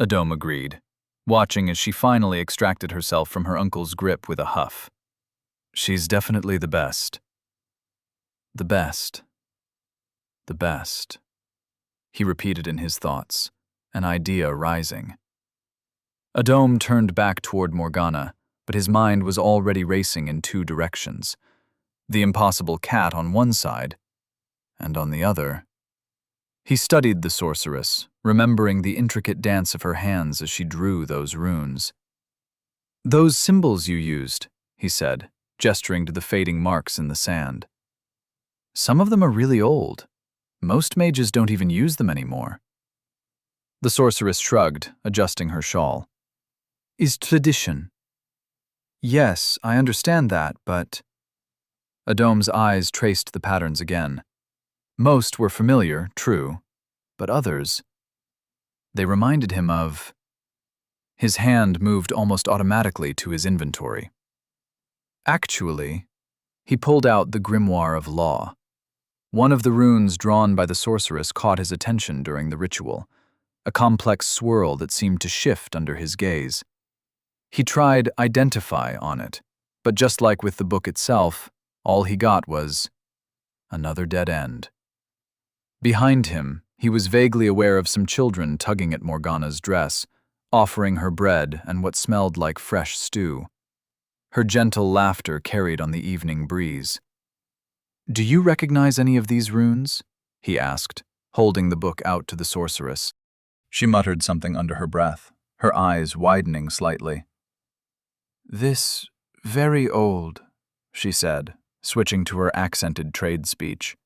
Adom agreed, watching as she finally extracted herself from her uncle's grip with a huff. "She's definitely the best. The best. The best," he repeated in his thoughts, an idea rising. Adom turned back toward Morgana, but his mind was already racing in two directions. The impossible cat on one side, and on the other. He studied the sorceress, remembering the intricate dance of her hands as she drew those runes. "Those symbols you used," he said, gesturing to the fading marks in the sand. "Some of them are really old. Most mages don't even use them anymore." The sorceress shrugged, adjusting her shawl. "Is tradition." "Yes, I understand that, but..." Adom's eyes traced the patterns again. Most were familiar, true, but others... They reminded him of... His hand moved almost automatically to his inventory. Actually, he pulled out the Grimoire of Law. One of the runes drawn by the sorceress caught his attention during the ritual, a complex swirl that seemed to shift under his gaze. He tried Identify on it, but just like with the book itself, all he got was another dead end. Behind him, he was vaguely aware of some children tugging at Morgana's dress, offering her bread and what smelled like fresh stew. Her gentle laughter carried on the evening breeze. "Do you recognize any of these runes?" he asked, holding the book out to the sorceress. She muttered something under her breath, her eyes widening slightly. "This very old," she said, switching to her accented trade speech.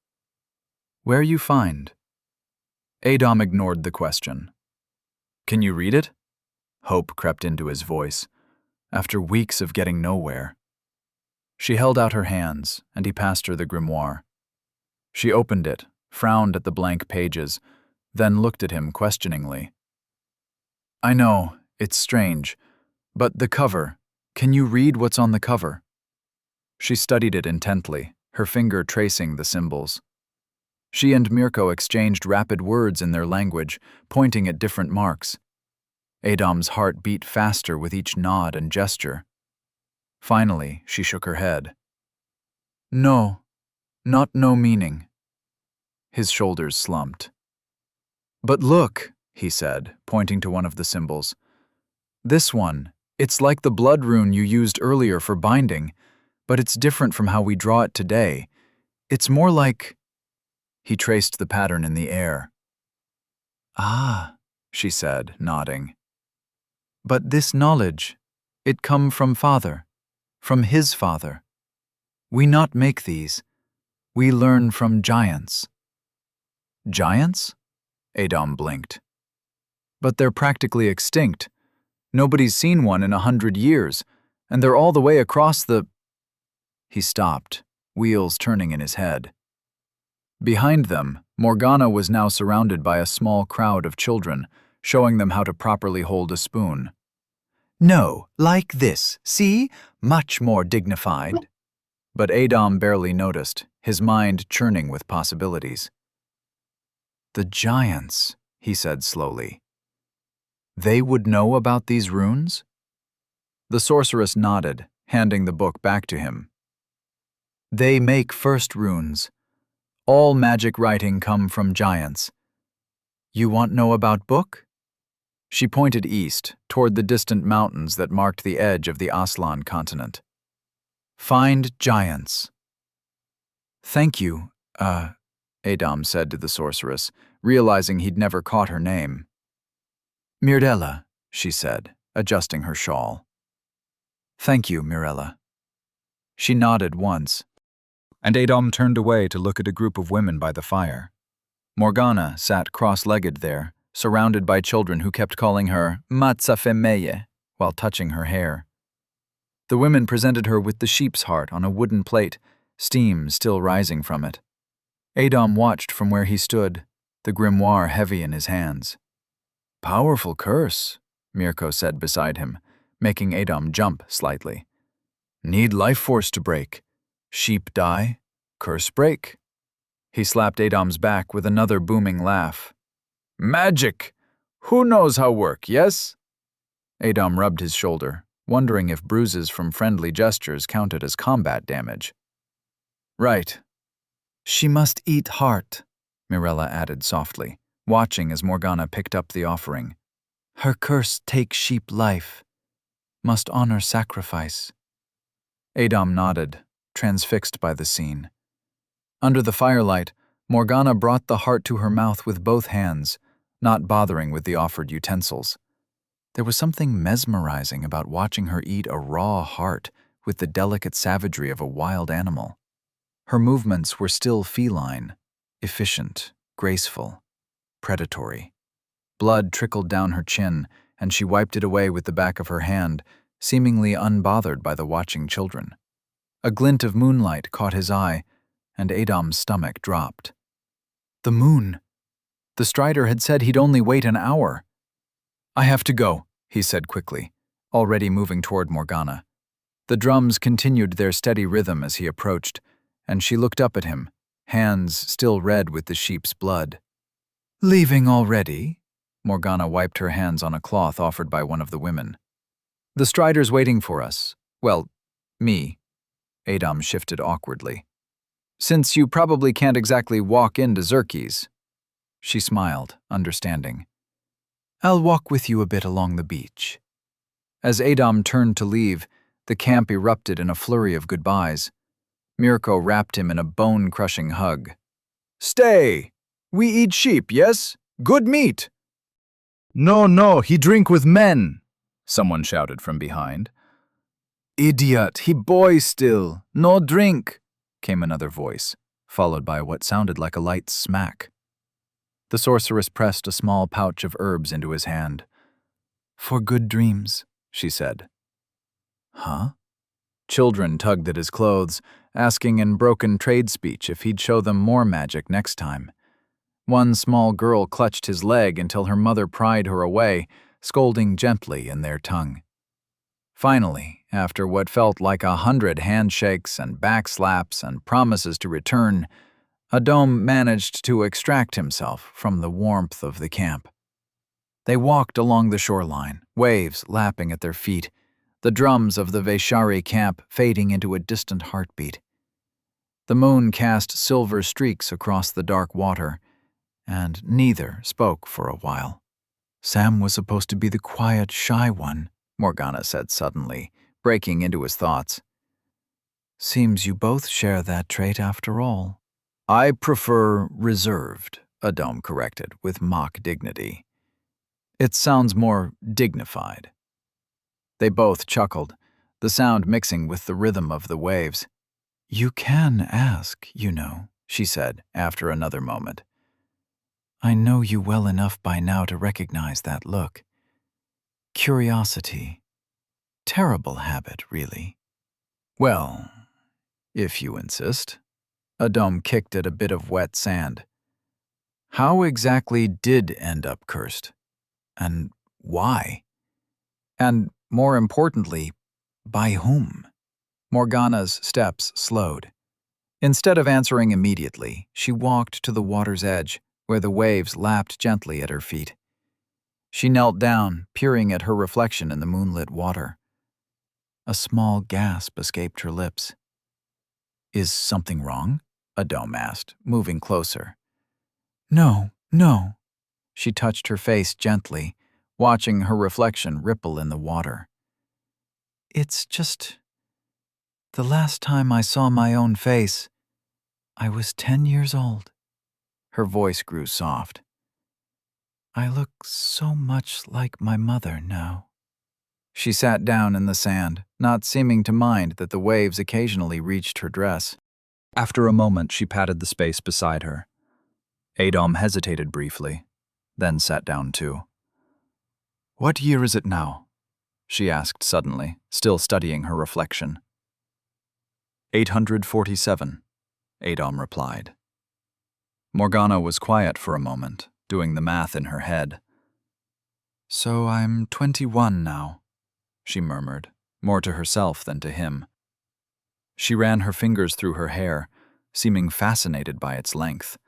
"Where you find?" Adom ignored the question. "Can you read it?" Hope crept into his voice, after weeks of getting nowhere. She held out her hands, and he passed her the grimoire. She opened it, frowned at the blank pages, then looked at him questioningly. "I know, it's strange, but the cover, can you read what's on the cover?" She studied it intently, her finger tracing the symbols. She and Mirko exchanged rapid words in their language, pointing at different marks. Adom's heart beat faster with each nod and gesture. Finally, she shook her head. "No, not no meaning." His shoulders slumped. "But look," he said, pointing to one of the symbols. "This one, it's like the blood rune you used earlier for binding, but it's different from how we draw it today. It's more like..." He traced the pattern in the air. "Ah," she said, nodding. "But this knowledge, it come from father, from his father. We not make these. We learn from giants." "Giants?" Adom blinked. "But they're practically extinct. Nobody's seen one in 100 years, and they're all the way across the..." He stopped, wheels turning in his head. Behind them, Morgana was now surrounded by a small crowd of children, showing them how to properly hold a spoon. No, like this. See? Much more dignified. But Adam barely noticed, his mind churning with possibilities. The giants, he said slowly. They would know about these runes? The sorceress nodded, handing the book back to him. They make first runes. All magic writing come from giants. You want know about book? She pointed east, toward the distant mountains that marked the edge of the Aslan continent. Find giants. Thank you, Adam said to the sorceress, realizing he'd never caught her name. Mirella, she said, adjusting her shawl. Thank you, Mirella. She nodded once, And Adam turned away to look at a group of women by the fire. Morgana sat cross-legged there, surrounded by children who kept calling her Matza Femeye while touching her hair. The women presented her with the sheep's heart on a wooden plate, steam still rising from it. Adam watched from where he stood, the grimoire heavy in his hands. Powerful curse, Mirko said beside him, making Adam jump slightly. Need life force to break. Sheep die, curse break. He slapped Adam's back with another booming laugh. Magic! Who knows how work, yes? Adam rubbed his shoulder, wondering if bruises from friendly gestures counted as combat damage. Right. She must eat heart, Mirella added softly, watching as Morgana picked up the offering. Her curse take sheep life. Must honor sacrifice. Adam nodded, transfixed by the scene. Under the firelight, Morgana brought the heart to her mouth with both hands, not bothering with the offered utensils. There was something mesmerizing about watching her eat a raw heart with the delicate savagery of a wild animal. Her movements were still feline, efficient, graceful, predatory. Blood trickled down her chin, and she wiped it away with the back of her hand, seemingly unbothered by the watching children. A glint of moonlight caught his eye, and Adam's stomach dropped. The moon! The Strider had said he'd only wait an hour. I have to go, he said quickly, already moving toward Morgana. The drums continued their steady rhythm as he approached, and she looked up at him, hands still red with the sheep's blood. Leaving already? Morgana wiped her hands on a cloth offered by one of the women. The Strider's waiting for us. Well, me. Adam shifted awkwardly. Since you probably can't exactly walk into Zerkie's. She smiled, understanding. I'll walk with you a bit along the beach. As Adam turned to leave, the camp erupted in a flurry of goodbyes. Mirko wrapped him in a bone-crushing hug. Stay! We eat sheep, yes? Good meat! No, he drink with men, someone shouted from behind. Idiot, he boy still. No drink, came another voice, followed by what sounded like a light smack. The sorceress pressed a small pouch of herbs into his hand. For good dreams, she said. Huh? Children tugged at his clothes, asking in broken trade speech if he'd show them more magic next time. One small girl clutched his leg until her mother pried her away, scolding gently in their tongue. Finally, after what felt like 100 handshakes and backslaps and promises to return, Adam managed to extract himself from the warmth of the camp. They walked along the shoreline, waves lapping at their feet, the drums of the Vaishari camp fading into a distant heartbeat. The moon cast silver streaks across the dark water, and neither spoke for a while. Sam was supposed to be the quiet, shy one, Morgana said suddenly, breaking into his thoughts. Seems you both share that trait after all. I prefer reserved, Adam corrected with mock dignity. It sounds more dignified. They both chuckled, the sound mixing with the rhythm of the waves. You can ask, you know, she said after another moment. I know you well enough by now to recognize that look. Curiosity. Terrible habit, really. Well, if you insist. Adom kicked at a bit of wet sand. How exactly did end up cursed? And why? And more importantly, by whom? Morgana's steps slowed. Instead of answering immediately, she walked to the water's edge, where the waves lapped gently at her feet. She knelt down, peering at her reflection in the moonlit water. A small gasp escaped her lips. "Is something wrong?" Adom asked, moving closer. "No, no." She touched her face gently, watching her reflection ripple in the water. "It's just... the last time I saw my own face, I was 10 years old." Her voice grew soft. "I look so much like my mother now." She sat down in the sand, not seeming to mind that the waves occasionally reached her dress. After a moment, she patted the space beside her. Adom hesitated briefly, then sat down too. "What year is it now?" she asked suddenly, still studying her reflection. 847, Adom replied. Morgana was quiet for a moment, doing the math in her head. "So I'm 21 now," she murmured, more to herself than to him. She ran her fingers through her hair, seeming fascinated by its length.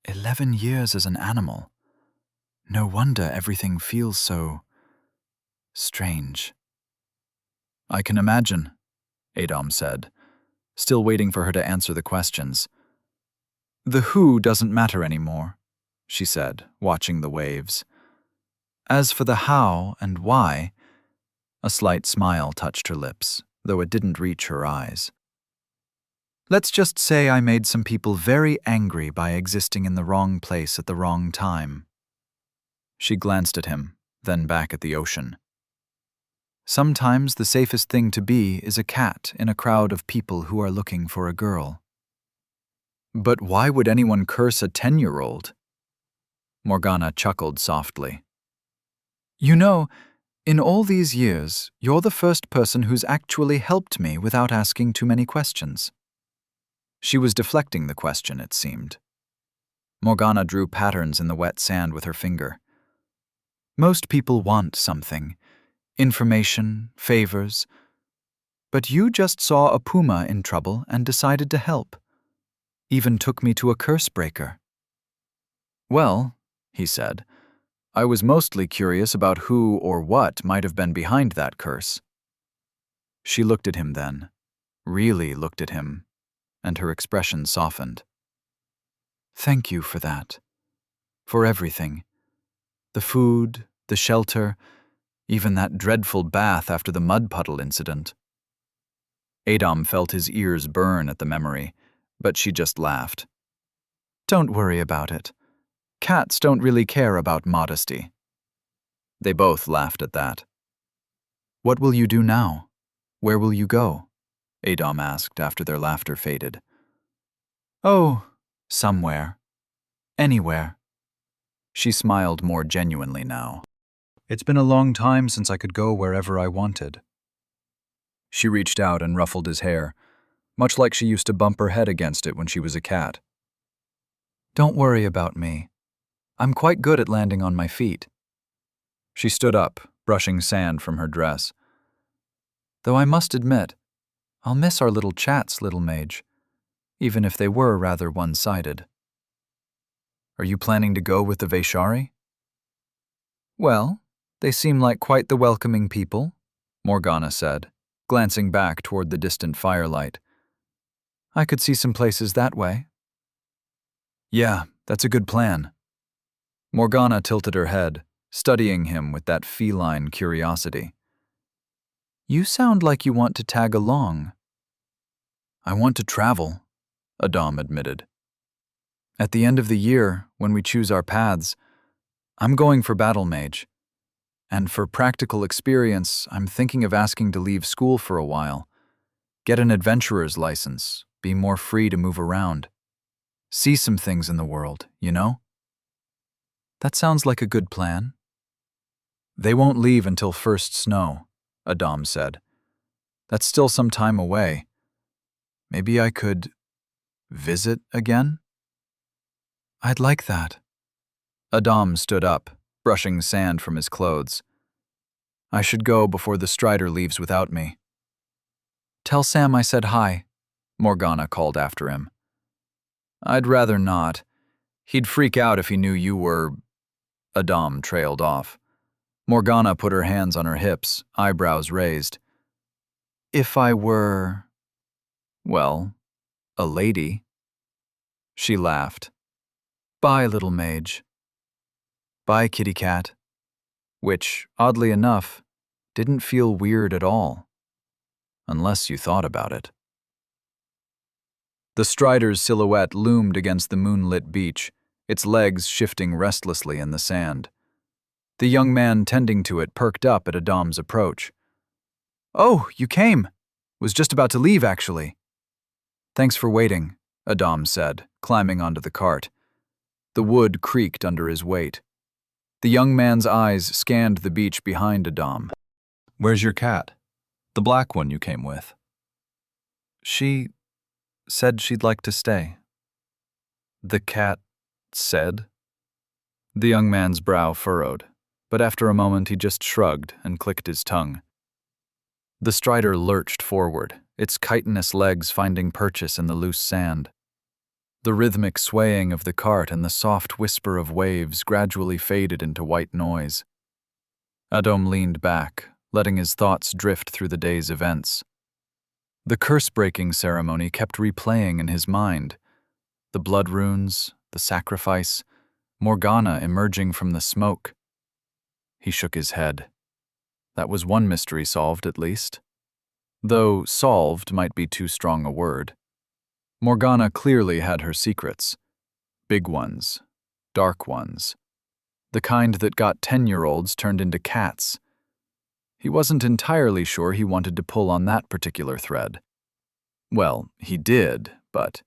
11 years as an animal. No wonder everything feels so... strange. "I can imagine," Adom said, still waiting for her to answer the questions. "The who doesn't matter anymore," she said, watching the waves. "As for the how and why..." A slight smile touched her lips, though it didn't reach her eyes. "Let's just say I made some people very angry by existing in the wrong place at the wrong time." She glanced at him, then back at the ocean. "Sometimes the safest thing to be is a cat in a crowd of people who are looking for a girl." "But why would anyone curse a 10-year-old? Morgana chuckled softly. "You know, in all these years, you're the first person who's actually helped me without asking too many questions." She was deflecting the question, it seemed. Morgana drew patterns in the wet sand with her finger. "Most people want something. Information, favors. But you just saw a puma in trouble and decided to help. Even took me to a curse breaker." "Well," he said, "I was mostly curious about who or what might have been behind that curse." She looked at him then, really looked at him, and her expression softened. "Thank you for that. For everything. The food, the shelter, even that dreadful bath after the mud puddle incident." Adom felt his ears burn at the memory, but she just laughed. "Don't worry about it. Cats don't really care about modesty." They both laughed at that. "What will you do now? Where will you go?" Adom asked after their laughter faded. "Oh, somewhere. Anywhere." She smiled more genuinely now. It's been a long time since I could go wherever I wanted. She reached out and ruffled his hair, much like she used to bump her head against it when she was a cat. "Don't worry about me. I'm quite good at landing on my feet." She stood up, brushing sand from her dress. "Though I must admit, I'll miss our little chats, little Mage, even if they were rather one-sided." "Are you planning to go with the Vaishari?" "Well, they seem like quite the welcoming people," Morgana said, glancing back toward the distant firelight. "I could see some places that way." "Yeah, that's a good plan." Morgana tilted her head, studying him with that feline curiosity. "You sound like you want to tag along." "I want to travel," Adom admitted. "At the end of the year, when we choose our paths, I'm going for Battle Mage. And for practical experience, I'm thinking of asking to leave school for a while, get an adventurer's license, be more free to move around. See some things in the world, you know?" "That sounds like a good plan." "They won't leave until first snow," Adom said. "That's still some time away. Maybe I could..." Visit again? I'd like that. Adam stood up, brushing sand from his clothes. I should go before the Strider leaves without me. Tell Sam I said hi, Morgana called after him. I'd rather not. He'd freak out if he knew you were... Adam trailed off. Morgana put her hands on her hips, eyebrows raised. If I were... Well, a lady. She laughed. Bye, little Mage. Bye, kitty cat. Which, oddly enough, didn't feel weird at all. Unless you thought about it. The Strider's silhouette loomed against the moonlit beach, its legs shifting restlessly in the sand. The young man tending to it perked up at Adam's approach. Oh, you came. Was just about to leave, actually. Thanks for waiting, Adam said, climbing onto the cart. The wood creaked under his weight. The young man's eyes scanned the beach behind Adam. Where's your cat? The black one you came with. She said she'd like to stay. The cat said? The young man's brow furrowed, but after a moment he just shrugged and clicked his tongue. The Strider lurched forward, its chitinous legs finding purchase in the loose sand. The rhythmic swaying of the cart and the soft whisper of waves gradually faded into white noise. Adam leaned back, letting his thoughts drift through the day's events. The curse-breaking ceremony kept replaying in his mind. The blood runes, the sacrifice, Morgana emerging from the smoke. He shook his head. That was one mystery solved, at least. Though solved might be too strong a word. Morgana clearly had her secrets. Big ones. Dark ones. The kind that got 10-year-olds turned into cats. He wasn't entirely sure he wanted to pull on that particular thread. Well, he did, but...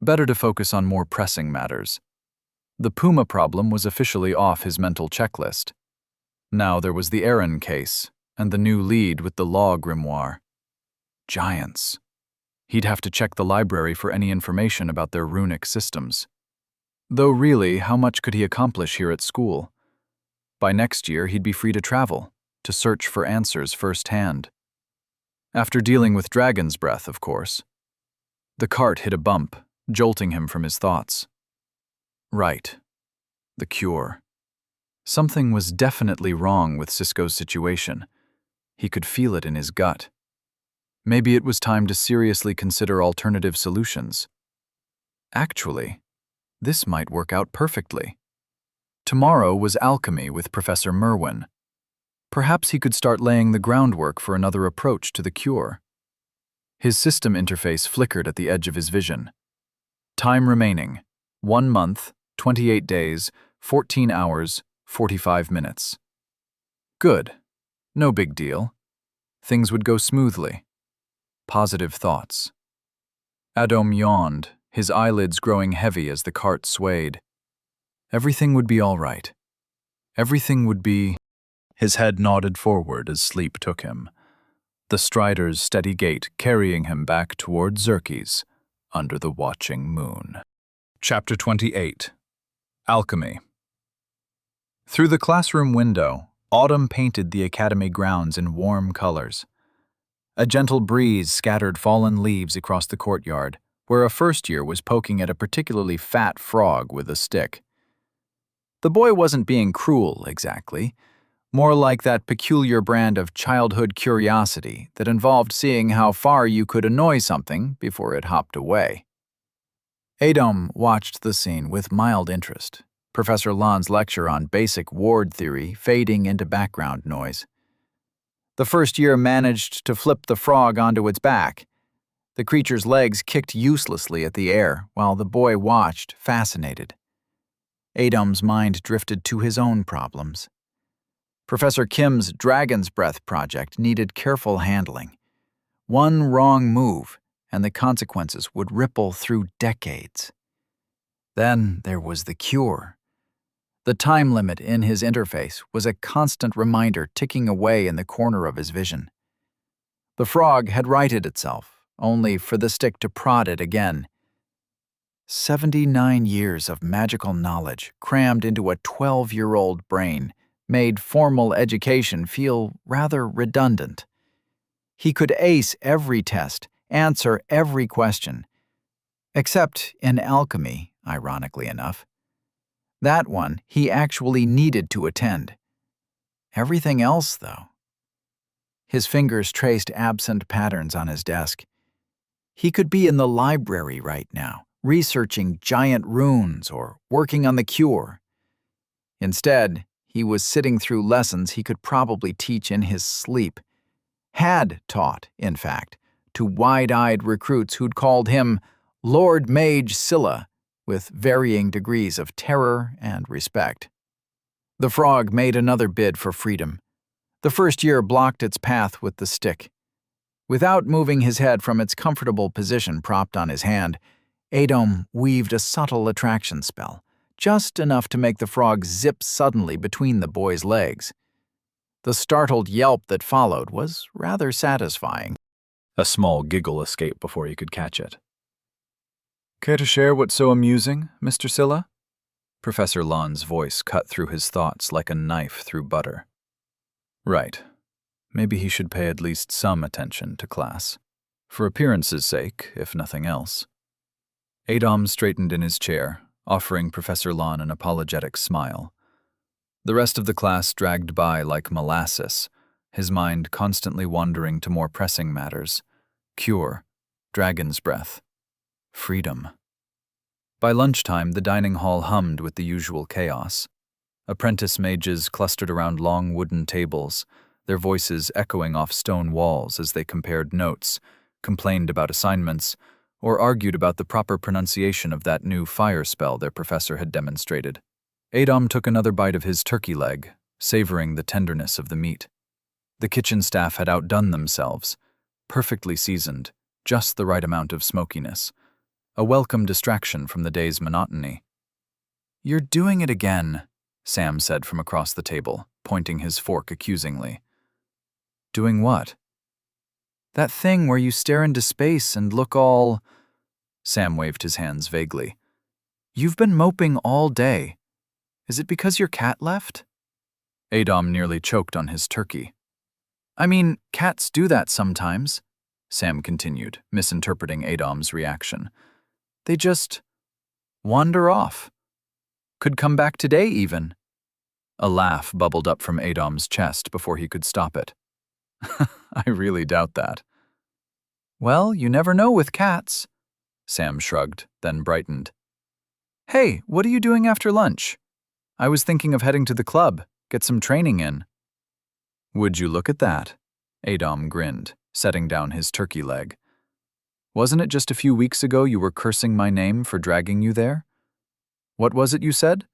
Better to focus on more pressing matters. The Puma problem was officially off his mental checklist. Now there was the Aaron case, and the new lead with the law grimoire. Giants. He'd have to check the library for any information about their runic systems. Though really, how much could he accomplish here at school? By next year, he'd be free to travel, to search for answers firsthand. After dealing with Dragon's Breath, of course. The cart hit a bump, jolting him from his thoughts. Right. The cure. Something was definitely wrong with Cisco's situation. He could feel it in his gut. Maybe it was time to seriously consider alternative solutions. Actually, this might work out perfectly. Tomorrow was alchemy with Professor Merwin. Perhaps he could start laying the groundwork for another approach to the cure. His system interface flickered at the edge of his vision. Time remaining: 1 month, 28 days, 14 hours, 45 minutes. Good. No big deal. Things would go smoothly. Positive thoughts. Adam yawned, his eyelids growing heavy as the cart swayed. Everything would be all right. Everything would be... His head nodded forward as sleep took him, the Strider's steady gait carrying him back toward Xerxes under the watching moon. Chapter 28. Alchemy. Through the classroom window, autumn painted the academy grounds in warm colors. A gentle breeze scattered fallen leaves across the courtyard, where a first-year was poking at a particularly fat frog with a stick. The boy wasn't being cruel, exactly. More like that peculiar brand of childhood curiosity that involved seeing how far you could annoy something before it hopped away. Adam watched the scene with mild interest, Professor Lon's lecture on basic ward theory fading into background noise. The first year managed to flip the frog onto its back. The creature's legs kicked uselessly at the air while the boy watched, fascinated. Adam's mind drifted to his own problems. Professor Kim's Dragon's Breath project needed careful handling. One wrong move, and the consequences would ripple through decades. Then there was the cure. The time limit in his interface was a constant reminder ticking away in the corner of his vision. The frog had righted itself, only for the stick to prod it again. 79 years of magical knowledge crammed into a 12-year-old brain made formal education feel rather redundant. He could ace every test, answer every question, except in alchemy, ironically enough. That one he actually needed to attend. Everything else, though. His fingers traced absent patterns on his desk. He could be in the library right now, researching giant runes or working on the cure. Instead, he was sitting through lessons he could probably teach in his sleep. Had taught, in fact, to wide-eyed recruits who'd called him Lord Mage Scylla, with varying degrees of terror and respect. The frog made another bid for freedom. The first year blocked its path with the stick. Without moving his head from its comfortable position propped on his hand, Adom weaved a subtle attraction spell, just enough to make the frog zip suddenly between the boy's legs. The startled yelp that followed was rather satisfying. A small giggle escaped before he could catch it. Care to share what's so amusing, Mr. Scylla? Professor Lon's voice cut through his thoughts like a knife through butter. Right. Maybe he should pay at least some attention to class. For appearance's sake, if nothing else. Adom straightened in his chair, offering Professor Lon an apologetic smile. The rest of the class dragged by like molasses, his mind constantly wandering to more pressing matters. Cure, dragon's breath, freedom. By lunchtime, the dining hall hummed with the usual chaos. Apprentice mages clustered around long wooden tables, their voices echoing off stone walls as they compared notes, complained about assignments, or argued about the proper pronunciation of that new fire spell their professor had demonstrated. Adom took another bite of his turkey leg, savoring the tenderness of the meat. The kitchen staff had outdone themselves, perfectly seasoned, just the right amount of smokiness, a welcome distraction from the day's monotony. "You're doing it again," Sam said from across the table, pointing his fork accusingly. Doing what? "That thing where you stare into space and look all—" Sam waved his hands vaguely. "You've been moping all day. Is it because your cat left?" Adom nearly choked on his turkey. "I mean, cats do that sometimes," Sam continued, misinterpreting Adom's reaction. "They just wander off. Could come back today, even." A laugh bubbled up from Adom's chest before he could stop it. "I really doubt that." "Well, you never know with cats." Sam shrugged, then brightened. "Hey, what are you doing after lunch? I was thinking of heading to the club, get some training in." "Would you look at that?" Adom grinned, setting down his turkey leg. "Wasn't it just a few weeks ago you were cursing my name for dragging you there? What was it you said?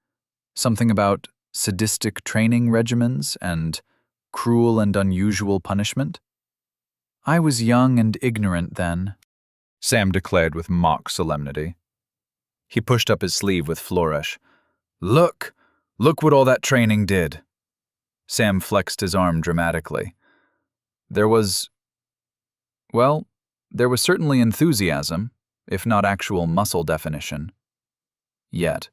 Something about sadistic training regimens and cruel and unusual punishment?" "I was young and ignorant then," Sam declared with mock solemnity. He pushed up his sleeve with flourish. Look what all that training did." Sam flexed his arm dramatically. There was certainly enthusiasm, if not actual muscle definition. Yet.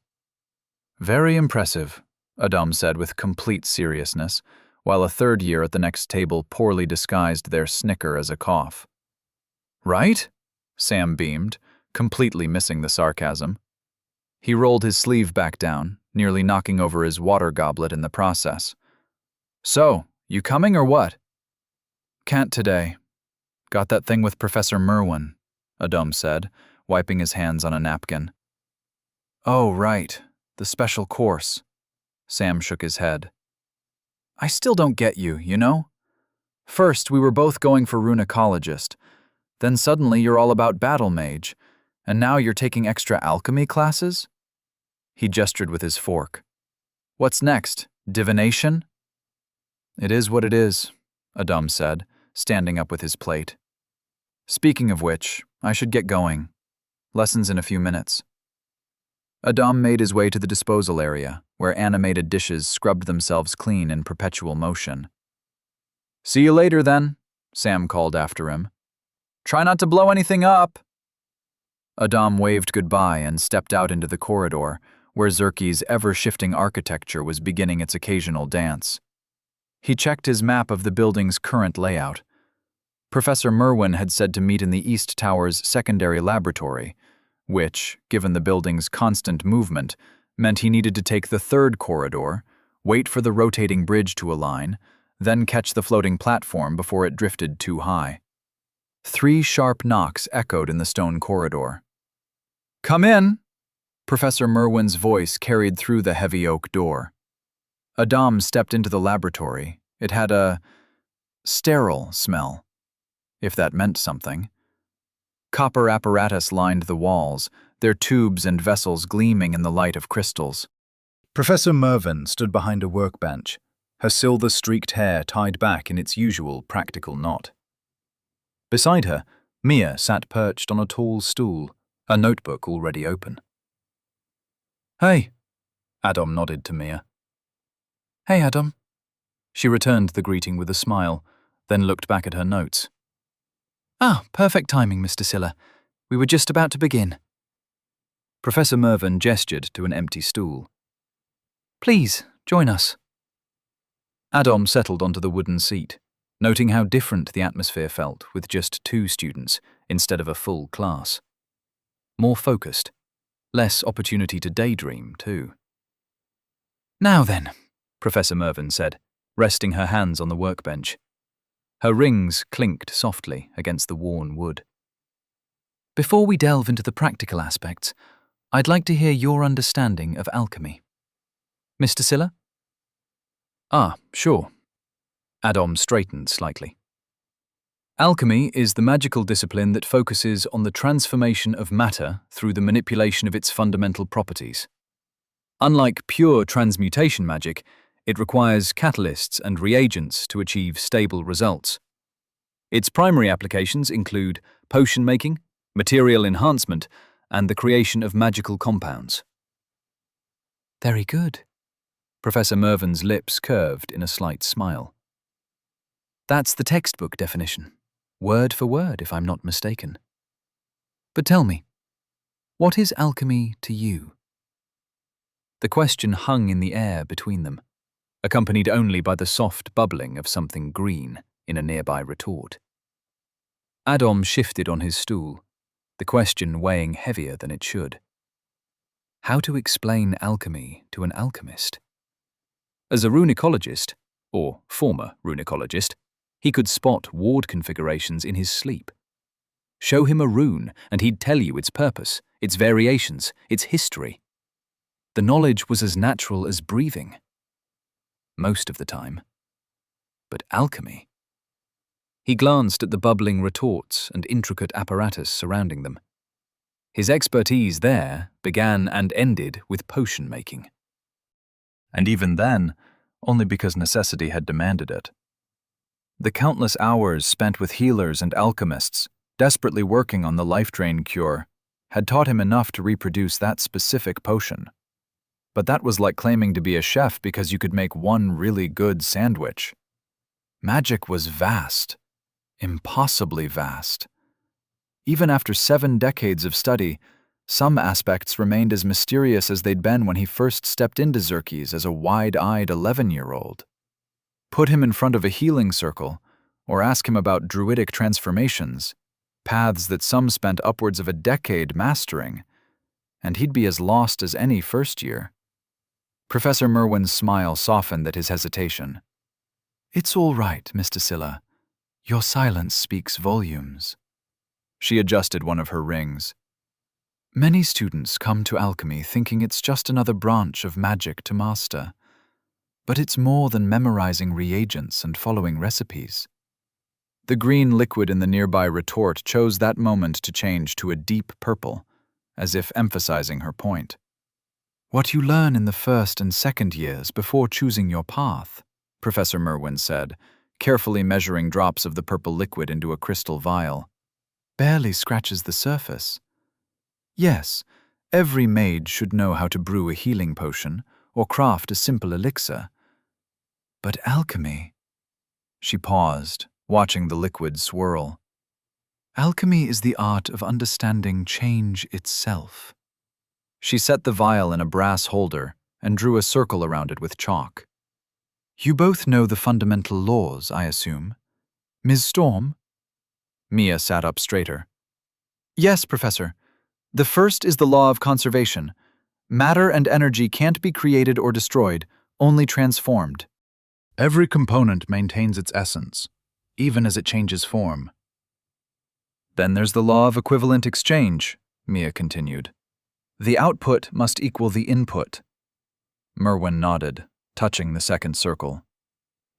"Very impressive," Adom said with complete seriousness, while a third year at the next table poorly disguised their snicker as a cough. "Right?" Sam beamed, completely missing the sarcasm. He rolled his sleeve back down, nearly knocking over his water goblet in the process. "So, you coming or what?" "Can't today. Got that thing with Professor Merwin," Adom said, wiping his hands on a napkin. "Oh, right. The special course." Sam shook his head. "I still don't get you, you know? First, we were both going for runecologist. Then suddenly you're all about battle mage. And now you're taking extra alchemy classes?" He gestured with his fork. "What's next? Divination?" "It is what it is," Adom said, standing up with his plate. "Speaking of which, I should get going. Lessons in a few minutes." Adom made his way to the disposal area, where animated dishes scrubbed themselves clean in perpetual motion. "See you later, then," Sam called after him. "Try not to blow anything up." Adam waved goodbye and stepped out into the corridor, where Zerky's ever-shifting architecture was beginning its occasional dance. He checked his map of the building's current layout. Professor Merwin had said to meet in the East Tower's secondary laboratory, which, given the building's constant movement, meant he needed to take the third corridor, wait for the rotating bridge to align, then catch the floating platform before it drifted too high. 3 sharp knocks echoed in the stone corridor. "Come in!" Professor Merwin's voice carried through the heavy oak door. Adam stepped into the laboratory. It had a sterile smell, if that meant something. Copper apparatus lined the walls, their tubes and vessels gleaming in the light of crystals. Professor Mervyn stood behind a workbench, her silver-streaked hair tied back in its usual practical knot. Beside her, Mia sat perched on a tall stool, a notebook already open. "Hey," Adam nodded to Mia. "Hey, Adam." She returned the greeting with a smile, then looked back at her notes. "Ah, perfect timing, Mr. Siller. We were just about to begin." Professor Mervyn gestured to an empty stool. "Please, join us." Adam settled onto the wooden seat, noting how different the atmosphere felt with just 2 students instead of a full class. More focused, less opportunity to daydream, too. "Now then," Professor Mervyn said, resting her hands on the workbench. Her rings clinked softly against the worn wood. "Before we delve into the practical aspects, I'd like to hear your understanding of alchemy. Mr. Siller?" "Ah, sure." Adam straightened slightly. Alchemy is the magical discipline that focuses on the transformation of matter through the manipulation of its fundamental properties. Unlike pure transmutation magic, it requires catalysts and reagents to achieve stable results. Its primary applications include potion making, material enhancement, and the creation of magical compounds. "Very good." Professor Mervyn's lips curved in a slight smile. "That's the textbook definition, word for word if I'm not mistaken. But tell me, what is alchemy to you?" The question hung in the air between them, accompanied only by the soft bubbling of something green in a nearby retort. Adam shifted on his stool, the question weighing heavier than it should. How to explain alchemy to an alchemist? As a runicologist, or former runicologist, he could spot ward configurations in his sleep. Show him a rune and he'd tell you its purpose, its variations, its history. The knowledge was as natural as breathing. Most of the time. But alchemy? He glanced at the bubbling retorts and intricate apparatus surrounding them. His expertise there began and ended with potion making. And even then, only because necessity had demanded it. The countless hours spent with healers and alchemists, desperately working on the life drain cure, had taught him enough to reproduce that specific potion. But that was like claiming to be a chef because you could make one really good sandwich. Magic was vast, impossibly vast. Even after 7 decades of study, some aspects remained as mysterious as they'd been when he first stepped into Zerky's as a wide-eyed 11-year-old. Put him in front of a healing circle, or ask him about druidic transformations, paths that some spent upwards of a decade mastering, and he'd be as lost as any first year. Professor Merwin's smile softened at his hesitation. "It's all right, Mr. Siller. Your silence speaks volumes." She adjusted one of her rings. "Many students come to alchemy thinking it's just another branch of magic to master. But it's more than memorizing reagents and following recipes." The green liquid in the nearby retort chose that moment to change to a deep purple, as if emphasizing her point. "What you learn in the first and second years before choosing your path," Professor Merwin said, carefully measuring drops of the purple liquid into a crystal vial, "barely scratches the surface. Yes, every mage should know how to brew a healing potion or craft a simple elixir. But alchemy..." She paused, watching the liquid swirl. Alchemy is the art of understanding change itself. She set the vial in a brass holder and drew a circle around it with chalk. You both know the fundamental laws, I assume. Ms. Storm? Mia sat up straighter. Yes, Professor. The first is the law of conservation. Matter and energy can't be created or destroyed, only transformed. Every component maintains its essence, even as it changes form. Then there's the law of equivalent exchange, Mia continued. The output must equal the input. Merwin nodded, touching the second circle.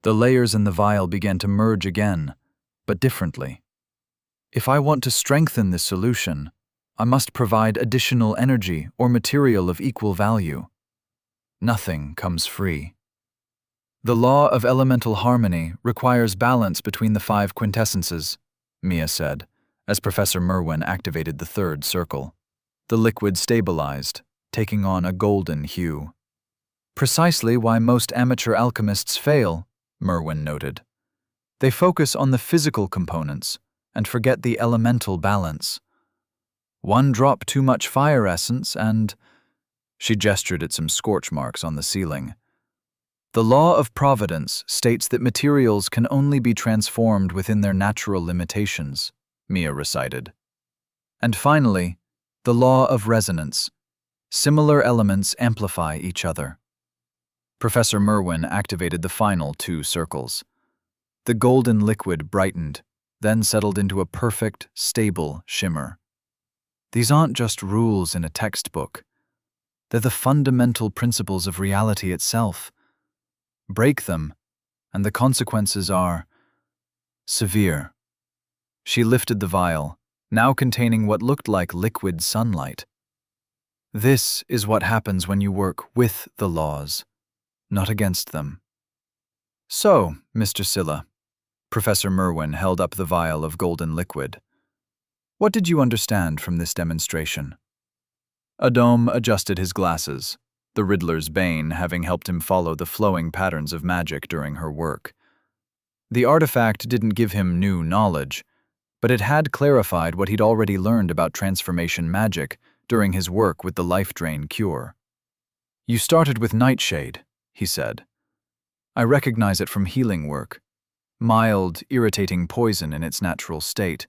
The layers in the vial began to merge again, but differently. If I want to strengthen this solution, I must provide additional energy or material of equal value. Nothing comes free. The law of elemental harmony requires balance between the 5 quintessences, Mia said, as Professor Merwin activated the third circle. The liquid stabilized, taking on a golden hue. Precisely why most amateur alchemists fail, Merwin noted. They focus on the physical components and forget the elemental balance. One drop too much fire essence and… She gestured at some scorch marks on the ceiling. The law of providence states that materials can only be transformed within their natural limitations, Mia recited. And finally, the law of resonance. Similar elements amplify each other. Professor Merwin activated the final 2 circles. The golden liquid brightened, then settled into a perfect, stable shimmer. These aren't just rules in a textbook. They're the fundamental principles of reality itself. Break them, and the consequences are severe. She lifted the vial, now containing what looked like liquid sunlight. This is what happens when you work with the laws, not against them. So, Mr. Silla, Professor Merwin held up the vial of golden liquid. What did you understand from this demonstration? Adom adjusted his glasses, the Riddler's bane having helped him follow the flowing patterns of magic during her work. The artifact didn't give him new knowledge, but it had clarified what he'd already learned about transformation magic during his work with the life drain cure. You started with Nightshade, he said. I recognize it from healing work. Mild, irritating poison in its natural state.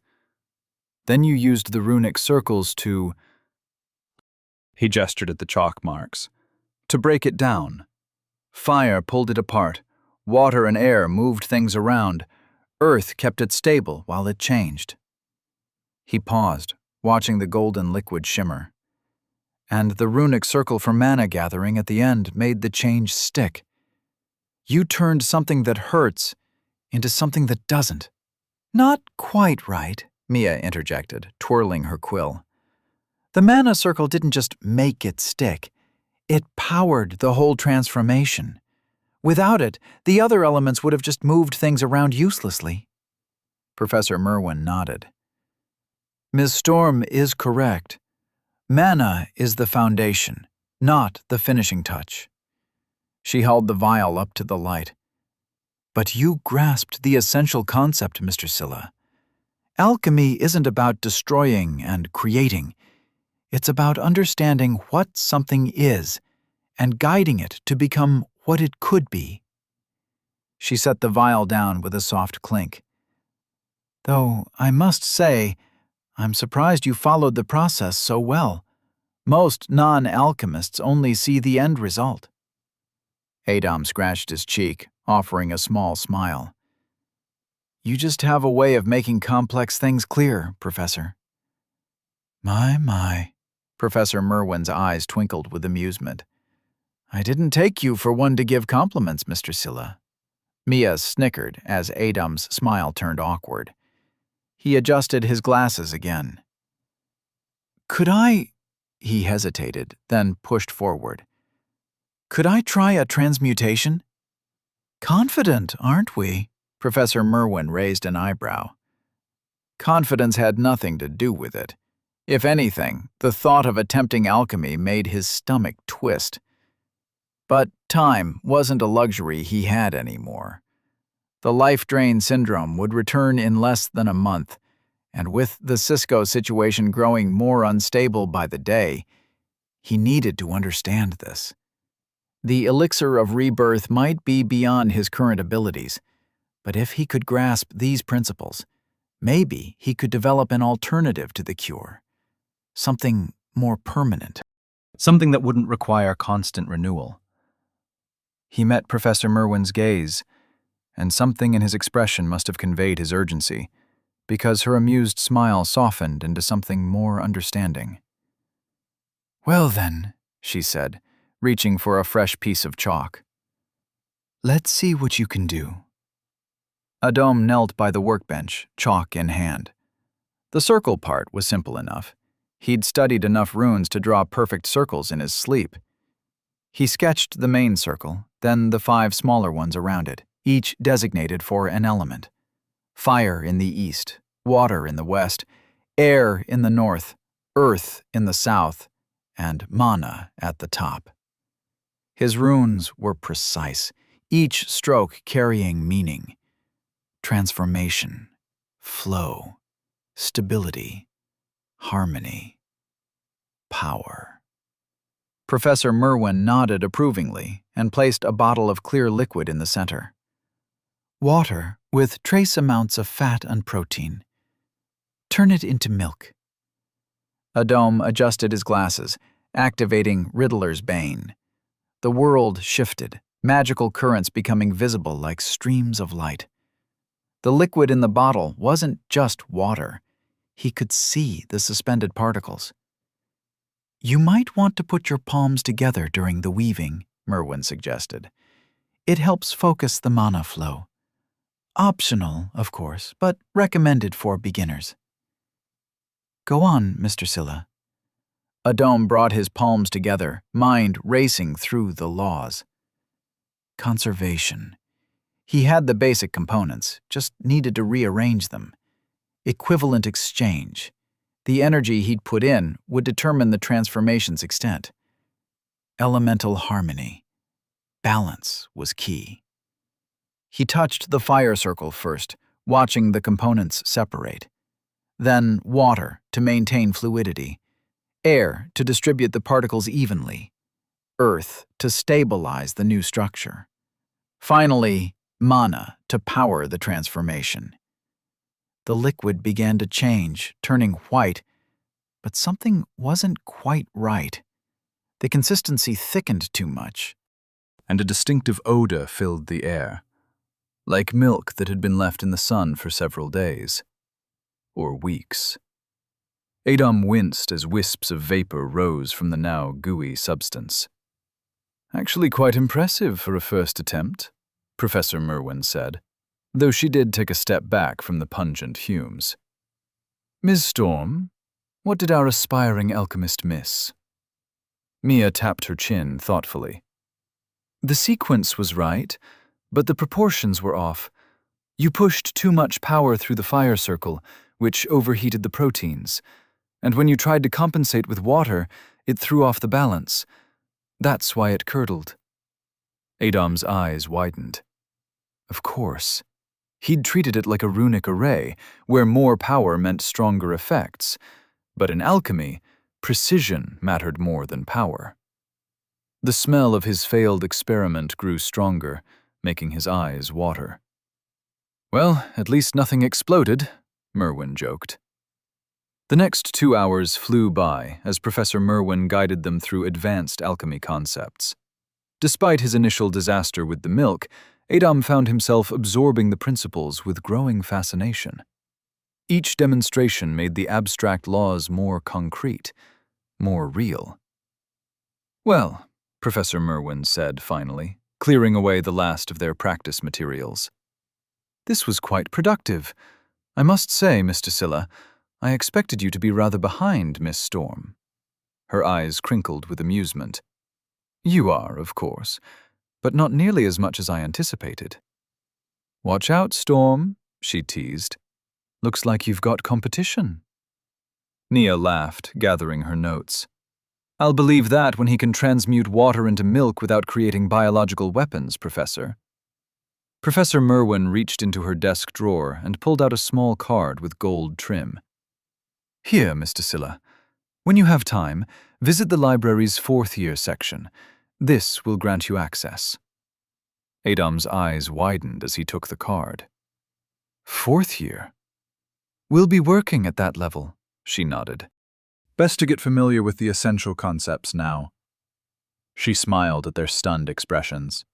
Then you used the runic circles to… He gestured at the chalk marks. To break it down. Fire pulled it apart. Water and air moved things around. Earth kept it stable while it changed. He paused, watching the golden liquid shimmer. And the runic circle for mana gathering at the end made the change stick. You turned something that hurts into something that doesn't. Not quite right, Mia interjected, twirling her quill. The mana circle didn't just make it stick. It powered the whole transformation. Without it, the other elements would have just moved things around uselessly. Professor Merwin nodded. Ms. Storm is correct. Mana is the foundation, not the finishing touch. She held the vial up to the light. But you grasped the essential concept, Mr. Silla. Alchemy isn't about destroying and creating. It's about understanding what something is and guiding it to become what it could be. She set the vial down with a soft clink. Though I must say, I'm surprised you followed the process so well. Most non-alchemists only see the end result. Adom scratched his cheek, offering a small smile. You just have a way of making complex things clear, Professor. My. Professor Merwin's eyes twinkled with amusement. I didn't take you for one to give compliments, Mr. Silla. Mia snickered as Adom's smile turned awkward. He adjusted his glasses again. Could I… He hesitated, then pushed forward. Could I try a transmutation? Confident, aren't we? Professor Merwin raised an eyebrow. Confidence had nothing to do with it. If anything, the thought of attempting alchemy made his stomach twist. But time wasn't a luxury he had anymore. The life drain syndrome would return in less than a month, And with the Cisco situation growing more unstable by the day, he needed to understand this. The elixir of rebirth might be beyond his current abilities, but if he could grasp these principles, maybe he could develop an alternative to the cure, something more permanent. Something that wouldn't require constant renewal. He met Professor Merwin's gaze, and something in his expression must have conveyed his urgency, because her amused smile softened into something more understanding. "Well then," she said, reaching for a fresh piece of chalk. "Let's see what you can do." Adom knelt by the workbench, chalk in hand. The circle part was simple enough. He'd studied enough runes to draw perfect circles in his sleep. He sketched the main circle, then the 5 smaller ones around it, each designated for an element. Fire in the east, water in the west, air in the north, earth in the south, and mana at the top. His runes were precise, each stroke carrying meaning. Transformation, flow, stability, harmony, power. Professor Merwin nodded approvingly and placed a bottle of clear liquid in the center. "Water with trace amounts of fat and protein. Turn it into milk." Adom adjusted his glasses, activating Riddler's Bane. The world shifted, magical currents becoming visible like streams of light. The liquid in the bottle wasn't just water. He could see the suspended particles. "You might want to put your palms together during the weaving," Merwin suggested. "It helps focus the mana flow. Optional, of course, but recommended for beginners." "Go on, Mr. Silla." Adom brought his palms together, mind racing through the laws. Conservation. He had the basic components, just needed to rearrange them. Equivalent exchange. The energy he'd put in would determine the transformation's extent. Elemental harmony. Balance was key. He touched the fire circle first, watching the components separate. Then water to maintain fluidity. Air to distribute the particles evenly. Earth to stabilize the new structure. Finally, mana to power the transformation. The liquid began to change, turning white, but something wasn't quite right. The consistency thickened too much, And a distinctive odor filled the air, like milk that had been left in the sun for several days. Or weeks. Adom winced as wisps of vapor rose from the now gooey substance. "Actually quite impressive for a first attempt," Professor Merwin said, though she did take a step back from the pungent fumes. "Ms. Storm, what did our aspiring alchemist miss?" Mia tapped her chin thoughtfully. "The sequence was right, but the proportions were off. You pushed too much power through the fire circle, which overheated the proteins, and when you tried to compensate with water, it threw off the balance. That's why it curdled." Adom's eyes widened. Of course. He'd treated it like a runic array, where more power meant stronger effects. But in alchemy, precision mattered more than power. The smell of his failed experiment grew stronger, making his eyes water. "Well, at least nothing exploded," Merwin joked. The next 2 hours flew by as Professor Merwin guided them through advanced alchemy concepts. Despite his initial disaster with the milk, Adom found himself absorbing the principles with growing fascination. Each demonstration made the abstract laws more concrete, more real. "Well," Professor Merwin said finally, clearing away the last of their practice materials. "This was quite productive. I must say, Mr. Silla, I expected you to be rather behind Miss Storm." Her eyes crinkled with amusement. "You are, of course, but not nearly as much as I anticipated." "Watch out, Storm," she teased. "Looks like you've got competition." Nia laughed, gathering her notes. "I'll believe that when he can transmute water into milk without creating biological weapons, Professor." Professor Merwin reached into her desk drawer and pulled out a small card with gold trim. Here, Mr. Silla. When you have time, visit the library's fourth-year section. This will grant you access. Adam's eyes widened as he took the card. Fourth year? We'll be working at that level, she nodded. Best to get familiar with the essential concepts now. She smiled at their stunned expressions.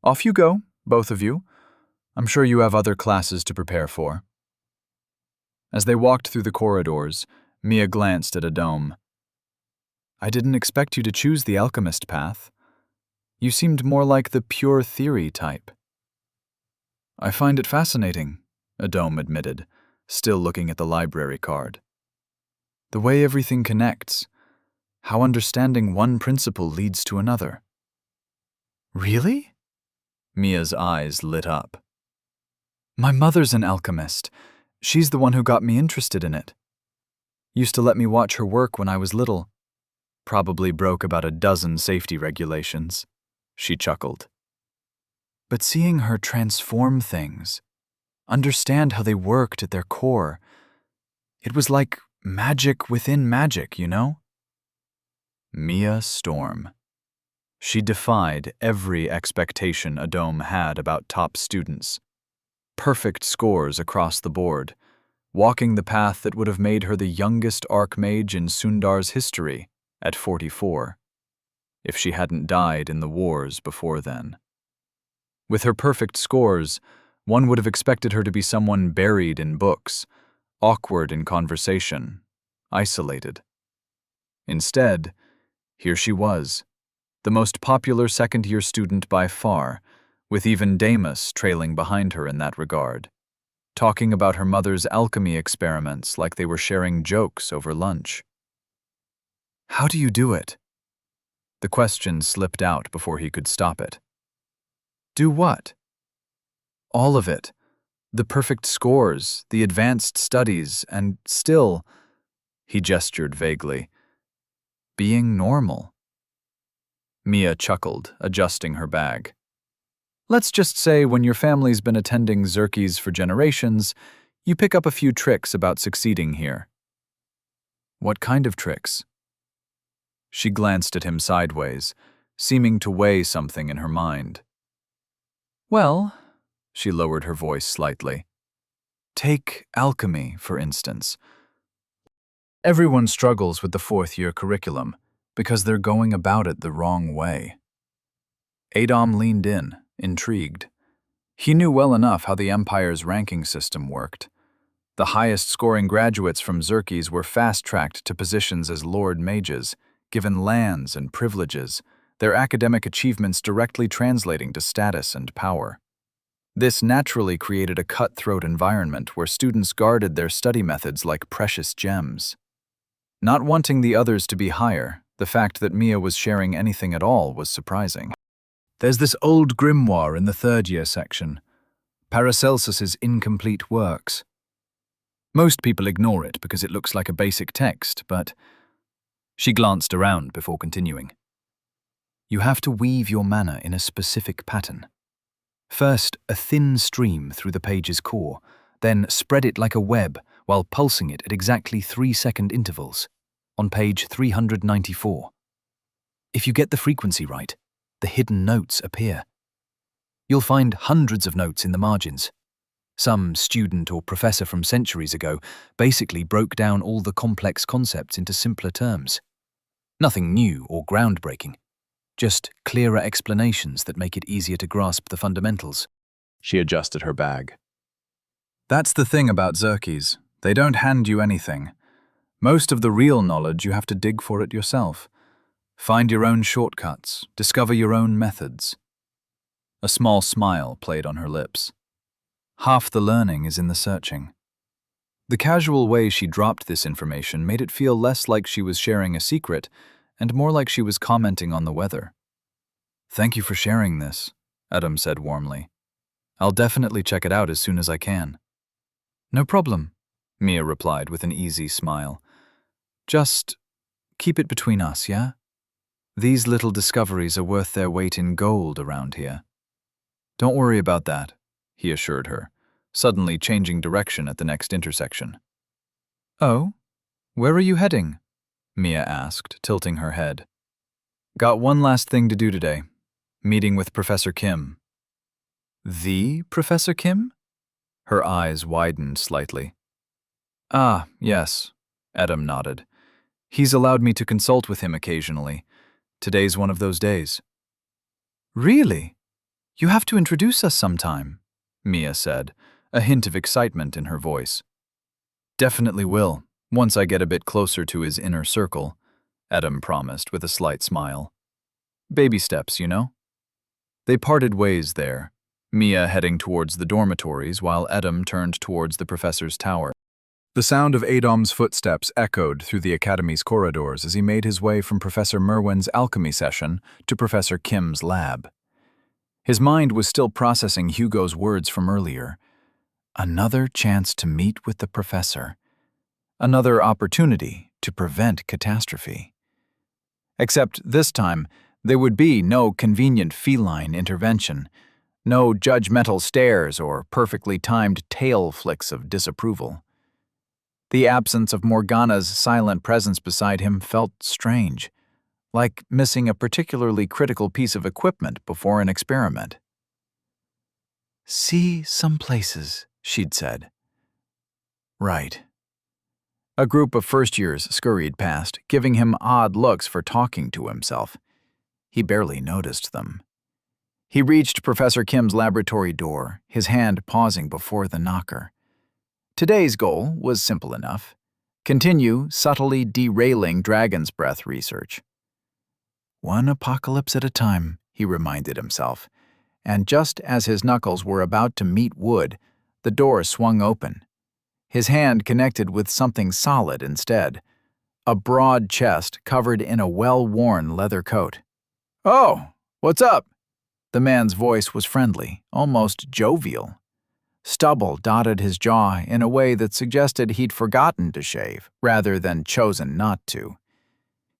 Off you go, both of you. I'm sure you have other classes to prepare for. As they walked through the corridors, Mia glanced at Adam. I didn't expect you to choose the alchemist path. You seemed more like the pure theory type. I find it fascinating, Adam admitted, still looking at the library card. The way everything connects, how understanding one principle leads to another. Really? Mia's eyes lit up. My mother's an alchemist. She's the one who got me interested in it. Used to let me watch her work when I was little. Probably broke about a dozen safety regulations. She chuckled. But seeing her transform things, understand how they worked at their core, it was like magic within magic, you know? Mia Storm. She defied every expectation Adam had about top students. Perfect scores across the board, walking the path that would have made her the youngest archmage in Sundar's history at 44, if she hadn't died in the wars before then. With her perfect scores, one would have expected her to be someone buried in books, awkward in conversation, isolated. Instead, here she was, the most popular second-year student by far, with even Damus trailing behind her in that regard, talking about her mother's alchemy experiments like they were sharing jokes over lunch. How do you do it? The question slipped out before he could stop it. Do what? All of it. The perfect scores, the advanced studies, and still, he gestured vaguely, being normal. Mia chuckled, adjusting her bag. Let's just say when your family's been attending Xerkes for generations, you pick up a few tricks about succeeding here. What kind of tricks? She glanced at him sideways, seeming to weigh something in her mind. Well, she lowered her voice slightly. Take alchemy, for instance. Everyone struggles with the fourth-year curriculum because they're going about it the wrong way. Adam leaned in, intrigued. He knew well enough how the Empire's ranking system worked. The highest-scoring graduates from Xerkes were fast-tracked to positions as Lord Mages, given lands and privileges, their academic achievements directly translating to status and power. This naturally created a cutthroat environment where students guarded their study methods like precious gems. Not wanting the others to be higher, the fact that Mia was sharing anything at all was surprising. There's this old grimoire in the third-year section, Paracelsus's incomplete works. Most people ignore it because it looks like a basic text, but... She glanced around before continuing. You have to weave your mana in a specific pattern. First, a thin stream through the page's core, then spread it like a web while pulsing it at exactly 3-second intervals, on page 394. If you get the frequency right, the hidden notes appear. You'll find hundreds of notes in the margins. Some student or professor from centuries ago basically broke down all the complex concepts into simpler terms. Nothing new or groundbreaking, just clearer explanations that make it easier to grasp the fundamentals. She adjusted her bag. That's the thing about Xerkes. They don't hand you anything. Most of the real knowledge you have to dig for it yourself. Find your own shortcuts, discover your own methods. A small smile played on her lips. Half the learning is in the searching. The casual way she dropped this information made it feel less like she was sharing a secret and more like she was commenting on the weather. Thank you for sharing this, Adam said warmly. I'll definitely check it out as soon as I can. No problem, Mia replied with an easy smile. Just keep it between us, yeah? These little discoveries are worth their weight in gold around here. Don't worry about that, he assured her, suddenly changing direction at the next intersection. Oh? Where are you heading? Mia asked, tilting her head. Got one last thing to do today. Meeting with Professor Kim. The Professor Kim? Her eyes widened slightly. Ah, yes, Adam nodded. He's allowed me to consult with him occasionally. Today's one of those days. Really? You have to introduce us sometime, Mia said, a hint of excitement in her voice. Definitely will, once I get a bit closer to his inner circle, Adam promised with a slight smile. Baby steps, you know? They parted ways there, Mia heading towards the dormitories while Adam turned towards the professor's tower. The sound of Adam's footsteps echoed through the academy's corridors as he made his way from Professor Merwin's alchemy session to Professor Kim's lab. His mind was still processing Hugo's words from earlier. Another chance to meet with the professor. Another opportunity to prevent catastrophe. Except this time, there would be no convenient feline intervention, no judgmental stares or perfectly timed tail flicks of disapproval. The absence of Morgana's silent presence beside him felt strange, like missing a particularly critical piece of equipment before an experiment. "See some places," she'd said. Right. A group of first-years scurried past, giving him odd looks for talking to himself. He barely noticed them. He reached Professor Kim's laboratory door, his hand pausing before the knocker. Today's goal was simple enough. Continue subtly derailing Dragon's Breath research. One apocalypse at a time, he reminded himself, and just as his knuckles were about to meet wood, the door swung open. His hand connected with something solid instead, a broad chest covered in a well-worn leather coat. "Oh, what's up?" The man's voice was friendly, almost jovial. Stubble dotted his jaw in a way that suggested he'd forgotten to shave, rather than chosen not to.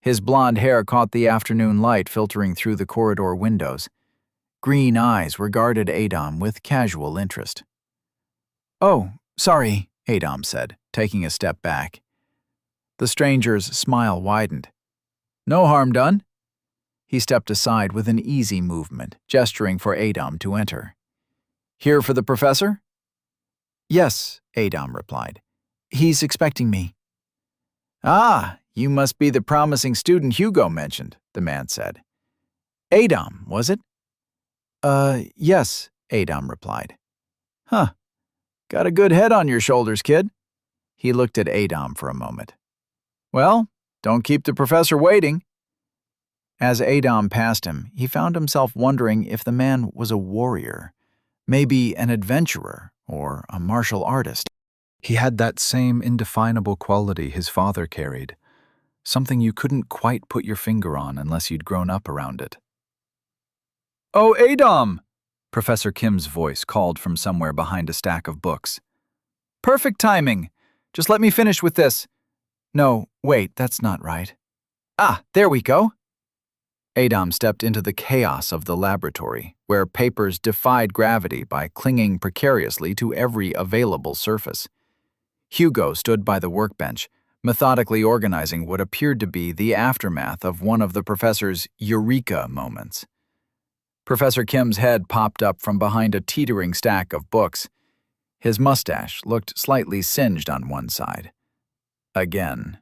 His blonde hair caught the afternoon light filtering through the corridor windows. Green eyes regarded Adam with casual interest. "Oh, sorry," Adam said, taking a step back. The stranger's smile widened. "No harm done." He stepped aside with an easy movement, gesturing for Adam to enter. "Here for the professor?" "Yes," Adam replied. "He's expecting me." "Ah, you must be the promising student Hugo mentioned," the man said. "Adam, was it?" Yes," Adam replied. "Huh. Got a good head on your shoulders, kid." He looked at Adam for a moment. "Well, don't keep the professor waiting." As Adam passed him, he found himself wondering if the man was a warrior, maybe an adventurer or a martial artist. He had that same indefinable quality his father carried, something you couldn't quite put your finger on unless you'd grown up around it. "Oh, Adam!" Professor Kim's voice called from somewhere behind a stack of books. "Perfect timing. Just let me finish with this. No, wait, that's not right. Ah, there we go." Adam stepped into the chaos of the laboratory, where papers defied gravity by clinging precariously to every available surface. Hugo stood by the workbench, methodically organizing what appeared to be the aftermath of one of the professor's eureka moments. Professor Kim's head popped up from behind a teetering stack of books. His mustache looked slightly singed on one side. Again.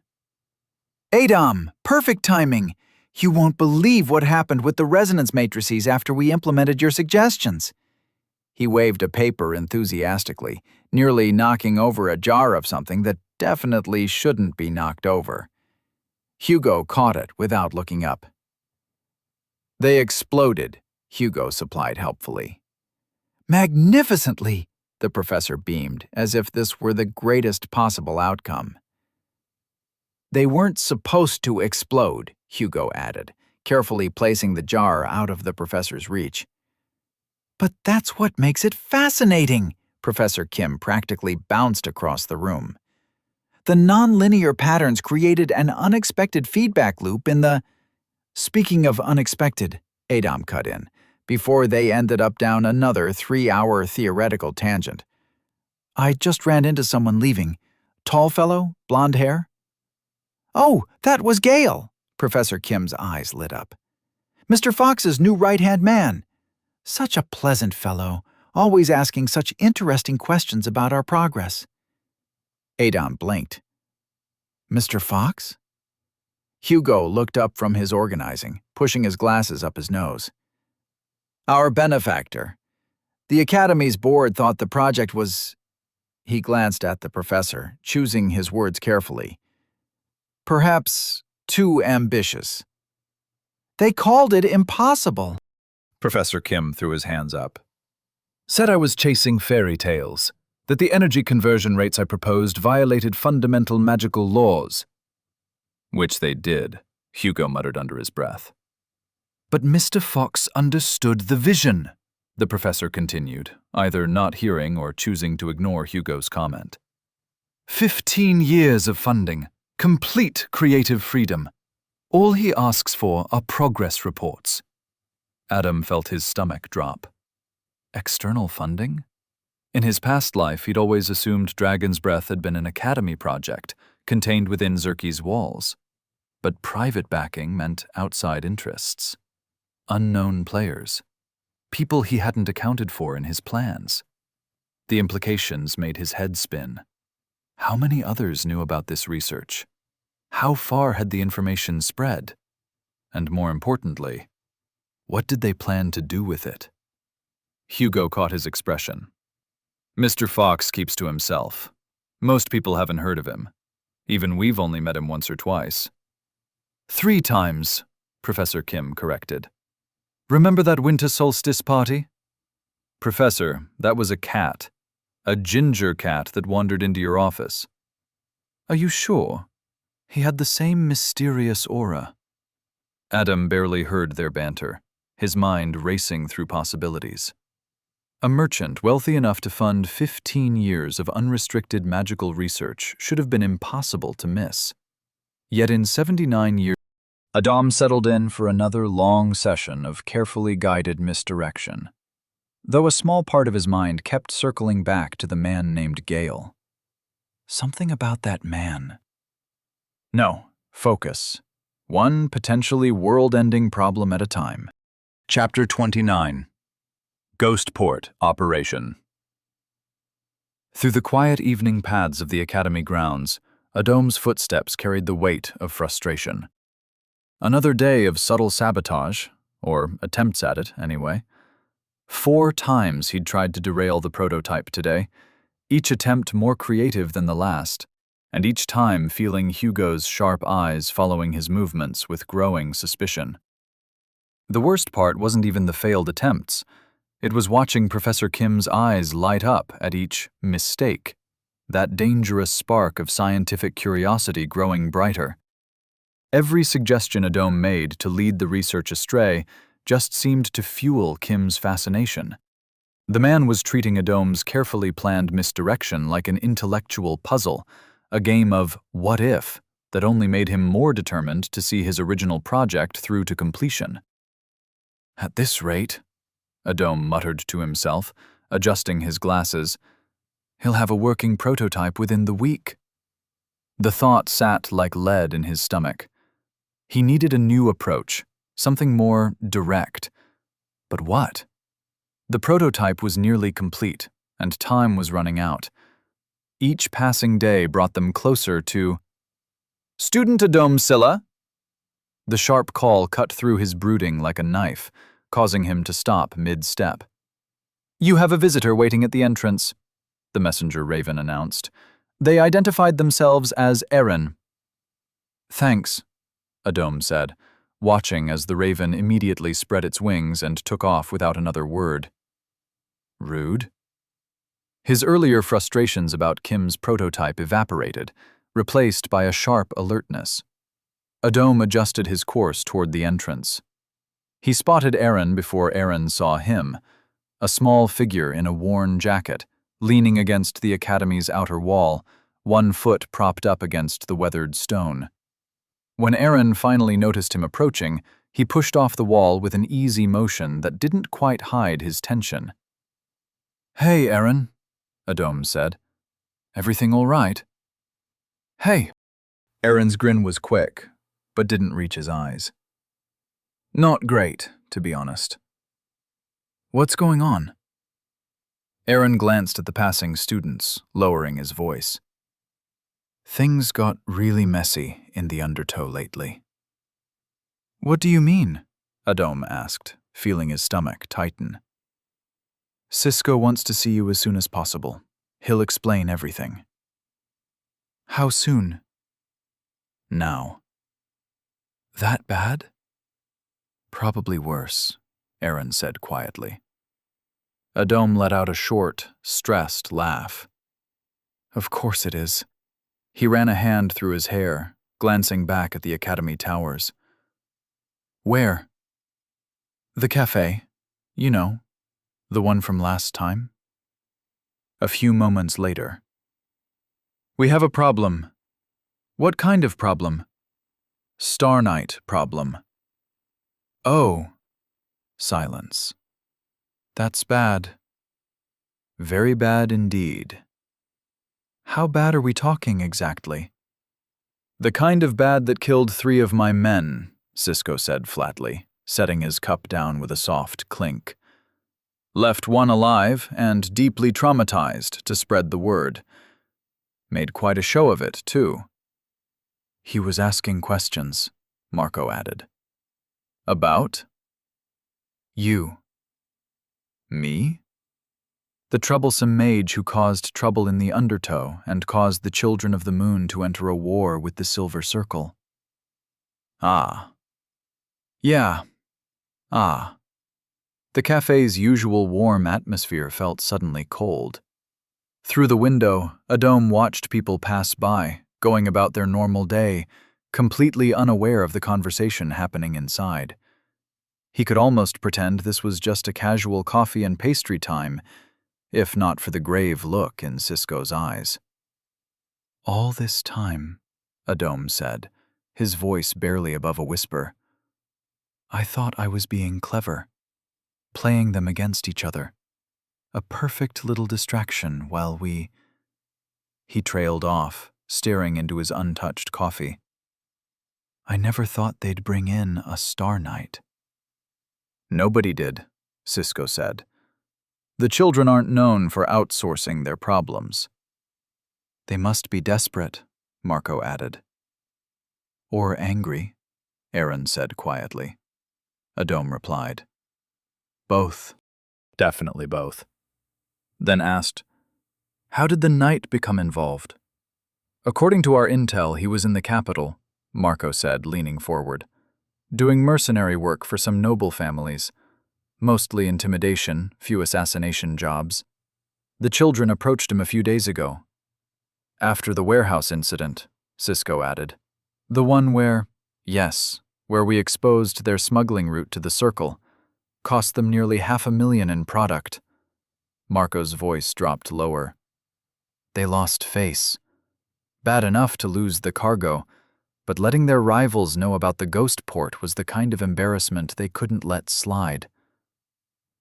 "Adam, perfect timing! You won't believe what happened with the resonance matrices after we implemented your suggestions." He waved a paper enthusiastically, nearly knocking over a jar of something that definitely shouldn't be knocked over. Hugo caught it without looking up. "They exploded," Hugo supplied helpfully. "Magnificently," the professor beamed, as if this were the greatest possible outcome. "They weren't supposed to explode," Hugo added, carefully placing the jar out of the professor's reach. "But that's what makes it fascinating," Professor Kim practically bounced across the room. "The nonlinear patterns created an unexpected feedback loop in the—" "Speaking of unexpected," Adam cut in, before they ended up down another 3-hour theoretical tangent. I just ran into someone leaving. Tall fellow, blonde hair. Oh, that was Gale! Professor Kim's eyes lit up. Mr. Fox's new right-hand man. Such a pleasant fellow, always asking such interesting questions about our progress. Adon blinked. Mr. Fox? Hugo looked up from his organizing, pushing his glasses up his nose. Our benefactor. The Academy's board thought the project was... He glanced at the professor, choosing his words carefully. Perhaps too ambitious. They called it impossible. Professor Kim threw his hands up. Said I was chasing fairy tales, that the energy conversion rates I proposed violated fundamental magical laws. Which they did, Hugo muttered under his breath. But Mr. Fox understood the vision, the professor continued, either not hearing or choosing to ignore Hugo's comment. 15 years of funding, complete creative freedom. All he asks for are progress reports. Adam felt his stomach drop. External funding? In his past life, he'd always assumed Dragon's Breath had been an academy project, contained within Zerky's walls. But private backing meant outside interests. Unknown players. People he hadn't accounted for in his plans. The implications made his head spin. How many others knew about this research? How far had the information spread? And more importantly, what did they plan to do with it? Hugo caught his expression. Mr. Fox keeps to himself. Most people haven't heard of him. Even we've only met him once or twice. 3 times, Professor Kim corrected. Remember that winter solstice party? Professor, that was a cat. A ginger cat that wandered into your office. Are you sure? He had the same mysterious aura. Adam barely heard their banter, his mind racing through possibilities. A merchant wealthy enough to fund 15 years of unrestricted magical research should have been impossible to miss. Yet in 79 years, Adam settled in for another long session of carefully guided misdirection, though a small part of his mind kept circling back to the man named Gale. Something about that man. No, focus. One potentially world-ending problem at a time. Chapter 29. Ghostport Operation. Through the quiet evening paths of the Academy grounds, Adom's footsteps carried the weight of frustration. Another day of subtle sabotage, or attempts at it, anyway. 4 times he'd tried to derail the prototype today, each attempt more creative than the last, and each time feeling Hugo's sharp eyes following his movements with growing suspicion. The worst part wasn't even the failed attempts. It was watching Professor Kim's eyes light up at each mistake, that dangerous spark of scientific curiosity growing brighter. Every suggestion Adam made to lead the research astray just seemed to fuel Kim's fascination. The man was treating Adom's carefully planned misdirection like an intellectual puzzle, a game of what if that only made him more determined to see his original project through to completion. At this rate, Adam muttered to himself, adjusting his glasses, he'll have a working prototype within the week. The thought sat like lead in his stomach. He needed a new approach, something more direct. But what? The prototype was nearly complete, and time was running out. Each passing day brought them closer to Student Adam Silla. The sharp call cut through his brooding like a knife, causing him to stop mid-step. You have a visitor waiting at the entrance, the messenger raven announced. They identified themselves as Aaron. Thanks, Adam said, watching as the raven immediately spread its wings and took off without another word. Rude? His earlier frustrations about Kim's prototype evaporated, replaced by a sharp alertness. Adam adjusted his course toward the entrance. He spotted Aaron before Aaron saw him, a small figure in a worn jacket, leaning against the Academy's outer wall, one foot propped up against the weathered stone. When Aaron finally noticed him approaching, He pushed off the wall with an easy motion that didn't quite hide his tension. "Hey, Aaron," Adom said. "Everything all right?" "Hey." Aaron's grin was quick, but didn't reach his eyes. "Not great, to be honest." "What's going on?" Aaron glanced at the passing students, lowering his voice. "Things got really messy in the undertow lately." "What do you mean?" Adom asked, feeling his stomach tighten. "Cisco wants to see you as soon as possible. He'll explain everything." "How soon?" "Now." "That bad?" "Probably worse," Aaron said quietly. Adom let out a short, stressed laugh. "Of course it is." He ran a hand through his hair, glancing back at the academy towers. "Where?" "The cafe. You know, the one from last time." A few moments later. "We have a problem." "What kind of problem?" "Star Night problem." "Oh." Silence. "That's bad." "Very bad indeed." "How bad are we talking exactly?" "The kind of bad that killed 3 of my men," Cisco said flatly, setting his cup down with a soft clink. "Left 1 alive and deeply traumatized to spread the word. Made quite a show of it, too." "He was asking questions," Marco added. "About?" "You." "Me?" "The troublesome mage who caused trouble in the undertow and caused the children of the moon to enter a war with the Silver Circle." "Ah." "Yeah. Ah." The cafe's usual warm atmosphere felt suddenly cold. Through the window, Adom watched people pass by, going about their normal day, completely unaware of the conversation happening inside. He could almost pretend this was just a casual coffee and pastry time, if not for the grave look in Cisco's eyes. "All this time," Adom said, his voice barely above a whisper, "I thought I was being clever, playing them against each other. A perfect little distraction while we—" He trailed off, staring into his untouched coffee. "I never thought they'd bring in a Star Night." "Nobody did," Cisco said. "The children aren't known for outsourcing their problems." "They must be desperate," Marco added. "Or angry," Aaron said quietly. Adom replied. "Both." "Definitely both." Then asked, "How did the knight become involved?" "According to our intel, he was in the capital," Marco said, leaning forward, "doing mercenary work for some noble families. Mostly intimidation, few assassination jobs. The children approached him a few days ago." "After the warehouse incident," Cisco added. "The one where—" "Yes, where we exposed their smuggling route to the Circle. Cost them nearly $500,000 in product." Marco's voice dropped lower. "They lost face. Bad enough to lose the cargo, but letting their rivals know about the ghost port was the kind of embarrassment they couldn't let slide.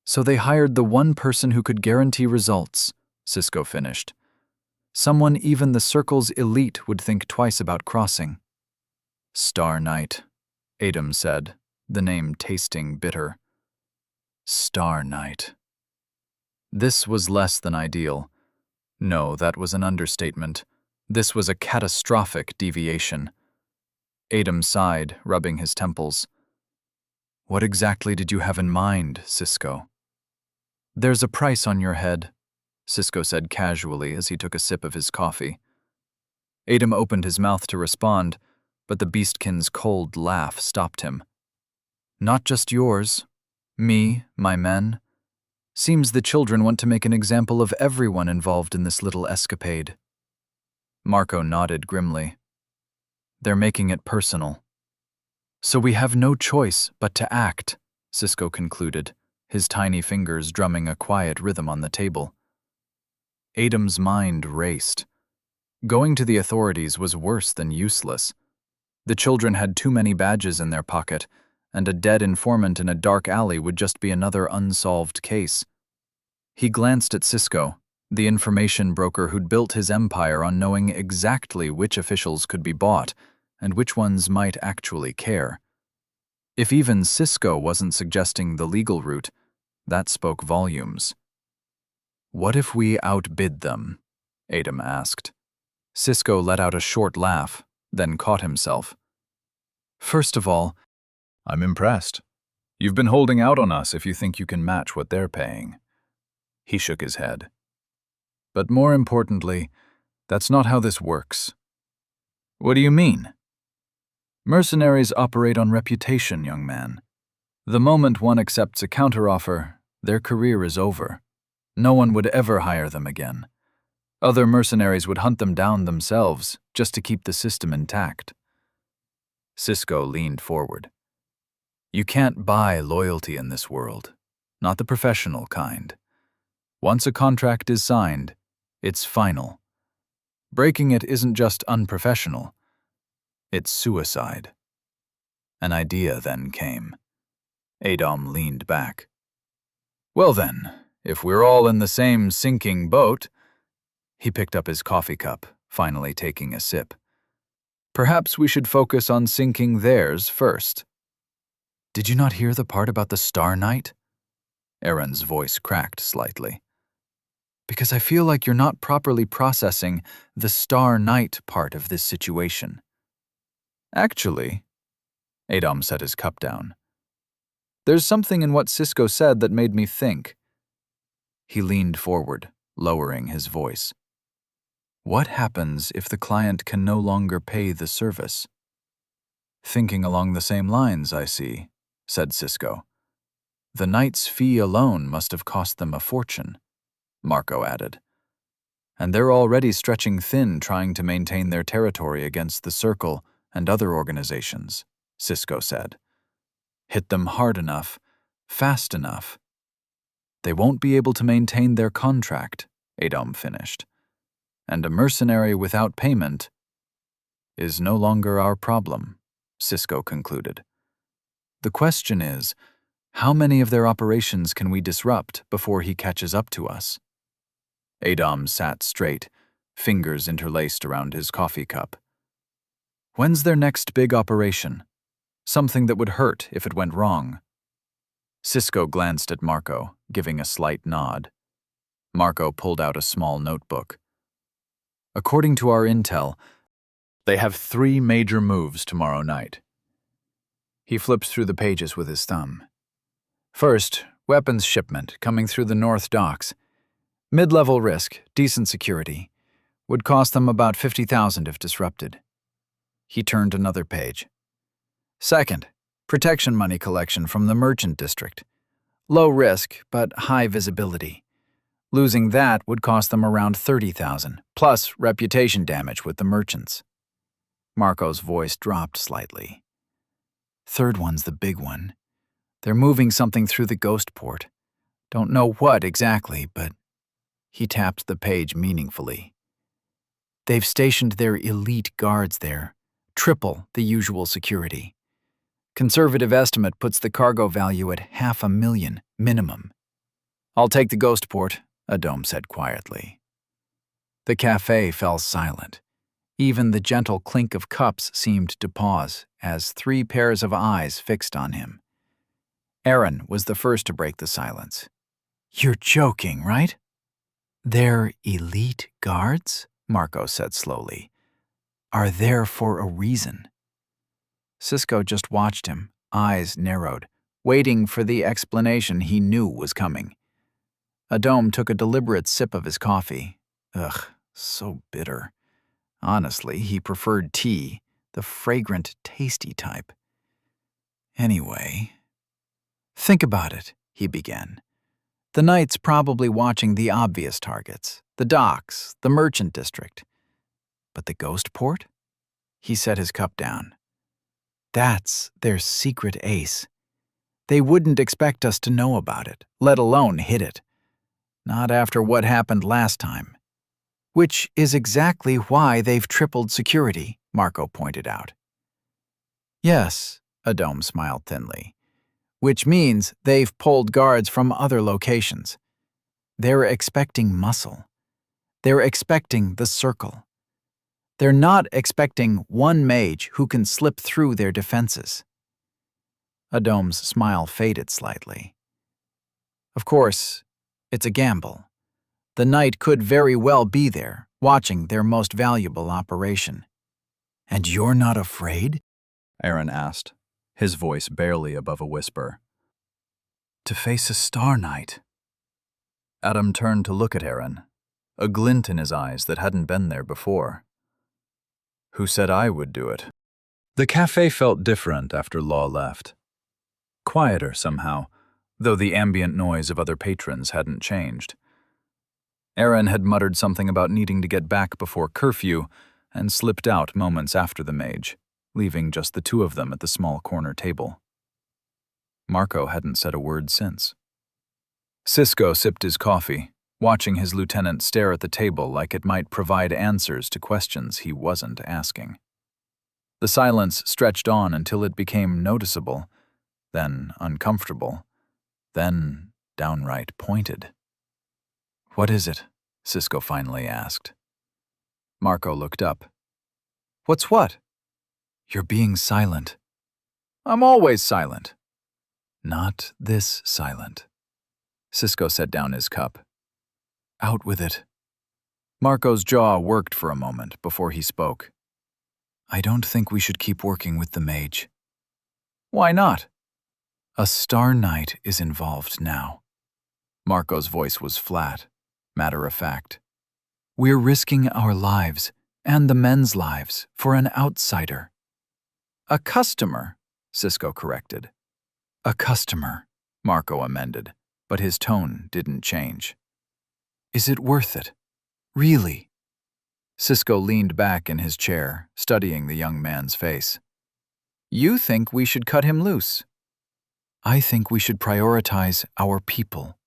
So they hired the one person who could guarantee results," Cisco finished. "Someone even the Circle's elite would think twice about crossing." "Star Night," Adom said, the name tasting bitter. Star Night. This was less than ideal. No, that was an understatement. This was a catastrophic deviation. Adom sighed, rubbing his temples. "What exactly did you have in mind, Cisco?" "There's a price on your head," Cisco said casually as he took a sip of his coffee. Adom opened his mouth to respond, but the beastkin's cold laugh stopped him. "Not just yours. Me, my men. Seems the children want to make an example of everyone involved in this little escapade." Marco nodded grimly. "They're making it personal." "So we have no choice but to act," Cisco concluded, his tiny fingers drumming a quiet rhythm on the table. Adom's mind raced. Going to the authorities was worse than useless. The children had too many badges in their pocket, and a dead informant in a dark alley would just be another unsolved case. He glanced at Cisco, the information broker who'd built his empire on knowing exactly which officials could be bought and which ones might actually care. If even Cisco wasn't suggesting the legal route, that spoke volumes. "What if we outbid them?" Adam asked. Cisco let out a short laugh, then caught himself. "First of all, I'm impressed. You've been holding out on us if you think you can match what they're paying." He shook his head. "But more importantly, that's not how this works." "What do you mean?" "Mercenaries operate on reputation, young man. The moment one accepts a counteroffer, their career is over. No one would ever hire them again. Other mercenaries would hunt them down themselves just to keep the system intact." Cisco leaned forward. "You can't buy loyalty in this world, not the professional kind. Once a contract is signed, it's final. Breaking it isn't just unprofessional, it's suicide." An idea then came. Adam leaned back. "Well then, if we're all in the same sinking boat..." He picked up his coffee cup, finally taking a sip. "Perhaps we should focus on sinking theirs first." "Did you not hear the part about the Star Knight?" Aaron's voice cracked slightly. "Because I feel like you're not properly processing the Star Knight part of this situation." "Actually," Adam set his cup down, "there's something in what Cisco said that made me think." He leaned forward, lowering his voice. "What happens if the client can no longer pay the service?" "Thinking along the same lines, I see," said Cisco. "The knight's fee alone must have cost them a fortune," Marco added. "And they're already stretching thin trying to maintain their territory against the Circle and other organizations," Cisco said. "Hit them hard enough, fast enough." "They won't be able to maintain their contract," Adam finished. "And a mercenary without payment is no longer our problem," Cisco concluded. "The question is, how many of their operations can we disrupt before he catches up to us?" Adam sat straight, fingers interlaced around his coffee cup. "When's their next big operation? Something that would hurt if it went wrong?" Cisco glanced at Marco, giving a slight nod. Marco pulled out a small notebook. "According to our intel, they have 3 major moves tomorrow night." He flipped through the pages with his thumb. "First, weapons shipment coming through the North Docks. Mid-level risk, decent security. Would cost them about 50,000 if disrupted." He turned another page. "Second, protection money collection from the merchant district. Low risk, but high visibility. Losing that would cost them around 30,000, plus reputation damage with the merchants." Marco's voice dropped slightly. "Third one's the big one. They're moving something through the ghost port. Don't know what exactly, but..." He tapped the page meaningfully. "They've stationed their elite guards there, triple the usual security. Conservative estimate puts the cargo value at 500,000 minimum." "I'll take the ghost port," Adam said quietly. The cafe fell silent. Even the gentle clink of cups seemed to pause as 3 pairs of eyes fixed on him. Aaron was the first to break the silence. "You're joking, right?" "They're elite guards," Marco said slowly. "Are there for a reason." Cisco just watched him, eyes narrowed, waiting for the explanation he knew was coming. Adam took a deliberate sip of his coffee. Ugh, so bitter. Honestly, he preferred tea, the fragrant, tasty type. "Anyway, think about it," he began. "The knight's probably watching the obvious targets, the docks, the merchant district. But the ghost port?" He set his cup down. "That's their secret ace. They wouldn't expect us to know about it, let alone hit it. Not after what happened last time. Which is exactly why they've tripled security," Marco pointed out. "Yes," Adom smiled thinly. Which means they've pulled guards from other locations. They're expecting muscle. They're expecting the circle. They're not expecting one mage who can slip through their defenses. Adom's smile faded slightly. Of course, it's a gamble. The knight could very well be there, watching their most valuable operation. And you're not afraid? Aaron asked, his voice barely above a whisper. To face a Star Knight. Adam turned to look at Aaron, a glint in his eyes that hadn't been there before. Who said I would do it? The cafe felt different after Law left. Quieter somehow, though the ambient noise of other patrons hadn't changed. Aaron had muttered something about needing to get back before curfew and slipped out moments after the mage, leaving just the two of them at the small corner table. Marco hadn't said a word since. Cisco sipped his coffee, watching his lieutenant stare at the table like it might provide answers to questions he wasn't asking. The silence stretched on until it became noticeable, then uncomfortable, then downright pointed. "What is it?" Cisco finally asked. Marco looked up. "What's what?" "You're being silent." "I'm always silent." "Not this silent." Cisco set down his cup. "Out with it." Marco's jaw worked for a moment before he spoke. "I don't think we should keep working with the mage." "Why not?" "A Star Knight is involved now." Marco's voice was flat, matter-of-fact. "We're risking our lives, and the men's lives, for an outsider." "A customer," Cisco corrected. "A customer," Marco amended, but his tone didn't change. "Is it worth it? Really?" Cisco leaned back in his chair, studying the young man's face. "You think we should cut him loose?" "I think we should prioritize our people."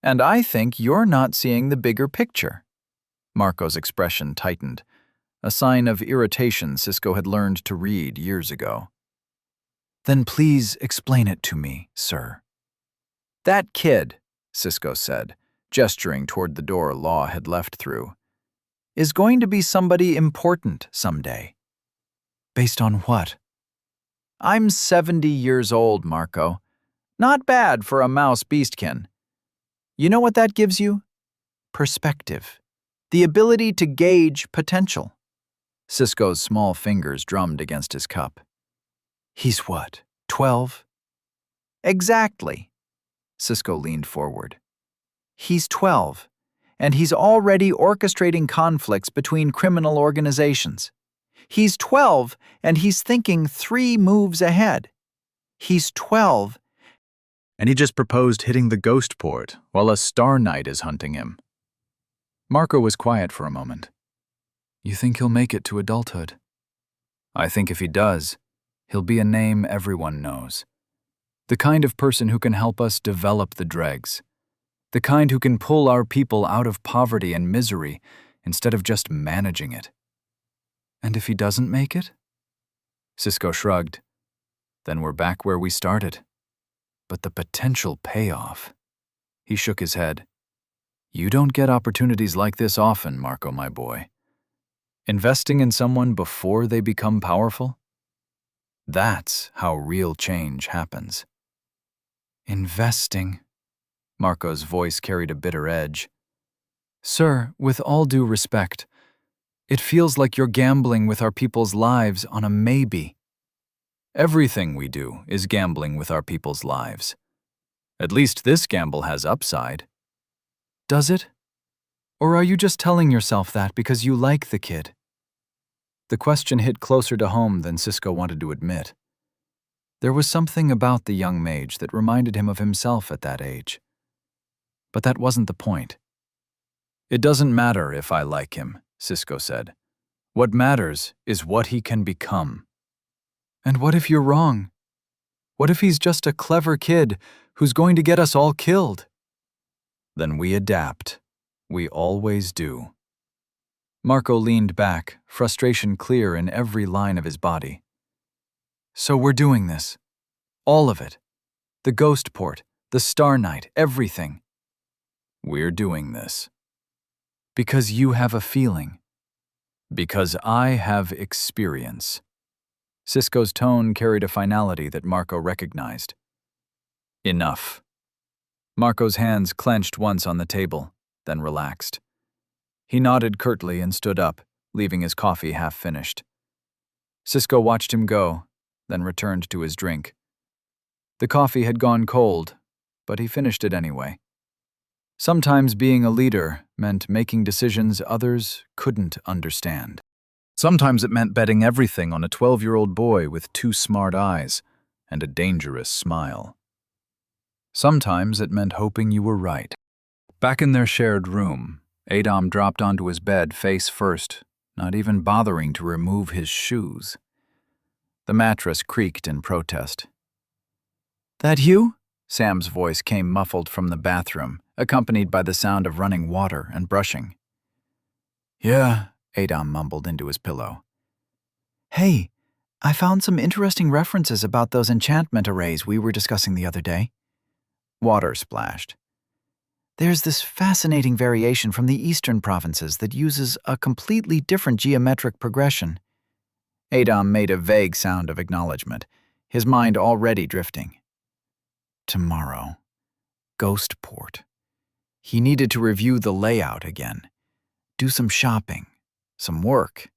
"And I think you're not seeing the bigger picture." Marco's expression tightened, a sign of irritation Cisco had learned to read years ago. "Then please explain it to me, sir." "That kid," Cisco said, gesturing toward the door Law had left through, "is going to be somebody important someday." "Based on what?" "I'm 70 years old, Marco. Not bad for a mouse beastkin. You know what that gives you? Perspective. The ability to gauge potential." Cisco's small fingers drummed against his cup. "He's what, 12? "Exactly." Cisco leaned forward. "He's 12, and he's already orchestrating conflicts between criminal organizations. He's 12, and he's thinking 3 moves ahead. He's 12, And he just proposed hitting the ghost port while a Star Knight is hunting him. Marco was quiet for a moment. "You think he'll make it to adulthood?" "I think if he does, he'll be a name everyone knows. The kind of person who can help us develop the dregs. The kind who can pull our people out of poverty and misery instead of just managing it." "And if he doesn't make it?" Cisco shrugged. "Then we're back where we started. But the potential payoff." He shook his head. "You don't get opportunities like this often, Marco, my boy. Investing in someone before they become powerful? That's how real change happens." "Investing." Marco's voice carried a bitter edge. "Sir, with all due respect, it feels like you're gambling with our people's lives on a maybe." "Everything we do is gambling with our people's lives. At least this gamble has upside." "Does it? Or are you just telling yourself that because you like the kid?" The question hit closer to home than Cisco wanted to admit. There was something about the young mage that reminded him of himself at that age. But that wasn't the point. "It doesn't matter if I like him," Cisco said. "What matters is what he can become." "And what if you're wrong? What if he's just a clever kid who's going to get us all killed?" "Then we adapt. We always do." Marco leaned back, frustration clear in every line of his body. So we're doing this. All of it. The ghost port, the Star Knight, everything. We're doing this. Because you have a feeling. Because I have experience. Cisco's tone carried a finality that Marco recognized. Enough. Marco's hands clenched once on the table, then relaxed. He nodded curtly and stood up, leaving his coffee half-finished. Cisco watched him go, then returned to his drink. The coffee had gone cold, but he finished it anyway. Sometimes being a leader meant making decisions others couldn't understand. Sometimes it meant betting everything on a 12-year-old boy with 2 smart eyes and a dangerous smile. Sometimes it meant hoping you were right. Back in their shared room, Adam dropped onto his bed face first, not even bothering to remove his shoes. The mattress creaked in protest. "That you?" Sam's voice came muffled from the bathroom, accompanied by the sound of running water and brushing. "Yeah," Adam mumbled into his pillow. "Hey, I found some interesting references about those enchantment arrays we were discussing the other day." Water splashed. "There's this fascinating variation from the eastern provinces that uses a completely different geometric progression." Adam made a vague sound of acknowledgement, his mind already drifting. Tomorrow. Ghostport. He needed to review the layout again. Do some shopping. Some work.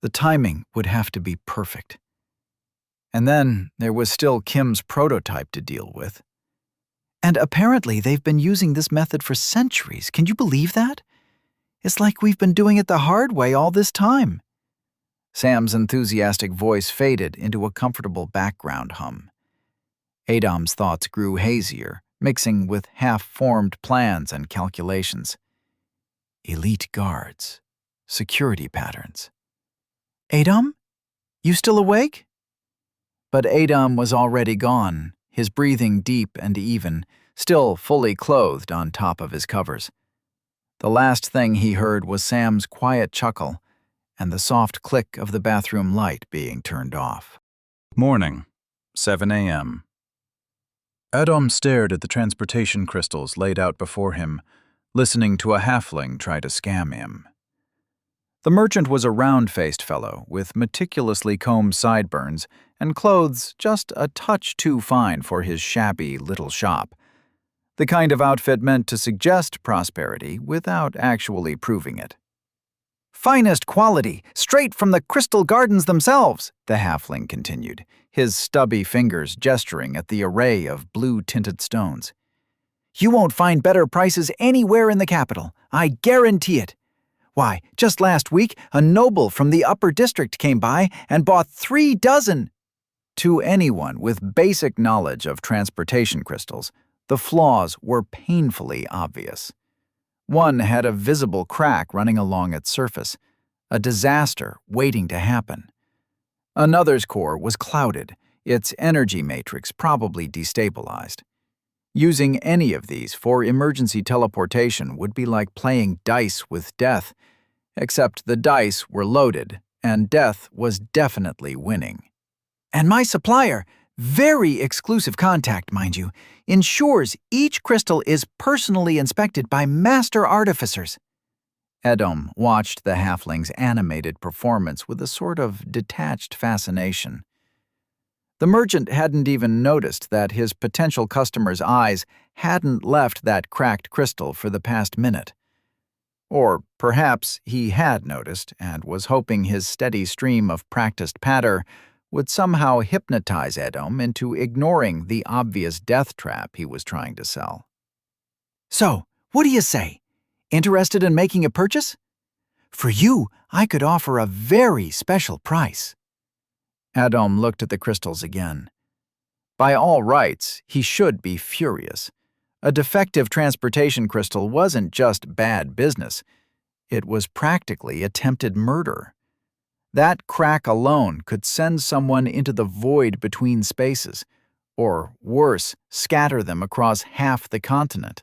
The timing would have to be perfect. And then there was still Kim's prototype to deal with. And apparently they've been using this method for centuries. Can you believe that? It's like we've been doing it the hard way all this time. Sam's enthusiastic voice faded into a comfortable background hum. Adam's thoughts grew hazier, mixing with half-formed plans and calculations. Elite guards. Security patterns. "Adam? You still awake?" But Adam was already gone, his breathing deep and even, still fully clothed on top of his covers. The last thing he heard was Sam's quiet chuckle and the soft click of the bathroom light being turned off. Morning, 7 a.m. Adam stared at the transportation crystals laid out before him, listening to a halfling try to scam him. The merchant was a round-faced fellow with meticulously combed sideburns and clothes just a touch too fine for his shabby little shop. The kind of outfit meant to suggest prosperity without actually proving it. "Finest quality, straight from the crystal gardens themselves," the halfling continued, his stubby fingers gesturing at the array of blue-tinted stones. "You won't find better prices anywhere in the capital, I guarantee it. Why, just last week, a noble from the upper district came by and bought 3 dozen. To anyone with basic knowledge of transportation crystals, the flaws were painfully obvious. One had a visible crack running along its surface, a disaster waiting to happen. Another's core was clouded, its energy matrix probably destabilized. Using any of these for emergency teleportation would be like playing dice with death, except the dice were loaded, and death was definitely winning. And my supplier, very exclusive contact, mind you, ensures each crystal is personally inspected by master artificers." Edom watched the halfling's animated performance with a sort of detached fascination. The merchant hadn't even noticed that his potential customer's eyes hadn't left that cracked crystal for the past minute. Or perhaps he had noticed and was hoping his steady stream of practiced patter would somehow hypnotize Edom into ignoring the obvious death trap he was trying to sell. "So, what do you say? Interested in making a purchase? For you, I could offer a very special price." Edom looked at the crystals again. By all rights, he should be furious. A defective transportation crystal wasn't just bad business. It was practically attempted murder. That crack alone could send someone into the void between spaces, or worse, scatter them across half the continent.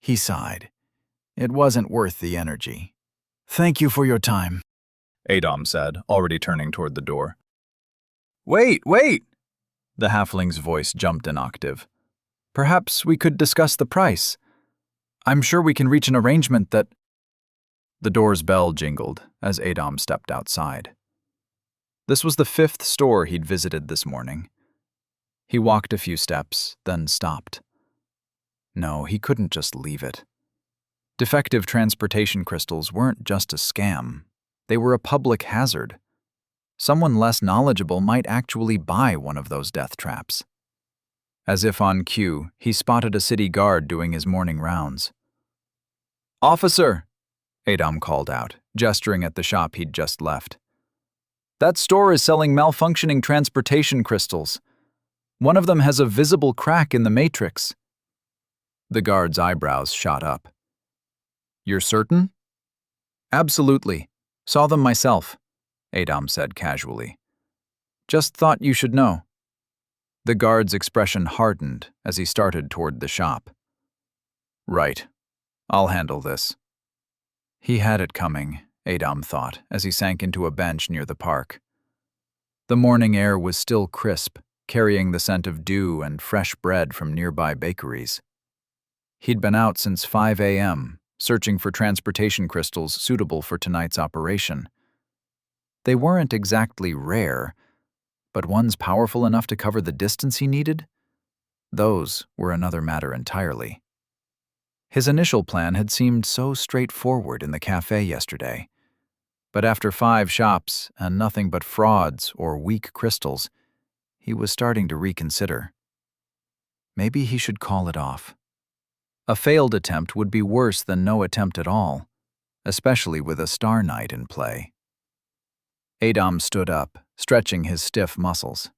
He sighed. It wasn't worth the energy. "Thank you for your time," Adam said, already turning toward the door. Wait! The halfling's voice jumped an octave. Perhaps we could discuss the price. I'm sure we can reach an arrangement that... The door's bell jingled as Adam stepped outside. This was the 5th store he'd visited this morning. He walked a few steps, then stopped. No, he couldn't just leave it. Defective transportation crystals weren't just a scam. They were a public hazard. Someone less knowledgeable might actually buy one of those death traps. As if on cue, he spotted a city guard doing his morning rounds. "Officer!" Adam called out, gesturing at the shop he'd just left. "That store is selling malfunctioning transportation crystals. One of them has a visible crack in the matrix." The guard's eyebrows shot up. "You're certain?" "Absolutely. Saw them myself," Adam said casually. "Just thought you should know." The guard's expression hardened as he started toward the shop. "Right. I'll handle this." He had it coming, Adam thought, as he sank into a bench near the park. The morning air was still crisp, carrying the scent of dew and fresh bread from nearby bakeries. He'd been out since 5 a.m., searching for transportation crystals suitable for tonight's operation. They weren't exactly rare, but ones powerful enough to cover the distance he needed? Those were another matter entirely. His initial plan had seemed so straightforward in the cafe yesterday, but after 5 shops and nothing but frauds or weak crystals, he was starting to reconsider. Maybe he should call it off. A failed attempt would be worse than no attempt at all, especially with a star night in play. Adam stood up, stretching his stiff muscles.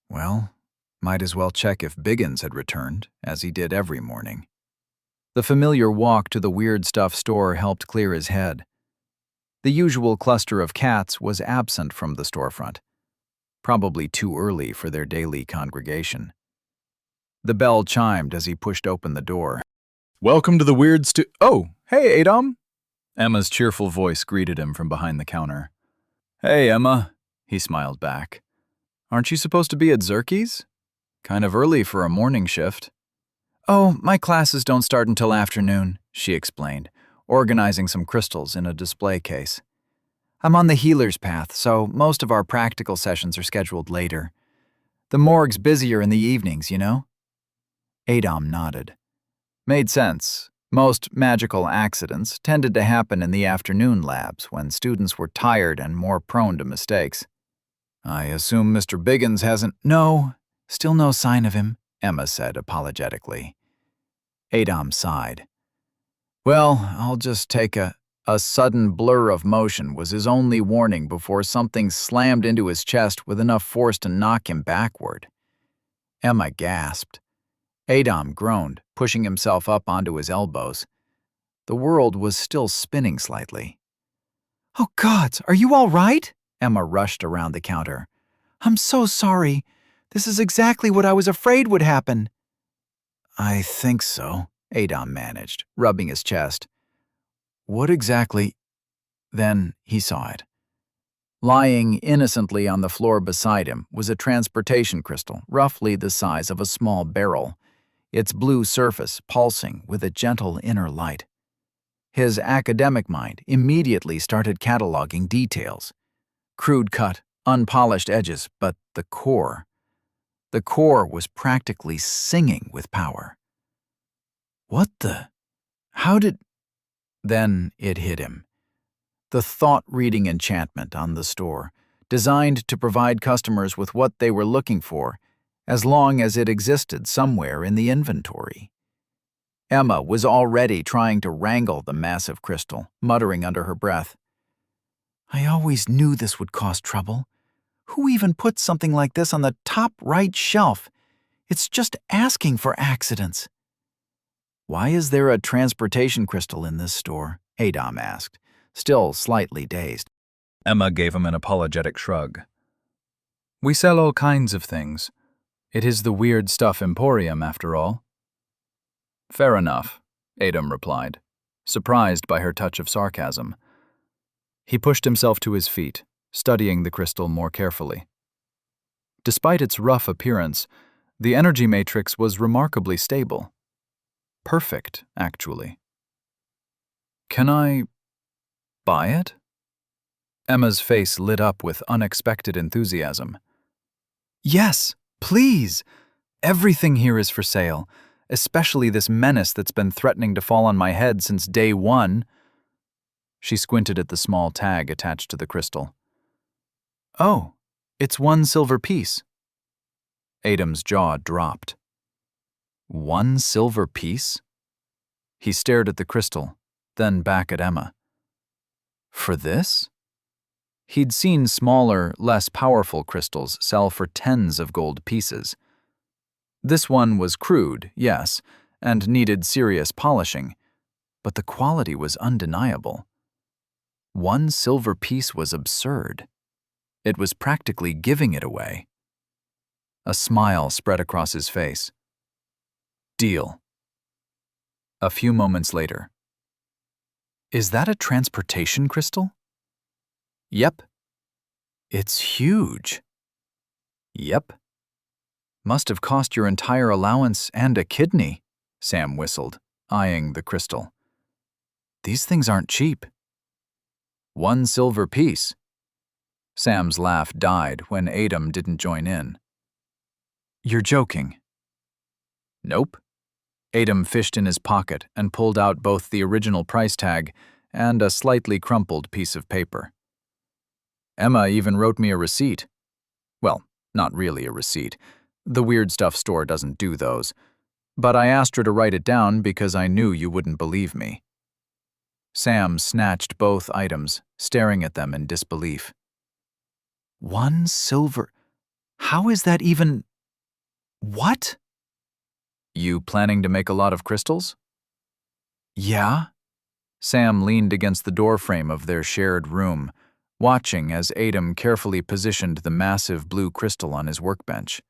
Well, might as well check if Biggins had returned, as he did every morning. The familiar walk to the weird stuff store helped clear his head. The usual cluster of cats was absent from the storefront, probably too early for their daily congregation. The bell chimed as he pushed open the door. Welcome to the weird Oh, hey, Adam! Emma's cheerful voice greeted him from behind the counter. Hey, Emma, he smiled back. Aren't you supposed to be at Zerky's? Kind of early for a morning shift. Oh, my classes don't start until afternoon, she explained, organizing some crystals in a display case. I'm on the healer's path, so most of our practical sessions are scheduled later. The morgue's busier in the evenings, you know? Adam nodded. Made sense. Most magical accidents tended to happen in the afternoon labs when students were tired and more prone to mistakes. I assume Mr. Biggins hasn't... No, still no sign of him, Emma said apologetically. Adam sighed. Well, I'll just take a sudden blur of motion was his only warning before something slammed into his chest with enough force to knock him backward. Emma gasped. Adam groaned, pushing himself up onto his elbows. The world was still spinning slightly. Oh, gods, are you all right? Emma rushed around the counter. I'm so sorry. This is exactly what I was afraid would happen. I think so, Adam managed, rubbing his chest. What exactly? Then he saw it. Lying innocently on the floor beside him was a transportation crystal, roughly the size of a small barrel, its blue surface pulsing with a gentle inner light. His academic mind immediately started cataloging details. Crude cut, unpolished edges, but the core. The core was practically singing with power. What the? How did... Then it hit him. The thought-reading enchantment on the store, designed to provide customers with what they were looking for, as long as it existed somewhere in the inventory. Emma was already trying to wrangle the massive crystal, muttering under her breath. I always knew this would cause trouble. Who even puts something like this on the top right shelf? It's just asking for accidents. Why is there a transportation crystal in this store? Adam asked, still slightly dazed. Emma gave him an apologetic shrug. We sell all kinds of things. It is the weird stuff emporium, after all. Fair enough, Adam replied, surprised by her touch of sarcasm. He pushed himself to his feet, studying the crystal more carefully. Despite its rough appearance, the energy matrix was remarkably stable. Perfect, actually. Can I buy it? Emma's face lit up with unexpected enthusiasm. Yes, please! Everything here is for sale, especially this menace that's been threatening to fall on my head since day one. She squinted at the small tag attached to the crystal. Oh, it's 1 silver piece. Adam's jaw dropped. 1 silver piece? He stared at the crystal, then back at Emma. For this? He'd seen smaller, less powerful crystals sell for tens of gold pieces. This one was crude, yes, and needed serious polishing, but the quality was undeniable. 1 silver piece was absurd. It was practically giving it away. A smile spread across his face. Deal. A few moments later. Is that a transportation crystal? Yep. It's huge. Yep. Must have cost your entire allowance and a kidney, Sam whistled, eyeing the crystal. These things aren't cheap. 1 silver piece. Sam's laugh died when Adam didn't join in. You're joking. Nope. Adam fished in his pocket and pulled out both the original price tag and a slightly crumpled piece of paper. Emma even wrote me a receipt. Well, not really a receipt. The Weird Stuff store doesn't do those. But I asked her to write it down because I knew you wouldn't believe me. Sam snatched both items, staring at them in disbelief. 1 silver... How is that even... What? You planning to make a lot of crystals? Yeah. Sam leaned against the doorframe of their shared room, watching as Adam carefully positioned the massive blue crystal on his workbench.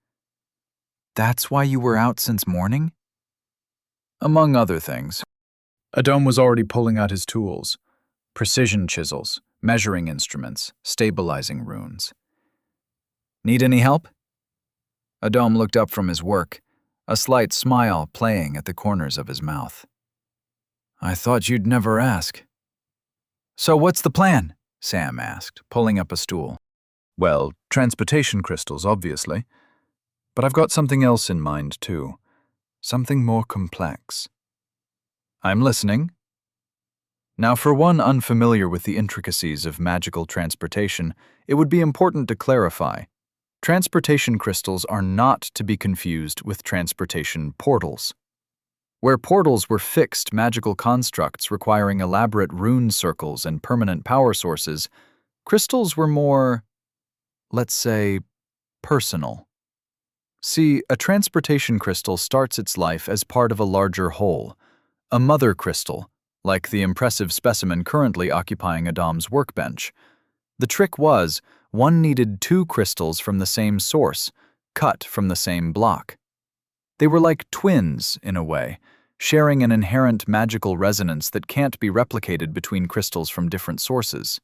That's why you were out since morning? Among other things. Adam was already pulling out his tools. Precision chisels, measuring instruments, stabilizing runes. Need any help? Adam looked up from his work, a slight smile playing at the corners of his mouth. I thought you'd never ask. So what's the plan? Sam asked, pulling up a stool. Well, transportation crystals, obviously. But I've got something else in mind, too. Something more complex. I'm listening. Now, for one unfamiliar with the intricacies of magical transportation, it would be important to clarify. Transportation crystals are not to be confused with transportation portals. Where portals were fixed magical constructs requiring elaborate rune circles and permanent power sources, crystals were more, let's say, personal. See, a transportation crystal starts its life as part of a larger whole, a mother crystal, like the impressive specimen currently occupying Adam's workbench. The trick was, one needed 2 crystals from the same source, cut from the same block. They were like twins, in a way, sharing an inherent magical resonance that can't be replicated between crystals from different sources.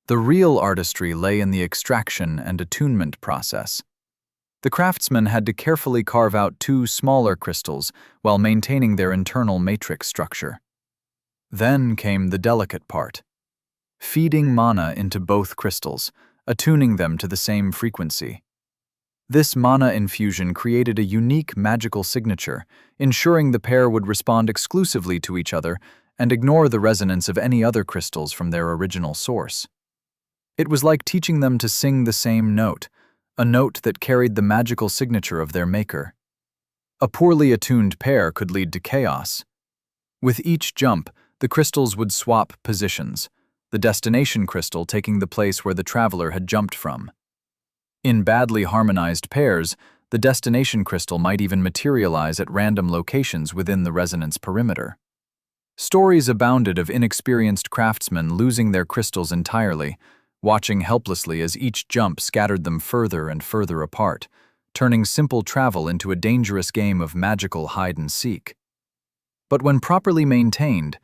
The real artistry lay in the extraction and attunement process. The craftsman had to carefully carve out 2 smaller crystals while maintaining their internal matrix structure. Then came the delicate part. Feeding mana into both crystals, attuning them to the same frequency. This mana infusion created a unique magical signature, ensuring the pair would respond exclusively to each other and ignore the resonance of any other crystals from their original source. It was like teaching them to sing the same note, a note that carried the magical signature of their maker. A poorly attuned pair could lead to chaos. With each jump, the crystals would swap positions, the destination crystal taking the place where the traveler had jumped from. In badly harmonized pairs, the destination crystal might even materialize at random locations within the resonance perimeter. Stories abounded of inexperienced craftsmen losing their crystals entirely, watching helplessly as each jump scattered them further and further apart, turning simple travel into a dangerous game of magical hide-and-seek. But when properly maintained,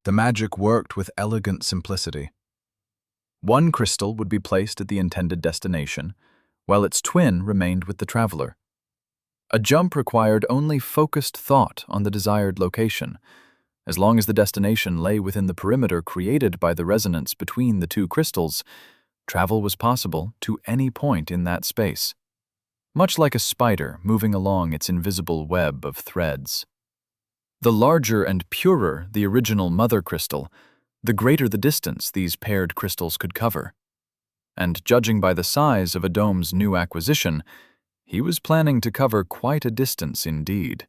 the magic worked with elegant simplicity. 1 crystal would be placed at the intended destination, while its twin remained with the traveler. A jump required only focused thought on the desired location. As long as the destination lay within the perimeter created by the resonance between the two crystals, travel was possible to any point in that space, much like a spider moving along its invisible web of threads. The larger and purer the original mother crystal, the greater the distance these paired crystals could cover. And judging by the size of Adom's new acquisition, he was planning to cover quite a distance indeed.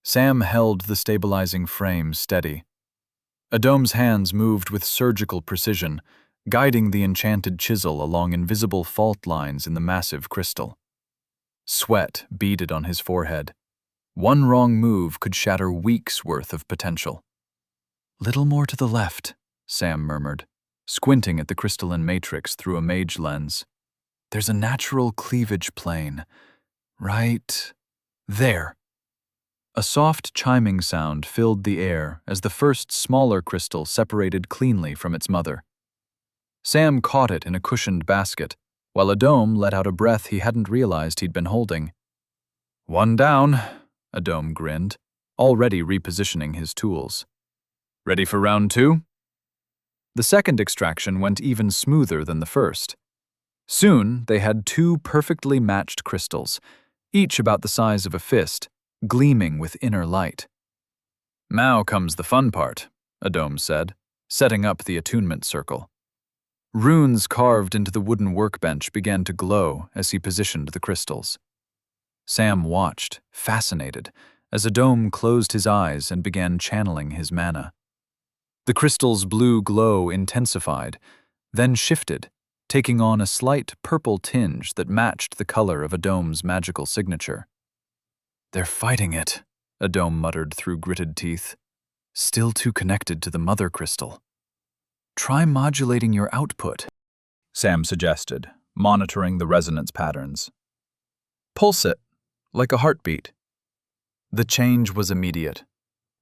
Sam held the stabilizing frame steady. Adom's hands moved with surgical precision, guiding the enchanted chisel along invisible fault lines in the massive crystal. Sweat beaded on his forehead. One wrong move could shatter weeks' worth of potential. "Little more to the left," Sam murmured, squinting at the crystalline matrix through a mage lens. "There's a natural cleavage plane. Right there." A soft chiming sound filled the air as the first smaller crystal separated cleanly from its mother. Sam caught it in a cushioned basket, while Adom let out a breath he hadn't realized he'd been holding. "One down," Adom grinned, already repositioning his tools. "Ready for round 2? The second extraction went even smoother than the first. Soon, they had 2 perfectly matched crystals, each about the size of a fist, gleaming with inner light. "Now comes the fun part," Adom said, setting up the attunement circle. Runes carved into the wooden workbench began to glow as he positioned the crystals. Sam watched, fascinated, as Adom closed his eyes and began channeling his mana. The crystal's blue glow intensified, then shifted, taking on a slight purple tinge that matched the color of Adom's magical signature. "They're fighting it," Adom muttered through gritted teeth. "Still too connected to the mother crystal." "Try modulating your output," Sam suggested, monitoring the resonance patterns. "Pulse it, like a heartbeat." The change was immediate.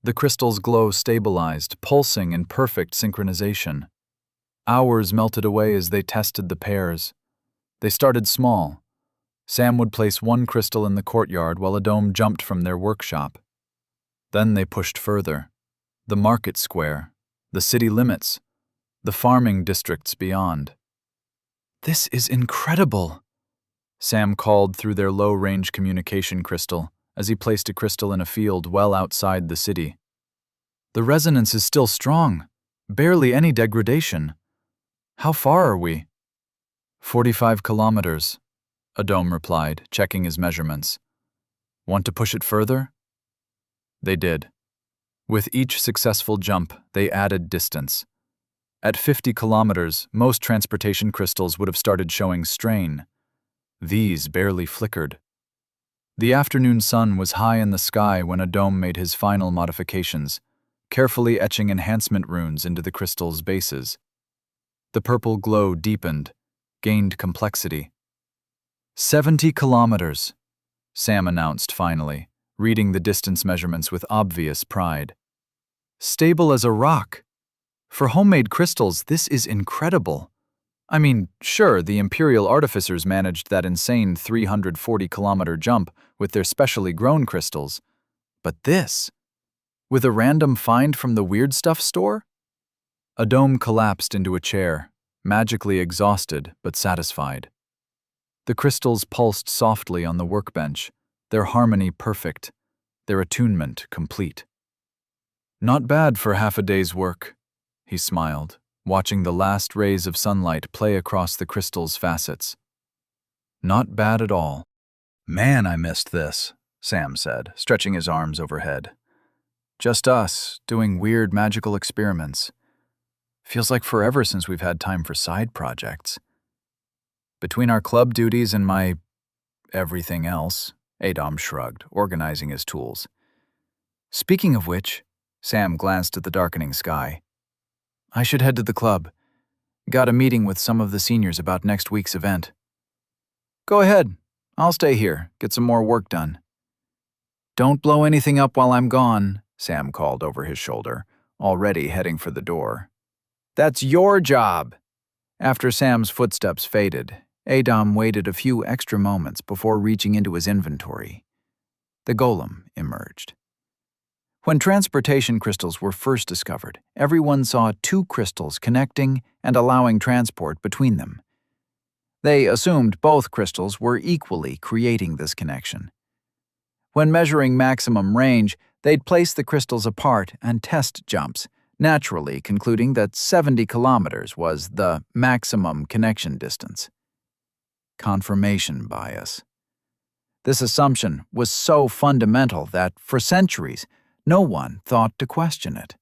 The crystal's glow stabilized, pulsing in perfect synchronization. Hours melted away as they tested the pairs. They started small. Sam would place one crystal in the courtyard while Adom jumped from their workshop. Then they pushed further. The market square, the city limits, the farming districts beyond. "This is incredible," Sam called through their low-range communication crystal as he placed a crystal in a field well outside the city. "The resonance is still strong, barely any degradation. How far are we?" 45 kilometers, Adom replied, checking his measurements. "Want to push it further?" They did. With each successful jump, they added distance. At 50 kilometers, most transportation crystals would have started showing strain. These barely flickered. The afternoon sun was high in the sky when Adom made his final modifications, carefully etching enhancement runes into the crystal's bases. The purple glow deepened, gained complexity. 70 kilometers, Sam announced finally, reading the distance measurements with obvious pride. "Stable as a rock. For homemade crystals, this is incredible. I mean, sure, the Imperial Artificers managed that insane 340-kilometer jump with their specially grown crystals. But this, with a random find from the Weird Stuff store?" Adom collapsed into a chair, magically exhausted but satisfied. The crystals pulsed softly on the workbench, their harmony perfect, their attunement complete. "Not bad for half a day's work," he smiled, watching the last rays of sunlight play across the crystal's facets. "Not bad at all." "Man, I missed this," Sam said, stretching his arms overhead. "Just us, doing weird magical experiments. Feels like forever since we've had time for side projects. Between our club duties and my everything else," Adom shrugged, organizing his tools. "Speaking of which," Sam glanced at the darkening sky, "I should head to the club. Got a meeting with some of the seniors about next week's event." "Go ahead. I'll stay here, get some more work done." "Don't blow anything up while I'm gone," Sam called over his shoulder, already heading for the door. "That's your job." After Sam's footsteps faded, Adam waited a few extra moments before reaching into his inventory. The golem emerged. When transportation crystals were first discovered, everyone saw two crystals connecting and allowing transport between them. They assumed both crystals were equally creating this connection. When measuring maximum range, they'd place the crystals apart and test jumps, naturally concluding that 70 kilometers was the maximum connection distance. Confirmation bias. This assumption was so fundamental that, for centuries, no one thought to question it.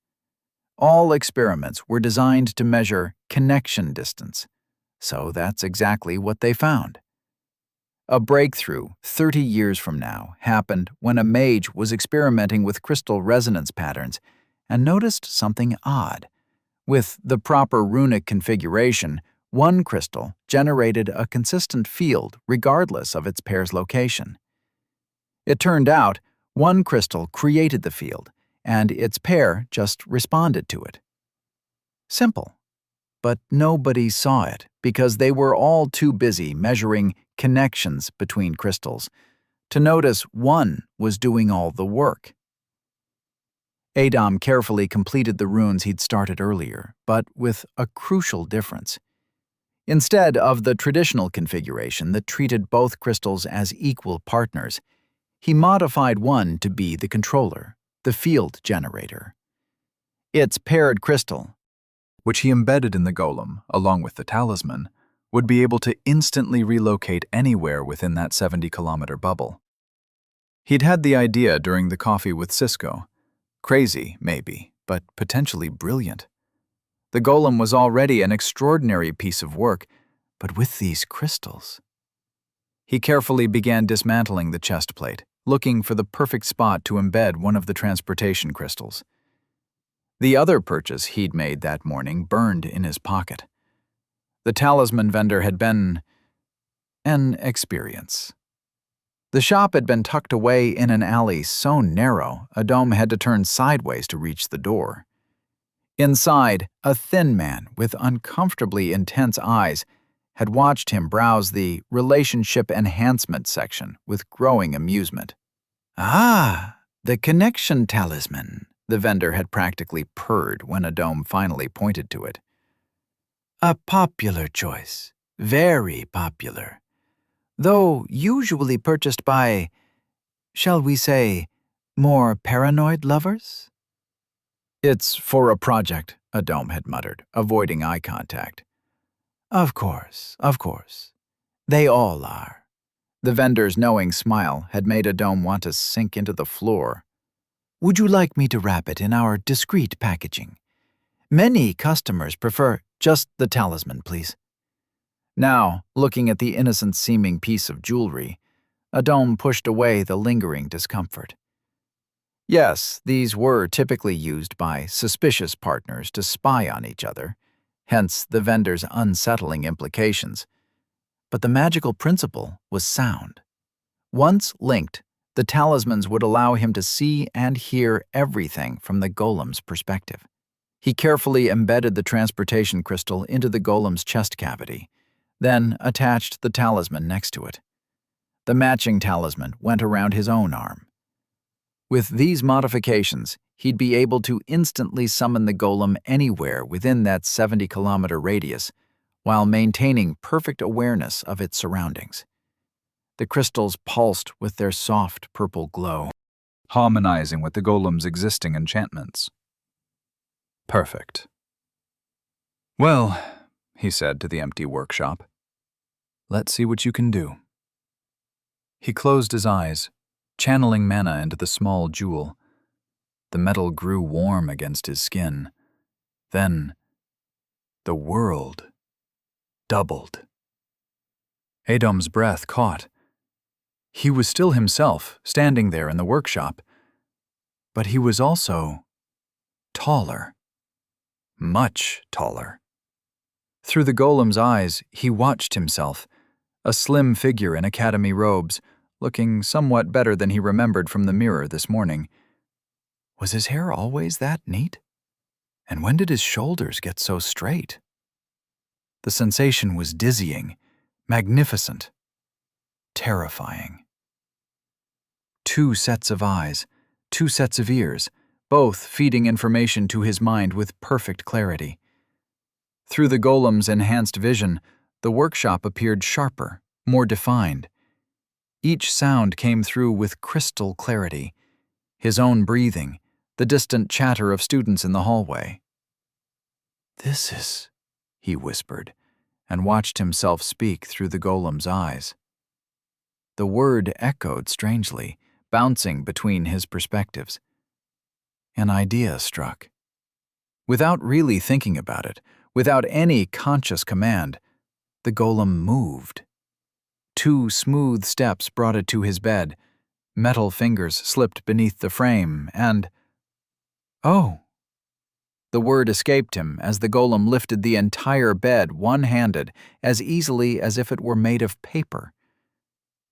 All experiments were designed to measure connection distance, so that's exactly what they found. A breakthrough 30 years from now happened when a mage was experimenting with crystal resonance patterns and noticed something odd. With the proper runic configuration, one crystal generated a consistent field regardless of its pair's location. It turned out one crystal created the field, and its pair just responded to it. Simple. But nobody saw it because they were all too busy measuring connections between crystals to notice one was doing all the work. Adam carefully completed the runes he'd started earlier, but with a crucial difference. Instead of the traditional configuration that treated both crystals as equal partners, he modified one to be the controller, the field generator. Its paired crystal, which he embedded in the golem, along with the talisman, would be able to instantly relocate anywhere within that 70-kilometer bubble. He'd had the idea during the coffee with Cisco. Crazy, maybe, but potentially brilliant. The golem was already an extraordinary piece of work, but with these crystals. He carefully began dismantling the chest plate, looking for the perfect spot to embed one of the transportation crystals. The other purchase he'd made that morning burned in his pocket. The talisman vendor had been an experience. The shop had been tucked away in an alley so narrow, Adam had to turn sideways to reach the door. Inside, a thin man with uncomfortably intense eyes had watched him browse the relationship enhancement section with growing amusement. "Ah, the connection talisman," the vendor had practically purred when Adam finally pointed to it. "A popular choice, very popular. Though usually purchased by, shall we say, more paranoid lovers?" "It's for a project," Adam had muttered, avoiding eye contact. Of course. They all are." The vendor's knowing smile had made Adam want to sink into the floor. "Would you like me to wrap it in our discreet packaging? Many customers prefer just the talisman, please." Now, looking at the innocent-seeming piece of jewelry, Adam pushed away the lingering discomfort. Yes, these were typically used by suspicious partners to spy on each other, hence the vendor's unsettling implications. But the magical principle was sound. Once linked, the talismans would allow him to see and hear everything from the golem's perspective. He carefully embedded the transportation crystal into the golem's chest cavity, then attached the talisman next to it. The matching talisman went around his own arm. With these modifications, he'd be able to instantly summon the golem anywhere within that 70-kilometer radius, while maintaining perfect awareness of its surroundings. The crystals pulsed with their soft purple glow, harmonizing with the golem's existing enchantments. Perfect. "Well," he said to the empty workshop, "let's see what you can do." He closed his eyes, channeling mana into the small jewel. The metal grew warm against his skin. Then, the world doubled. Adam's breath caught. He was still himself, standing there in the workshop, but he was also taller. Much taller. Through the golem's eyes, he watched himself, a slim figure in academy robes, looking somewhat better than he remembered from the mirror this morning. Was his hair always that neat? And when did his shoulders get so straight? The sensation was dizzying, magnificent, terrifying. 2 sets of eyes, 2 sets of ears, both feeding information to his mind with perfect clarity. Through the golem's enhanced vision, the workshop appeared sharper, more defined. Each sound came through with crystal clarity. His own breathing, the distant chatter of students in the hallway. "This is," he whispered, and watched himself speak through the golem's eyes. The word echoed strangely, bouncing between his perspectives. An idea struck. Without really thinking about it, without any conscious command, the golem moved. 2 smooth steps brought it to his bed. Metal fingers slipped beneath the frame, and... "Oh!" The word escaped him as the golem lifted the entire bed one-handed, as easily as if it were made of paper.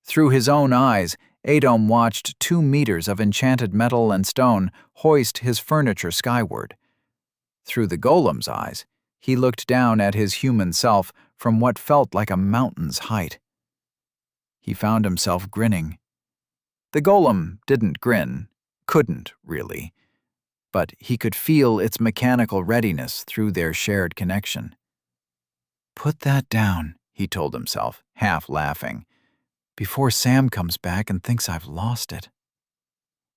Through his own eyes, Adom watched 2 meters of enchanted metal and stone hoist his furniture skyward. Through the golem's eyes, he looked down at his human self from what felt like a mountain's height. He found himself grinning. The golem didn't grin, couldn't really, but he could feel its mechanical readiness through their shared connection. "Put that down," he told himself, half laughing, "before Sam comes back and thinks I've lost it."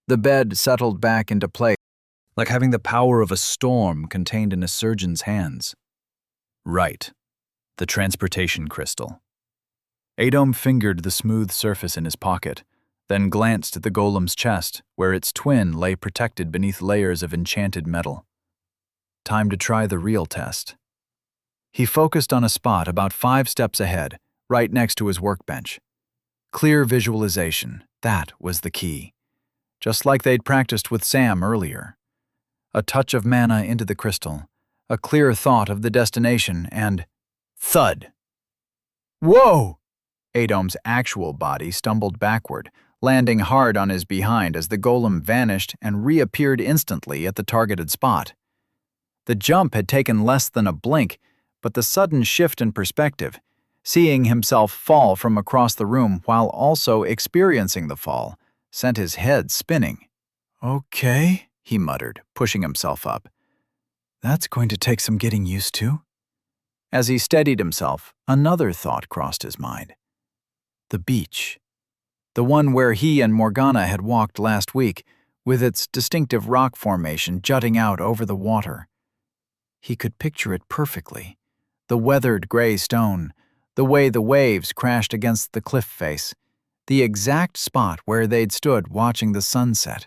The bed settled back into place, like having the power of a storm contained in a surgeon's hands. Right. The transportation crystal. Adom fingered the smooth surface in his pocket, then glanced at the golem's chest, where its twin lay protected beneath layers of enchanted metal. Time to try the real test. He focused on a spot about 5 steps ahead, right next to his workbench. Clear visualization, that was the key. Just like they'd practiced with Sam earlier. A touch of mana into the crystal, a clear thought of the destination, and thud! Whoa! Adom's actual body stumbled backward, landing hard on his behind as the golem vanished and reappeared instantly at the targeted spot. The jump had taken less than a blink, but the sudden shift in perspective, seeing himself fall from across the room while also experiencing the fall, sent his head spinning. "Okay," he muttered, pushing himself up. "That's going to take some getting used to." As he steadied himself, another thought crossed his mind. The beach. The one where he and Morgana had walked last week, with its distinctive rock formation jutting out over the water. He could picture it perfectly. The weathered gray stone, the way the waves crashed against the cliff face, the exact spot where they'd stood watching the sunset.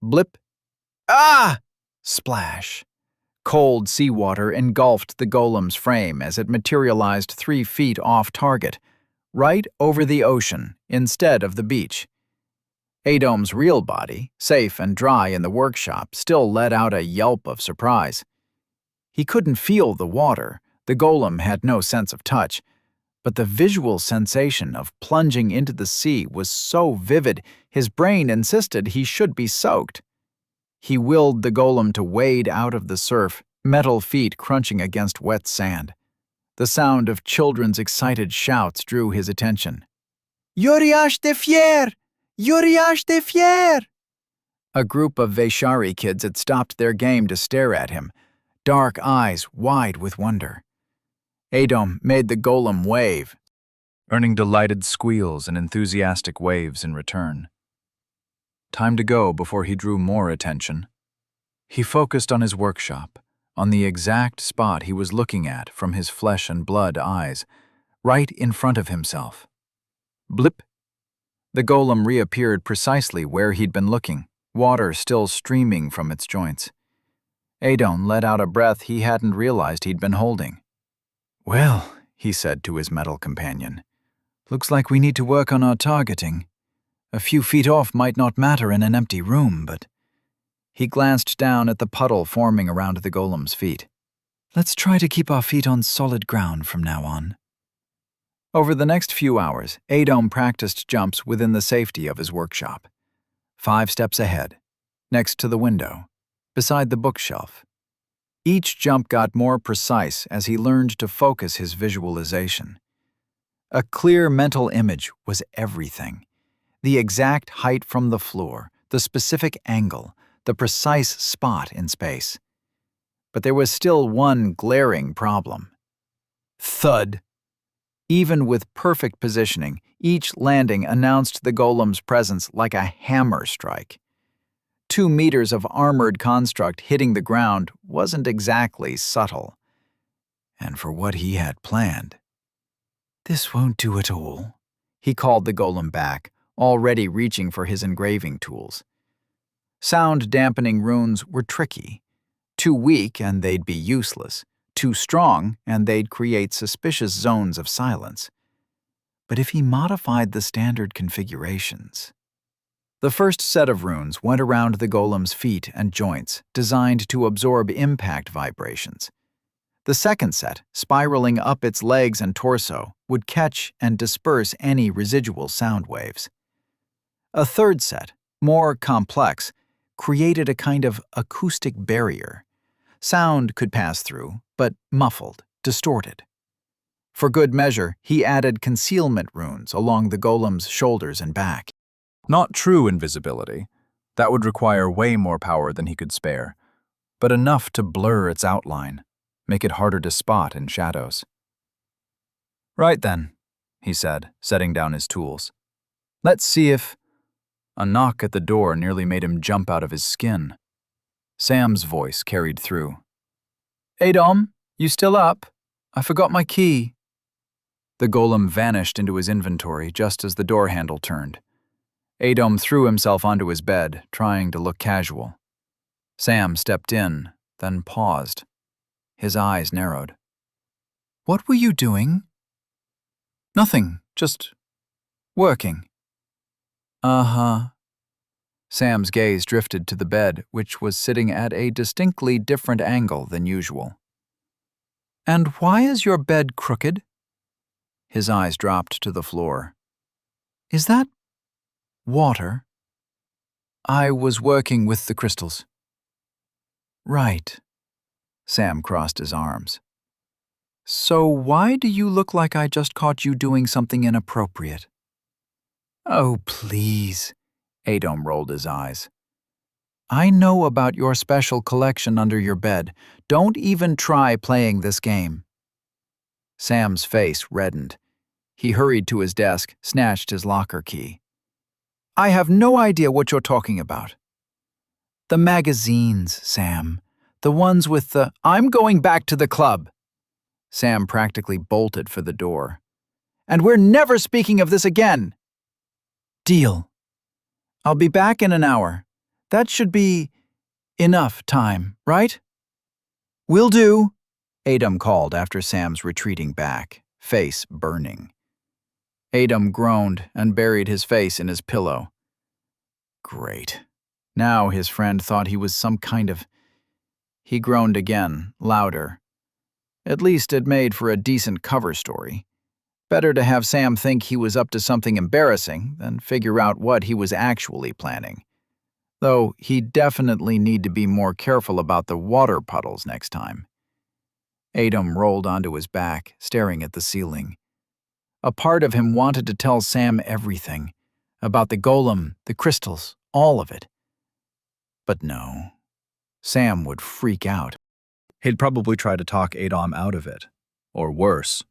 Blip. Ah! Splash. Cold seawater engulfed the golem's frame as it materialized 3 feet off target, right over the ocean instead of the beach. Adom's real body, safe and dry in the workshop, still let out a yelp of surprise. He couldn't feel the water, the golem had no sense of touch, but the visual sensation of plunging into the sea was so vivid his brain insisted he should be soaked. He willed the golem to wade out of the surf, metal feet crunching against wet sand. The sound of children's excited shouts drew his attention. "Uriash de fier! Uriash de fier!" A group of Vaishari kids had stopped their game to stare at him, dark eyes wide with wonder. Adom made the golem wave, earning delighted squeals and enthusiastic waves in return. Time to go before he drew more attention. He focused on his workshop, on the exact spot he was looking at from his flesh and blood eyes, right in front of himself. Blip! The golem reappeared precisely where he'd been looking, water still streaming from its joints. Adom let out a breath he hadn't realized he'd been holding. "Well," he said to his metal companion, "looks like we need to work on our targeting. A few feet off might not matter in an empty room, but..." He glanced down at the puddle forming around the golem's feet. "Let's try to keep our feet on solid ground from now on." Over the next few hours, Adom practiced jumps within the safety of his workshop. 5 steps ahead, next to the window, beside the bookshelf. Each jump got more precise as he learned to focus his visualization. A clear mental image was everything. The exact height from the floor, the specific angle, the precise spot in space. But there was still one glaring problem. Thud! Even with perfect positioning, each landing announced the golem's presence like a hammer strike. 2 meters of armored construct hitting the ground wasn't exactly subtle. And for what he had planned. "This won't do at all," he called the golem back, already reaching for his engraving tools. Sound-dampening runes were tricky. Too weak and they'd be useless. Too strong and they'd create suspicious zones of silence. But if he modified the standard configurations... The first set of runes went around the golem's feet and joints, designed to absorb impact vibrations. The second set, spiraling up its legs and torso, would catch and disperse any residual sound waves. A third set, more complex, created a kind of acoustic barrier. Sound could pass through, but muffled, distorted. For good measure, he added concealment runes along the golem's shoulders and back. Not true invisibility. That would require way more power than he could spare, but enough to blur its outline, make it harder to spot in shadows. "Right then," he said, setting down his tools. "Let's see if—" A knock at the door nearly made him jump out of his skin. Sam's voice carried through. "Hey, Dom, you still up? I forgot my key." The golem vanished into his inventory just as the door handle turned. Adom threw himself onto his bed, trying to look casual. Sam stepped in, then paused. His eyes narrowed. "What were you doing?" "Nothing, just working." "Uh-huh." Sam's gaze drifted to the bed, which was sitting at a distinctly different angle than usual. "And why is your bed crooked?" His eyes dropped to the floor. "Is that water?" "I was working with the crystals." "Right." Sam crossed his arms. "So why do you look like I just caught you doing something inappropriate?" "Oh, please." Adom rolled his eyes. "I know about your special collection under your bed. Don't even try playing this game." Sam's face reddened. He hurried to his desk, snatched his locker key. "I have no idea what you're talking about." "The magazines, Sam. The ones with the—" "I'm going back to the club." Sam practically bolted for the door. "And we're never speaking of this again." "Deal. I'll be back in an hour. That should be enough time, right?" "Will do," Adom called after Sam's retreating back, face burning. Adom groaned and buried his face in his pillow. Great. Now his friend thought he was some kind of... He groaned again, louder. At least it made for a decent cover story. Better to have Sam think he was up to something embarrassing than figure out what he was actually planning. Though he'd definitely need to be more careful about the water puddles next time. Adom rolled onto his back, staring at the ceiling. A part of him wanted to tell Sam everything. About the golem, the crystals, all of it. But no. Sam would freak out. He'd probably try to talk Adom out of it, or worse,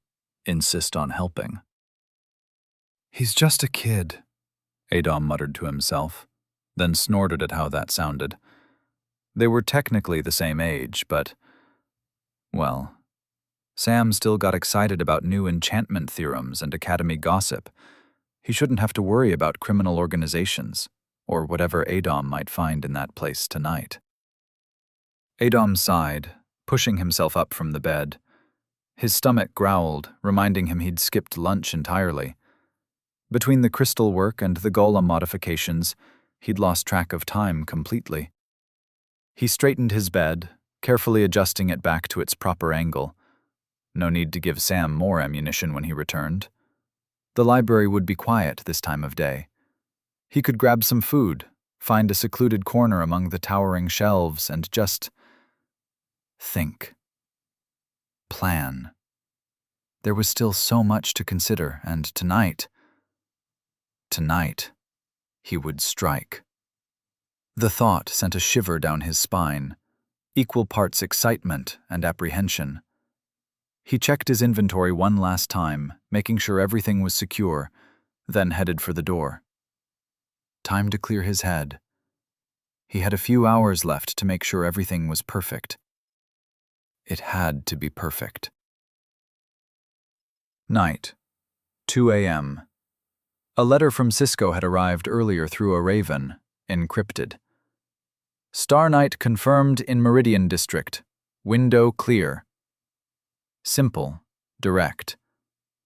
insist on helping. "He's just a kid," Adom muttered to himself, then snorted at how that sounded. They were technically the same age, but... Well, Sam still got excited about new enchantment theorems and academy gossip. He shouldn't have to worry about criminal organizations, or whatever Adom might find in that place tonight. Adom sighed, pushing himself up from the bed. His stomach growled, reminding him he'd skipped lunch entirely. Between the crystal work and the golem modifications, he'd lost track of time completely. He straightened his bed, carefully adjusting it back to its proper angle. No need to give Sam more ammunition when he returned. The library would be quiet this time of day. He could grab some food, find a secluded corner among the towering shelves, and just think. Plan. There was still so much to consider, and tonight, he would strike. The thought sent a shiver down his spine, equal parts excitement and apprehension. He checked his inventory one last time, making sure everything was secure, then headed for the door. Time to clear his head. He had a few hours left to make sure everything was perfect. It had to be perfect. Night, 2 a.m. A letter from Cisco had arrived earlier through a raven, encrypted. Star Night confirmed in Meridian District. Window clear. Simple, direct,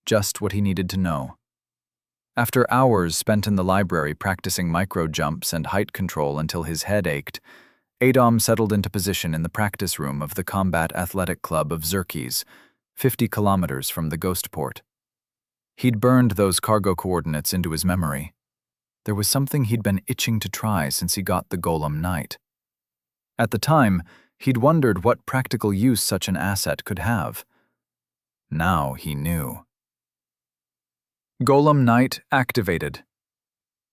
just what he needed to know. After hours spent in the library practicing micro-jumps and height control until his head ached, Adom settled into position in the practice room of the Combat Athletic Club of Xerkes, 50 kilometers from the Ghost Port. He'd burned those cargo coordinates into his memory. There was something he'd been itching to try since he got the Golem Knight. At the time, he'd wondered what practical use such an asset could have. Now he knew. Golem Knight activated.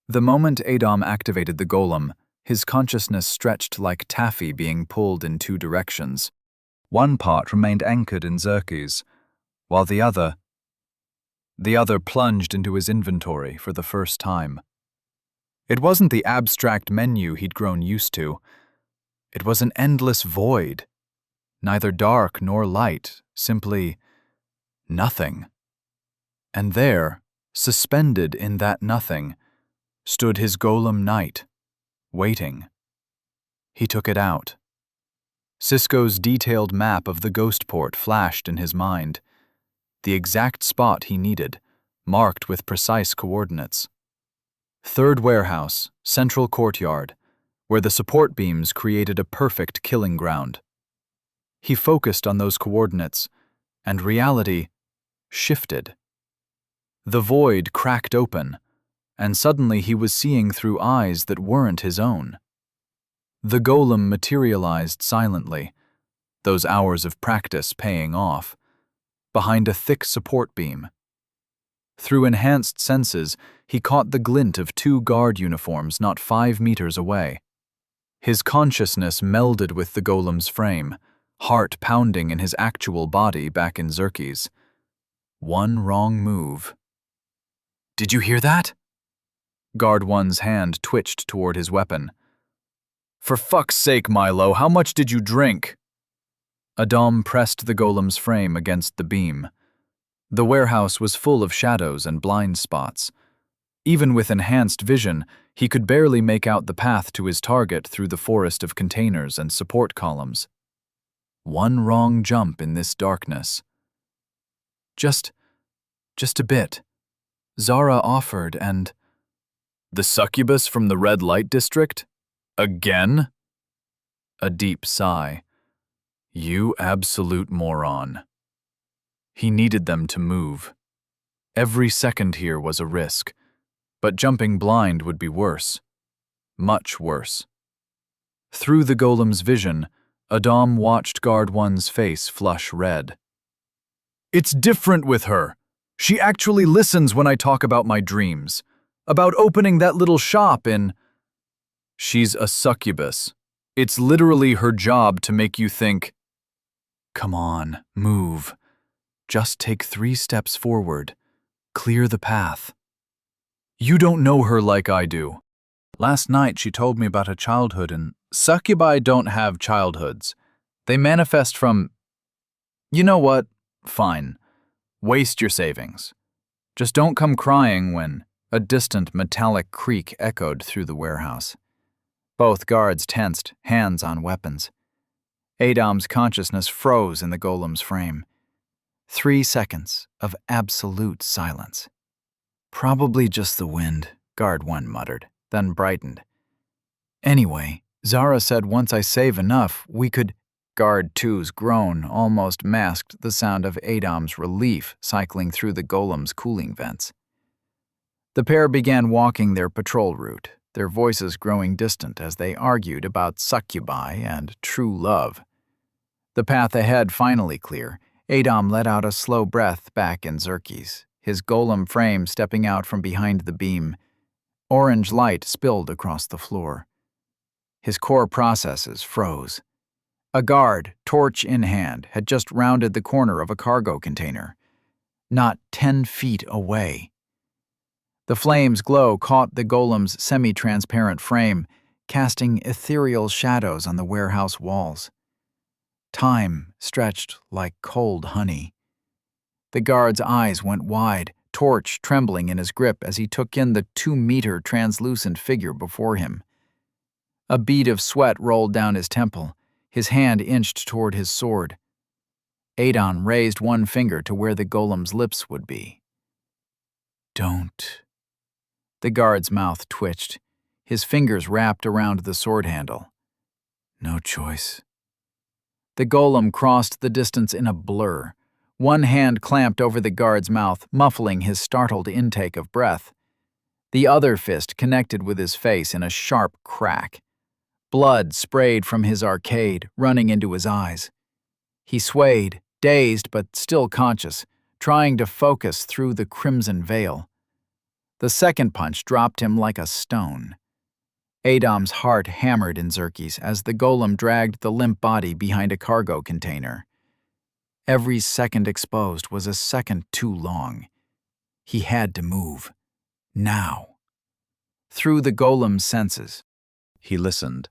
The moment Adom activated the golem, his consciousness stretched like taffy being pulled in two directions. One part remained anchored in Xerkes, while the other plunged into his inventory for the first time. It wasn't the abstract menu he'd grown used to. It was an endless void, neither dark nor light, simply nothing. And there, suspended in that nothing, stood his Golem Knight, waiting. He took it out. Cisco's detailed map of the Ghost Port flashed in his mind. The exact spot he needed, marked with precise coordinates. Third warehouse, central courtyard, where the support beams created a perfect killing ground. He focused on those coordinates, and reality shifted. The void cracked open, and suddenly he was seeing through eyes that weren't his own. The golem materialized silently, those hours of practice paying off, behind a thick support beam. Through enhanced senses, he caught the glint of two guard uniforms not 5 meters away. His consciousness melded with the golem's frame, heart pounding in his actual body back in Xerkes. One wrong move. "Did you hear that?" Guard 1's hand twitched toward his weapon. "For fuck's sake, Milo, how much did you drink?" Adom pressed the golem's frame against the beam. The warehouse was full of shadows and blind spots. Even with enhanced vision, he could barely make out the path to his target through the forest of containers and support columns. One wrong jump in this darkness. Just a bit. Zara offered, and... "The succubus from the red light district? Again?" A deep sigh. You absolute moron. He needed them to move. Every second here was a risk, but jumping blind would be worse. Much worse. Through the golem's vision, Adom watched Guard 1's face flush red. "It's different with her. She actually listens when I talk about my dreams, about opening that little shop in..." "She's a succubus. It's literally her job to make you think..." "Come on, move. Just take 3 steps forward. Clear the path." "You don't know her like I do. Last night she told me about a childhood, and succubi don't have childhoods. They manifest from..." "You know what? Fine. Waste your savings. Just don't come crying when..." A distant metallic creak echoed through the warehouse. Both guards tensed, hands on weapons. Adom's consciousness froze in the golem's frame. 3 seconds of absolute silence. "Probably just the wind," Guard 1 muttered, then brightened. "Anyway, Zara said once I save enough, we could..." Guard 2's groan almost masked the sound of Adom's relief cycling through the golem's cooling vents. The pair began walking their patrol route, their voices growing distant as they argued about succubi and true love. The path ahead finally clear, Adom let out a slow breath back in Xerxes, his golem frame stepping out from behind the beam. Orange light spilled across the floor. His core processes froze. A guard, torch in hand, had just rounded the corner of a cargo container, not 10 feet away. The flame's glow caught the golem's semi-transparent frame, casting ethereal shadows on the warehouse walls. Time stretched like cold honey. The guard's eyes went wide, torch trembling in his grip as he took in the 2-meter translucent figure before him. A bead of sweat rolled down his temple. His hand inched toward his sword. Adon raised one finger to where the golem's lips would be. "Don't." The guard's mouth twitched. His fingers wrapped around the sword handle. "No choice." The golem crossed the distance in a blur. One hand clamped over the guard's mouth, muffling his startled intake of breath. The other fist connected with his face in a sharp crack. Blood sprayed from his arcade, running into his eyes. He swayed, dazed but still conscious, trying to focus through the crimson veil. The second punch dropped him like a stone. Adom's heart hammered in Xerxes as the golem dragged the limp body behind a cargo container. Every second exposed was a second too long. He had to move. Now. Through the golem's senses, He listened.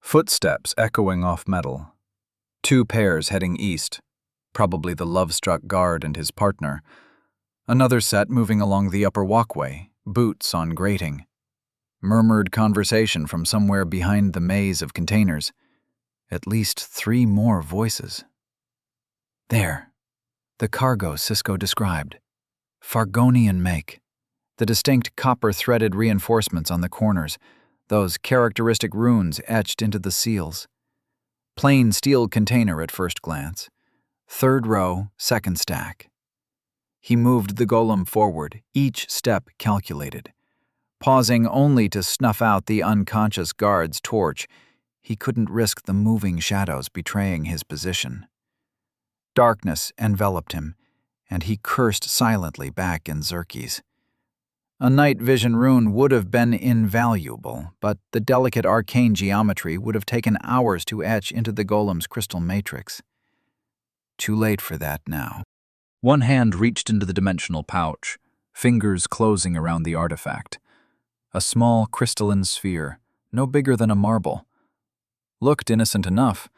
Footsteps echoing off metal. 2 pairs heading east, probably the love-struck guard and his partner. Another set moving along the upper walkway, boots on grating. Murmured conversation from somewhere behind the maze of containers. At least 3 more voices. There, the cargo Cisco described. Fargonian make. The distinct copper-threaded reinforcements on the corners, those characteristic runes etched into the seals. Plain steel container at first glance. 3rd row, 2nd stack. He moved the golem forward, each step calculated. Pausing only to snuff out the unconscious guard's torch, he couldn't risk the moving shadows betraying his position. Darkness enveloped him, and he cursed silently back in Xerxes. A night vision rune would have been invaluable, but the delicate arcane geometry would have taken hours to etch into the golem's crystal matrix. Too late for that now. One hand reached into the dimensional pouch, fingers closing around the artifact. A small crystalline sphere, no bigger than a marble. Looked innocent enough,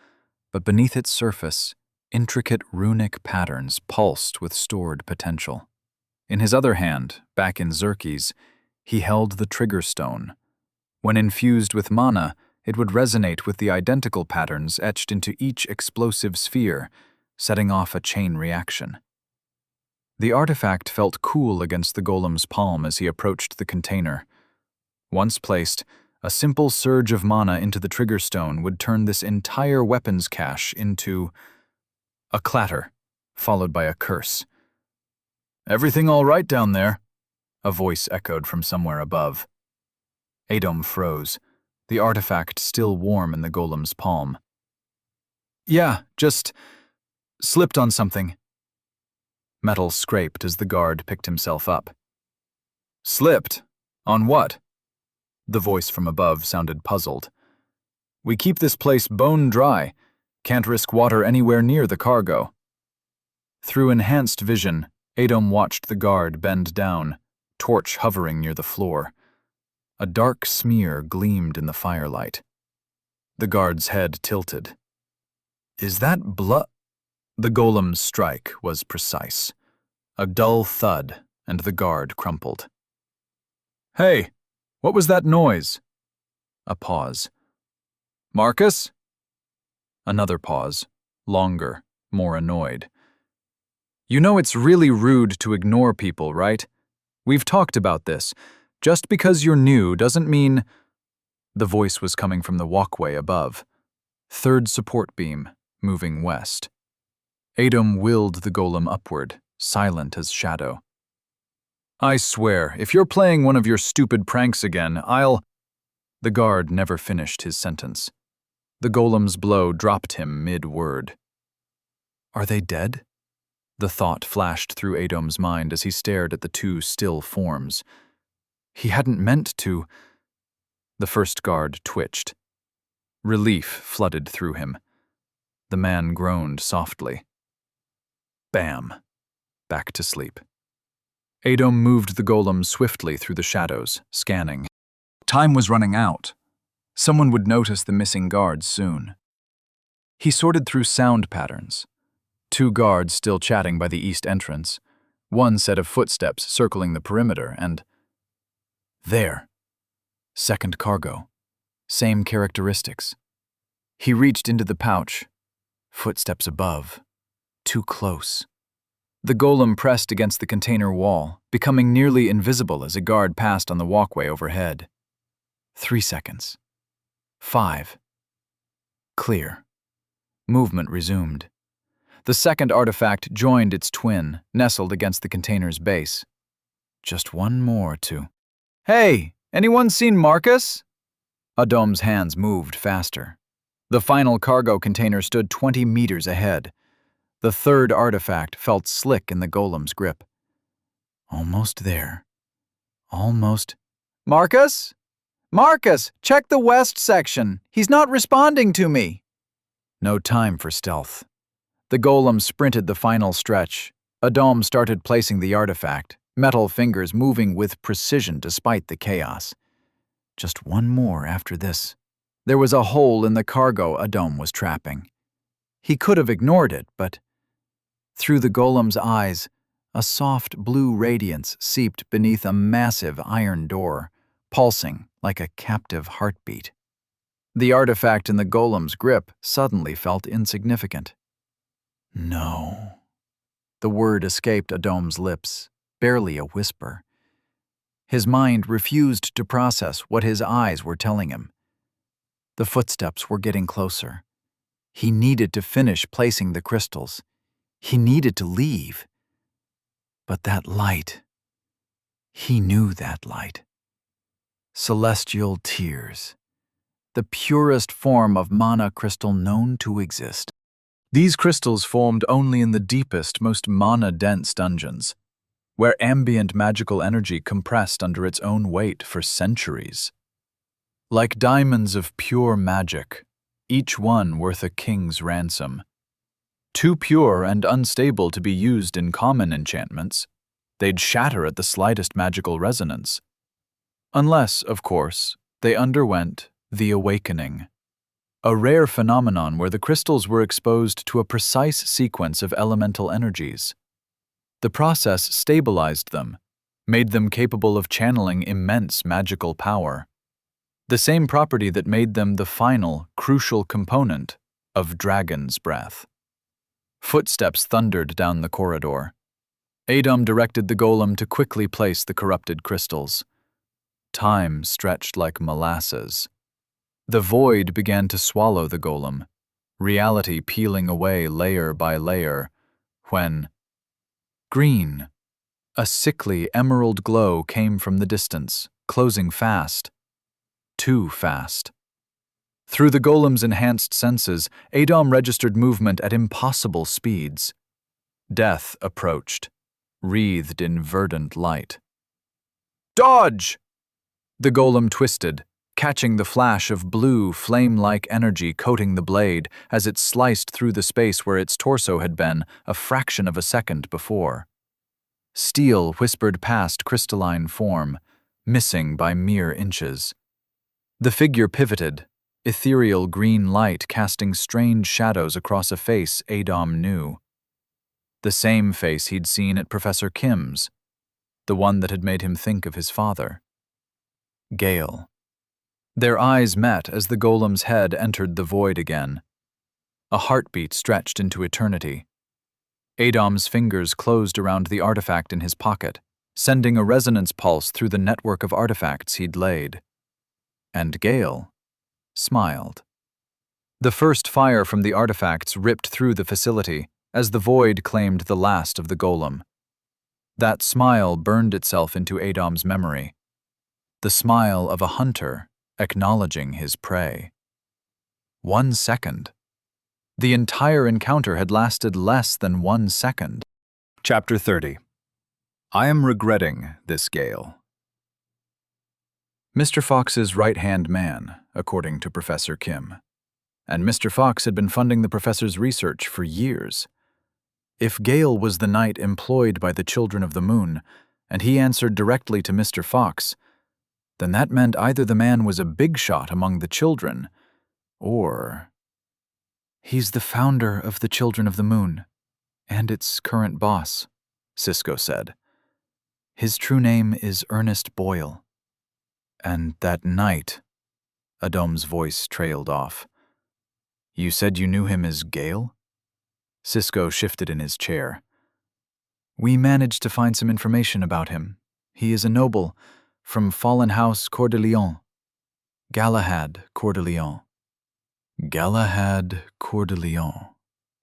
but beneath its surface, intricate runic patterns pulsed with stored potential. In his other hand, back in Xerxes, he held the trigger stone. When infused with mana, it would resonate with the identical patterns etched into each explosive sphere, setting off a chain reaction. The artifact felt cool against the golem's palm as he approached the container. Once placed, a simple surge of mana into the trigger stone would turn this entire weapons cache into a clatter, followed by a curse. "Everything all right down there?" a voice echoed from somewhere above. Adom froze, the artifact still warm in the golem's palm. "Yeah, just slipped on something." Metal scraped as the guard picked himself up. "Slipped? On what?" The voice from above sounded puzzled. "We keep this place bone dry. Can't risk water anywhere near the cargo." Through enhanced vision, Adom watched the guard bend down, torch hovering near the floor. A dark smear gleamed in the firelight. The guard's head tilted. "Is that blood?" The golem's strike was precise. A dull thud, and the guard crumpled. "Hey, what was that noise?" A pause. "Marcus?" Another pause, longer, more annoyed. "You know it's really rude to ignore people, right? We've talked about this. Just because you're new doesn't mean—" The voice was coming from the walkway above. 3rd support beam, moving west. Adom willed the golem upward, silent as shadow. "I swear, if you're playing one of your stupid pranks again, I'll—" The guard never finished his sentence. The golem's blow dropped him mid-word. Are they dead? The thought flashed through Adom's mind as he stared at the two still forms. He hadn't meant to. The first guard twitched. Relief flooded through him. The man groaned softly. Bam. Back to sleep. Adom moved the golem swiftly through the shadows, scanning. Time was running out. Someone would notice the missing guards soon. He sorted through sound patterns. 2 guards still chatting by the east entrance, 1 set of footsteps circling the perimeter, and there. Second cargo. Same characteristics. He reached into the pouch. Footsteps above. Too close. The golem pressed against the container wall, becoming nearly invisible as a guard passed on the walkway overhead. 3 seconds. 5. Clear. Movement resumed. The second artifact joined its twin, nestled against the container's base. Just one more to... Hey, anyone seen Marcus? Adom's hands moved faster. The final cargo container stood 20 meters ahead. The third artifact felt slick in the golem's grip. Almost there. Almost... Marcus? Marcus, check the west section. He's not responding to me. No time for stealth. The golem sprinted the final stretch. Adom started placing the artifact, metal fingers moving with precision despite the chaos. Just one more after this. There was a hole in the cargo Adom was trapping. He could have ignored it, but through the golem's eyes, a soft blue radiance seeped beneath a massive iron door, pulsing like a captive heartbeat. The artifact in the golem's grip suddenly felt insignificant. No. The word escaped Adom's lips, barely a whisper. His mind refused to process what his eyes were telling him. The footsteps were getting closer. He needed to finish placing the crystals. He needed to leave. But that light, he knew that light. Celestial tears, the purest form of mana crystal known to exist. These crystals formed only in the deepest, most mana-dense dungeons, where ambient magical energy compressed under its own weight for centuries. Like diamonds of pure magic, each one worth a king's ransom. Too pure and unstable to be used in common enchantments, they'd shatter at the slightest magical resonance. Unless, of course, they underwent the awakening, a rare phenomenon where the crystals were exposed to a precise sequence of elemental energies. The process stabilized them, made them capable of channeling immense magical power. The same property that made them the final, crucial component of Dragon's Breath. Footsteps thundered down the corridor. Adom directed the golem to quickly place the corrupted crystals. Time stretched like molasses. The void began to swallow the golem, reality peeling away layer by layer, when... Green. A sickly emerald glow came from the distance, closing fast. Too fast. Through the golem's enhanced senses, Adom registered movement at impossible speeds. Death approached, wreathed in verdant light. Dodge! The golem twisted, catching the flash of blue, flame-like energy coating the blade as it sliced through the space where its torso had been a fraction of a second before. Steel whispered past crystalline form, missing by mere inches. The figure pivoted, ethereal green light casting strange shadows across a face Adom knew. The same face he'd seen at Professor Kim's, the one that had made him think of his father. Gale. Their eyes met as the golem's head entered the void again. A heartbeat stretched into eternity. Adom's fingers closed around the artifact in his pocket, sending a resonance pulse through the network of artifacts he'd laid. And Gale smiled. The first fire from the artifacts ripped through the facility as the void claimed the last of the golem. That smile burned itself into Adom's memory. The smile of a hunter acknowledging his prey. 1 second. The entire encounter had lasted less than 1 second. Chapter 30. I am regretting this gale. Mr. Fox's right-hand man, according to Professor Kim. And Mr. Fox had been funding the professor's research for years. If Gale was the knight employed by the Children of the Moon, and he answered directly to Mr. Fox, then that meant either the man was a big shot among the children, or... He's the founder of the Children of the Moon, and its current boss, Cisco said. His true name is Ernest Boyle. And that knight, Adom's voice trailed off. You said you knew him as Gale? Cisco shifted in his chair. We managed to find some information about him. He is a noble from Fallen House Coeur de Lion. Galahad Coeur de Lion. Galahad Coeur de Lion,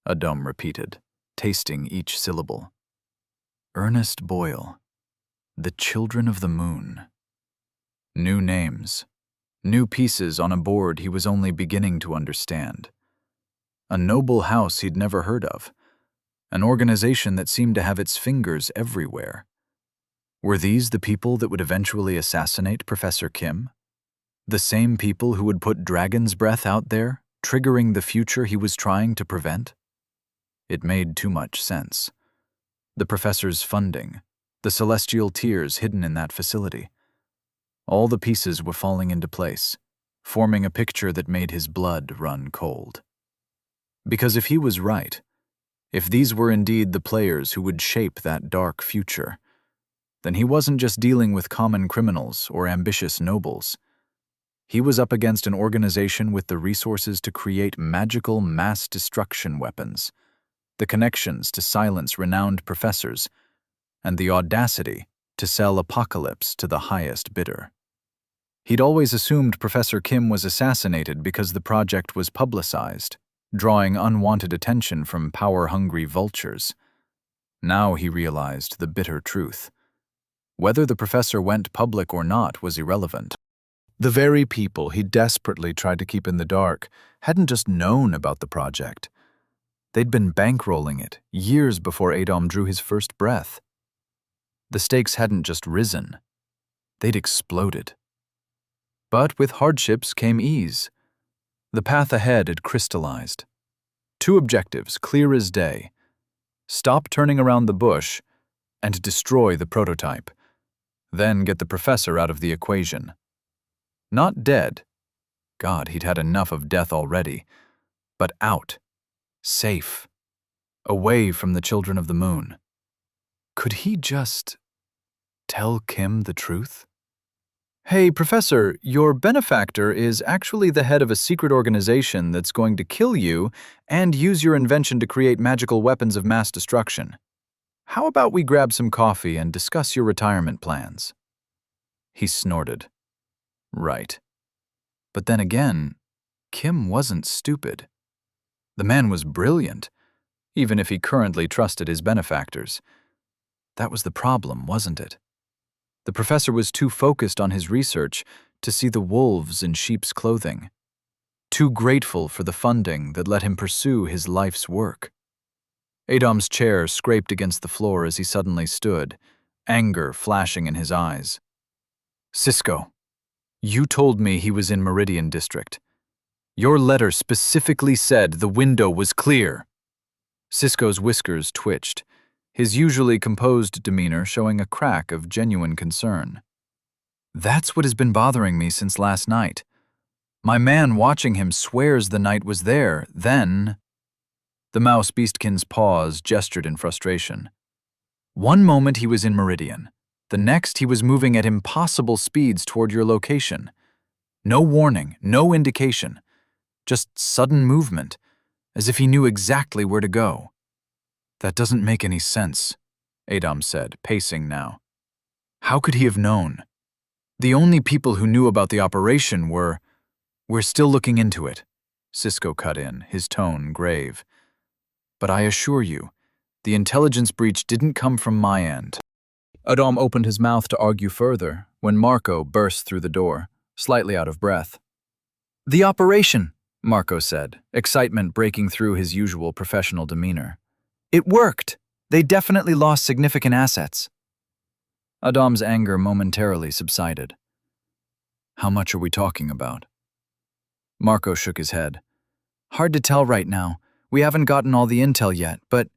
Adom repeated, tasting each syllable. Ernest Boyle. The Children of the Moon. New names. New pieces on a board he was only beginning to understand. A noble house he'd never heard of. An organization that seemed to have its fingers everywhere. Were these the people that would eventually assassinate Professor Kim? The same people who would put dragon's breath out there, triggering the future he was trying to prevent? It made too much sense. The professor's funding, the celestial tears hidden in that facility. All the pieces were falling into place, forming a picture that made his blood run cold. Because if he was right, if these were indeed the players who would shape that dark future, then he wasn't just dealing with common criminals or ambitious nobles. He was up against an organization with the resources to create magical mass destruction weapons, the connections to silence renowned professors, and the audacity to sell apocalypse to the highest bidder. He'd always assumed Professor Kim was assassinated because the project was publicized, drawing unwanted attention from power-hungry vultures. Now he realized the bitter truth. Whether the professor went public or not was irrelevant. The very people he desperately tried to keep in the dark hadn't just known about the project. They'd been bankrolling it years before Adom drew his first breath. The stakes hadn't just risen. They'd exploded. But with hardships came ease. The path ahead had crystallized. 2 objectives, clear as day. Stop turning around the bush and destroy the prototype. Then get the professor out of the equation. Not dead. God, he'd had enough of death already. But out. Safe. Away from the Children of the Moon. Could he just tell Kim the truth? Hey, Professor, your benefactor is actually the head of a secret organization that's going to kill you and use your invention to create magical weapons of mass destruction. How about we grab some coffee and discuss your retirement plans? He snorted. Right. But then again, Kim wasn't stupid. The man was brilliant, even if he currently trusted his benefactors. That was the problem, wasn't it? The professor was too focused on his research to see the wolves in sheep's clothing, too grateful for the funding that let him pursue his life's work. Adom's chair scraped against the floor as he suddenly stood, anger flashing in his eyes. Cisco, you told me he was in Meridian District. Your letter specifically said the window was clear. Cisco's whiskers twitched, his usually composed demeanor showing a crack of genuine concern. That's what has been bothering me since last night. My man watching him swears the knight was there, then... The mouse beastkin's paws gestured in frustration. One moment he was in Meridian. The next he was moving at impossible speeds toward your location. No warning, no indication. Just sudden movement, as if he knew exactly where to go. That doesn't make any sense, Adom said, pacing now. How could he have known? The only people who knew about the operation were... We're still looking into it, Cisco cut in, his tone grave. But I assure you, the intelligence breach didn't come from my end. Adom opened his mouth to argue further when Marco burst through the door, slightly out of breath. The operation, Marco said, excitement breaking through his usual professional demeanor. It worked! They definitely lost significant assets. Adam's anger momentarily subsided. How much are we talking about? Marco shook his head. Hard to tell right now. We haven't gotten all the intel yet, but…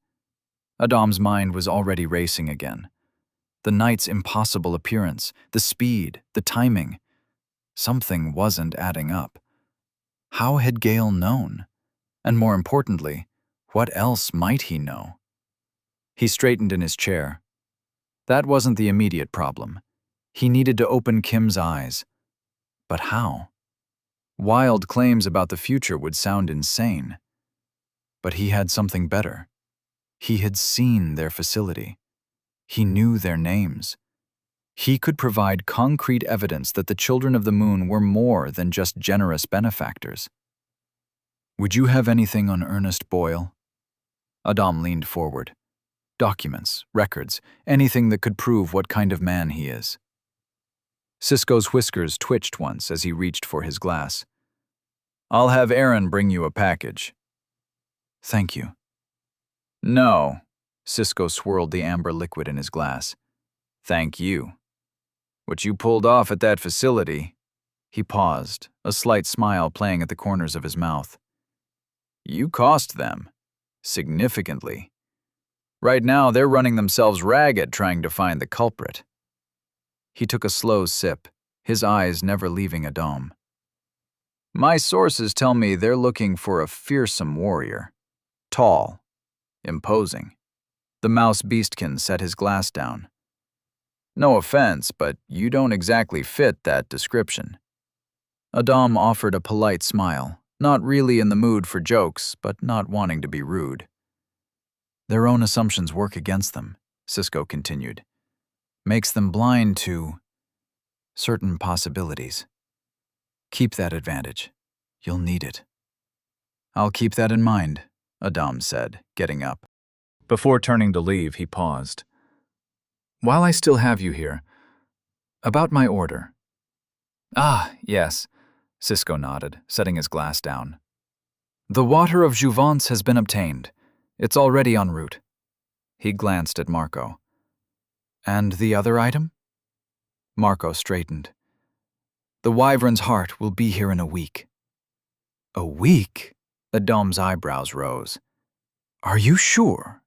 Adam's mind was already racing again. The knight's impossible appearance, the speed, the timing. Something wasn't adding up. How had Gale known? And more importantly, what else might he know? He straightened in his chair. That wasn't the immediate problem. He needed to open Kim's eyes. But how? Wild claims about the future would sound insane. But he had something better. He had seen their facility. He knew their names. He could provide concrete evidence that the children of the moon were more than just generous benefactors. Would you have anything on Ernest Boyle? Adam leaned forward. Documents, records, anything that could prove what kind of man he is. Cisco's whiskers twitched once as he reached for his glass. I'll have Aaron bring you a package. Thank you. No. Cisco swirled the amber liquid in his glass. Thank you. What you pulled off at that facility… He paused, a slight smile playing at the corners of his mouth. You cost them. Significantly. Right now, they're running themselves ragged trying to find the culprit. He took a slow sip, his eyes never leaving Adam. My sources tell me they're looking for a fearsome warrior. Tall. Imposing. The mouse beastkin set his glass down. No offense, but you don't exactly fit that description. Adam offered a polite smile, not really in the mood for jokes, but not wanting to be rude. Their own assumptions work against them, Cisco continued. Makes them blind to certain possibilities. Keep that advantage. You'll need it. I'll keep that in mind, Adam said, getting up. Before turning to leave, he paused. While I still have you here, about my order. Ah, yes, Cisco nodded, setting his glass down. The water of Jouvence has been obtained. It's already en route. He glanced at Marco. And the other item? Marco straightened. The wyvern's heart will be here in a week. A week? Adam's eyebrows rose. Are you sure?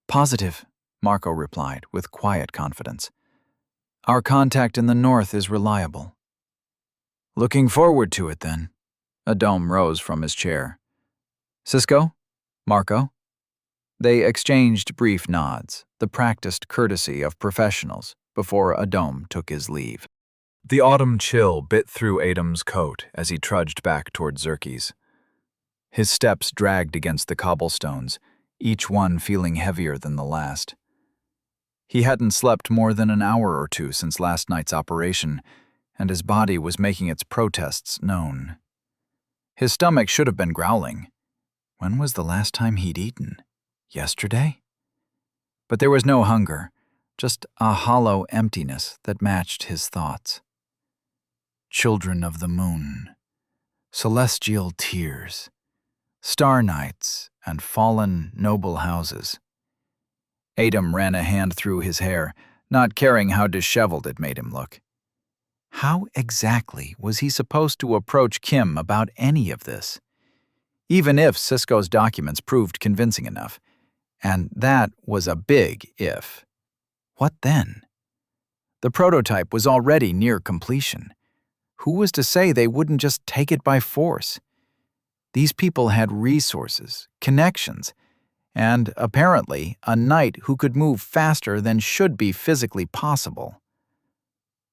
Positive, Marco replied with quiet confidence. Our contact in the north is reliable. Looking forward to it, then. Adam rose from his chair. Cisco? Marco? They exchanged brief nods, the practiced courtesy of professionals, before Adam took his leave. The autumn chill bit through Adam's coat as he trudged back toward Zerkie's. His steps dragged against the cobblestones, each one feeling heavier than the last. He hadn't slept more than an hour or two since last night's operation, and his body was making its protests known. His stomach should have been growling. When was the last time he'd eaten? Yesterday? But there was no hunger, just a hollow emptiness that matched his thoughts. Children of the moon, celestial tears, star nights, and fallen noble houses. Adam ran a hand through his hair, not caring how disheveled it made him look. How exactly was he supposed to approach Kim about any of this? Even if Cisco's documents proved convincing enough, and that was a big if. What then? The prototype was already near completion. Who was to say they wouldn't just take it by force? These people had resources, connections, and, apparently, a knight who could move faster than should be physically possible.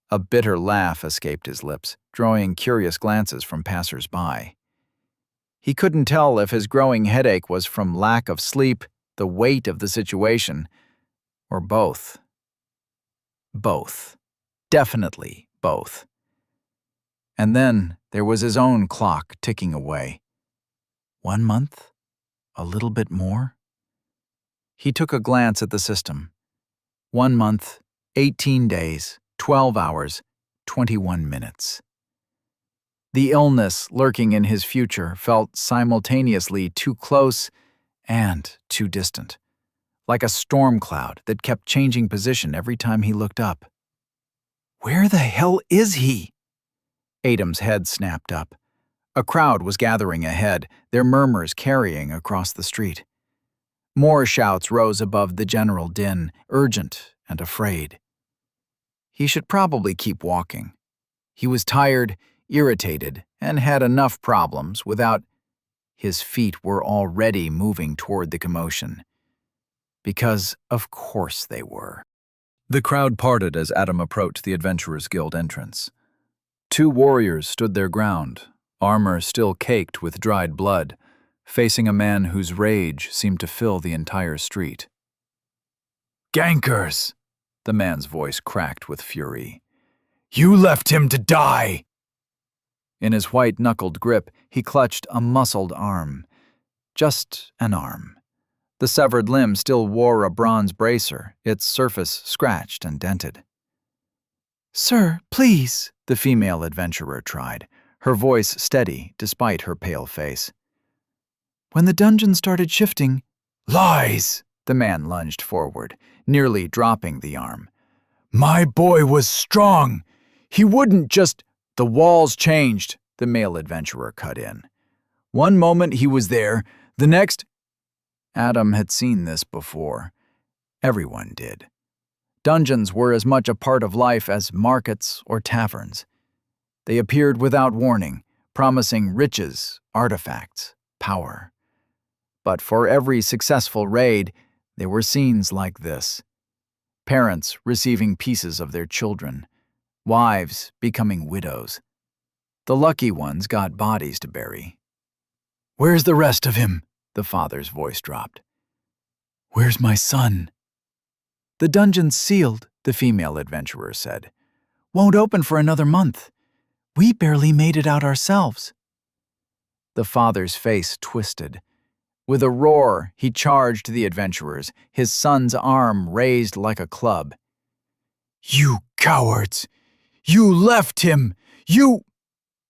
A bitter laugh escaped his lips, drawing curious glances from passers-by. He couldn't tell if his growing headache was from lack of sleep, the weight of the situation, or both. Both. Definitely both. And then there was his own clock ticking away. 1 month? A little bit more? He took a glance at the system. 1 month, 18 days, 12 hours, 21 minutes. The illness lurking in his future felt simultaneously too close and too distant, like a storm cloud that kept changing position every time he looked up. Where the hell is he? Adam's head snapped up. A crowd was gathering ahead, their murmurs carrying across the street. More shouts rose above the general din, urgent and afraid. He should probably keep walking. He was tired, irritated, and had enough problems without... His feet were already moving toward the commotion. Because of course they were. The crowd parted as Adam approached the Adventurers Guild entrance. 2 warriors stood their ground, armor still caked with dried blood, facing a man whose rage seemed to fill the entire street. Gankers! The man's voice cracked with fury. You left him to die! In his white-knuckled grip, he clutched a muscled arm. Just an arm. The severed limb still wore a bronze bracer, its surface scratched and dented. "Sir, please," the female adventurer tried, her voice steady despite her pale face. "When the dungeon started shifting..." Lies! The man lunged forward, nearly dropping the arm. My boy was strong. He wouldn't just... "The walls changed," the male adventurer cut in. "One moment he was there, the next..." Adam had seen this before. Everyone did. Dungeons were as much a part of life as markets or taverns. They appeared without warning, promising riches, artifacts, power. But for every successful raid, there were scenes like this. Parents receiving pieces of their children, wives becoming widows. The lucky ones got bodies to bury. Where's the rest of him? The father's voice dropped. Where's my son? The dungeon's sealed, the female adventurer said. Won't open for another month. We barely made it out ourselves. The father's face twisted. With a roar, he charged the adventurers, his son's arm raised like a club. You cowards! You left him! You...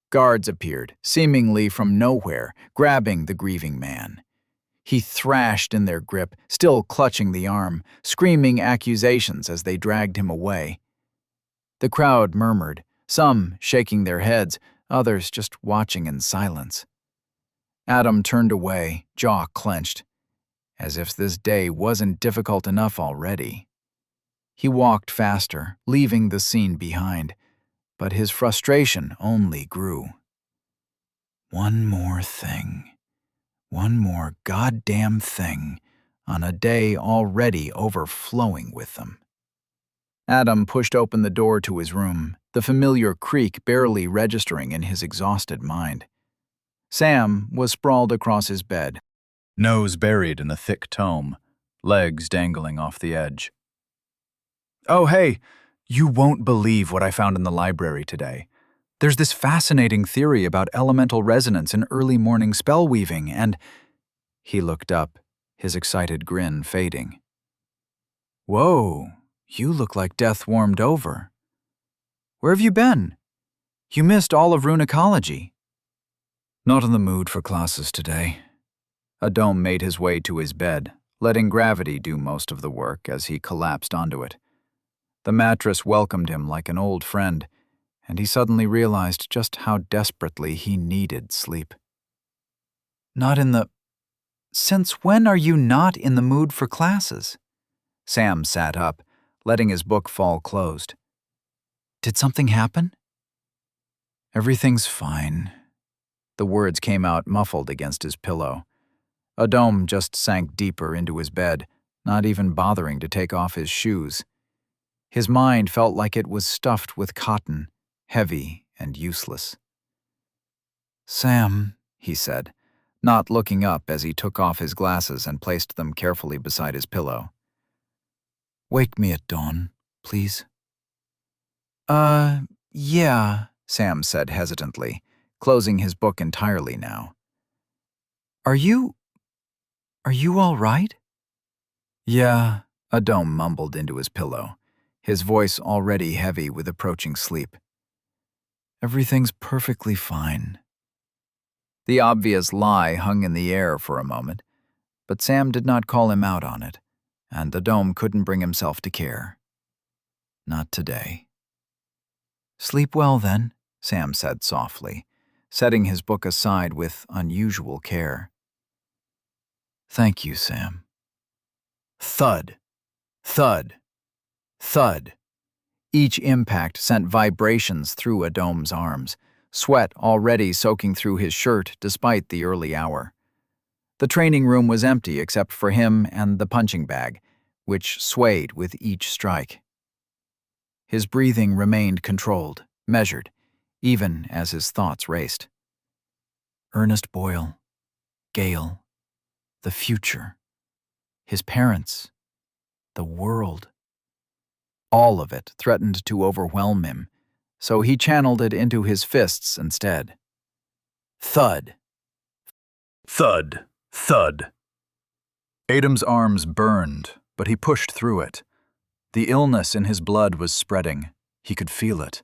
Guards appeared, seemingly from nowhere, grabbing the grieving man. He thrashed in their grip, still clutching the arm, screaming accusations as they dragged him away. The crowd murmured, some shaking their heads, others just watching in silence. Adam turned away, jaw clenched, as if this day wasn't difficult enough already. He walked faster, leaving the scene behind, but his frustration only grew. One more thing. One more goddamn thing on a day already overflowing with them. Adam pushed open the door to his room, the familiar creak barely registering in his exhausted mind. Sam was sprawled across his bed, nose buried in a thick tome, legs dangling off the edge. "Oh, hey, you won't believe what I found in the library today. There's this fascinating theory about elemental resonance in early morning spell weaving, and..." He looked up, his excited grin fading. "Whoa, you look like death warmed over. Where have you been? You missed all of rune ecology." "Not in the mood for classes today." Adom made his way to his bed, letting gravity do most of the work as he collapsed onto it. The mattress welcomed him like an old friend, and he suddenly realized just how desperately he needed sleep. "Not in the... Since when are you not in the mood for classes?" Sam sat up, letting his book fall closed. "Did something happen?" "Everything's fine." The words came out muffled against his pillow. Adom just sank deeper into his bed, not even bothering to take off his shoes. His mind felt like it was stuffed with cotton, heavy and useless. "Sam," he said, not looking up as he took off his glasses and placed them carefully beside his pillow. "Wake me at dawn, please." Yeah," Sam said hesitantly, closing his book entirely now. Are you all right?" "Yeah," Adom mumbled into his pillow, his voice already heavy with approaching sleep. Everything's perfectly fine. The obvious lie hung in the air for a moment, but Sam did not call him out on it, and the dome couldn't bring himself to care. Not today. Sleep well, then, Sam said softly, setting his book aside with unusual care. Thank you, Sam. Thud, thud, thud. Each impact sent vibrations through Adom's arms, sweat already soaking through his shirt despite the early hour. The training room was empty except for him and the punching bag, which swayed with each strike. His breathing remained controlled, measured, even as his thoughts raced. Ernest Boyle, Gale, the future, his parents, the world. All of it threatened to overwhelm him, so he channeled it into his fists instead. Thud. Thud, thud. Adam's arms burned, but he pushed through it. The illness in his blood was spreading. He could feel it.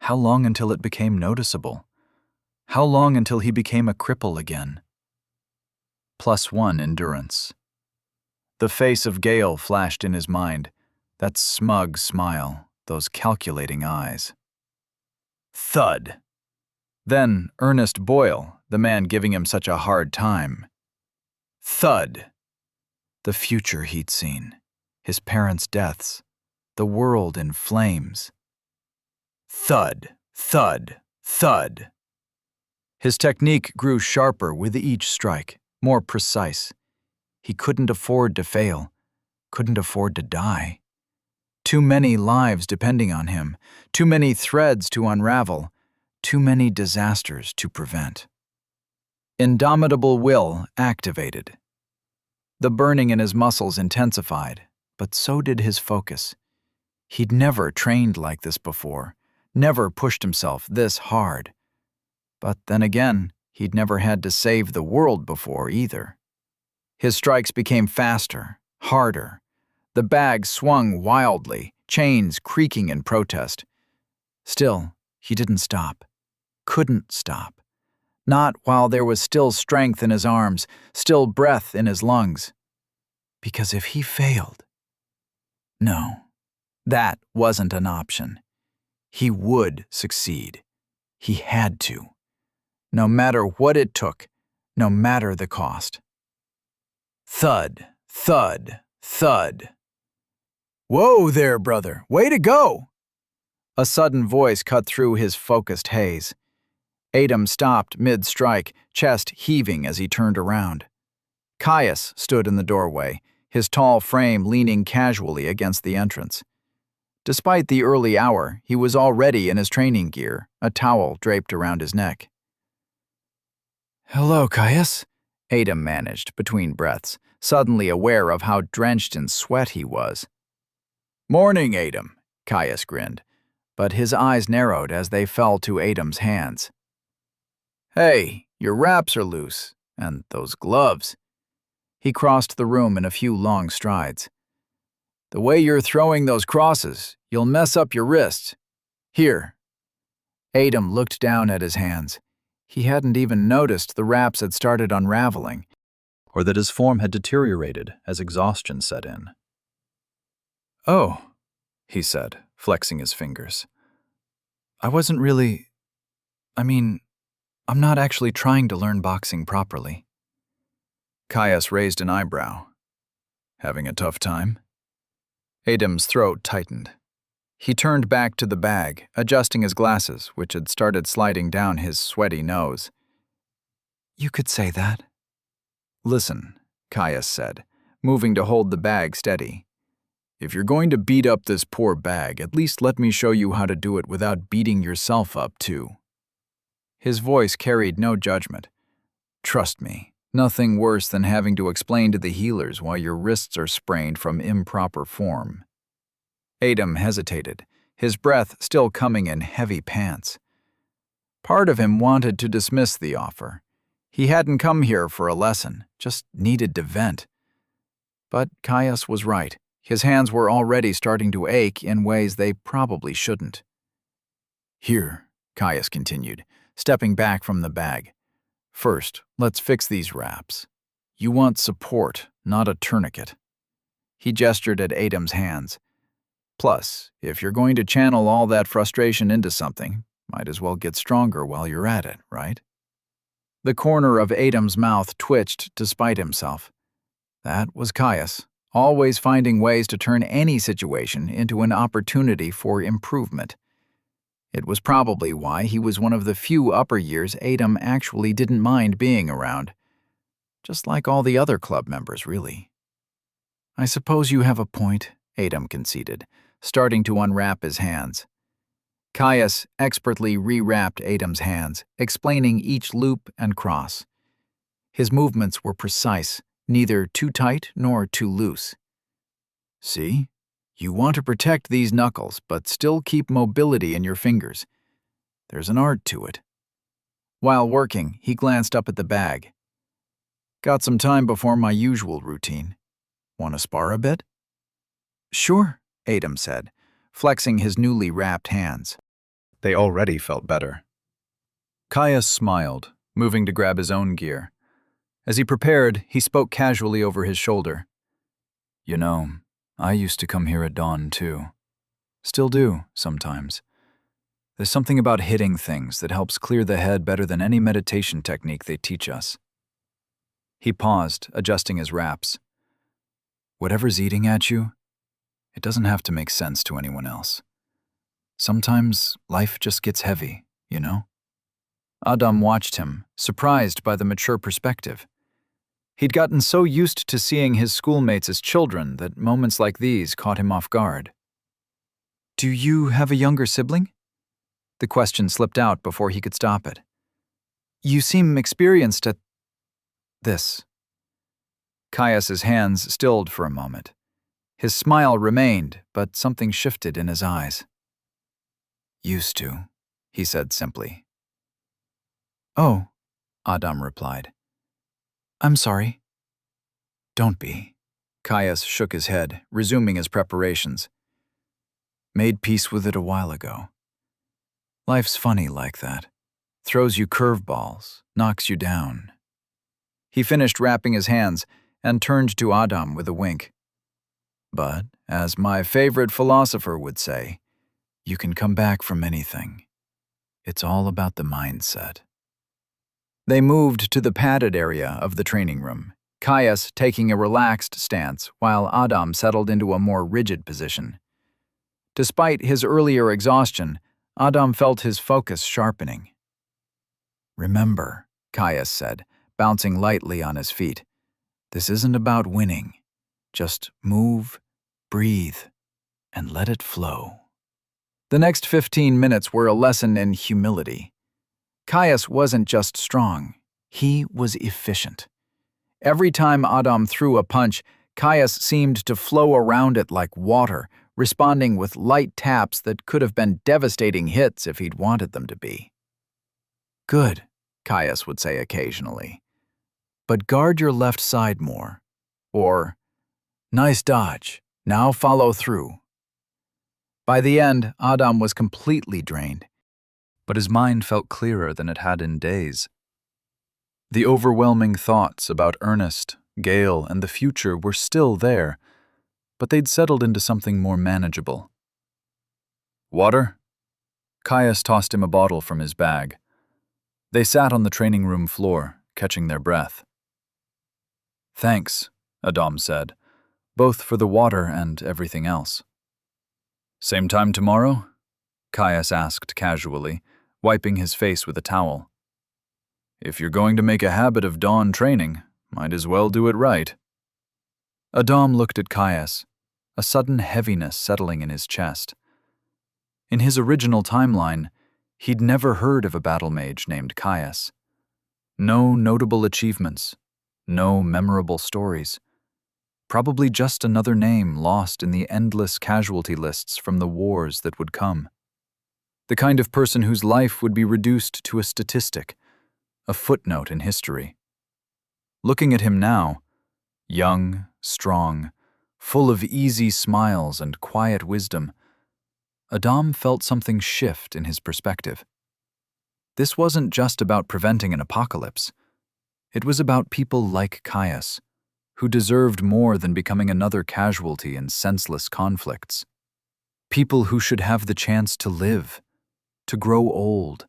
How long until it became noticeable? How long until he became a cripple again? +1 endurance. The face of Gale flashed in his mind, that smug smile, those calculating eyes. Thud. Then Ernest Boyle, the man giving him such a hard time. Thud. The future he'd seen, his parents' deaths, the world in flames. Thud, thud, thud. His technique grew sharper with each strike, more precise. He couldn't afford to fail, couldn't afford to die. Too many lives depending on him, too many threads to unravel, too many disasters to prevent. Indomitable will activated. The burning in his muscles intensified, but so did his focus. He'd never trained like this before, never pushed himself this hard. But then again, he'd never had to save the world before either. His strikes became faster, harder. The bag swung wildly, chains creaking in protest. Still, he didn't stop. Couldn't stop. Not while there was still strength in his arms, still breath in his lungs. Because if he failed... No, that wasn't an option. He would succeed. He had to. No matter what it took, no matter the cost. Thud, thud, thud. Whoa there, brother. Way to go! A sudden voice cut through his focused haze. Adam stopped mid-strike, chest heaving as he turned around. Caius stood in the doorway, his tall frame leaning casually against the entrance. Despite the early hour, he was already in his training gear, a towel draped around his neck. "Hello, Caius," Adam managed between breaths, suddenly aware of how drenched in sweat he was. "Morning, Adam," Caius grinned, but his eyes narrowed as they fell to Adam's hands. "Hey, your wraps are loose, and those gloves." He crossed the room in a few long strides. "The way you're throwing those crosses, you'll mess up your wrists. Here." Adam looked down at his hands. He hadn't even noticed the wraps had started unraveling, Or that his form had deteriorated as exhaustion set in. "Oh," he said, flexing his fingers. "I wasn't really... I'm not actually trying to learn boxing properly." Caius raised an eyebrow. "Having a tough time?" Adam's throat tightened. He turned back to the bag, adjusting his glasses, which had started sliding down his sweaty nose. "You could say that." "Listen," Caius said, moving to hold the bag steady. "If you're going to beat up this poor bag, at least let me show you how to do it without beating yourself up, too." His voice carried no judgment. "Trust me, nothing worse than having to explain to the healers why your wrists are sprained from improper form." Adam hesitated, his breath still coming in heavy pants. Part of him wanted to dismiss the offer. He hadn't come here for a lesson, just needed to vent. But Caius was right. His hands were already starting to ache in ways they probably shouldn't. "Here," Caius continued, stepping back from the bag. First, let's fix these wraps. You want support, not a tourniquet. He gestured at Adam's hands. Plus, if you're going to channel all that frustration into something, might as well get stronger while you're at it, right? The corner of Adam's mouth twitched to spite himself. That was Caius, always finding ways to turn any situation into an opportunity for improvement. It was probably why he was one of the few upper years Adam actually didn't mind being around. Just like all the other club members, really. I suppose you have a point, Adam conceded, starting to unwrap his hands. Caius expertly rewrapped Adam's hands, explaining each loop and cross. His movements were precise, neither too tight nor too loose. See? You want to protect these knuckles, but still keep mobility in your fingers. There's an art to it. While working, he glanced up at the bag. Got some time before my usual routine. Want to spar a bit? Sure, Adam said, flexing his newly wrapped hands. They already felt better. Caius smiled, moving to grab his own gear. As he prepared, he spoke casually over his shoulder. You know, I used to come here at dawn, too. Still do, sometimes. There's something about hitting things that helps clear the head better than any meditation technique they teach us. He paused, adjusting his wraps. Whatever's eating at you, it doesn't have to make sense to anyone else. Sometimes life just gets heavy, you know? Adam watched him, surprised by the mature perspective. He'd gotten so used to seeing his schoolmates as children that moments like these caught him off guard. Do you have a younger sibling? The question slipped out before he could stop it. You seem experienced at this. Caius's hands stilled for a moment. His smile remained, but something shifted in his eyes. Used to, he said simply. Oh, Adam replied. I'm sorry. Don't be. Caius shook his head, resuming his preparations. Made peace with it a while ago. Life's funny like that. Throws you curveballs, knocks you down. He finished wrapping his hands and turned to Adam with a wink. But, as my favorite philosopher would say, you can come back from anything. It's all about the mindset. They moved to the padded area of the training room, Caius taking a relaxed stance while Adam settled into a more rigid position. Despite his earlier exhaustion, Adam felt his focus sharpening. Remember, Caius said, bouncing lightly on his feet, this isn't about winning. Just move, breathe, and let it flow. The next 15 minutes were a lesson in humility. Caius wasn't just strong, he was efficient. Every time Adam threw a punch, Caius seemed to flow around it like water, responding with light taps that could have been devastating hits if he'd wanted them to be. Good, Caius would say occasionally. But guard your left side more. Or, nice dodge, now follow through. By the end, Adam was completely drained. But his mind felt clearer than it had in days. The overwhelming thoughts about Ernest, Gale, and the future were still there, but they'd settled into something more manageable. Water? Caius tossed him a bottle from his bag. They sat on the training room floor, catching their breath. Thanks, Adam said, both for the water and everything else. Same time tomorrow? Caius asked casually, wiping his face with a towel. If you're going to make a habit of dawn training, might as well do it right. Adam looked at Caius, a sudden heaviness settling in his chest. In his original timeline, he'd never heard of a battle mage named Caius. No notable achievements, no memorable stories. Probably just another name lost in the endless casualty lists from the wars that would come. The kind of person whose life would be reduced to a statistic, a footnote in history. Looking at him now, young, strong, full of easy smiles and quiet wisdom, Adam felt something shift in his perspective. This wasn't just about preventing an apocalypse. It was about people like Caius, who deserved more than becoming another casualty in senseless conflicts. People who should have the chance to live, to grow old,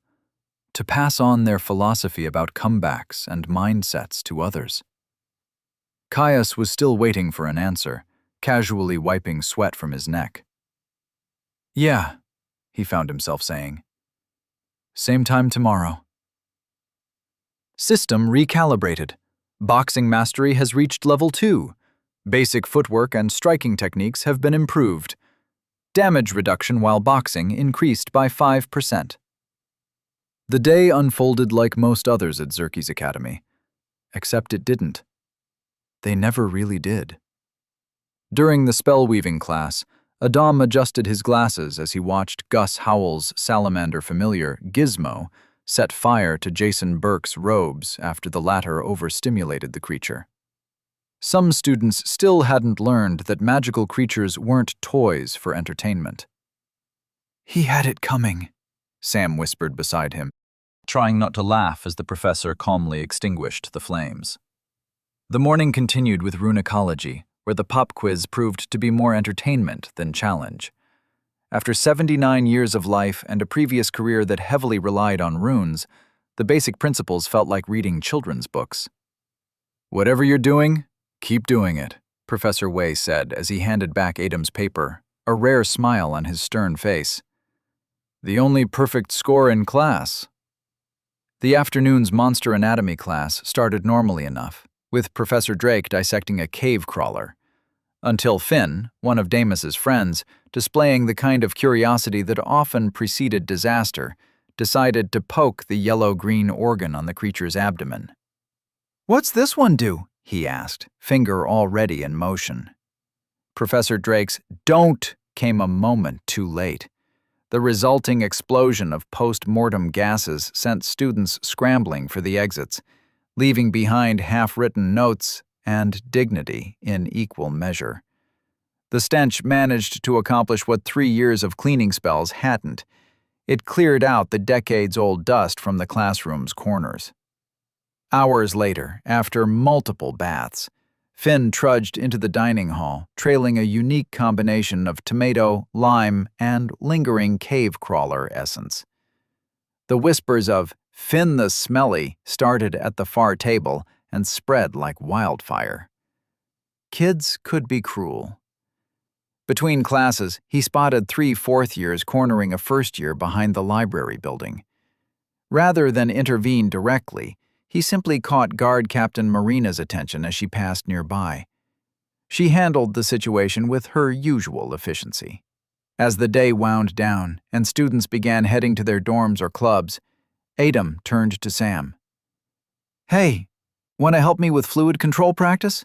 to pass on their philosophy about comebacks and mindsets to others. Caius was still waiting for an answer, casually wiping sweat from his neck. "Yeah," he found himself saying. "Same time tomorrow." System recalibrated. Boxing mastery has reached level 2. Basic footwork and striking techniques have been improved. Damage reduction while boxing increased by 5%. The day unfolded like most others at Zerke's Academy, except it didn't. They never really did. During the spell-weaving class, Adam adjusted his glasses as he watched Gus Howell's salamander familiar, Gizmo, set fire to Jason Burke's robes after the latter overstimulated the creature. Some students still hadn't learned that magical creatures weren't toys for entertainment. "He had it coming," Sam whispered beside him, trying not to laugh as the professor calmly extinguished the flames. The morning continued with runicology, where the pop quiz proved to be more entertainment than challenge. After 79 years of life and a previous career that heavily relied on runes, the basic principles felt like reading children's books. "Whatever you're doing, keep doing it," Professor Wei said as he handed back Adam's paper, a rare smile on his stern face. "The only perfect score in class." The afternoon's monster anatomy class started normally enough, with Professor Drake dissecting a cave crawler, until Finn, one of Damus's friends, displaying the kind of curiosity that often preceded disaster, decided to poke the yellow-green organ on the creature's abdomen. "What's this one do?" he asked, finger already in motion. Professor Drake's "don't" came a moment too late. The resulting explosion of post-mortem gases sent students scrambling for the exits, leaving behind half-written notes and dignity in equal measure. The stench managed to accomplish what 3 years of cleaning spells hadn't. It cleared out the decades-old dust from the classroom's corners. Hours later, after multiple baths, Finn trudged into the dining hall, trailing a unique combination of tomato, lime, and lingering cave crawler essence. The whispers of "Finn the Smelly" started at the far table and spread like wildfire. Kids could be cruel. Between classes, he spotted 3 fourth-years cornering a first-year behind the library building. Rather than intervene directly, he simply caught Guard Captain Marina's attention as she passed nearby. She handled the situation with her usual efficiency. As the day wound down and students began heading to their dorms or clubs, Adam turned to Sam. "Hey, want to help me with fluid control practice?"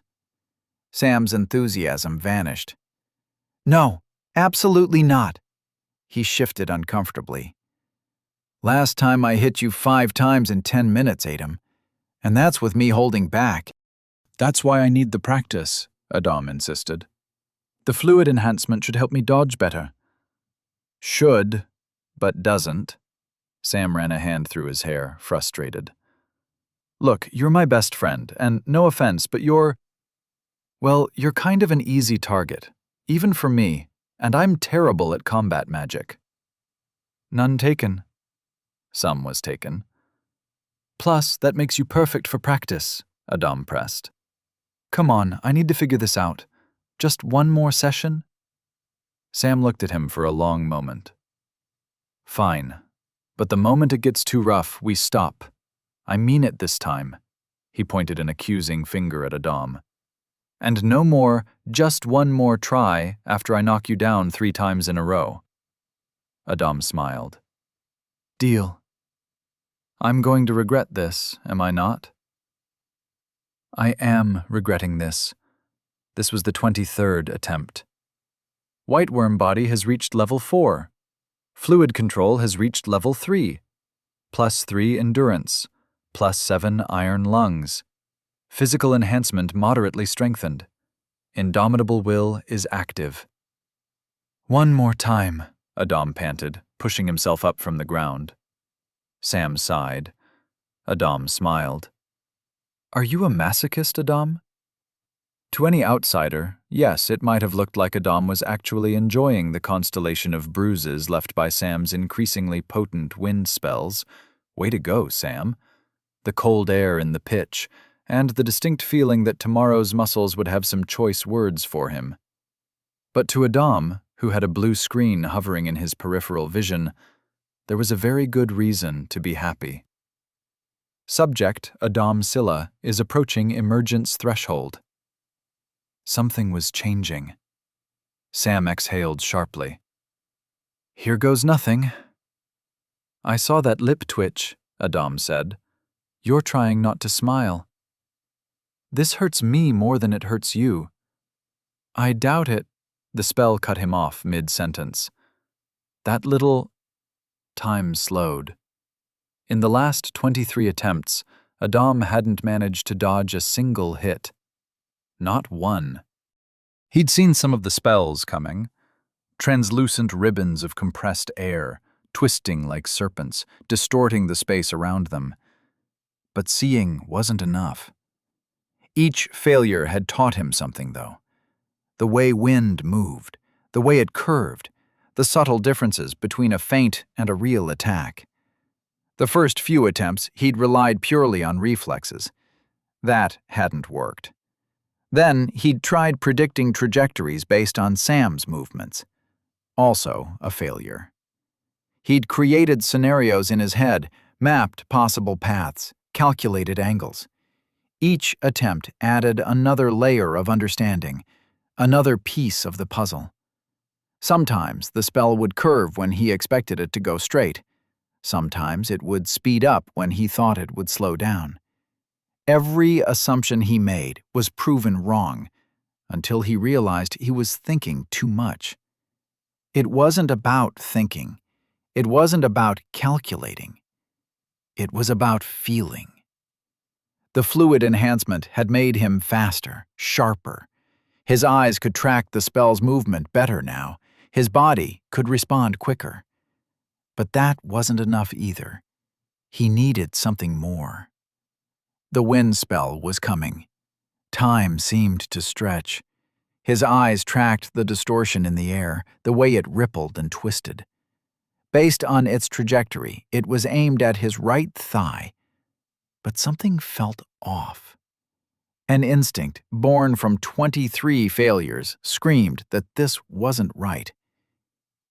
Sam's enthusiasm vanished. "No, absolutely not." He shifted uncomfortably. "Last time I hit you 5 times in 10 minutes, Adam, and that's with me holding back." That's why I need the practice, Adam insisted. The fluid enhancement should help me dodge better. Should, but doesn't. Sam ran a hand through his hair, frustrated. "Look, you're my best friend, and no offense, but you're kind of an easy target, even for me, and I'm terrible at combat magic." "None taken." Some was taken. "Plus, that makes you perfect for practice," Adam pressed. "Come on, I need to figure this out. Just one more session?" Sam looked at him for a long moment. "Fine, but the moment it gets too rough, we stop. I mean it this time." He pointed an accusing finger at Adam. "And no more, just one more try after I knock you down 3 times in a row." Adam smiled. "Deal. I'm going to regret this, am I not?" "I am regretting this." This was the 23rd attempt. White Worm Body has reached level 4. Fluid Control has reached level 3. +3 Endurance. +7 Iron Lungs. Physical Enhancement moderately strengthened. Indomitable Will is active. "One more time," Adam panted, pushing himself up from the ground. Sam sighed. Adam smiled. Are you a masochist, Adam? To any outsider, yes, it might have looked like Adam was actually enjoying the constellation of bruises left by Sam's increasingly potent wind spells. Way to go, Sam. The cold air in the pitch, and the distinct feeling that tomorrow's muscles would have some choice words for him. But to Adam, who had a blue screen hovering in his peripheral vision, there was a very good reason to be happy. Subject, Adam Silla, is approaching emergence threshold. Something was changing. Sam exhaled sharply. Here goes nothing. I saw that lip twitch, Adam said. You're trying not to smile. This hurts me more than it hurts you. I doubt it. The spell cut him off mid-sentence. That little... Time slowed. In the last 23 attempts, Adam hadn't managed to dodge a single hit. Not one. He'd seen some of the spells coming. Translucent ribbons of compressed air, twisting like serpents, distorting the space around them. But seeing wasn't enough. Each failure had taught him something, though. The way wind moved, the way it curved, the subtle differences between a feint and a real attack. The first few attempts, he'd relied purely on reflexes. That hadn't worked. Then he'd tried predicting trajectories based on Sam's movements. Also a failure. He'd created scenarios in his head, mapped possible paths, calculated angles. Each attempt added another layer of understanding, another piece of the puzzle. Sometimes the spell would curve when he expected it to go straight. Sometimes it would speed up when he thought it would slow down. Every assumption he made was proven wrong, until he realized he was thinking too much. It wasn't about thinking. It wasn't about calculating. It was about feeling. The fluid enhancement had made him faster, sharper. His eyes could track the spell's movement better now. His body could respond quicker. But that wasn't enough either. He needed something more. The wind spell was coming. Time seemed to stretch. His eyes tracked the distortion in the air, the way it rippled and twisted. Based on its trajectory, it was aimed at his right thigh. But something felt off. An instinct, born from 23 failures, screamed that this wasn't right.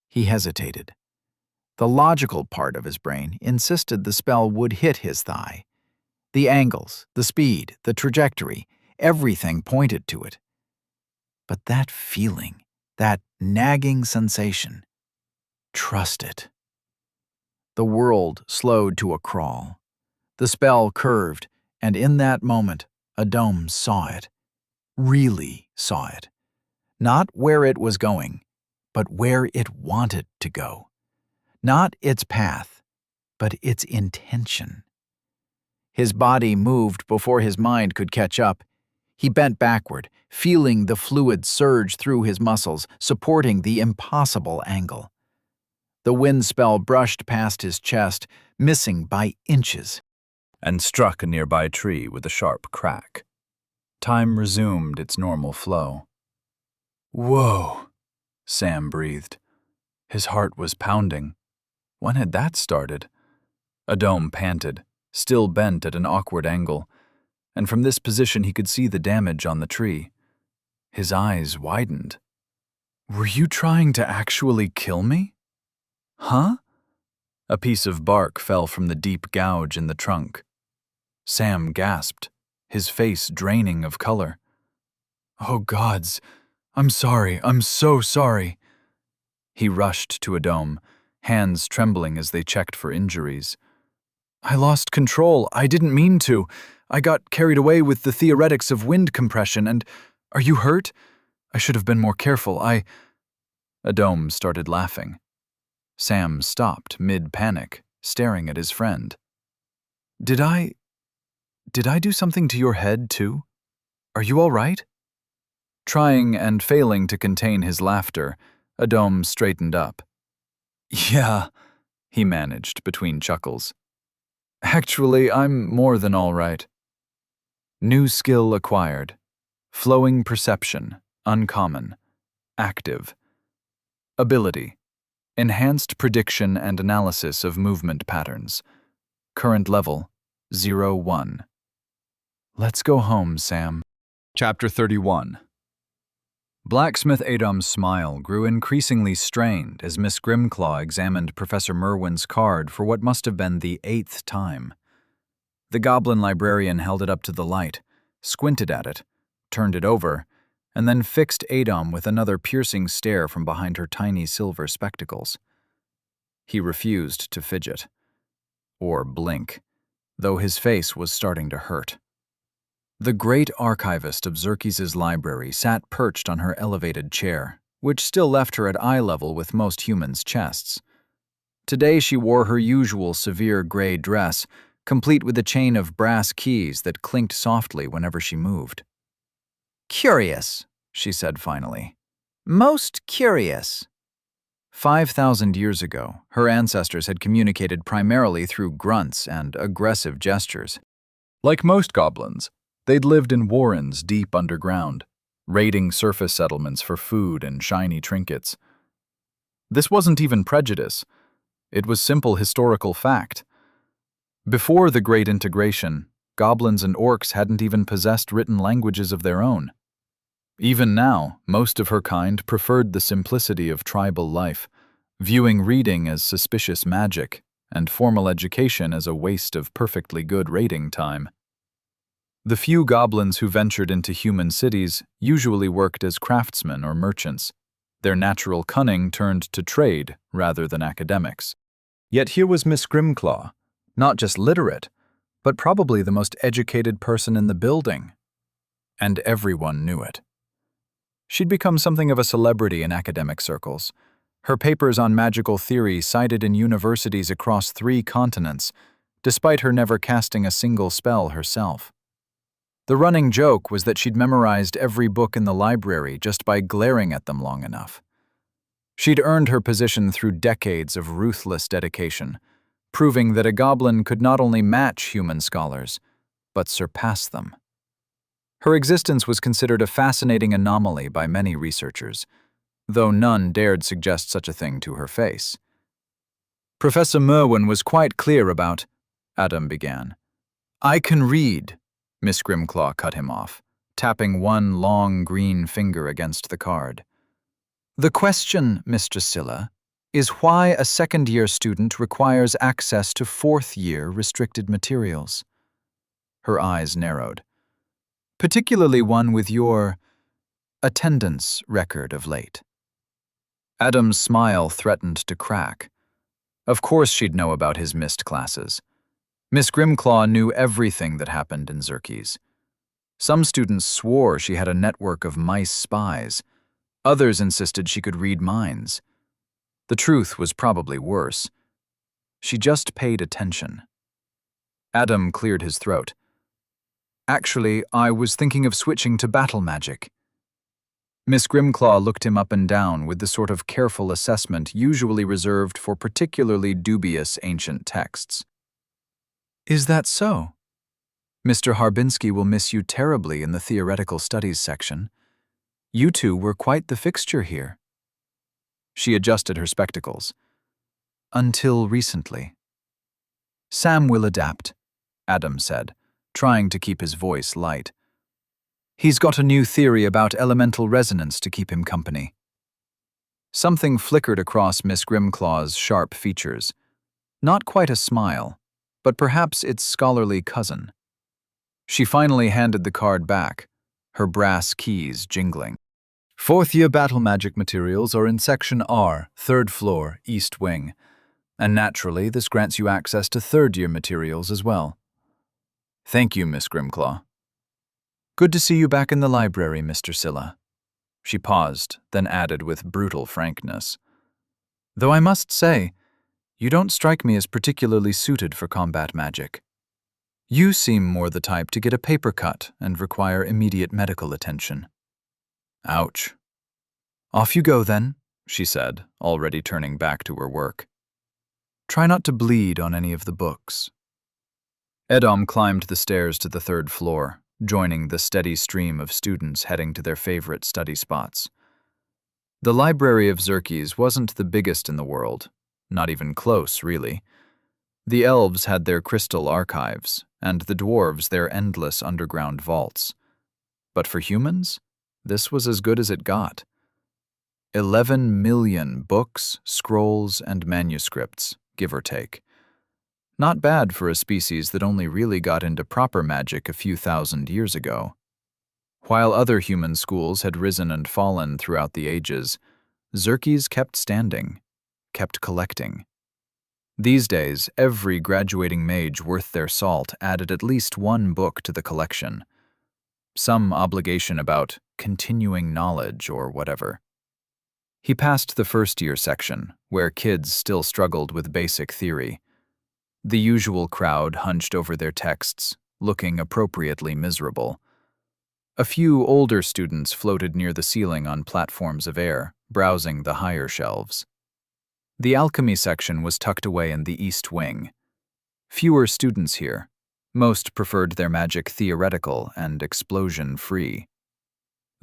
He hesitated. The logical part of his brain insisted the spell would hit his thigh. The angles, the speed, the trajectory, everything pointed to it. But that feeling, that nagging sensation, trust it. The world slowed to a crawl. The spell curved, and in that moment, Adam saw it. Really saw it. Not where it was going, but where it wanted to go. Not its path, but its intention. His body moved before his mind could catch up. He bent backward, feeling the fluid surge through his muscles, supporting the impossible angle. The wind spell brushed past his chest, missing by inches, and struck a nearby tree with a sharp crack. Time resumed its normal flow. Whoa, Sam breathed. His heart was pounding. When had that started? Adam panted, still bent at an awkward angle, and from this position he could see the damage on the tree. His eyes widened. Were you trying to actually kill me? Huh? A piece of bark fell from the deep gouge in the trunk. Sam gasped, his face draining of color. Oh gods, I'm sorry, I'm so sorry. He rushed to Adam, hands trembling as they checked for injuries. I lost control, I didn't mean to. I got carried away with the theoretics of wind compression and... Are you hurt? I should have been more careful, Adam started laughing. Sam stopped mid-panic, staring at his friend. Did I do something to your head, too? Are you all right? Trying and failing to contain his laughter, Adam straightened up. Yeah, he managed between chuckles. Actually, I'm more than all right. New skill acquired. Flowing perception, uncommon. Active. Ability. Enhanced prediction and analysis of movement patterns. Current level, 0-1. Let's go home, Sam. Chapter 31. Blacksmith Adam's smile grew increasingly strained as Miss Grimclaw examined Professor Merwin's card for what must have been the 8th time. The goblin librarian held it up to the light, squinted at it, turned it over, and then fixed Adam with another piercing stare from behind her tiny silver spectacles. He refused to fidget, or blink, though his face was starting to hurt. The great archivist of Xerxes' library sat perched on her elevated chair, which still left her at eye level with most humans' chests. Today she wore her usual severe gray dress, complete with a chain of brass keys that clinked softly whenever she moved. Curious, she said finally. Most curious. 5,000 years ago, her ancestors had communicated primarily through grunts and aggressive gestures. Like most goblins, they'd lived in warrens deep underground, raiding surface settlements for food and shiny trinkets. This wasn't even prejudice. It was simple historical fact. Before the Great Integration, goblins and orcs hadn't even possessed written languages of their own. Even now, most of her kind preferred the simplicity of tribal life, viewing reading as suspicious magic and formal education as a waste of perfectly good raiding time. The few goblins who ventured into human cities usually worked as craftsmen or merchants. Their natural cunning turned to trade rather than academics. Yet here was Miss Grimclaw, not just literate, but probably the most educated person in the building. And everyone knew it. She'd become something of a celebrity in academic circles. Her papers on magical theory cited in universities across 3 continents, despite her never casting a single spell herself. The running joke was that she'd memorized every book in the library just by glaring at them long enough. She'd earned her position through decades of ruthless dedication, proving that a goblin could not only match human scholars, but surpass them. Her existence was considered a fascinating anomaly by many researchers, though none dared suggest such a thing to her face. Professor Merwin was quite clear about, Adam began. I can read, Miss Grimclaw cut him off, tapping one long green finger against the card. The question, Miss Drusilla, is why a second-year student requires access to fourth-year restricted materials. Her eyes narrowed. Particularly one with your attendance record of late. Adam's smile threatened to crack. Of course she'd know about his missed classes. Miss Grimclaw knew everything that happened in Xerxes. Some students swore she had a network of mice spies. Others insisted she could read minds. The truth was probably worse. She just paid attention. Adam cleared his throat. Actually, I was thinking of switching to battle magic. Miss Grimclaw looked him up and down with the sort of careful assessment usually reserved for particularly dubious ancient texts. Is that so? Mr. Harbinski will miss you terribly in the theoretical studies section. You two were quite the fixture here. She adjusted her spectacles. Until recently. Sam will adapt, Adam said, trying to keep his voice light. He's got a new theory about elemental resonance to keep him company. Something flickered across Miss Grimclaw's sharp features. Not quite a smile, but perhaps its scholarly cousin. She finally handed the card back, her brass keys jingling. Fourth-year battle magic materials are in Section R, 3rd floor, East Wing, and naturally this grants you access to third-year materials as well. Thank you, Miss Grimclaw. Good to see you back in the library, Mr. Scylla. She paused, then added with brutal frankness. Though I must say, you don't strike me as particularly suited for combat magic. You seem more the type to get a paper cut and require immediate medical attention. Ouch. Off you go, then, she said, already turning back to her work. Try not to bleed on any of the books. Edom climbed the stairs to the third floor, joining the steady stream of students heading to their favorite study spots. The library of Xerxes wasn't the biggest in the world, not even close, really. The elves had their crystal archives, and the dwarves their endless underground vaults. But for humans, this was as good as it got. 11 million books, scrolls, and manuscripts, give or take. Not bad for a species that only really got into proper magic a few thousand years ago. While other human schools had risen and fallen throughout the ages, Xerxes kept standing, kept collecting. These days, every graduating mage worth their salt added at least one book to the collection. Some obligation about continuing knowledge or whatever. He passed the first-year section, where kids still struggled with basic theory. The usual crowd hunched over their texts, looking appropriately miserable. A few older students floated near the ceiling on platforms of air, browsing the higher shelves. The alchemy section was tucked away in the east wing. Fewer students here. Most preferred their magic theoretical and explosion-free.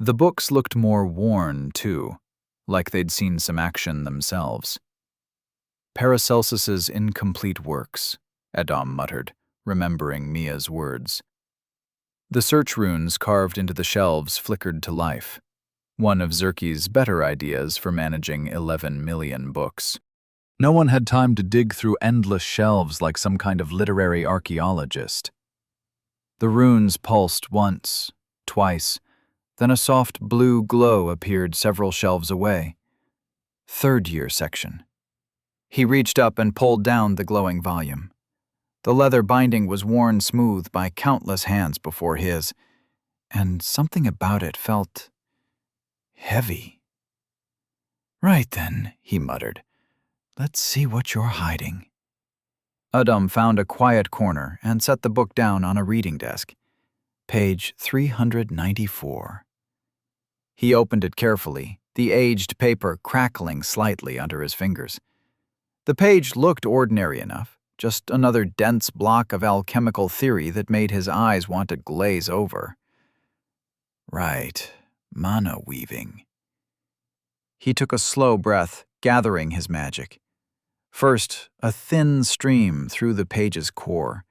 The books looked more worn, too, like they'd seen some action themselves. Paracelsus's incomplete works, Edom muttered, remembering Mia's words. The search runes carved into the shelves flickered to life, one of Xerxes' better ideas for managing 11 million books. No one had time to dig through endless shelves like some kind of literary archaeologist. The runes pulsed once, twice, then a soft blue glow appeared several shelves away. Third-year section. He reached up and pulled down the glowing volume. The leather binding was worn smooth by countless hands before his, and something about it felt heavy. "Right then," he muttered. "Let's see what you're hiding." Edom found a quiet corner and set the book down on a reading desk. Page 394. He opened it carefully, the aged paper crackling slightly under his fingers. The page looked ordinary enough, just another dense block of alchemical theory that made his eyes want to glaze over. Right, mana weaving. He took a slow breath, gathering his magic. First, a thin stream through the page's core.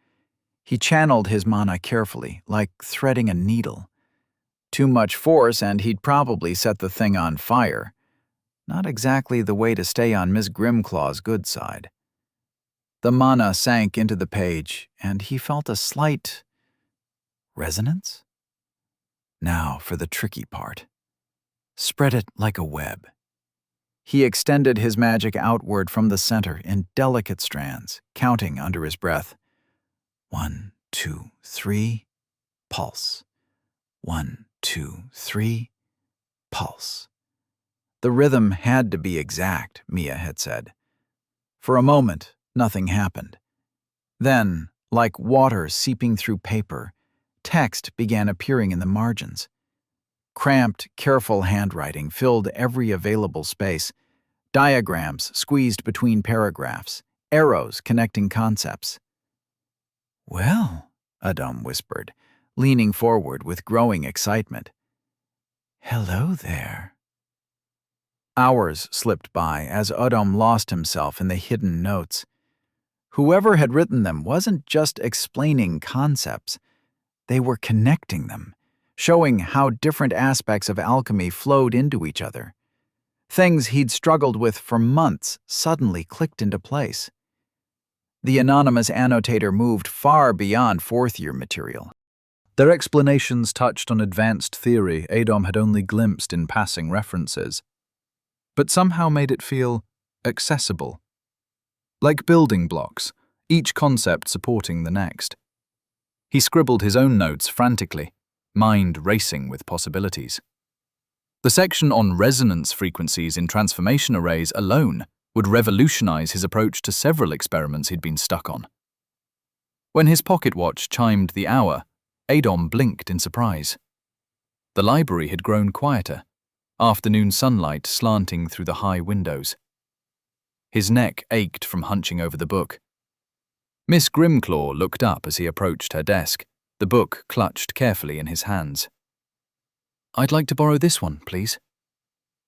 He channeled his mana carefully, like threading a needle. Too much force and he'd probably set the thing on fire. Not exactly the way to stay on Miss Grimclaw's good side. The mana sank into the page, and he felt a slight resonance. Now for the tricky part. Spread it like a web. He extended his magic outward from the center in delicate strands, counting under his breath. 1, 2, 3, pulse. 1, 2, 3, pulse. The rhythm had to be exact, Mia had said. For a moment, nothing happened. Then, like water seeping through paper, text began appearing in the margins. Cramped, careful handwriting filled every available space, diagrams squeezed between paragraphs, arrows connecting concepts. "Well," Edom whispered, leaning forward with growing excitement. "Hello there." Hours slipped by as Edom lost himself in the hidden notes. Whoever had written them wasn't just explaining concepts. They were connecting them, showing how different aspects of alchemy flowed into each other. Things he'd struggled with for months suddenly clicked into place. The anonymous annotator moved far beyond fourth-year material. Their explanations touched on advanced theory Edom had only glimpsed in passing references, but somehow made it feel accessible. Like building blocks, each concept supporting the next. He scribbled his own notes frantically, mind racing with possibilities. The section on resonance frequencies in transformation arrays alone would revolutionize his approach to several experiments he'd been stuck on. When his pocket watch chimed the hour, Edom blinked in surprise. The library had grown quieter, afternoon sunlight slanting through the high windows. His neck ached from hunching over the book. Miss Grimclaw looked up as he approached her desk, the book clutched carefully in his hands. "I'd like to borrow this one, please."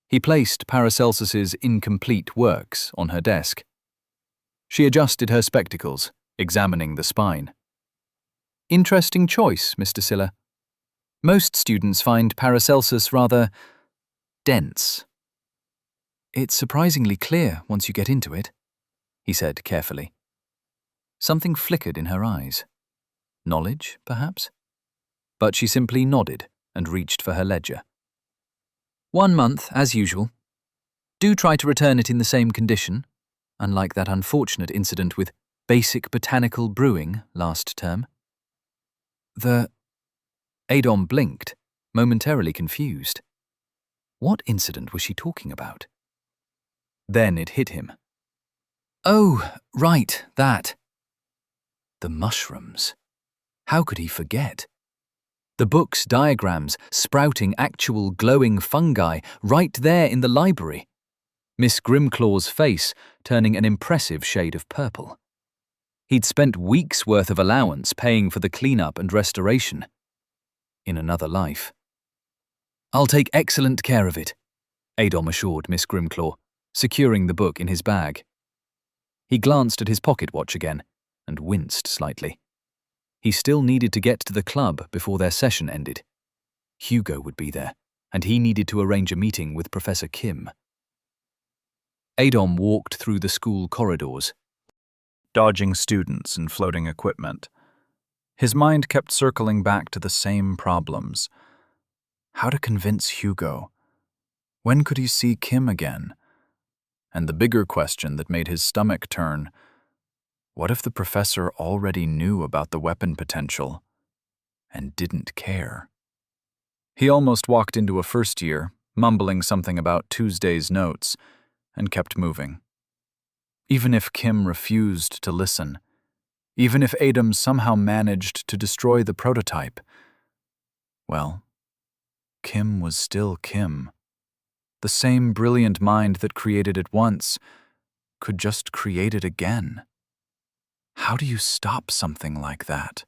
He placed Paracelsus's incomplete works on her desk. She adjusted her spectacles, examining the spine. "Interesting choice, Mr. Siller. Most students find Paracelsus rather dense." "It's surprisingly clear once you get into it," he said carefully. Something flickered in her eyes. Knowledge, perhaps? But she simply nodded and reached for her ledger. "1 month, as usual. Do try to return it in the same condition, unlike that unfortunate incident with basic botanical brewing last term." Adom blinked, momentarily confused. What incident was she talking about? Then it hit him. "Oh, right, that." The mushrooms. How could he forget? The book's diagrams sprouting actual glowing fungi right there in the library. Miss Grimclaw's face turning an impressive shade of purple. He'd spent weeks' worth of allowance paying for the cleanup and restoration. In another life. "I'll take excellent care of it," Adom assured Miss Grimclaw, securing the book in his bag. He glanced at his pocket watch again and winced slightly. He still needed to get to the club before their session ended. Hugo would be there, and he needed to arrange a meeting with Professor Kim. Adom walked through the school corridors, dodging students and floating equipment. His mind kept circling back to the same problems. How to convince Hugo? When could he see Kim again? And the bigger question that made his stomach turn, what if the professor already knew about the weapon potential and didn't care? He almost walked into a first year, mumbling something about Tuesday's notes, and kept moving. Even if Kim refused to listen, even if Adom somehow managed to destroy the prototype, well, Kim was still Kim. The same brilliant mind that created it once could just create it again. How do you stop something like that?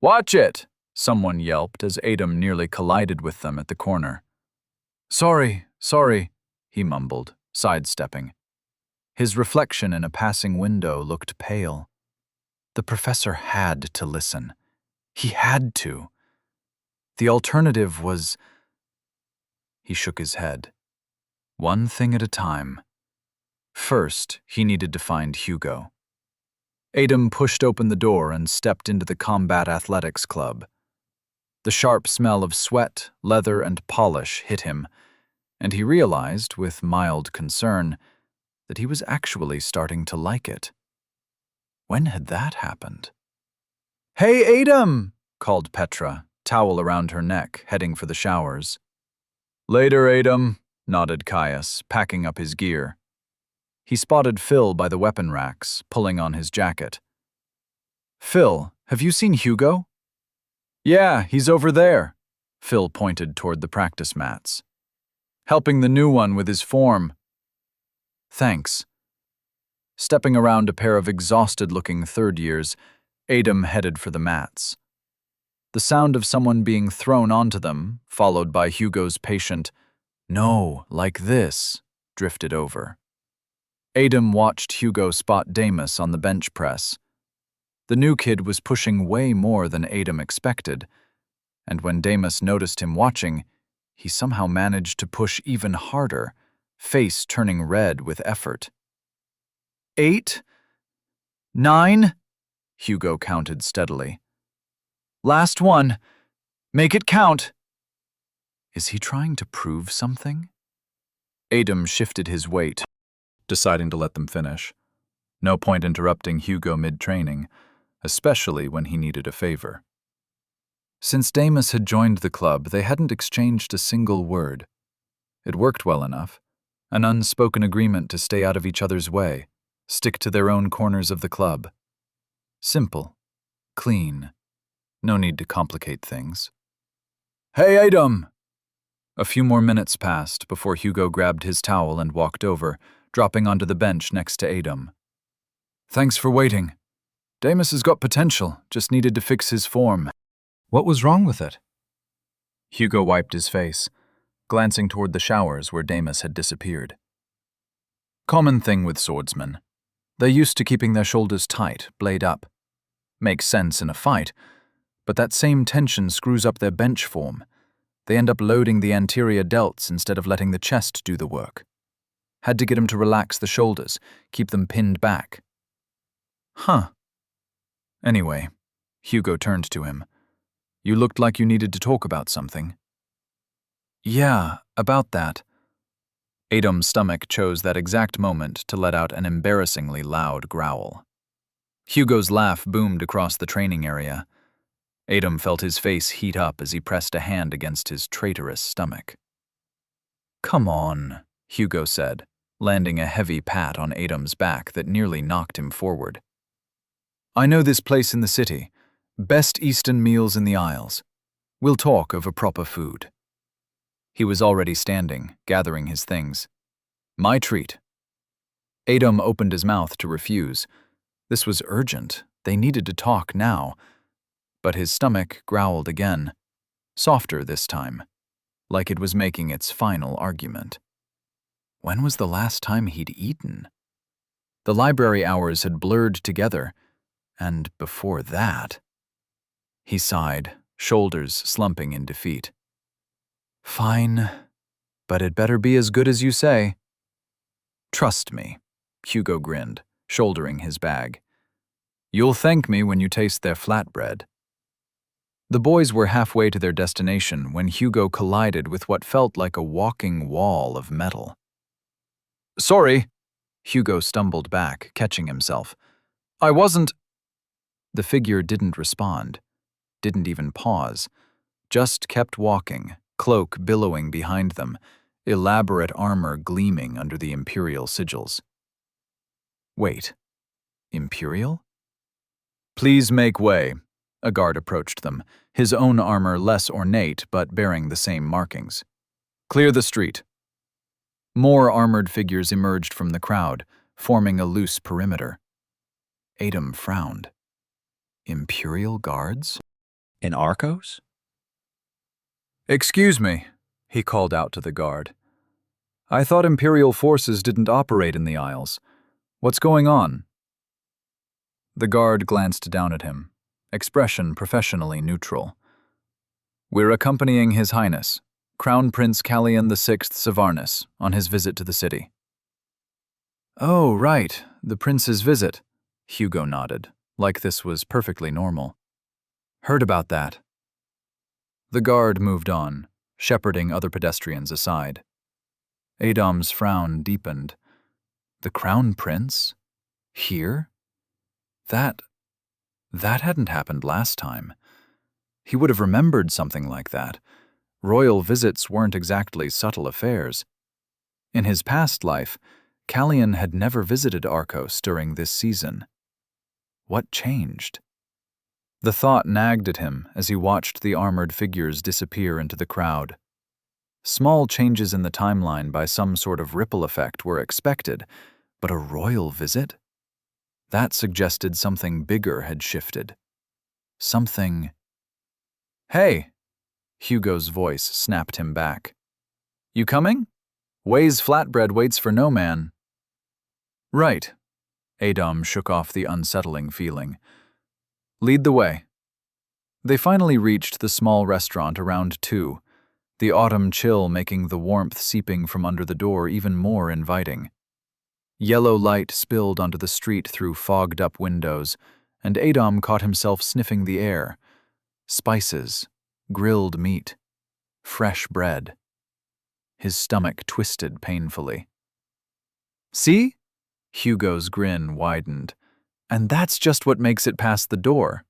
"Watch it!" someone yelped as Adom nearly collided with them at the corner. Sorry, he mumbled, sidestepping. His reflection in a passing window looked pale. The professor had to listen. He had to. The alternative was... He shook his head. One thing at a time. First, he needed to find Hugo. Adom pushed open the door and stepped into the Combat Athletics Club. The sharp smell of sweat, leather, and polish hit him, and he realized, with mild concern, that he was actually starting to like it. When had that happened? "Hey, Adom!" called Petra, towel around her neck, heading for the showers. "Later, Adom," nodded Caius, packing up his gear. He spotted Phil by the weapon racks, pulling on his jacket. "Phil, have you seen Hugo?" "Yeah, he's over there." Phil pointed toward the practice mats. "Helping the new one with his form." "Thanks." Stepping around a pair of exhausted-looking third years, Adom headed for the mats. The sound of someone being thrown onto them, followed by Hugo's patient, "No, like this," drifted over. Adom watched Hugo spot Damus on the bench press. The new kid was pushing way more than Adom expected, and when Damus noticed him watching, he somehow managed to push even harder, face turning red with effort. 8, 9, Hugo counted steadily. "Last one. Make it count." Is he trying to prove something? Adom shifted his weight, deciding to let them finish. No point interrupting Hugo mid-training, especially when he needed a favor. Since Damus had joined the club, they hadn't exchanged a single word. It worked well enough, an unspoken agreement to stay out of each other's way, stick to their own corners of the club. Simple, clean, no need to complicate things. "Hey, Adom!" A few more minutes passed before Hugo grabbed his towel and walked over, dropping onto the bench next to Adom. "Thanks for waiting." Damus has got potential, just needed to fix his form. What was wrong with it? Hugo wiped his face, glancing toward the showers where Damus had disappeared. Common thing with swordsmen. They're used to keeping their shoulders tight, blade up. Makes sense in a fight, but that same tension screws up their bench form. They end up loading the anterior delts instead of letting the chest do the work. Had to get him to relax the shoulders, keep them pinned back. Huh. Anyway, Hugo turned to him. You looked like you needed to talk about something. Yeah, about that. Adom's stomach chose that exact moment to let out an embarrassingly loud growl. Hugo's laugh boomed across the training area. Adom felt his face heat up as he pressed a hand against his traitorous stomach. Come on, Hugo said, landing a heavy pat on Adom's back that nearly knocked him forward. I know this place in the city. Best Eastern meals in the Isles. We'll talk over proper food. He was already standing, gathering his things. My treat. Adom opened his mouth to refuse. This was urgent. They needed to talk now. But his stomach growled again, softer this time, like it was making its final argument. When was the last time he'd eaten? The library hours had blurred together, and before that... He sighed, shoulders slumping in defeat. Fine, but it better be as good as you say. Trust me, Hugo grinned, shouldering his bag. You'll thank me when you taste their flatbread. The boys were halfway to their destination when Hugo collided with what felt like a walking wall of metal. Sorry, Hugo stumbled back, catching himself. I wasn't... The figure didn't respond, didn't even pause, just kept walking, cloak billowing behind them, elaborate armor gleaming under the Imperial sigils. Wait, Imperial? Please make way. A guard approached them, his own armor less ornate but bearing the same markings. Clear the street. More armored figures emerged from the crowd, forming a loose perimeter. Adom frowned. Imperial guards? In Arcos? Excuse me, he called out to the guard. I thought Imperial forces didn't operate in the Isles. What's going on? The guard glanced down at him, expression professionally neutral. We're accompanying His Highness, Crown Prince Callian VI Savarnis, on his visit to the city. Oh, right, the prince's visit, Hugo nodded, like this was perfectly normal. Heard about that. The guard moved on, shepherding other pedestrians aside. Adom's frown deepened. The Crown Prince? Here? That hadn't happened last time. He would have remembered something like that. Royal visits weren't exactly subtle affairs. In his past life, Callian had never visited Arcos during this season. What changed? The thought nagged at him as he watched the armored figures disappear into the crowd. Small changes in the timeline by some sort of ripple effect were expected, but a royal visit? That suggested something bigger had shifted. Something... Hey! Hugo's voice snapped him back. You coming? Way's flatbread waits for no man. Right. Adom shook off the unsettling feeling. Lead the way. They finally reached the small restaurant around 2, the autumn chill making the warmth seeping from under the door even more inviting. Yellow light spilled onto the street through fogged-up windows, and Adom caught himself sniffing the air. Spices, grilled meat, fresh bread. His stomach twisted painfully. See? Hugo's grin widened. And that's just what makes it past the door.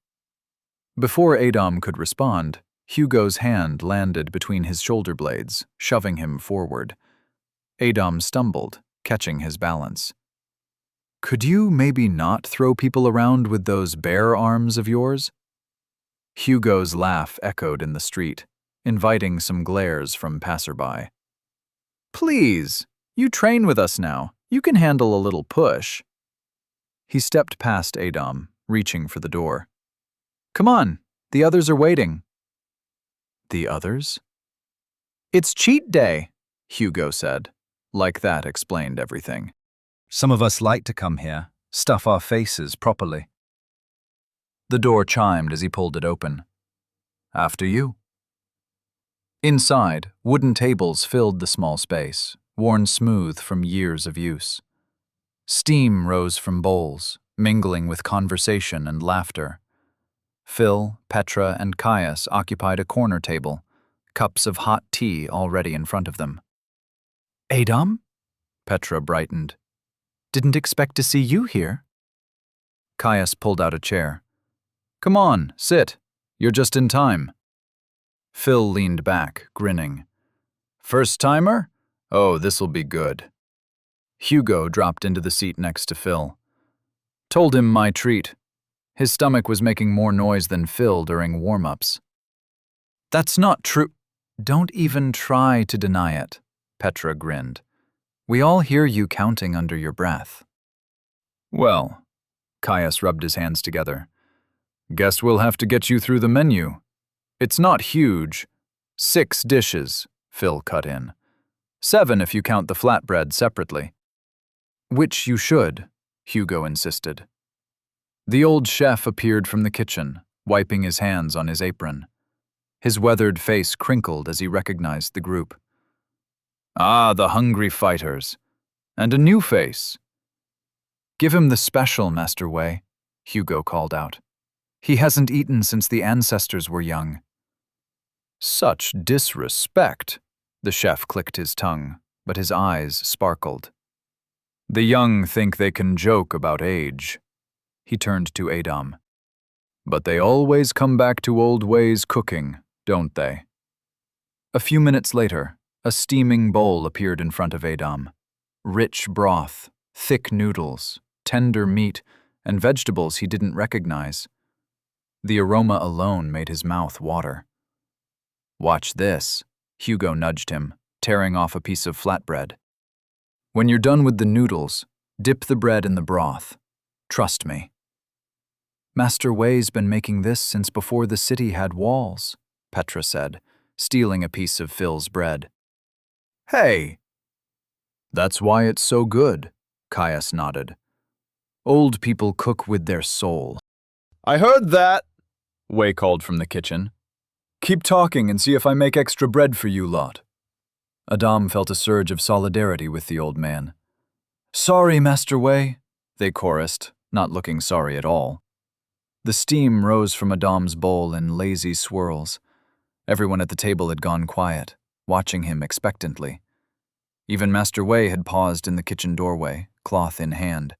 Before Adom could respond, Hugo's hand landed between his shoulder blades, shoving him forward. Adom stumbled, catching his balance. Could you maybe not throw people around with those bare arms of yours? Hugo's laugh echoed in the street, inviting some glares from passerby. Please, you train with us now. You can handle a little push. He stepped past Adom, reaching for the door. "Come on, the others are waiting." The others? "It's cheat day," Hugo said. Like that explained everything. Some of us like to come here, stuff our faces properly. The door chimed as he pulled it open. "After you." Inside, wooden tables filled the small space, worn smooth from years of use. Steam rose from bowls, mingling with conversation and laughter. Phil, Petra, and Caius occupied a corner table, cups of hot tea already in front of them. "Adam?" Petra brightened. "Didn't expect to see you here." Caius pulled out a chair. "Come on, sit. You're just in time." Phil leaned back, grinning. "First-timer? Oh, this'll be good." Hugo dropped into the seat next to Phil. Told him my treat. His stomach was making more noise than Phil during warm-ups. "That's not true." "Don't even try to deny it," Petra grinned. "We all hear you counting under your breath." "Well," Caius rubbed his hands together, "guess we'll have to get you through the menu. It's not huge. 6 dishes," Phil cut in. 7 if you count the flatbread separately. "Which you should," Hugo insisted. The old chef appeared from the kitchen, wiping his hands on his apron. His weathered face crinkled as he recognized the group. "Ah, the hungry fighters. And a new face." "Give him the special, Master Wei," Hugo called out. "He hasn't eaten since the ancestors were young." "Such disrespect," the chef clicked his tongue, but his eyes sparkled. "The young think they can joke about age." He turned to Adam. "But they always come back to old ways cooking, don't they?" A few minutes later, a steaming bowl appeared in front of Adam. Rich broth, thick noodles, tender meat, and vegetables he didn't recognize. The aroma alone made his mouth water. "Watch this," Hugo nudged him, tearing off a piece of flatbread. "When you're done with the noodles, dip the bread in the broth. Trust me." "Master Wei's been making this since before the city had walls," Petra said, stealing a piece of Phil's bread. "Hey!" "That's why it's so good," Caius nodded. "Old people cook with their soul." "I heard that," Wei called from the kitchen. "Keep talking and see if I make extra bread for you lot." Adam felt a surge of solidarity with the old man. "Sorry, Master Wei," they chorused, not looking sorry at all. The steam rose from Adam's bowl in lazy swirls. Everyone at the table had gone quiet, watching him expectantly. Even Master Wei had paused in the kitchen doorway, cloth in hand.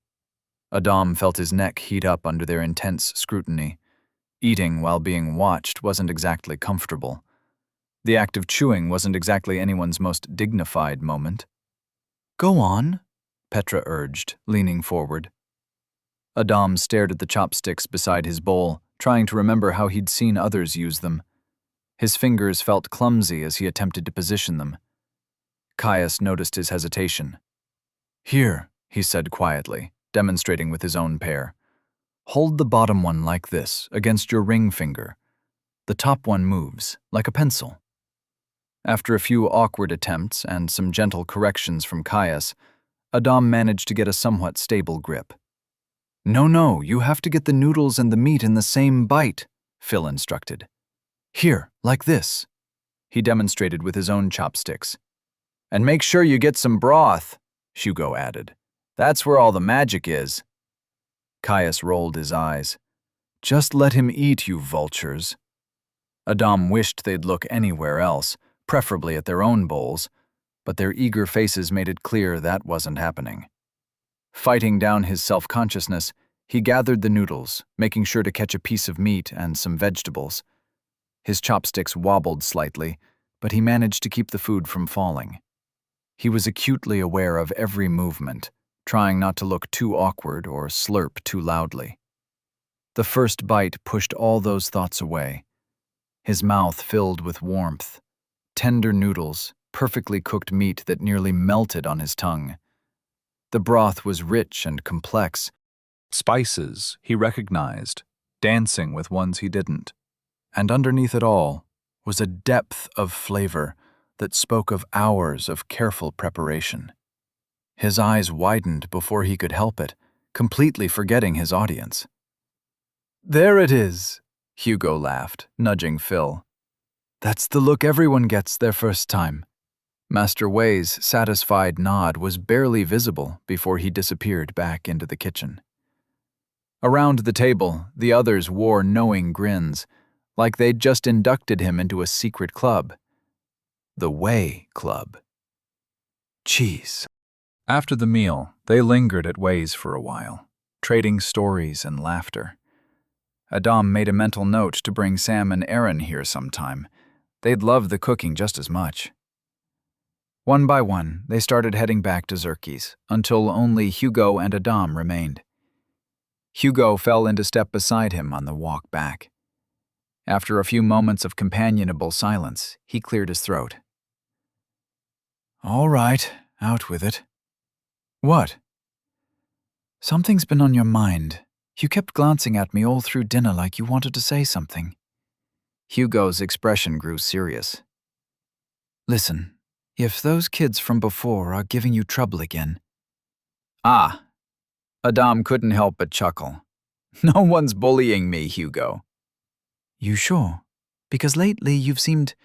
Adam felt his neck heat up under their intense scrutiny. Eating while being watched wasn't exactly comfortable. The act of chewing wasn't exactly anyone's most dignified moment. "Go on," Petra urged, leaning forward. Adam stared at the chopsticks beside his bowl, trying to remember how he'd seen others use them. His fingers felt clumsy as he attempted to position them. Caius noticed his hesitation. "Here," he said quietly, demonstrating with his own pair. "Hold the bottom one like this, against your ring finger. The top one moves, like a pencil." After a few awkward attempts and some gentle corrections from Caius, Adam managed to get a somewhat stable grip. No, you have to get the noodles and the meat in the same bite," Phil instructed. "Here, like this." He demonstrated with his own chopsticks. "And make sure you get some broth," Hugo added. "That's where all the magic is." Caius rolled his eyes. "Just let him eat, you vultures." Adam wished they'd look anywhere else, preferably at their own bowls, but their eager faces made it clear that wasn't happening. Fighting down his self-consciousness, he gathered the noodles, making sure to catch a piece of meat and some vegetables. His chopsticks wobbled slightly, but he managed to keep the food from falling. He was acutely aware of every movement, trying not to look too awkward or slurp too loudly. The first bite pushed all those thoughts away. His mouth filled with warmth, tender noodles, perfectly cooked meat that nearly melted on his tongue. The broth was rich and complex, Spices he recognized, dancing with ones he didn't. And underneath it all was a depth of flavor that spoke of hours of careful preparation. His eyes widened before he could help it, completely forgetting his audience. There it is, Hugo laughed, nudging Phil. That's the look everyone gets their first time. Master Wei's satisfied nod was barely visible before he disappeared back into the kitchen. Around the table, the others wore knowing grins, like they'd just inducted him into a secret club. The Wei Club. Jeez. After the meal, they lingered at Wei's for a while, trading stories and laughter. Adam made a mental note to bring Sam and Aaron here sometime. They'd love the cooking just as much. One by one, they started heading back to Zerke's, until only Hugo and Adam remained. Hugo fell into step beside him on the walk back. After a few moments of companionable silence, he cleared his throat. All right, out with it. What? Something's been on your mind. You kept glancing at me all through dinner like you wanted to say something. Hugo's expression grew serious. Listen, if those kids from before are giving you trouble again... Ah, Adam couldn't help but chuckle. No one's bullying me, Hugo. You sure? Because lately you've seemed,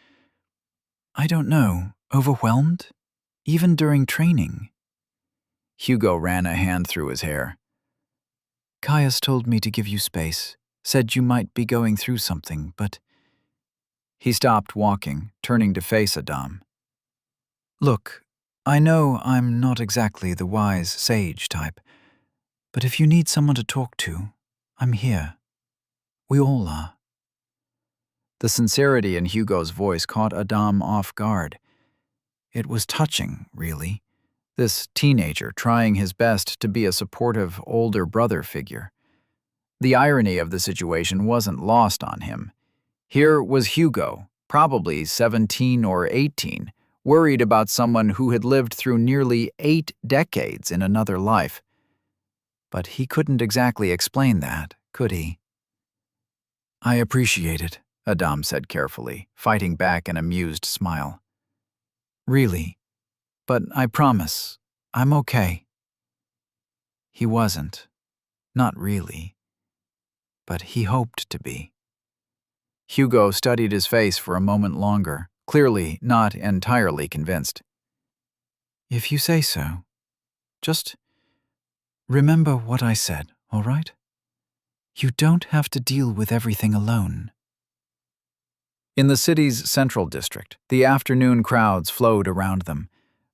I don't know, overwhelmed? Even during training. Hugo ran a hand through his hair. Caius told me to give you space, said you might be going through something, but... He stopped walking, turning to face Adam. Look, I know I'm not exactly the wise sage type, but if you need someone to talk to, I'm here. We all are. The sincerity in Hugo's voice caught Adam off guard. It was touching, really. This teenager trying his best to be a supportive older brother figure. The irony of the situation wasn't lost on him. Here was Hugo, probably 17 or 18, worried about someone who had lived through nearly 8 decades in another life. But he couldn't exactly explain that, could he? I appreciate it, Adam said carefully, fighting back an amused smile. Really, but I promise, I'm okay. He wasn't. Not really. But he hoped to be. Hugo studied his face for a moment longer, clearly not entirely convinced. If you say so, just remember what I said, all right? You don't have to deal with everything alone. In the city's central district, the afternoon crowds flowed around them.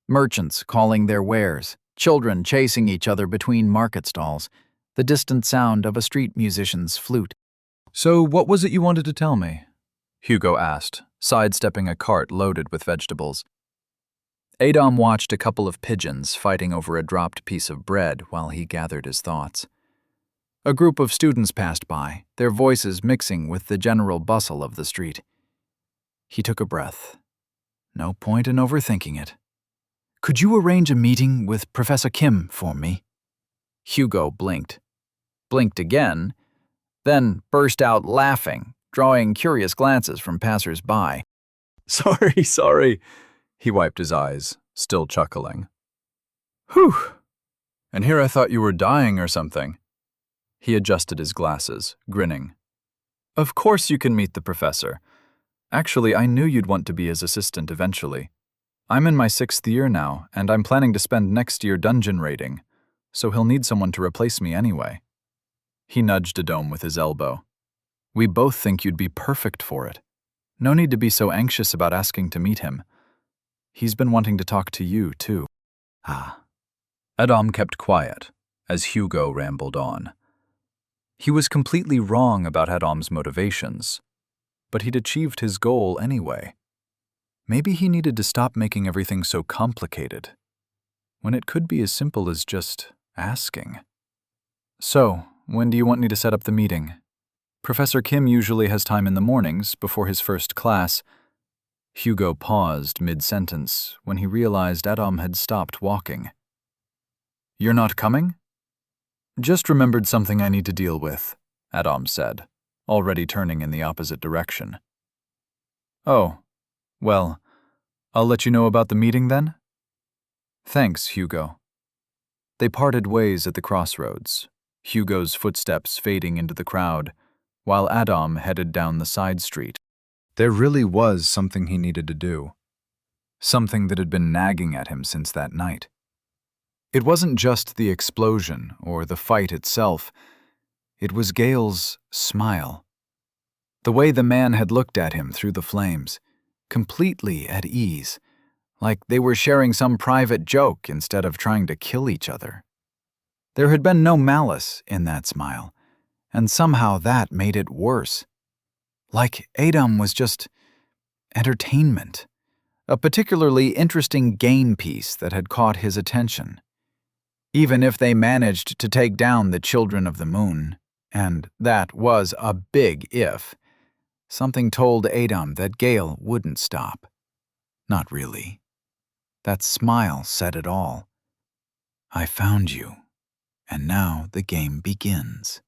Merchants calling their wares, children chasing each other between market stalls, the distant sound of a street musician's flute. So what was it you wanted to tell me? Hugo asked, sidestepping a cart loaded with vegetables. Adam watched a couple of pigeons fighting over a dropped piece of bread while he gathered his thoughts. A group of students passed by, their voices mixing with the general bustle of the street. He took a breath. No point in overthinking it. Could you arrange a meeting with Professor Kim for me? Hugo blinked. Blinked again, then burst out laughing, drawing curious glances from passers-by. Sorry. He wiped his eyes, still chuckling. Whew! And here I thought you were dying or something. He adjusted his glasses, grinning. Of course you can meet the professor. Actually, I knew you'd want to be his assistant eventually. I'm in my 6th year now, and I'm planning to spend next year dungeon raiding, so he'll need someone to replace me anyway. He nudged Adam with his elbow. We both think you'd be perfect for it. No need to be so anxious about asking to meet him. He's been wanting to talk to you, too. Ah. Adam kept quiet as Hugo rambled on. He was completely wrong about Adam's motivations, but he'd achieved his goal anyway. Maybe he needed to stop making everything so complicated, when it could be as simple as just asking. So, when do you want me to set up the meeting? Professor Kim usually has time in the mornings before his first class. Hugo paused mid-sentence when he realized Adam had stopped walking. You're not coming? Just remembered something I need to deal with, Adam said, already turning in the opposite direction. Oh, well, I'll let you know about the meeting then? Thanks, Hugo. They parted ways at the crossroads, Hugo's footsteps fading into the crowd, while Adam headed down the side street. There really was something he needed to do. Something that had been nagging at him since that night. It wasn't just the explosion or the fight itself. It was Gale's smile. The way the man had looked at him through the flames, completely at ease, like they were sharing some private joke instead of trying to kill each other. There had been no malice in that smile, and somehow that made it worse. Like Adam was just entertainment, a particularly interesting game piece that had caught his attention. Even if they managed to take down the Children of the Moon, and that was a big if, something told Adam that Gale wouldn't stop. Not really. That smile said it all. I found you, and now the game begins.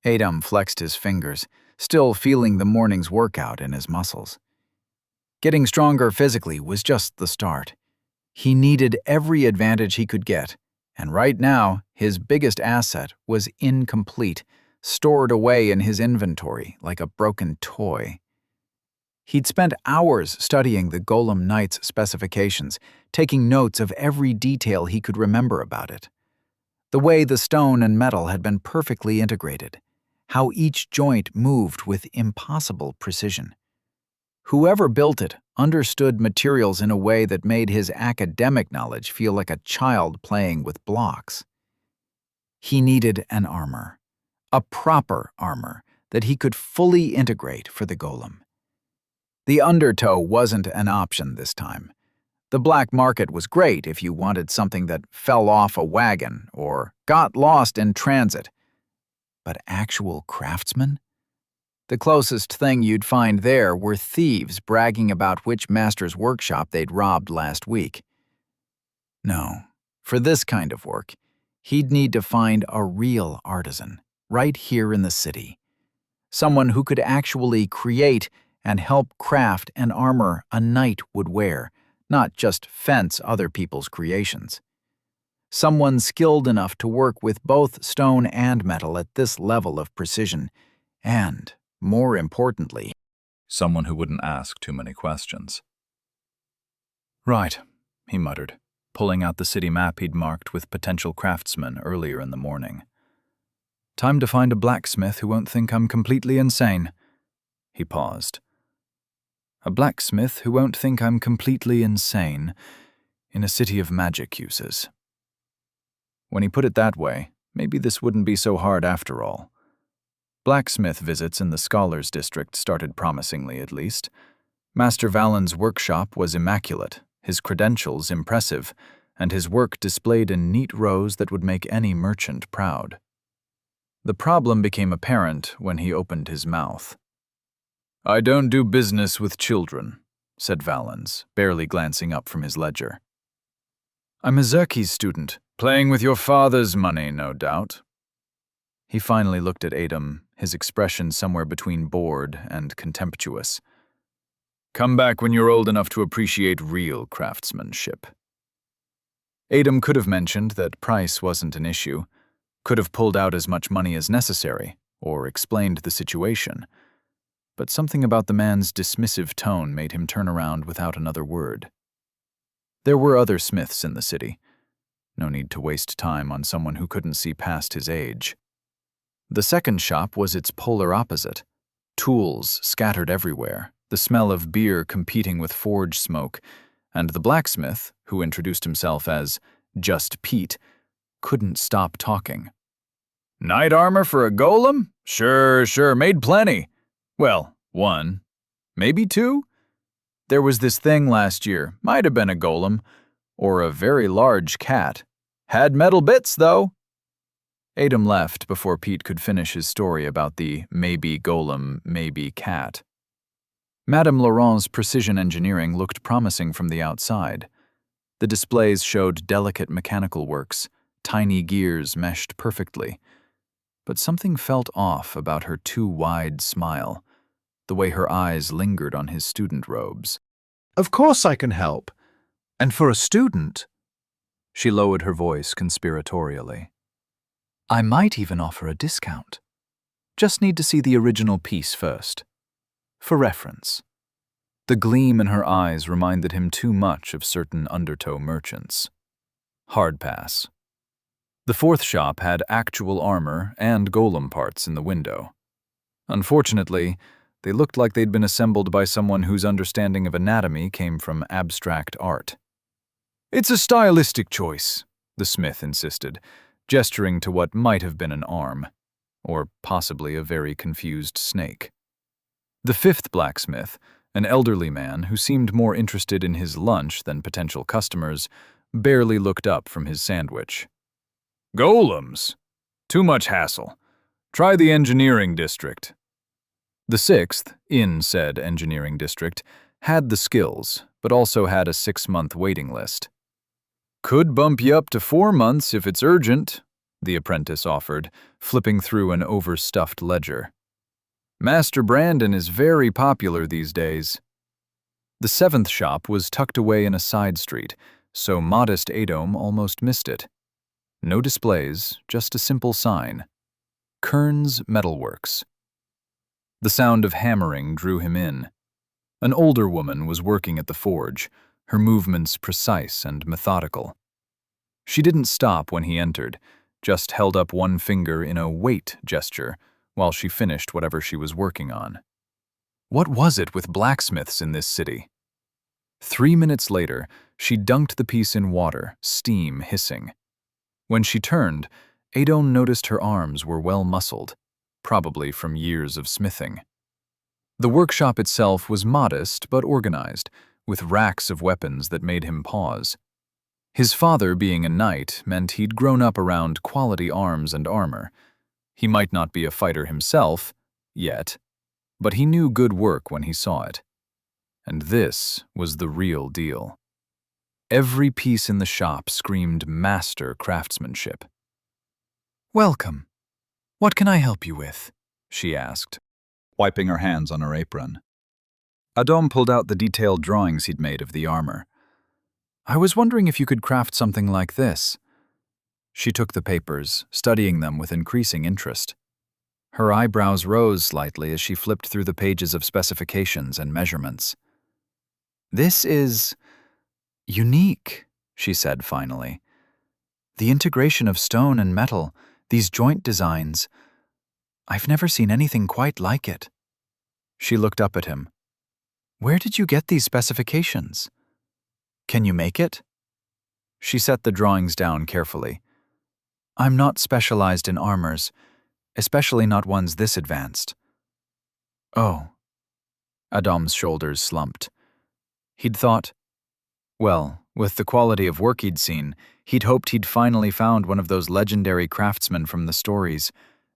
Adam flexed his fingers, still feeling the morning's workout in his muscles. Getting stronger physically was just the start. He needed every advantage he could get, and right now, his biggest asset was incomplete, stored away in his inventory like a broken toy. He'd spent hours studying the Golem Knight's specifications, taking notes of every detail he could remember about it. The way the stone and metal had been perfectly integrated, how each joint moved with impossible precision. Whoever built it understood materials in a way that made his academic knowledge feel like a child playing with blocks. He needed an armor, a proper armor that he could fully integrate for the golem. The undertow wasn't an option this time. The black market was great if you wanted something that fell off a wagon or got lost in transit. But actual craftsmen? The closest thing you'd find there were thieves bragging about which master's workshop they'd robbed last week. No, for this kind of work, he'd need to find a real artisan, right here in the city. Someone who could actually create and help craft an armor a knight would wear, not just fence other people's creations. Someone skilled enough to work with both stone and metal at this level of precision, and, more importantly, Someone who wouldn't ask too many questions. Right, he muttered, pulling out the city map he'd marked with potential craftsmen earlier in the morning. Time to find a blacksmith who won't think I'm completely insane. He paused. A blacksmith who won't think I'm completely insane in a city of magic uses. When he put it that way, maybe this wouldn't be so hard after all. Blacksmith visits in the Scholars District started promisingly, at least. Master Valen's workshop was immaculate, his credentials impressive, and his work displayed in neat rows that would make any merchant proud. The problem became apparent when he opened his mouth. I don't do business with children, said Valens, barely glancing up from his ledger. I'm a Xerxes student, playing with your father's money, no doubt. He finally looked at Adam, his expression somewhere between bored and contemptuous. Come back when you're old enough to appreciate real craftsmanship. Adam could have mentioned that price wasn't an issue, could have pulled out as much money as necessary, or explained the situation. But something about the man's dismissive tone made him turn around without another word. There were other smiths in the city. No need to waste time on someone who couldn't see past his age. The second shop was its polar opposite. Tools scattered everywhere, the smell of beer competing with forge smoke, and the blacksmith, who introduced himself as Just Pete, couldn't stop talking. Knight armor for a golem? Sure, made plenty. Well, one, maybe two. There was this thing last year, might have been a golem, or a very large cat. Had metal bits, though. Adam left before Pete could finish his story about the maybe golem, maybe cat. Madame Laurent's precision engineering looked promising from the outside. The displays showed delicate mechanical works, tiny gears meshed perfectly. But something felt off about her too wide smile, the way her eyes lingered on his student robes. Of course I can help. And for a student, she lowered her voice conspiratorially, I might even offer a discount. Just need to see the original piece first. For reference. The gleam in her eyes reminded him too much of certain undertow merchants. Hard pass. The fourth shop had actual armor and golem parts in the window. Unfortunately, they looked like they'd been assembled by someone whose understanding of anatomy came from abstract art. It's a stylistic choice, the smith insisted, gesturing to what might have been an arm, or possibly a very confused snake. The fifth blacksmith, an elderly man who seemed more interested in his lunch than potential customers, barely looked up from his sandwich. Golems? Too much hassle. Try the engineering district. The sixth, in said engineering district, had the skills, but also had a 6-month waiting list. Could bump you up to 4 months if it's urgent, the apprentice offered, flipping through an overstuffed ledger. Master Brandon is very popular these days. The seventh shop was tucked away in a side street, so modest Adom almost missed it. No displays, just a simple sign. Kern's Metalworks. The sound of hammering drew him in. An older woman was working at the forge, her movements precise and methodical. She didn't stop when he entered, just held up one finger in a wait gesture while she finished whatever she was working on. What was it with blacksmiths in this city? 3 minutes later, she dunked the piece in water, steam hissing. When she turned, Adon noticed her arms were well muscled, probably from years of smithing. The workshop itself was modest but organized, with racks of weapons that made him pause. His father being a knight meant he'd grown up around quality arms and armor. He might not be a fighter himself, yet, but he knew good work when he saw it. And this was the real deal. Every piece in the shop screamed master craftsmanship. "Welcome. What can I help you with?" she asked, wiping her hands on her apron. Adom pulled out the detailed drawings he'd made of the armor. "I was wondering if you could craft something like this." She took the papers, studying them with increasing interest. Her eyebrows rose slightly as she flipped through the pages of specifications and measurements. "This is unique," she said finally. "The integration of stone and metal, these joint designs. I've never seen anything quite like it." She looked up at him. "Where did you get these specifications? Can you make it?" She set the drawings down carefully. "I'm not specialized in armors, especially not ones this advanced." "Oh." Adom's shoulders slumped. He'd thought, well, with the quality of work he'd seen, he'd hoped he'd finally found one of those legendary craftsmen from the stories,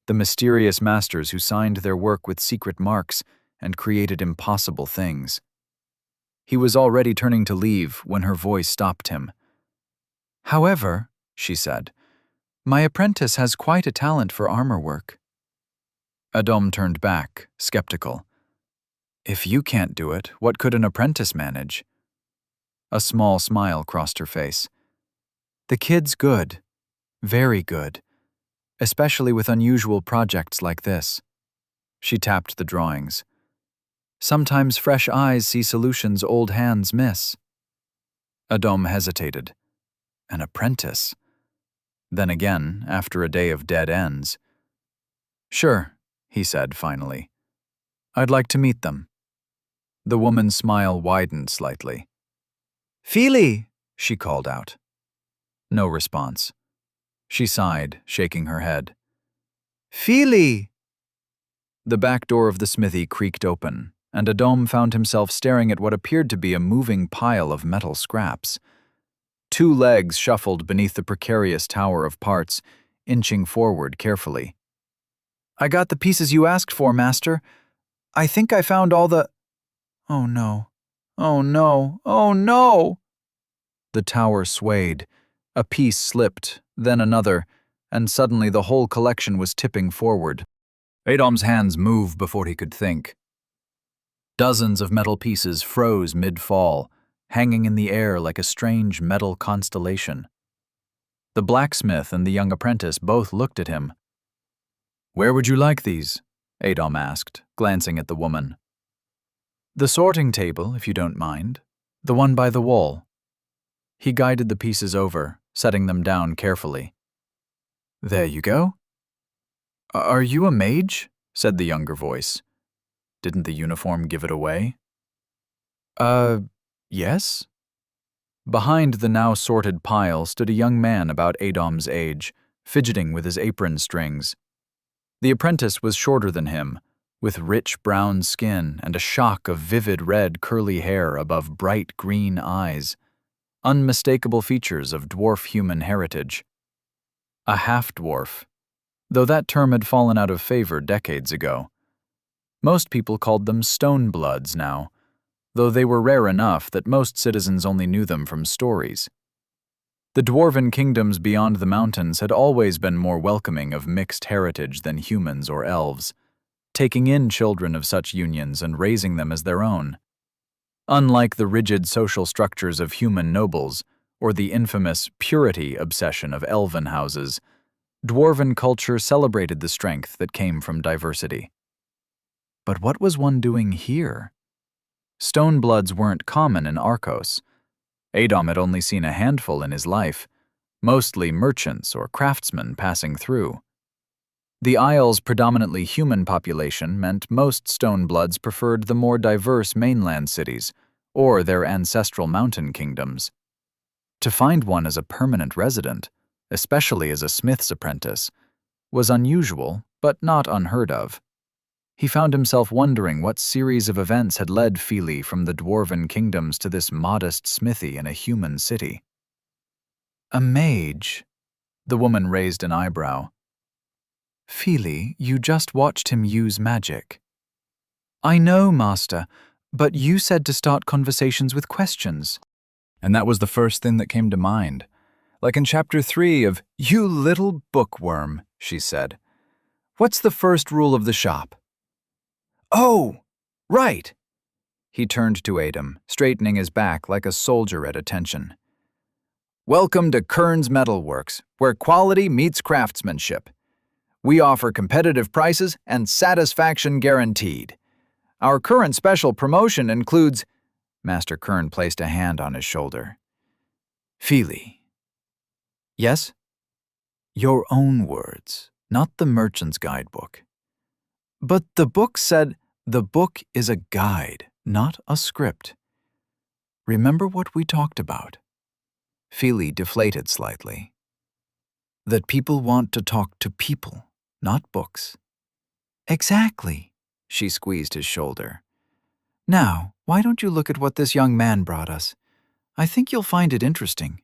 the mysterious masters who signed their work with secret marks and created impossible things. He was already turning to leave when her voice stopped him. "However," she said, "my apprentice has quite a talent for armor work." Adom turned back, skeptical. "If you can't do it, what could an apprentice manage?" A small smile crossed her face. "The kid's good, very good, especially with unusual projects like this." She tapped the drawings. "Sometimes fresh eyes see solutions old hands miss." Adom hesitated. An apprentice? Then again, after a day of dead ends. "Sure," he said finally. "I'd like to meet them." The woman's smile widened slightly. "Feely!" she called out. No response. She sighed, shaking her head. "Feely!" The back door of the smithy creaked open, and Adom found himself staring at what appeared to be a moving pile of metal scraps. 2 legs shuffled beneath the precarious tower of parts, inching forward carefully. "I got the pieces you asked for, Master. I think I found all the—" "Oh no, oh no, oh no!" The tower swayed, A piece slipped, then another, and suddenly the whole collection was tipping forward. Adom's hands moved before he could think. Dozens of metal pieces froze mid-fall, hanging in the air like a strange metal constellation. The blacksmith and the young apprentice both looked at him. "Where would you like these?" Adom asked, glancing at the woman. "The sorting table, if you don't mind. The one by the wall." He guided the pieces over, setting them down carefully. "There you go." "Are you a mage?" said the younger voice. Didn't the uniform give it away? Yes?" Behind the now sorted pile stood a young man about Adom's age, fidgeting with his apron strings. The apprentice was shorter than him, with rich brown skin and a shock of vivid red curly hair above bright green eyes, unmistakable features of dwarf human heritage. A half-dwarf, though that term had fallen out of favor decades ago. Most people called them stone-bloods now, though they were rare enough that most citizens only knew them from stories. The dwarven kingdoms beyond the mountains had always been more welcoming of mixed heritage than humans or elves, taking in children of such unions and raising them as their own. Unlike the rigid social structures of human nobles or the infamous purity obsession of elven houses, dwarven culture celebrated the strength that came from diversity. But what was one doing here? Stonebloods weren't common in Arcos. Adom had only seen a handful in his life, mostly merchants or craftsmen passing through. The Isle's predominantly human population meant most Stonebloods preferred the more diverse mainland cities or their ancestral mountain kingdoms. To find one as a permanent resident, especially as a smith's apprentice, was unusual but not unheard of. He found himself wondering what series of events had led Fili from the dwarven kingdoms to this modest smithy in a human city. "A mage?" The woman raised an eyebrow. "Fili, you just watched him use magic." "I know, master, but you said to start conversations with questions." And that was the first thing that came to mind. Like in Chapter 3 of You Little Bookworm, she said. "What's the first rule of the shop?" "Oh, right." He turned to Adom, straightening his back like a soldier at attention. "Welcome to Kern's Metalworks, where quality meets craftsmanship. We offer competitive prices and satisfaction guaranteed. Our current special promotion includes—" Master Kern placed a hand on his shoulder. "Fili." "Yes?" "Your own words, not the merchant's guidebook." "But the book said—" "The book is a guide, not a script. Remember what we talked about?" Fili deflated slightly. "That people want to talk to people, not books." "Exactly." She squeezed his shoulder. "Now, why don't you look at what this young man brought us? I think you'll find it interesting."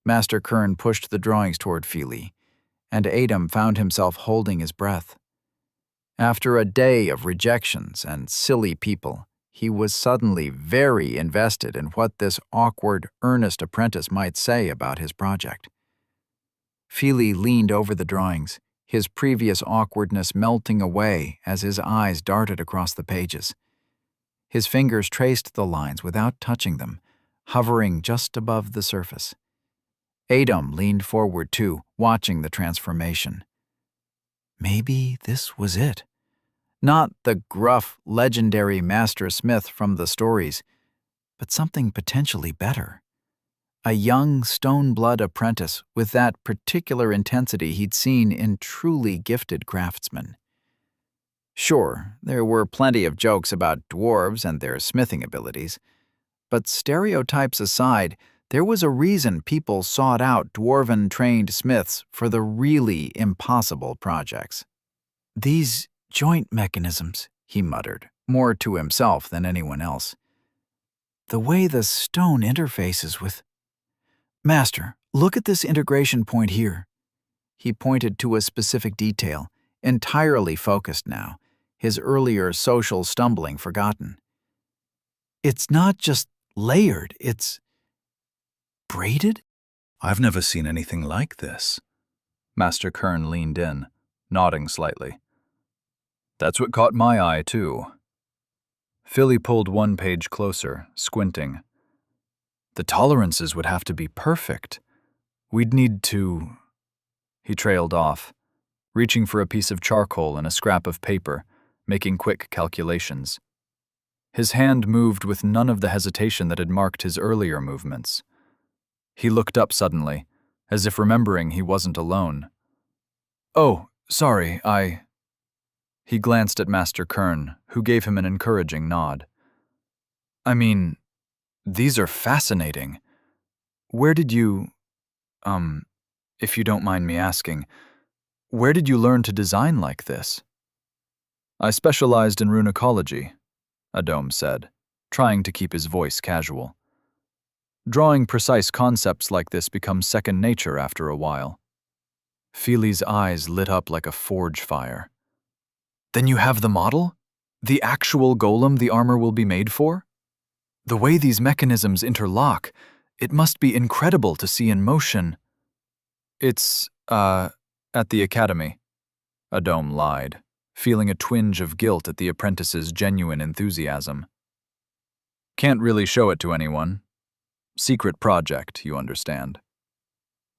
Master Kern pushed the drawings toward Fili, and Adom found himself holding his breath. After a day of rejections and silly people, he was suddenly very invested in what this awkward, earnest apprentice might say about his project. Fili leaned over the drawings, his previous awkwardness melting away as his eyes darted across the pages. His fingers traced the lines without touching them, hovering just above the surface. Adom leaned forward too, watching the transformation. Maybe this was it. Not the gruff, legendary master smith from the stories, but something potentially better. A young stone-blood apprentice with that particular intensity he'd seen in truly gifted craftsmen. Sure, there were plenty of jokes about dwarves and their smithing abilities, but stereotypes aside, there was a reason people sought out dwarven-trained smiths for the really impossible projects. "These joint mechanisms," he muttered, more to himself than anyone else. "The way the stone interfaces with—" "Master, look at this integration point here." He pointed to a specific detail, entirely focused now, his earlier social stumbling forgotten. "It's not just layered, it's braided?" I've never seen anything like this. Master Kern leaned in, nodding slightly. That's what caught my eye, too. Philly pulled one page closer, squinting. The tolerances would have to be perfect. We'd need to... He trailed off, reaching for a piece of charcoal and a scrap of paper, making quick calculations. His hand moved with none of the hesitation that had marked his earlier movements. He looked up suddenly, as if remembering he wasn't alone. "Oh, sorry, He glanced at Master Kern, who gave him an encouraging nod. "I mean, these are fascinating. Where did you... if you don't mind me asking, where did you learn to design like this?" "I specialized in runicology," Adom said, trying to keep his voice casual. "Drawing precise concepts like this becomes second nature after a while." Feely's eyes lit up like a forge fire. "Then you have the model? The actual golem the armor will be made for? The way these mechanisms interlock, it must be incredible to see in motion." "It's, at the academy," Adom lied, feeling a twinge of guilt at the apprentice's genuine enthusiasm. "Can't really show it to anyone. Secret project, you understand."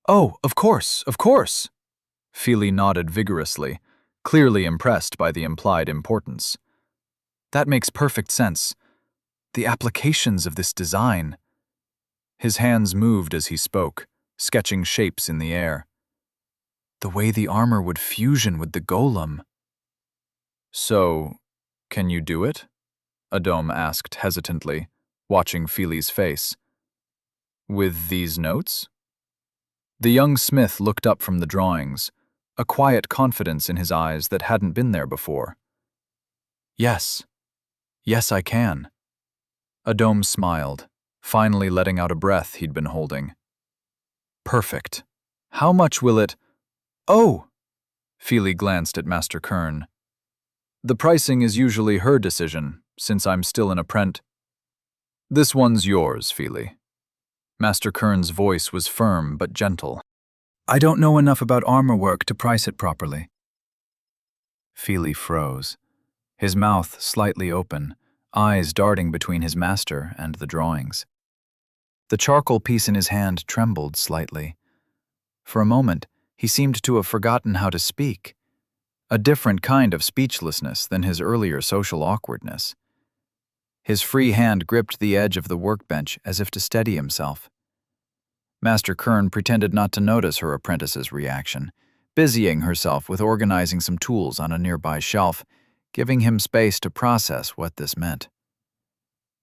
"Oh, of course, of course." Feely nodded vigorously, clearly impressed by the implied importance. "That makes perfect sense. The applications of this design." His hands moved as he spoke, sketching shapes in the air. "The way the armor would fusion with the golem." "So, can you do it?" Adom asked hesitantly, watching Feely's face. "With these notes?" The young smith looked up from the drawings, a quiet confidence in his eyes that hadn't been there before. Yes, I can." Adom smiled, finally letting out a breath he'd been holding. "Perfect. How much will it—" "Oh!" Feely glanced at Master Kern. "The pricing is usually her decision, since I'm still an apprentice." "This one's yours, Feely." Master Kern's voice was firm but gentle. "I don't know enough about armor work to price it properly." Feely froze, his mouth slightly open, eyes darting between his master and the drawings. The charcoal piece in his hand trembled slightly. For a moment, he seemed to have forgotten how to speak, a different kind of speechlessness than his earlier social awkwardness. His free hand gripped the edge of the workbench as if to steady himself. Master Kern pretended not to notice her apprentice's reaction, busying herself with organizing some tools on a nearby shelf, giving him space to process what this meant.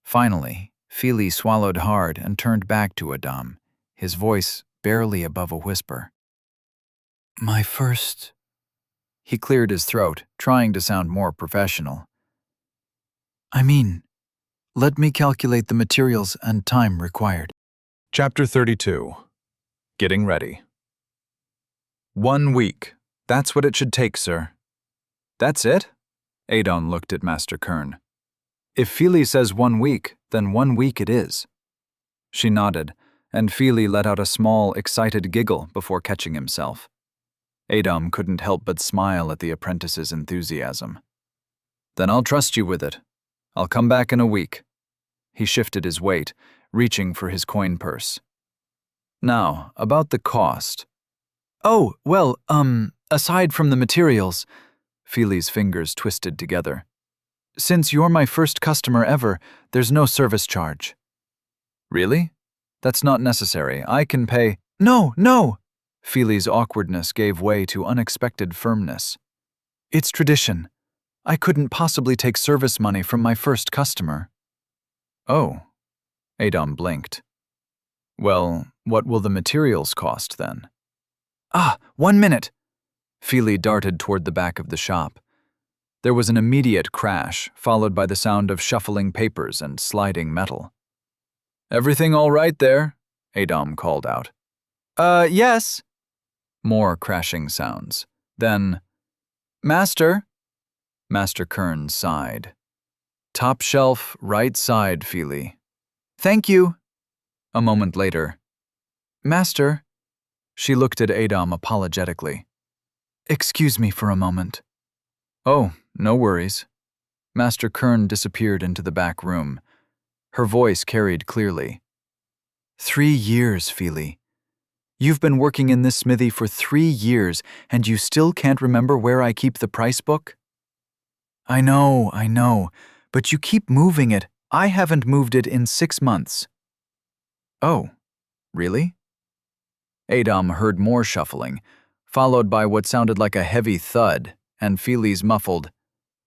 Finally, Feely swallowed hard and turned back to Adom, his voice barely above a whisper. "My first..." He cleared his throat, trying to sound more professional. Let me calculate the materials and time required." Chapter 32. Getting Ready. 1 week. That's what it should take, sir. That's it? Adon looked at Master Kern. If Feely says 1 week, then 1 week it is. She nodded, and Feely let out a small, excited giggle before catching himself. Adom couldn't help but smile at the apprentice's enthusiasm. "Then I'll trust you with it. I'll come back in a week." He shifted his weight, reaching for his coin purse. "Now, about the cost." "Oh, well, aside from the materials," Feely's fingers twisted together. "Since you're my first customer ever, there's no service charge." "Really? That's not necessary. I can pay—" No! Feely's awkwardness gave way to unexpected firmness. "It's tradition. I couldn't possibly take service money from my first customer." "Oh." Adom blinked. "Well, what will the materials cost, then?" "Ah, 1 minute!" Feely darted toward the back of the shop. There was an immediate crash, followed by the sound of shuffling papers and sliding metal. "Everything all right there?" Adom called out. Yes." More crashing sounds. Then, "Master." Master Kern sighed. "Top shelf, right side, Feely." "Thank you." A moment later, "Master, She looked at Adam apologetically. "Excuse me for a moment." "Oh, no worries." Master Kern disappeared into the back room. Her voice carried clearly. 3 years, Feely. You've been working in this smithy for 3 years, and you still can't remember where I keep the price book? I know, but you keep moving it. I haven't moved it in 6 months. Oh, really? Adam heard more shuffling, followed by what sounded like a heavy thud, and Feely's muffled,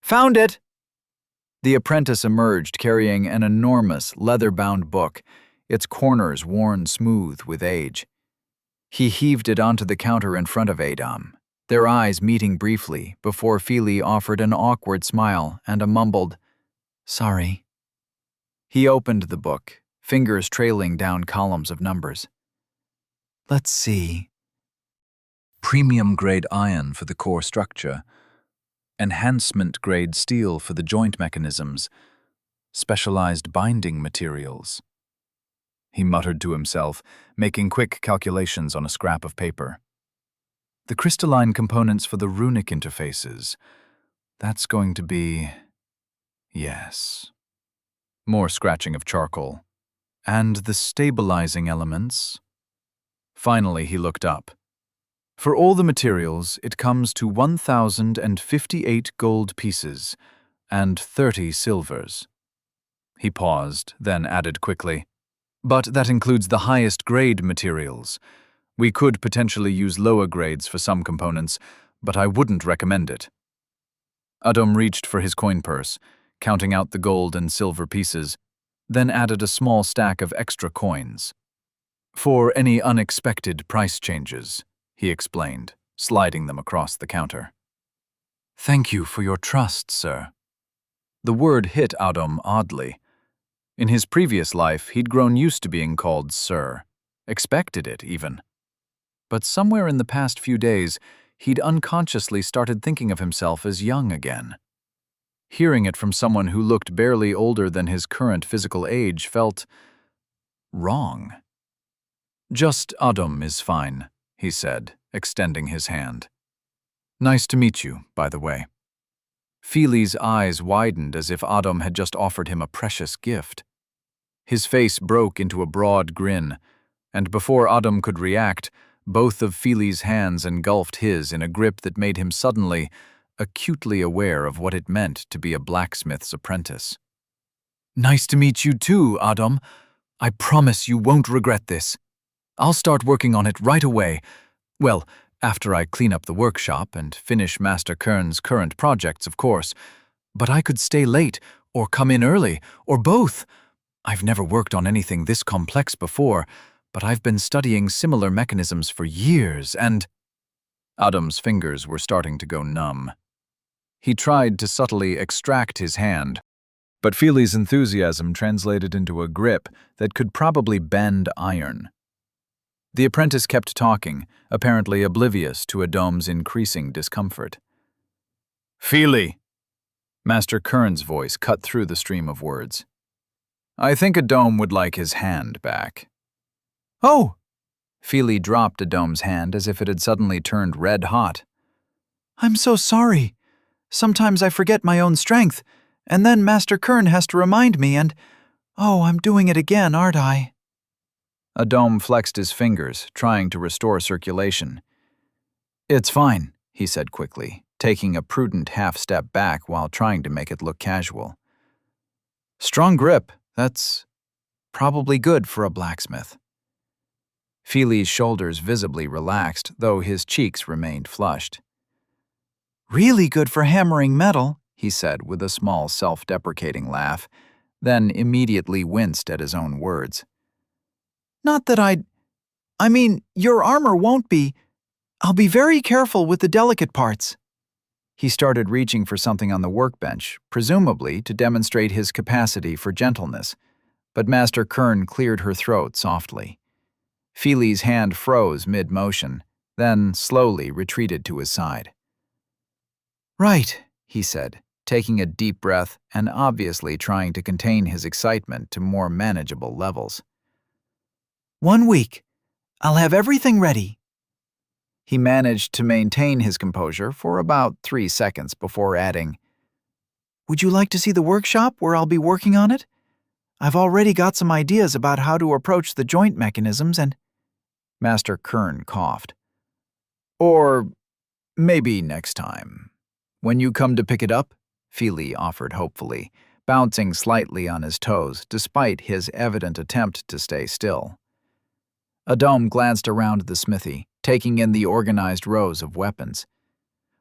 "Found it!" The apprentice emerged carrying an enormous, leather-bound book, its corners worn smooth with age. He heaved it onto the counter in front of Adam, their eyes meeting briefly before Feely offered an awkward smile and a mumbled, "Sorry." He opened the book, fingers trailing down columns of numbers. Let's see. Premium-grade iron for the core structure, enhancement-grade steel for the joint mechanisms, specialized binding materials. He muttered to himself, making quick calculations on a scrap of paper. The crystalline components for the runic interfaces. That's going to be... yes. More scratching of charcoal. And the stabilizing elements. Finally, he looked up. For all the materials, it comes to 1,058 gold pieces and 30 silvers. He paused, then added quickly, "But that includes the highest grade materials. We could potentially use lower grades for some components, but I wouldn't recommend it." Adam reached for his coin purse, counting out the gold and silver pieces, then added a small stack of extra coins. "For any unexpected price changes," he explained, sliding them across the counter. "Thank you for your trust, sir." The word hit Adam oddly. In his previous life, he'd grown used to being called sir, expected it even. But somewhere in the past few days, he'd unconsciously started thinking of himself as young again. Hearing it from someone who looked barely older than his current physical age felt wrong. "Just Adam is fine," he said, extending his hand. "Nice to meet you, by the way." Feely's eyes widened as if Adam had just offered him a precious gift. His face broke into a broad grin, and before Adam could react, both of Feely's hands engulfed his in a grip that made him suddenly, acutely aware of what it meant to be a blacksmith's apprentice. "Nice to meet you too, Adam. I promise you won't regret this. I'll start working on it right away. Well, after I clean up the workshop and finish Master Kern's current projects, of course. But I could stay late, or come in early, or both. I've never worked on anything this complex before, but I've been studying similar mechanisms for years, and..." Adam's fingers were starting to go numb. He tried to subtly extract his hand, but Feely's enthusiasm translated into a grip that could probably bend iron. The apprentice kept talking, apparently oblivious to Adam's increasing discomfort. "Feely!" Master Kern's voice cut through the stream of words. "I think Adam would like his hand back." "Oh!" Feely dropped Adam's hand as if it had suddenly turned red hot. "I'm so sorry. Sometimes I forget my own strength, and then Master Kern has to remind me, and... oh, I'm doing it again, aren't I?" Adam flexed his fingers, trying to restore circulation. "It's fine," he said quickly, taking a prudent half-step back while trying to make it look casual. "Strong grip, that's probably good for a blacksmith." Feely's shoulders visibly relaxed, though his cheeks remained flushed. "Really good for hammering metal," he said with a small self-deprecating laugh, then immediately winced at his own words. "Not that I mean, your armor won't be. I'll be very careful with the delicate parts." He started reaching for something on the workbench, presumably to demonstrate his capacity for gentleness, but Master Kern cleared her throat softly. Feely's hand froze mid-motion, then slowly retreated to his side. "Right," he said, taking a deep breath and obviously trying to contain his excitement to more manageable levels. 1 week. I'll have everything ready. He managed to maintain his composure for about 3 seconds before adding, "Would you like to see the workshop where I'll be working on it? I've already got some ideas about how to approach the joint mechanisms and—" Master Kern coughed. "Or maybe next time. When you come to pick it up," Feely offered hopefully, bouncing slightly on his toes despite his evident attempt to stay still. Adom glanced around the smithy, taking in the organized rows of weapons.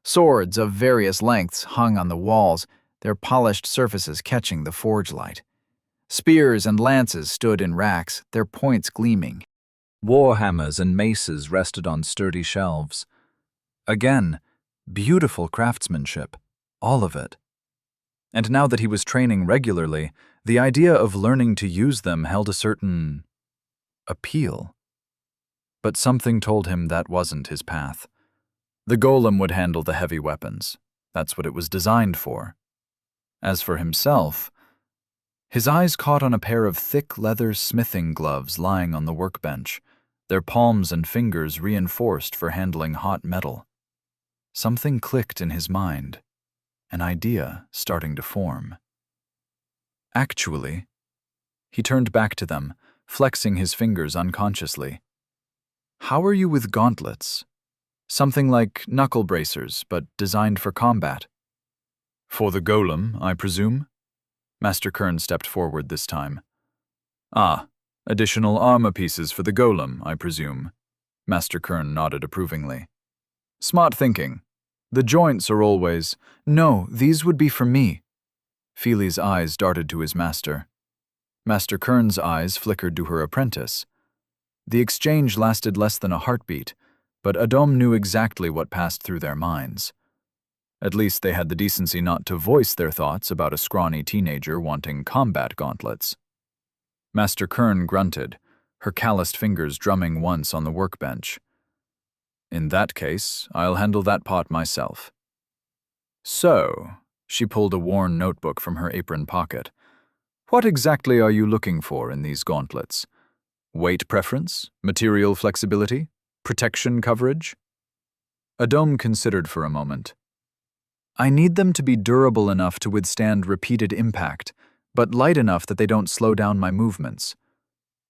Swords of various lengths hung on the walls, their polished surfaces catching the forge light. Spears and lances stood in racks, their points gleaming. Warhammers and maces rested on sturdy shelves. Again, beautiful craftsmanship, all of it. And now that he was training regularly, the idea of learning to use them held a certain appeal. But something told him that wasn't his path. The golem would handle the heavy weapons. That's what it was designed for. As for himself, his eyes caught on a pair of thick leather smithing gloves lying on the workbench, their palms and fingers reinforced for handling hot metal. Something clicked in his mind, an idea starting to form. Actually, he turned back to them, flexing his fingers unconsciously. How are you with gauntlets? Something like knuckle bracers, but designed for combat. For the golem, I presume? Master Kern stepped forward this time. Ah, additional armor pieces for the golem, I presume. Master Kern nodded approvingly. Smart thinking. The joints are always— No, these would be for me. Feely's eyes darted to his master. Master Kern's eyes flickered to her apprentice. The exchange lasted less than a heartbeat, but Adom knew exactly what passed through their minds. At least they had the decency not to voice their thoughts about a scrawny teenager wanting combat gauntlets. Master Kern grunted, her calloused fingers drumming once on the workbench. In that case, I'll handle that part myself. So, she pulled a worn notebook from her apron pocket. What exactly are you looking for in these gauntlets? Weight preference? Material flexibility? Protection coverage? Adom considered for a moment. I need them to be durable enough to withstand repeated impact, but light enough that they don't slow down my movements.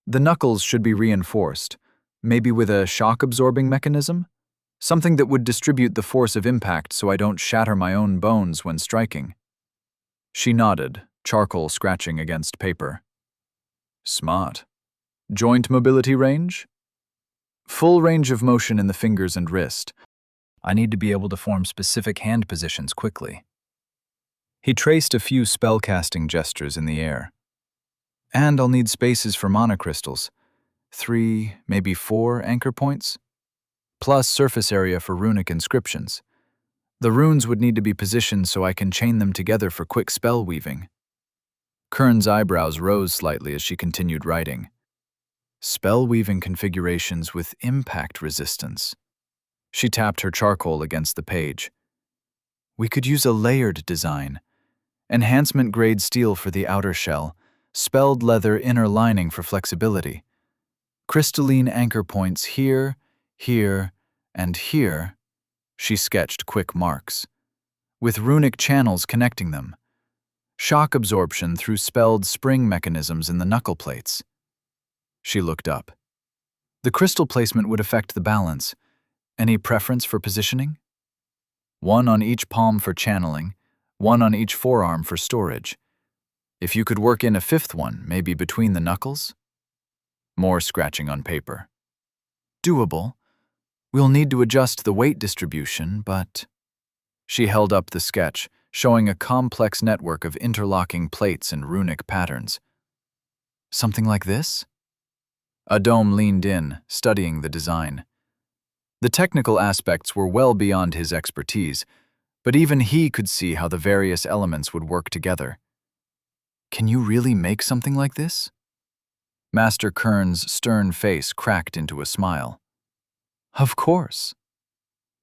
The knuckles should be reinforced, maybe with a shock-absorbing mechanism? Something that would distribute the force of impact so I don't shatter my own bones when striking. She nodded, charcoal scratching against paper. Smart. Joint mobility range? Full range of motion in the fingers and wrist. I need to be able to form specific hand positions quickly. He traced a few spellcasting gestures in the air. And I'll need spaces for monocrystals. 3, maybe 4 anchor points? Plus surface area for runic inscriptions. The runes would need to be positioned so I can chain them together for quick spell weaving. Kern's eyebrows rose slightly as she continued writing. Spell weaving configurations with impact resistance. She tapped her charcoal against the page. We could use a layered design. Enhancement-grade steel for the outer shell, spelled leather inner lining for flexibility. Crystalline anchor points here, here, and here. She sketched quick marks, with runic channels connecting them. Shock absorption through spelled spring mechanisms in the knuckle plates. She looked up. The crystal placement would affect the balance. Any preference for positioning? 1 on each palm for channeling, 1 on each forearm for storage. If you could work in a 5th one, maybe between the knuckles? More scratching on paper. Doable. We'll need to adjust the weight distribution, but... She held up the sketch, showing a complex network of interlocking plates and runic patterns. Something like this? Adom leaned in, studying the design. The technical aspects were well beyond his expertise, but even he could see how the various elements would work together. Can you really make something like this? Master Kern's stern face cracked into a smile. Of course.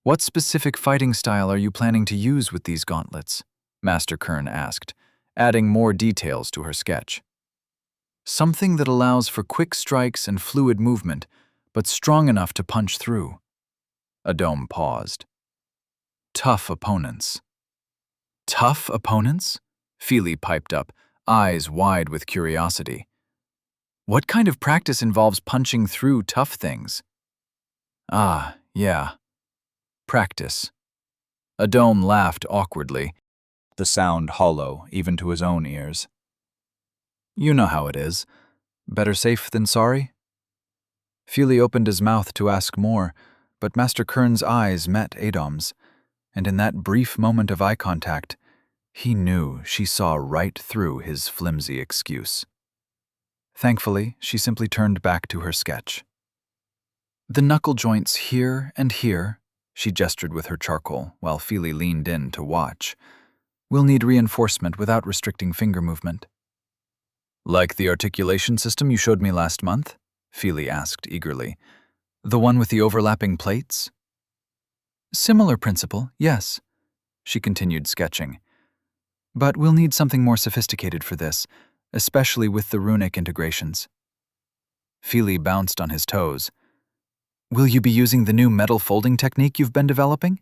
What specific fighting style are you planning to use with these gauntlets? Master Kern asked, adding more details to her sketch. Something that allows for quick strikes and fluid movement, but strong enough to punch through. Adom paused. Tough opponents. Tough opponents? Feely piped up, eyes wide with curiosity. What kind of practice involves punching through tough things? Ah, yeah. Practice. Adom laughed awkwardly, the sound hollow even to his own ears. You know how it is. Better safe than sorry? Feely opened his mouth to ask more, but Master Kern's eyes met Adom's, and in that brief moment of eye contact, he knew she saw right through his flimsy excuse. Thankfully, she simply turned back to her sketch. The knuckle joints here and here, she gestured with her charcoal while Feely leaned in to watch, will need reinforcement without restricting finger movement. Like the articulation system you showed me last month? Feely asked eagerly. The one with the overlapping plates? Similar principle, yes, she continued sketching. But we'll need something more sophisticated for this, especially with the runic integrations. Feely bounced on his toes. Will you be using the new metal folding technique you've been developing?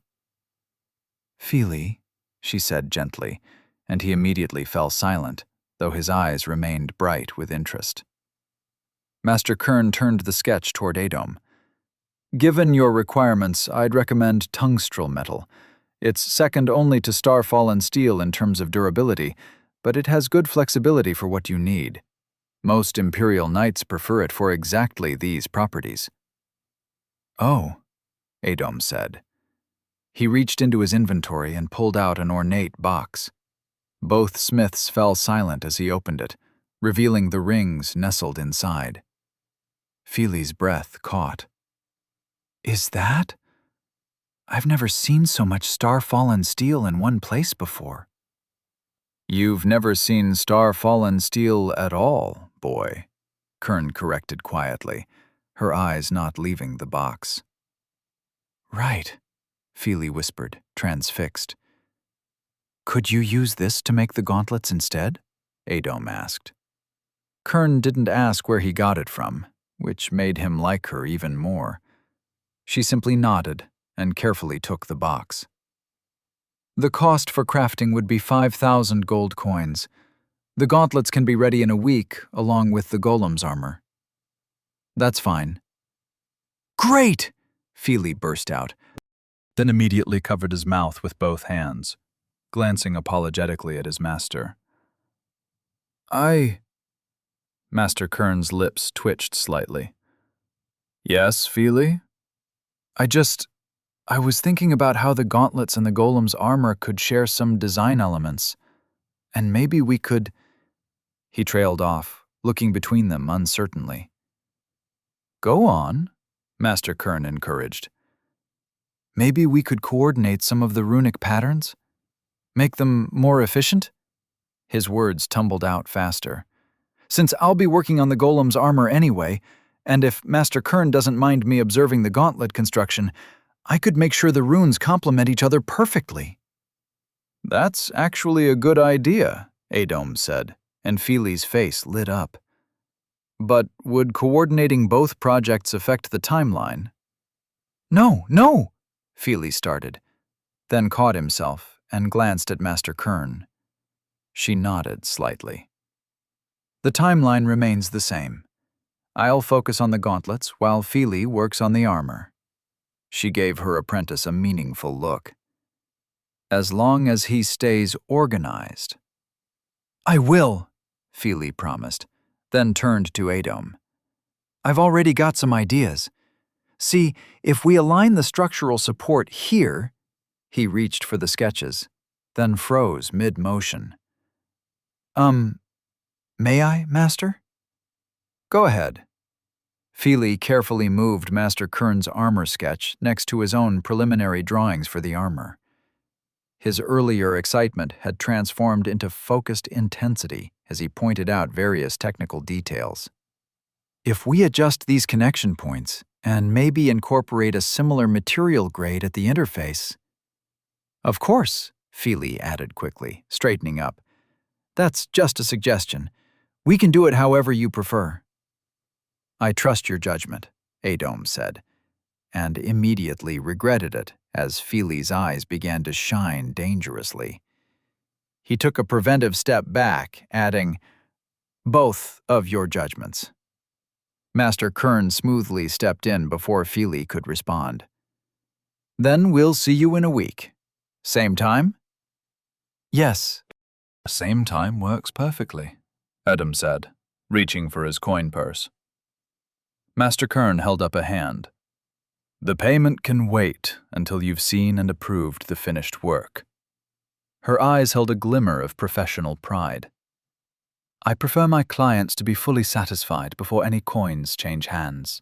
Feely, she said gently, and he immediately fell silent, though his eyes remained bright with interest. Master Kern turned the sketch toward Adom. Given your requirements, I'd recommend tungstral metal. It's second only to star-fallen steel in terms of durability, but it has good flexibility for what you need. Most Imperial Knights prefer it for exactly these properties. Oh, Adom said. He reached into his inventory and pulled out an ornate box. Both smiths fell silent as he opened it, revealing the rings nestled inside. Feely's breath caught. Is that? I've never seen so much star-fallen steel in one place before. You've never seen star-fallen steel at all, boy, Kern corrected quietly, her eyes not leaving the box. Right, Feely whispered, transfixed. Could you use this to make the gauntlets instead? Adom asked. Kern didn't ask where he got it from, which made him like her even more. She simply nodded and carefully took the box. The cost for crafting would be 5,000 gold coins. The gauntlets can be ready in a week, along with the golem's armor. That's fine. Great! Feely burst out, then immediately covered his mouth with both hands, glancing apologetically at his master. Master Kern's lips twitched slightly. Yes, Feely? I was thinking about how the gauntlets and the golem's armor could share some design elements. And maybe we could... He trailed off, looking between them uncertainly. Go on, Master Kern encouraged. Maybe we could coordinate some of the runic patterns? Make them more efficient? His words tumbled out faster. Since I'll be working on the golem's armor anyway, and if Master Kern doesn't mind me observing the gauntlet construction, I could make sure the runes complement each other perfectly. That's actually a good idea, Adom said, and Feely's face lit up. But would coordinating both projects affect the timeline? No, Feely started, then caught himself and glanced at Master Kern. She nodded slightly. The timeline remains the same. I'll focus on the gauntlets while Feely works on the armor. She gave her apprentice a meaningful look. As long as he stays organized. I will, Feely promised, then turned to Adom. I've already got some ideas. See, if we align the structural support here, he reached for the sketches, then froze mid-motion. May I, Master? Go ahead. Feely carefully moved Master Kern's armor sketch next to his own preliminary drawings for the armor. His earlier excitement had transformed into focused intensity as he pointed out various technical details. If we adjust these connection points and maybe incorporate a similar material grade at the interface... Of course, Feely added quickly, straightening up. That's just a suggestion. We can do it however you prefer. I trust your judgment, Adom said, and immediately regretted it as Feely's eyes began to shine dangerously. He took a preventive step back, adding, "Both of your judgments." Master Kern smoothly stepped in before Feely could respond. "Then we'll see you in a week. Same time?" "Yes." "Same time works perfectly," Adam said, reaching for his coin purse. Master Kern held up a hand. "The payment can wait until you've seen and approved the finished work." Her eyes held a glimmer of professional pride. "I prefer my clients to be fully satisfied before any coins change hands."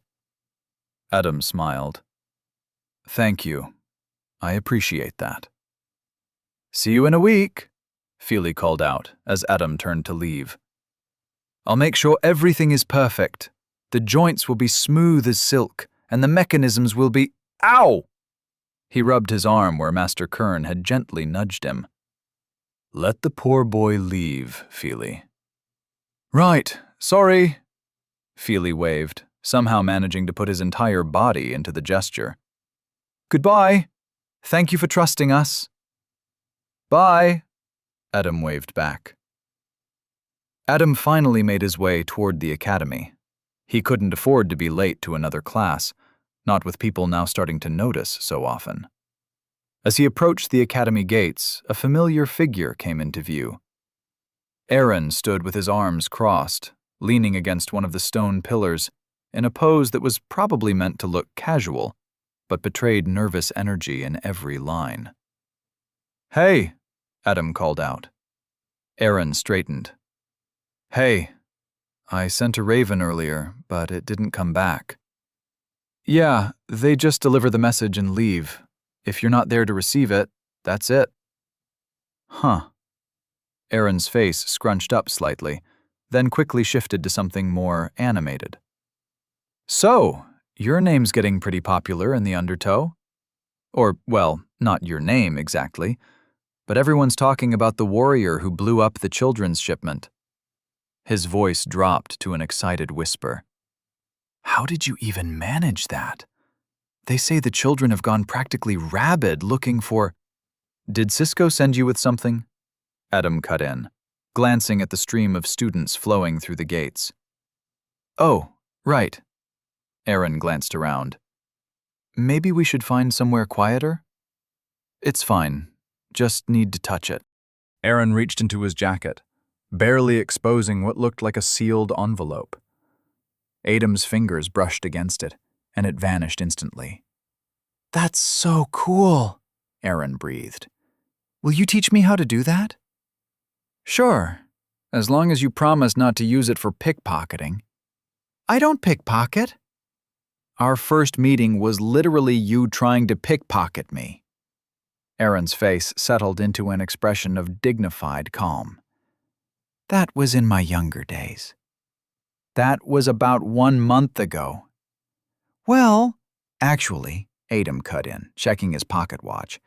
Adam smiled. "Thank you. I appreciate that." "See you in a week," Feely called out as Adam turned to leave. "I'll make sure everything is perfect. The joints will be smooth as silk, and the mechanisms will be— Ow!" He rubbed his arm where Master Kern had gently nudged him. "Let the poor boy leave, Feely." "Right, sorry," Feely waved, somehow managing to put his entire body into the gesture. "Goodbye. Thank you for trusting us." "Bye," Adam waved back. Adam finally made his way toward the academy. He couldn't afford to be late to another class, not with people now starting to notice so often. As he approached the academy gates, a familiar figure came into view. Aaron stood with his arms crossed, leaning against one of the stone pillars, in a pose that was probably meant to look casual, but betrayed nervous energy in every line. "Hey," Adam called out. Aaron straightened. "Hey, I sent a raven earlier, but it didn't come back." "Yeah, they just deliver the message and leave. If you're not there to receive it, that's it." "Huh." Aaron's face scrunched up slightly, then quickly shifted to something more animated. "So, your name's getting pretty popular in the Undertow? Or, well, not your name exactly, but everyone's talking about the warrior who blew up the children's shipment." His voice dropped to an excited whisper. "How did you even manage that? They say the children have gone practically rabid looking for—" "Did Cisco send you with something?" Adam cut in, glancing at the stream of students flowing through the gates. "Oh, right." Aaron glanced around. "Maybe we should find somewhere quieter?" "It's fine. Just need to touch it." Aaron reached into his jacket, barely exposing what looked like a sealed envelope. Adam's fingers brushed against it, and it vanished instantly. "That's so cool," Aaron breathed. "Will you teach me how to do that?" "Sure, as long as you promise not to use it for pickpocketing." "I don't pickpocket." "Our first meeting was literally you trying to pickpocket me." Aaron's face settled into an expression of dignified calm. "That was in my younger days." "That was about 1 month ago." "Well, actually," Adam cut in, checking his pocket watch,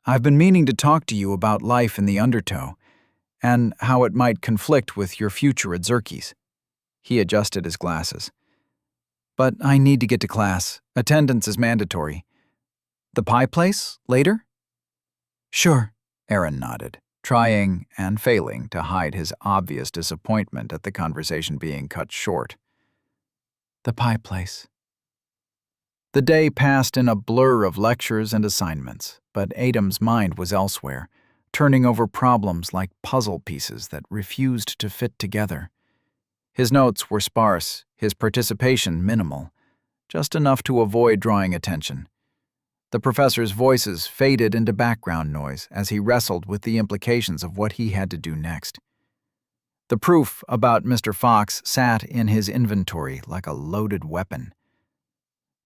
"I've been meaning to talk to you about life in the Undertow, and how it might conflict with your future at Zerkie's." He adjusted his glasses. "But I need to get to class. Attendance is mandatory. The pie place, later?" "Sure," Aaron nodded, trying and failing to hide his obvious disappointment at the conversation being cut short. The pie place. The day passed in a blur of lectures and assignments, but Adam's mind was elsewhere, turning over problems like puzzle pieces that refused to fit together. His notes were sparse, his participation minimal, just enough to avoid drawing attention. The professor's voices faded into background noise as he wrestled with the implications of what he had to do next. The proof about Mr. Fox sat in his inventory like a loaded weapon.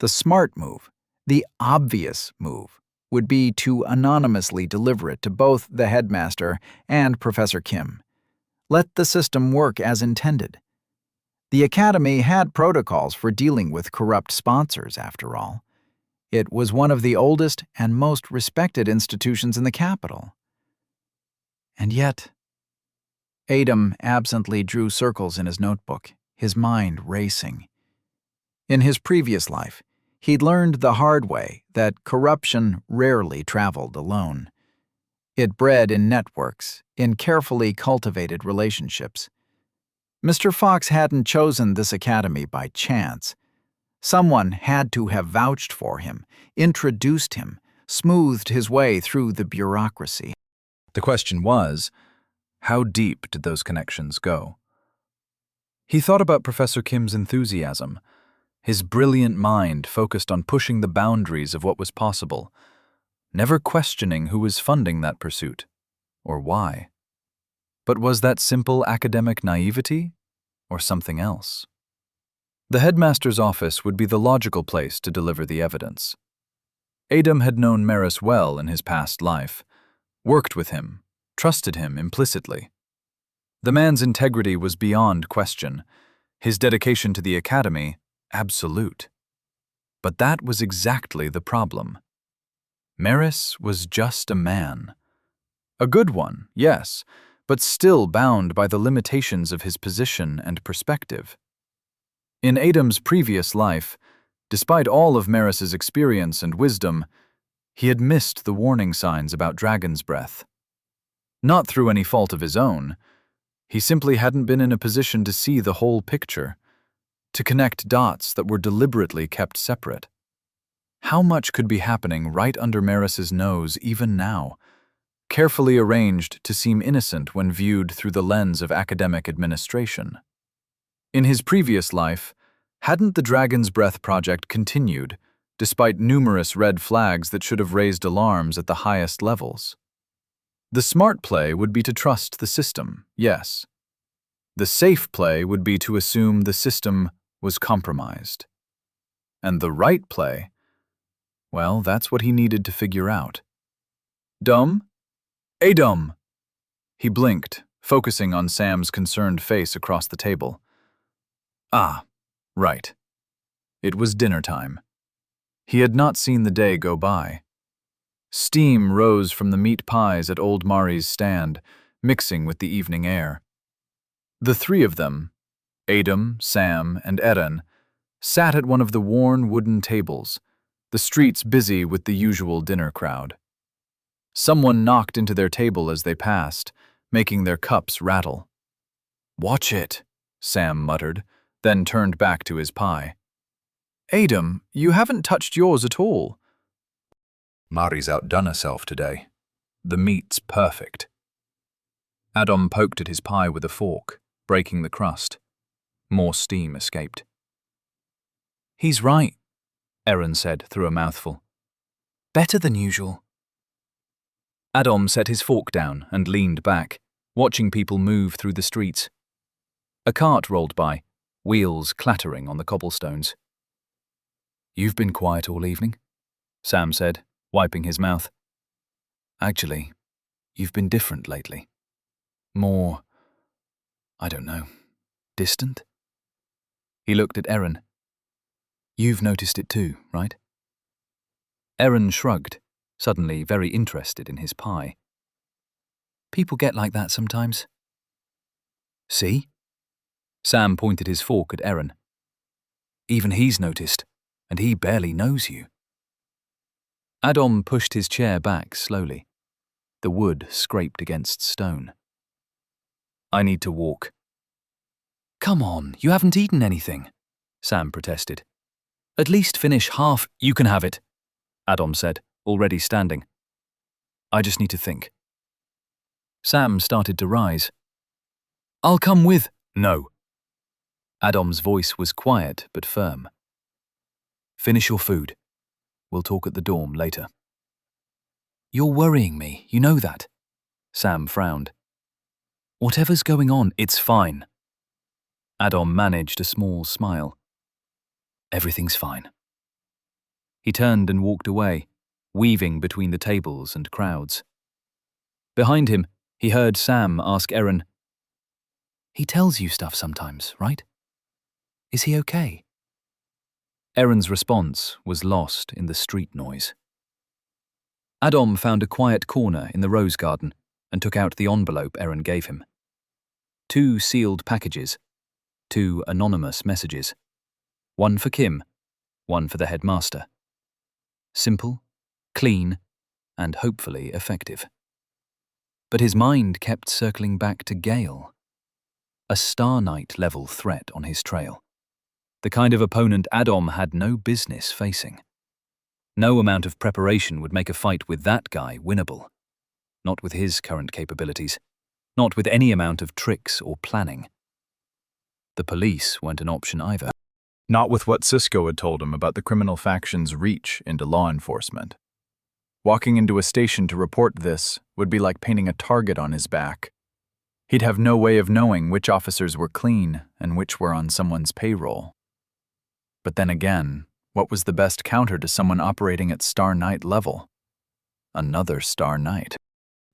The smart move, the obvious move, would be to anonymously deliver it to both the headmaster and Professor Kim. Let the system work as intended. The academy had protocols for dealing with corrupt sponsors, after all. It was one of the oldest and most respected institutions in the capital. And yet, Adam absently drew circles in his notebook, his mind racing. In his previous life, He'd learned the hard way that corruption rarely traveled alone. It bred in networks, in carefully cultivated relationships. Mr. Fox hadn't chosen this academy by chance. Someone had to have vouched for him, introduced him, smoothed his way through the bureaucracy. The question was, how deep did those connections go? He thought about Professor Kim's enthusiasm, his brilliant mind focused on pushing the boundaries of what was possible, never questioning who was funding that pursuit, or why. But was that simple academic naivety, or something else? The headmaster's office would be the logical place to deliver the evidence. Adam had known Maris well in his past life, worked with him, trusted him implicitly. The man's integrity was beyond question, his dedication to the academy absolute. But that was exactly the problem. Maris was just a man. A good one, yes, but still bound by the limitations of his position and perspective. In Adam's previous life, despite all of Maris's experience and wisdom, he had missed the warning signs about dragon's breath. Not through any fault of his own. He simply hadn't been in a position to see the whole picture, to connect dots that were deliberately kept separate. How much could be happening right under Maris's nose even now, carefully arranged to seem innocent when viewed through the lens of academic administration? In his previous life, hadn't the Dragon's Breath project continued, despite numerous red flags that should have raised alarms at the highest levels? The smart play would be to trust the system, yes. The safe play would be to assume the system was compromised. And the right play, well, that's what he needed to figure out. Dumb? Adam! He blinked, focusing on Sam's concerned face across the table. Ah, right. It was dinner time. He had not seen the day go by. Steam rose from the meat pies at old Mari's stand, mixing with the evening air. The three of them, Adam, Sam, and Erin, sat at one of the worn wooden tables, the streets busy with the usual dinner crowd. Someone knocked into their table as they passed, making their cups rattle. "Watch it," Sam muttered, then turned back to his pie. "Adam, you haven't touched yours at all." Mari's outdone herself today. The meat's perfect. Adam poked at his pie with a fork, breaking the crust. More steam escaped. "He's right," Erin said through a mouthful. "Better than usual." Adam set his fork down and leaned back, watching people move through the streets. A cart rolled by, wheels clattering on the cobblestones. "You've been quiet all evening," Sam said, wiping his mouth. "Actually, you've been different lately. More, I don't know, distant?" He looked at Erin. "You've noticed it too, right?" Erin shrugged, suddenly very interested in his pie. "People get like that sometimes." "See?" Sam pointed his fork at Erin. "Even he's noticed, and he barely knows you." Adam pushed his chair back slowly. The wood scraped against stone. "I need to walk." "Come on, you haven't eaten anything," Sam protested. "At least finish half." "You can have it," Adam said, already standing. "I just need to think." Sam started to rise. "I'll come with." "No." Adam's voice was quiet but firm. "Finish your food. We'll talk at the dorm later." "You're worrying me, you know that." Sam frowned. "Whatever's going on, it's fine." Adam managed a small smile. "Everything's fine." He turned and walked away, weaving between the tables and crowds. Behind him, he heard Sam ask Erin, "He tells you stuff sometimes, right? Is he okay?" Erin's response was lost in the street noise. Adam found a quiet corner in the rose garden and took out the envelope Erin gave him. 2 sealed packages, 2 anonymous messages. One for Kim, one for the headmaster. Simple, clean, and hopefully effective. But his mind kept circling back to Gale, a Star Knight-level threat on his trail. The kind of opponent Adam had no business facing. No amount of preparation would make a fight with that guy winnable. Not with his current capabilities. Not with any amount of tricks or planning. The police weren't an option either. Not with what Cisco had told him about the criminal faction's reach into law enforcement. Walking into a station to report this would be like painting a target on his back. He'd have no way of knowing which officers were clean and which were on someone's payroll. But then again, what was the best counter to someone operating at Star Knight level? Another Star Knight.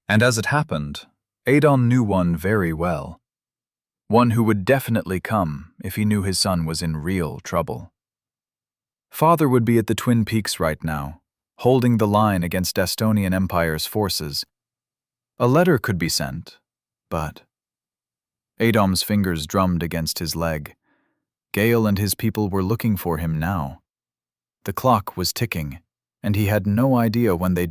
And as it happened, Adon knew one very well. One who would definitely come if he knew his son was in real trouble. Father would be at the Twin Peaks right now, holding the line against Estonian Empire's forces. A letter could be sent, but... Adom's fingers drummed against his leg. Gale and his people were looking for him now. The clock was ticking, and he had no idea when they'd